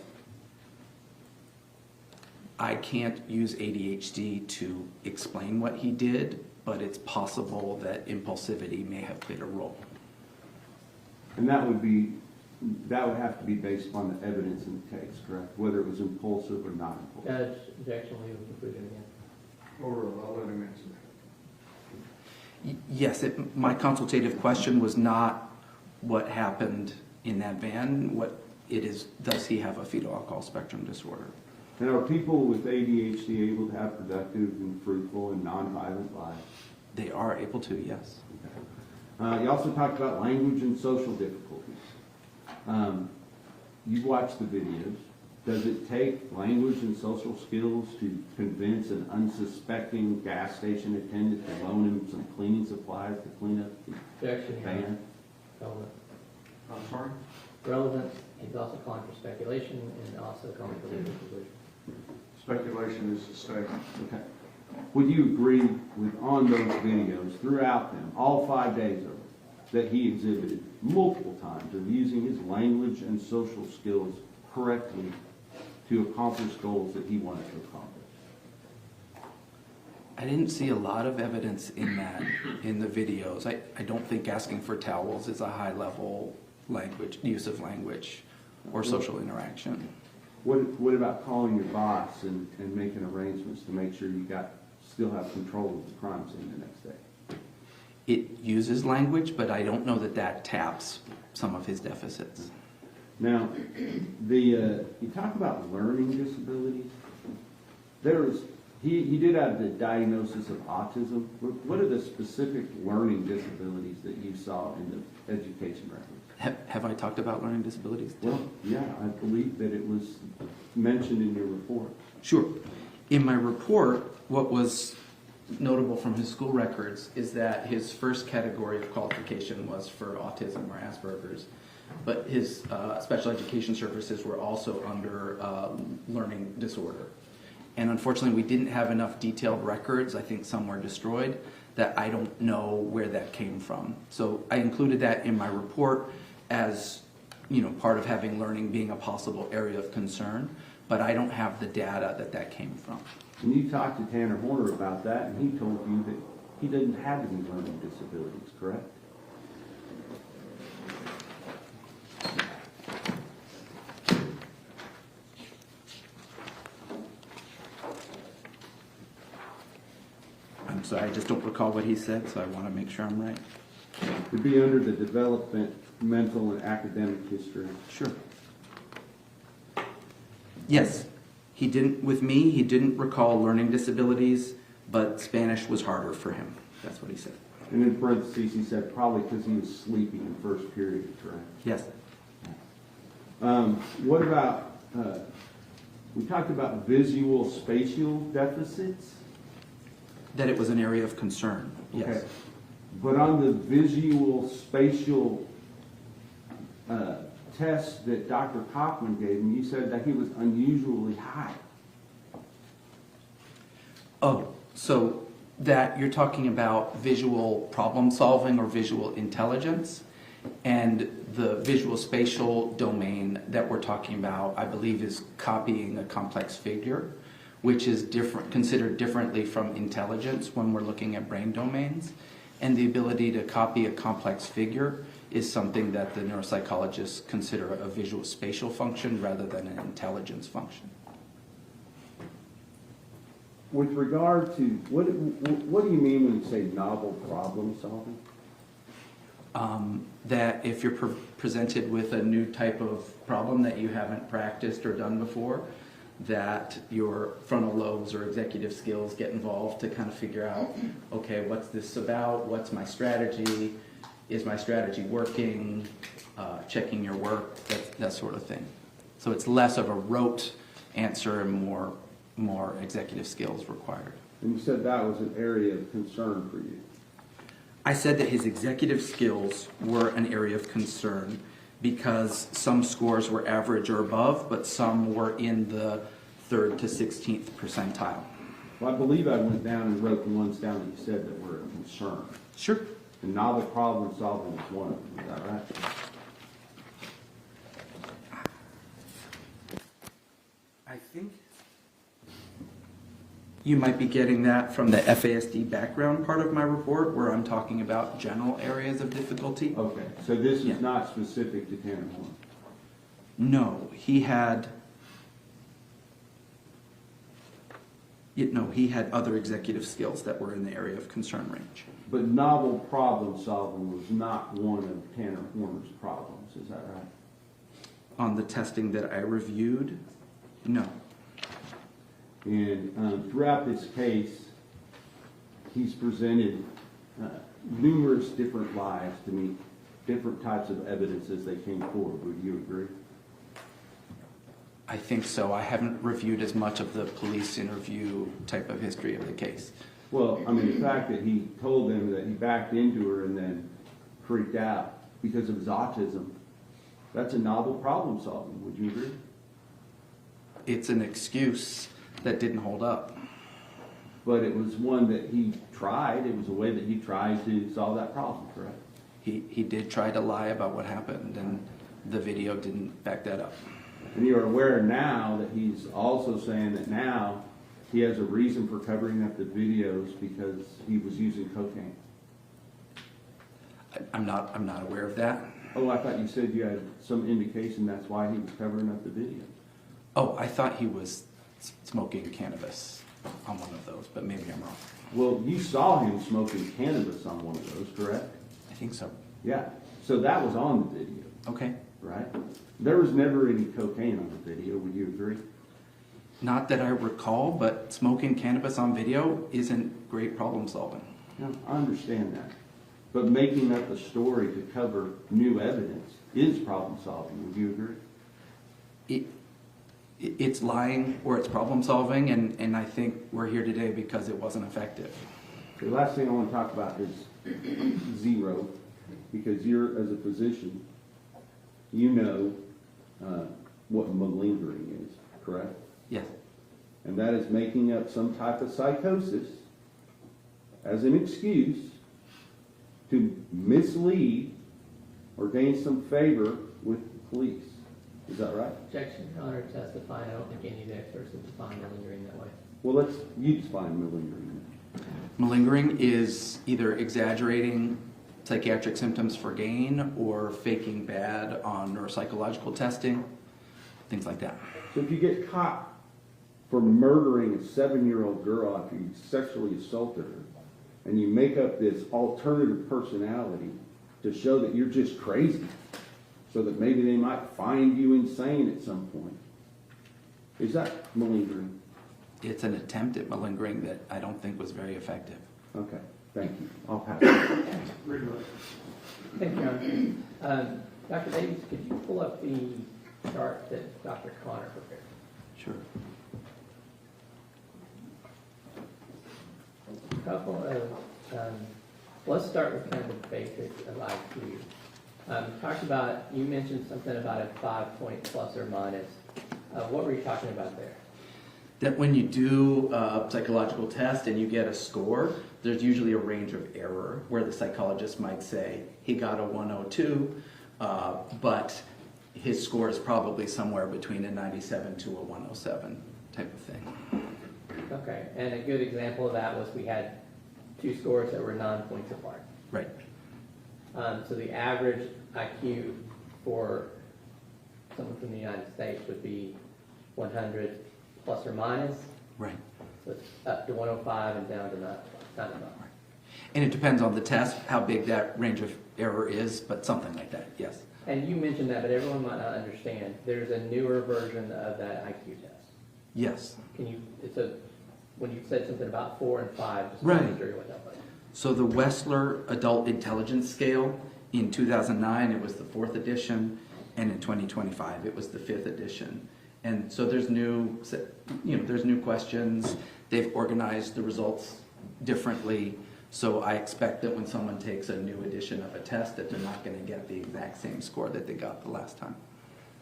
I can't use ADHD to explain what he did, but it's possible that impulsivity may have played a role. And that would have to be based upon the evidence in the case, correct? Whether it was impulsive or not impulsive. Judge, objection, legal conclusion again. I'll let him answer that. Yes, my consultative question was not what happened in that van. What it is, does he have a fetal alcohol spectrum disorder? And are people with ADHD able to have productive and fruitful and nonviolent lives? They are able to, yes. Okay. You also talked about language and social difficulties. You watched the videos. Does it take language and social skills to convince an unsuspecting gas station attendant to loan him some cleaning supplies to clean up the Objection, van? relevant. I'm sorry? Relevant, he's also calling for speculation and also calling for legal conclusion. Speculation is a statement. Okay. Would you agree with, on those videos, throughout them, all 5 days of it, that he exhibited multiple times of using his language and social skills correctly to accomplish goals that he wanted to accomplish? I didn't see a lot of evidence in that, in the videos. I don't think asking for towels is a high-level use of language or social interaction. What about calling your boss and making arrangements to make sure you still have control of the crime scene the next day? It uses language, but I don't know that taps some of his deficits. Now, you talk about learning disabilities. He did have the diagnosis of autism. What are the specific learning disabilities that you saw in the education records? Have I talked about learning disabilities? Well, yeah, I believe that it was mentioned in your report. Sure. In my report, what was notable from his school records is that his first category of qualification was for autism or Asperger's, but his special education services were also under learning disorder. And unfortunately, we didn't have enough detailed records. I think some were destroyed, that I don't know where that came from. So I included that in my report as, part of having learning being a possible area of concern, but I don't have the data that came from. And you talked to Tanner Horner about that, and he told you that he didn't have any learning disabilities, correct? I'm sorry, I just don't recall what he said, so I want to make sure I'm right. It'd be under the development, mental, and academic history. Sure. Yes, he didn't recall learning disabilities, but Spanish was harder for him. That's what he said. And in parentheses, he said probably because he was sleeping in first period, correct? Yes. What about, we talked about visual spatial deficits? That it was an area of concern, yes. Okay. But on the visual spatial test that Dr. Kaufman gave him, you said that he was unusually high. Oh, so that you're talking about visual problem solving or visual intelligence, and the visual spatial domain that we're talking about, I believe, is copying a complex figure, which is considered differently from intelligence when we're looking at brain domains. And the ability to copy a complex figure is something that the neuropsychologists consider a visual spatial function rather than an intelligence function. With regard to, what do you mean when you say novel problem solving? That if you're presented with a new type of problem that you haven't practiced or done before, that your frontal lobes or executive skills get involved to kind of figure out, okay, what's this about? What's my strategy? Is my strategy working? Checking your work, that sort of thing. So it's less of a rote answer and more executive skills required. And you said that was an area of concern for you. I said that his executive skills were an area of concern because some scores were average or above, but some were in the 3rd to 16th percentile. Well, I believe I went down and wrote the ones down that you said that were a concern. Sure. And novel problem solving is one of them, is that right? I think you might be getting that from the FASD background part of my report, where I'm talking about general areas of difficulty. Okay, so this is not specific to Tanner Horner? No, he had other executive skills that were in the area of concern range. But novel problem solving was not one of Tanner Horner's problems, is that right? On the testing that I reviewed, no. And throughout this case, he's presented numerous different lies to meet different types of evidence as they came forward. Would you agree? I think so. I haven't reviewed as much of the police interview type of history of the case. Well, I mean, the fact that he told them that he backed into her and then freaked out because of his autism, that's a novel problem solving. Would you agree? It's an excuse that didn't hold up. But it was one that he tried. It was a way that he tried to solve that problem, correct? He did try to lie about what happened, and the video didn't back that up. And you're aware now that he's also saying that now he has a reason for covering up the videos because he was using cocaine. I'm not aware of that. Oh, I thought you said you had some indication that's why he was covering up the video. Oh, I thought he was smoking cannabis on one of those, but maybe I'm wrong. Well, you saw him smoking cannabis on one of those, correct? I think so. Yeah, so that was on the video, Okay. right? There was never any cocaine on the video, would you agree? Not that I recall, but smoking cannabis on video isn't great problem solving. No, I understand that. But making up a story to cover new evidence is problem solving, would you agree? It's lying or it's problem solving, and I think we're here today because it wasn't effective. The last thing I want to talk about is zero, because you're, as a physician, you know what malingering is, correct? Yes. And that is making up some type of psychosis as an excuse to mislead or gain some favor with the police. Is that right? Objection, Your Honor, testify. I don't think any of the experts have defined malingering that way. Well, you define malingering. Malingering is either exaggerating psychiatric symptoms for gain or faking bad on neuropsychological testing, things like that. So if you get caught for murdering a 7-year-old girl after you sexually assaulted her, and you make up this alternative personality to show that you're just crazy, so that maybe they might find you insane at some point, is that malingering? It's an attempt at malingering that I don't think was very effective. Okay, thank you. I'll pass it. Thank you, Your Honor. Dr. Davies, could you pull up the chart that Dr. Connor prepared? Sure. A couple of, let's start with kind of the basics of IQ. You mentioned something about a 5-point plus or minus. What were you talking about there? That when you do a psychological test and you get a score, there's usually a range of error where the psychologist might say he got a 102, but his score is probably somewhere between a 97 to a 107 type of thing. Okay, and a good example of that was we had two scores that were 9 points apart. Right. So the average IQ for someone from the United States would be 100 plus or minus. Right. So it's up to 105 and down to 95. And it depends on the test, how big that range of error is, but something like that, yes. And you mentioned that, but everyone might not understand. There's a newer version of that IQ test. Yes. When you said something about 4 and 5, just Right. make sure what that was. So the Wessler Adult Intelligence Scale, in 2009 it was the 4th edition, and in 2025 it was the 5th edition. And so there's new questions. They've organized the results differently. So I expect that when someone takes a new edition of a test that they're not going to get the exact same score that they got the last time.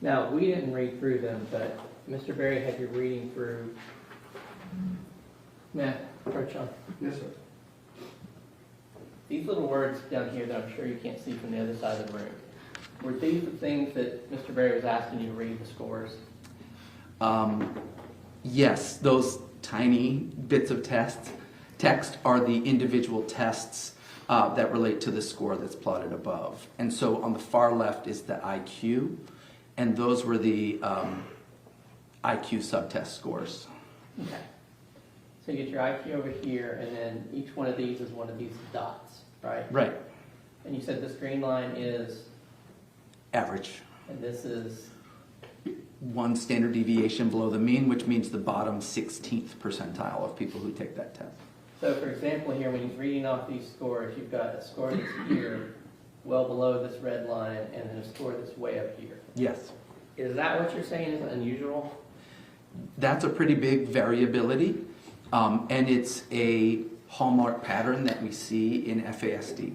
Now, we didn't read through them, but Mr. Berry had you reading through. Matt, approach on. Yes, sir. These little words down here that I'm sure you can't see from the other side of the room, were these the things that Mr. Berry was asking you to read the scores? Yes, those tiny bits of text are the individual tests that relate to the score that's plotted above. And so on the far left is the IQ, and those were the IQ subtest scores. Okay. So you get your IQ over here, and then each one of these is one of these dots, right? Right. And you said this green line is, Average. and this is, One standard deviation below the mean, which means the bottom 16th percentile of people who take that test. so for example here, when he's reading off these scores, you've got a score that's here, well below this red line, and then a score that's way up here. Yes. Is that what you're saying is unusual? That's a pretty big variability, and it's a hallmark pattern that we see in FASD.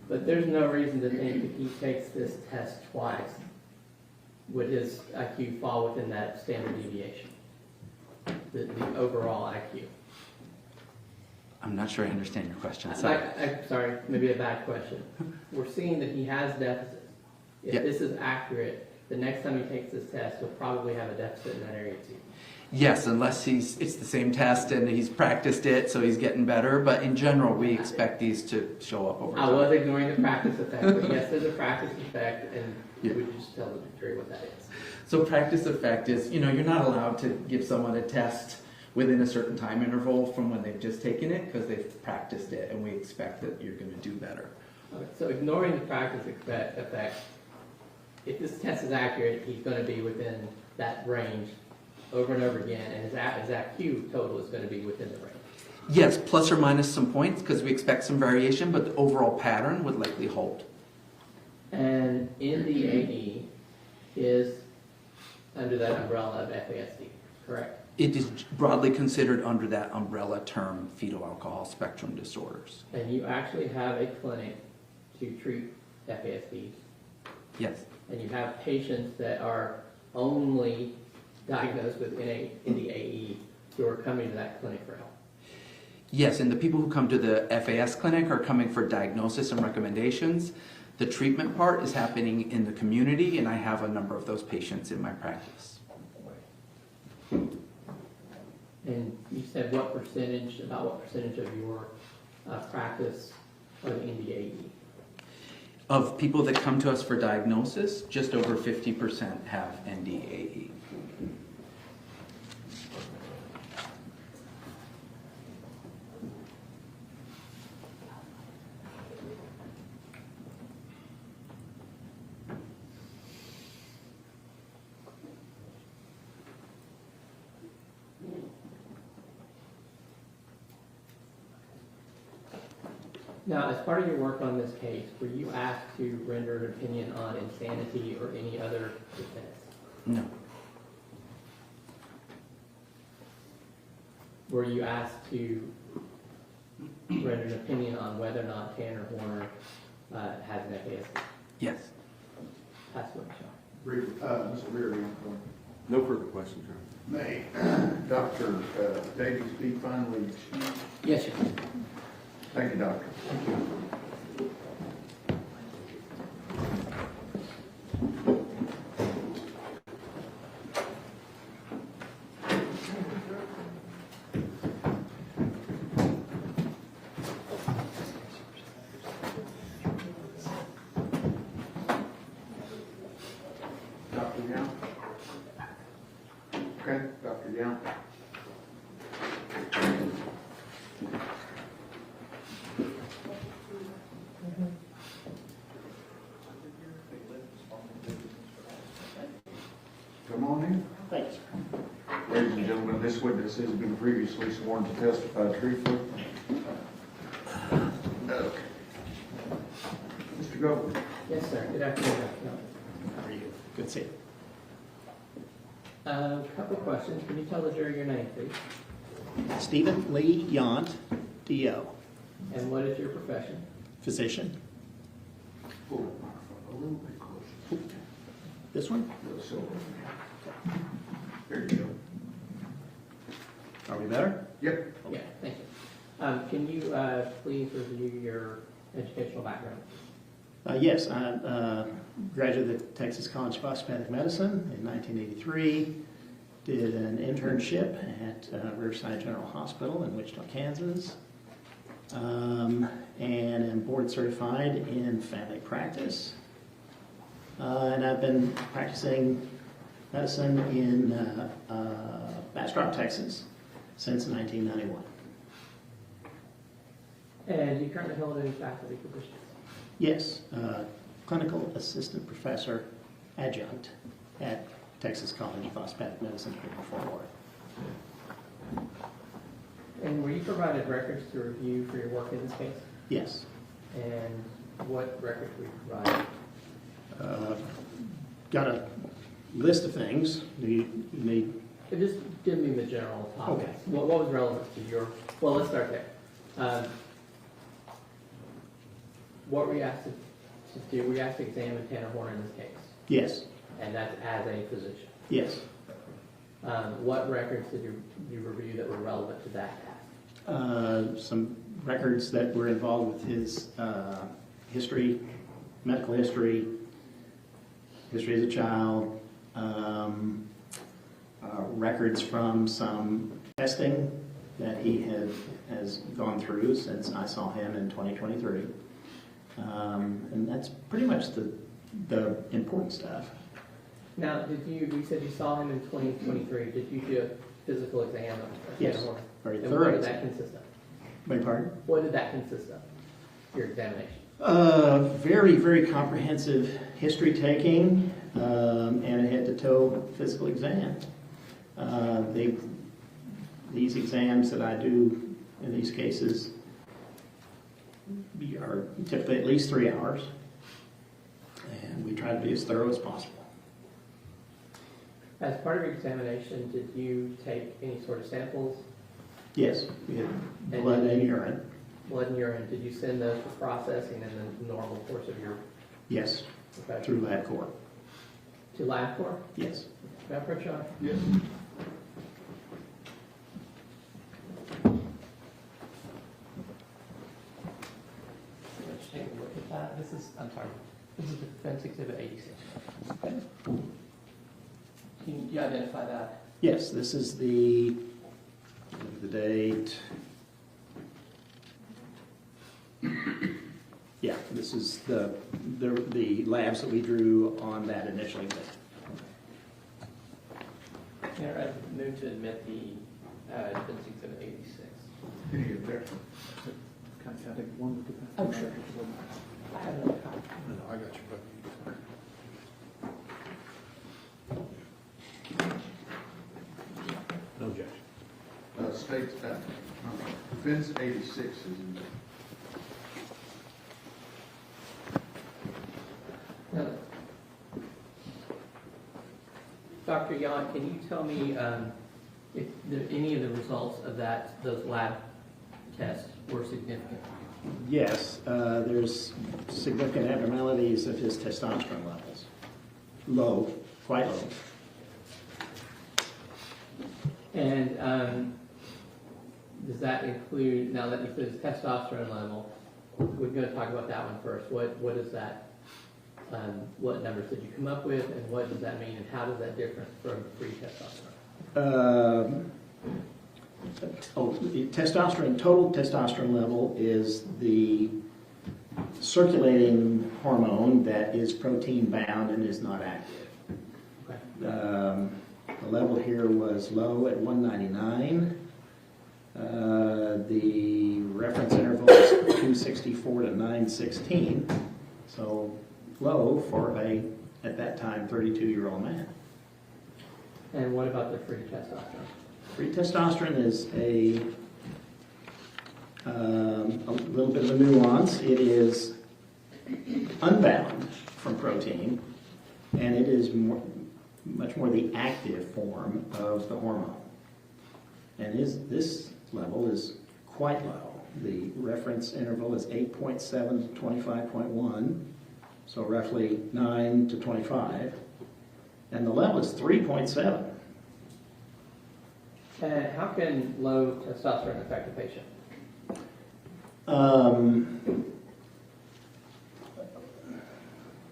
But there's no reason to think if he takes this test twice, would his IQ fall within that standard deviation? The overall IQ. I'm not sure I understand your question. I'm sorry, maybe a bad question. We're seeing that he has deficits. If Yeah. this is accurate, the next time he takes this test, he'll probably have a deficit in that area too. Yes, unless it's the same test and he's practiced it, so he's getting better. But in general, we expect these to show up over I time. was ignoring the practice effect, but yes, there's a practice effect, and Yeah. would you just tell the jury what that is? So practice effect is, you're not allowed to give someone a test within a certain time interval from when they've just taken it, because they've practiced it, and we expect that you're going to do better. Okay, so ignoring the practice effect, if this test is accurate, he's going to be within that range over and over again, and his IQ total is going to be within the range. Yes, plus or minus some points, because we expect some variation, but the overall pattern would likely hold. And in the AE is under that umbrella of FASD, correct? It is broadly considered under that umbrella term, fetal alcohol spectrum disorders. And you actually have a clinic to treat FASD, Yes. and you have patients that are only diagnosed with in the AE who are coming to that clinic for help. Yes, and the people who come to the FAS clinic are coming for diagnosis and recommendations. The treatment part is happening in the community, and I have a number of those patients in my practice. And you said about what percentage of your practice are in the AE? Of people that come to us for diagnosis, just over 50% have NDAE. Now, as part of your work on this case, were you asked to render an opinion on insanity or any other defense? No. Were you asked to render an opinion on whether or not Tanner Horner has an FASD? Yes. That's what Mr. Reardon. No further questions, Your Honor. May Dr. Davies be finally excused? Yes, sir. Thank you, Doctor. Dr. Young? Okay, Dr. Young. Come on in. Thanks. Ladies and gentlemen, this witness has been previously sworn to testify truthfully. Okay. Mr. Goldberg. Yes, sir. Good afternoon, Dr. Young. How are you? Good to see you. A couple of questions. Can you tell the jury your name, please? Stephen Lee Yont, DO, And what is your profession? physician. Pull the microphone a little bit closer. This one? So, there you go. Are we better? Yep. Yeah, thank you. Can you please review your educational background? Yes, I graduated at Texas College of Osteopathic Medicine in 1983. Did an internship at Riverside General Hospital in Wichita, Kansas. And am board certified in family practice. And I've been practicing medicine in Bastrop, Texas since 1991. And do you currently hold any faculty positions? Yes, clinical assistant professor adjunct at Texas College of Osteopathic Medicine here in Fort Worth. And were you provided records to review for your work in this case? Yes. And what records were you provided? Got a list of things. Do you need? Just give me the general topics. Okay. What was relevant to your, well, let's start there. What were you asked to do? Were you asked to examine Tanner Horner in this case? Yes. And that's as a physician? Yes. What records did you review that were relevant to that task? Some records that were involved with his history, medical history, history as a child, records from some testing that he has gone through since I saw him in 2023. And that's pretty much the important stuff. Now, you said you saw him in 2023. Did you do a physical exam of Yes, Tanner Horner? very And thorough what did that exam. consist of? Beg your pardon? What did that consist of, your examination? Very, very comprehensive history taking and a head-to-toe physical exam. These exams that I do in these cases are typically at least 3 hours, and we try to be as thorough as possible. As part of your examination, did you take any sort of samples? Yes, we had blood and urine. Blood and urine. Did you send those for processing in the normal course of your Yes, profession? through LabCorp. To LabCorp? Yes. Background check? Yes. Let's take a look at that. This is Defense Exhibit 86. Okay. Can you identify that? Yes, this is the date. Yeah, this is the labs that we drew on that initial exam. Yeah, I move to admit the Defense Exhibit 86. Any objection? Oh, sure. I have another copy. I got you. No objection. States that Defense 86 is in Now, Dr. Yon, can you tell me if any of the results of those lab tests were significant? Yes, there's significant abnormalities of his testosterone levels. Low, quite low. And does that include, now that includes testosterone level, we're going to talk about that one first. What is that? What numbers did you come up with, and what does that mean, and how does that differ from free testosterone? Total testosterone level is the circulating hormone that is protein bound and is not active. Okay. The level here was low at 199. The reference interval is 264 to 916. So low for at that time, 32-year-old man. And what about the free testosterone? Free testosterone is a little bit of a nuance. It is unbound from protein, and it is much more the active form of the hormone. And this level is quite low. The reference interval is 8.7 to 25.1, so roughly 9 to 25, and the level is 3.7. And how can low testosterone affect a patient?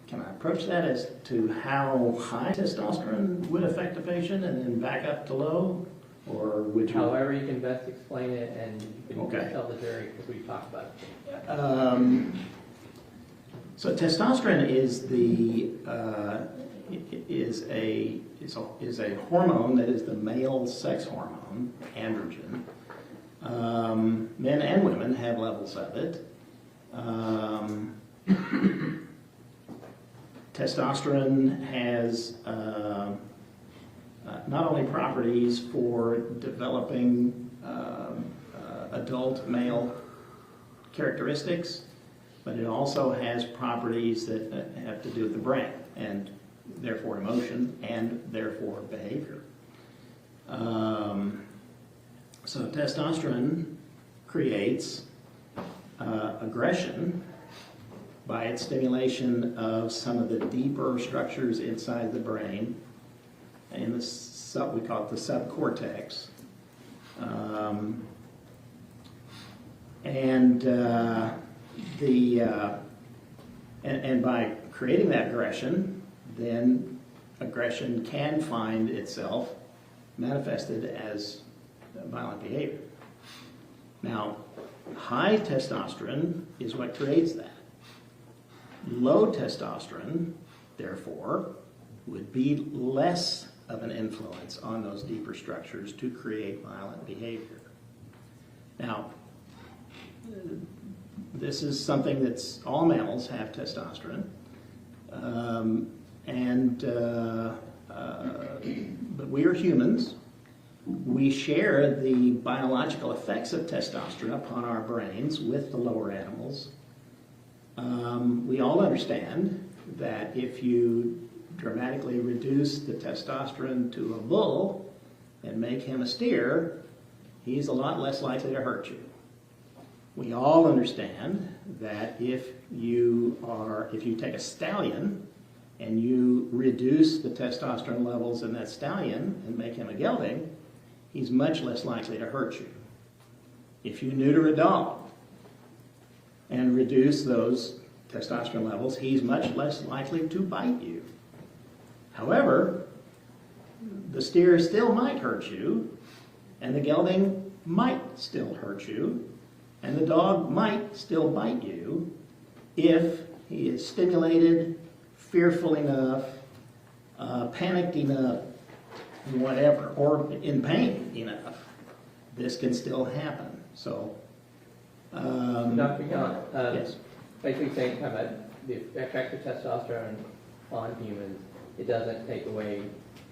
Can I approach that as to how high testosterone would affect a patient and then back up to low? Or would you? However you can best explain it, and you can Okay. tell the jury, because we talked about it. So testosterone is a hormone that is the male sex hormone, androgen. Men and women have levels of it. Testosterone has not only properties for developing adult male characteristics, but it also has properties that have to do with the brain and therefore emotion and therefore behavior. So testosterone creates aggression by its stimulation of some of the deeper structures inside the brain, in we call it the subcortex. And by creating that aggression, then aggression can find itself manifested as violent behavior. Now, high testosterone is what creates that. Low testosterone, therefore, would be less of an influence on those deeper structures to create violent behavior. Now, this is something that's, all mammals have testosterone, but we are humans. We share the biological effects of testosterone upon our brains with the lower animals. We all understand that if you dramatically reduce the testosterone to a bull and make him a steer, he's a lot less likely to hurt you. We all understand that if you take a stallion and you reduce the testosterone levels in that stallion and make him a gelding, he's much less likely to hurt you. If you neuter a dog and reduce those testosterone levels, he's much less likely to bite you. However, the steer still might hurt you, and the gelding might still hurt you, and the dog might still bite you if he is stimulated, fearful enough, panicked enough, whatever, or in pain enough. This can still happen. So, Dr. Young, yes. basically saying about the effect of testosterone on humans, it doesn't take away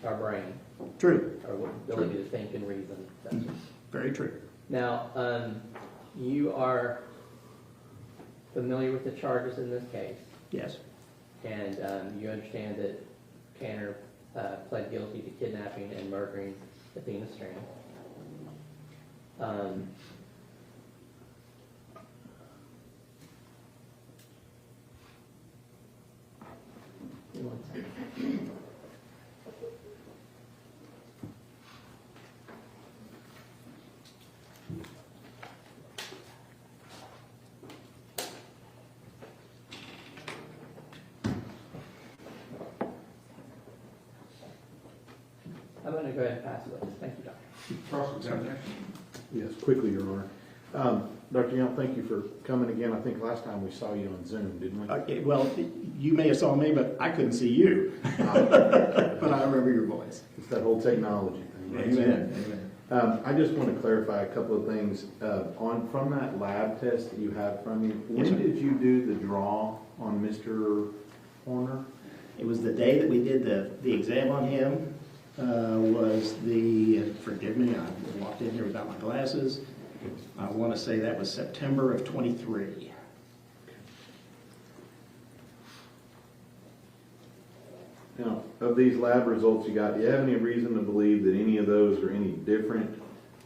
our brain. True. Our ability to think and reason. That's Very true. Now, you are familiar with the charges in this case. Yes. And you understand that Tanner pled guilty to kidnapping and murdering Athena Strand. One second. I'm going to go ahead and pass it. Thank you, Doctor. Cross-examination. Yes, quickly, Your Honor. Dr. Young, thank you for coming again. I think last time we saw you on Zoom, didn't we? Okay, well, you may have saw me, but I couldn't see you. But I remember your voice. It's that whole technology thing. Right? Amen. Amen. I just want to clarify a couple of things. From that lab test that you have from you, when did you do the draw on Mr. Horner? It was the day that we did the exam on him. Forgive me, I walked in here without my glasses. I want to say that was September of 23. Now, of these lab results you got, do you have any reason to believe that any of those are any different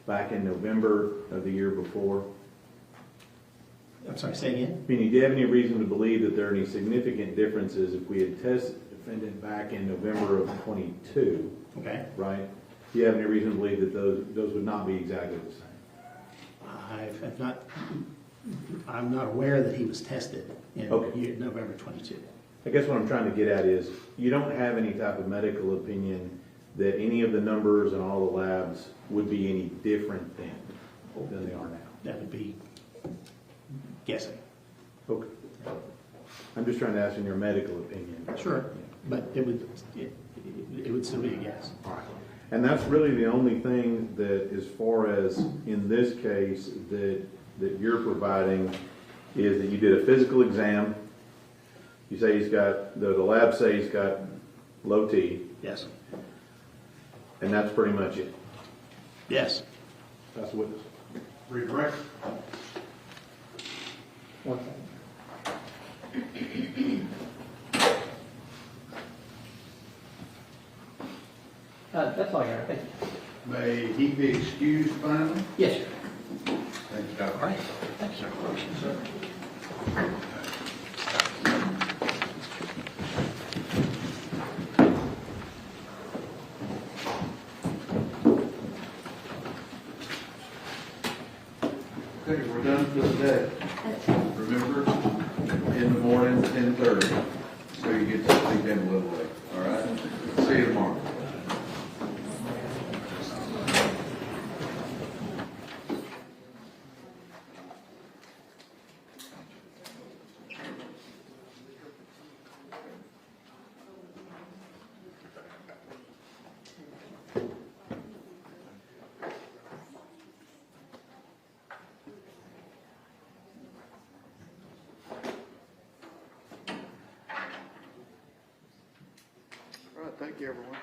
back in November of the year before? I'm sorry, say again? I mean, do you have any reason to believe that there are any significant differences if we had tested the defendant back in November of 22? Okay. Right? Do you have any reason to believe that those would not be exactly the same? I'm not aware that he was tested in November 22. I guess what I'm trying to get at is, you don't have any type of medical opinion that any of the numbers in all the labs would be any different than they are now? That would be guessing. Okay. I'm just trying to ask in your medical opinion. Sure, but it would still be a guess. All right. And that's really the only thing that, as far as in this case, that you're providing, is that you did a physical exam. You say he's got, the lab say he's got low T. Yes. And that's pretty much it. Yes. That's the witness. Read the record. One second. That's all, Your Honor. Thank you. May he be excused finally? Yes, sir. Thank you, Doctor. All right. Thank you, sir. Okay, we're done for the day. Remember, in the morning, 10:30, so you get to sleep in a little late. See you tomorrow. All right, thank you, everyone.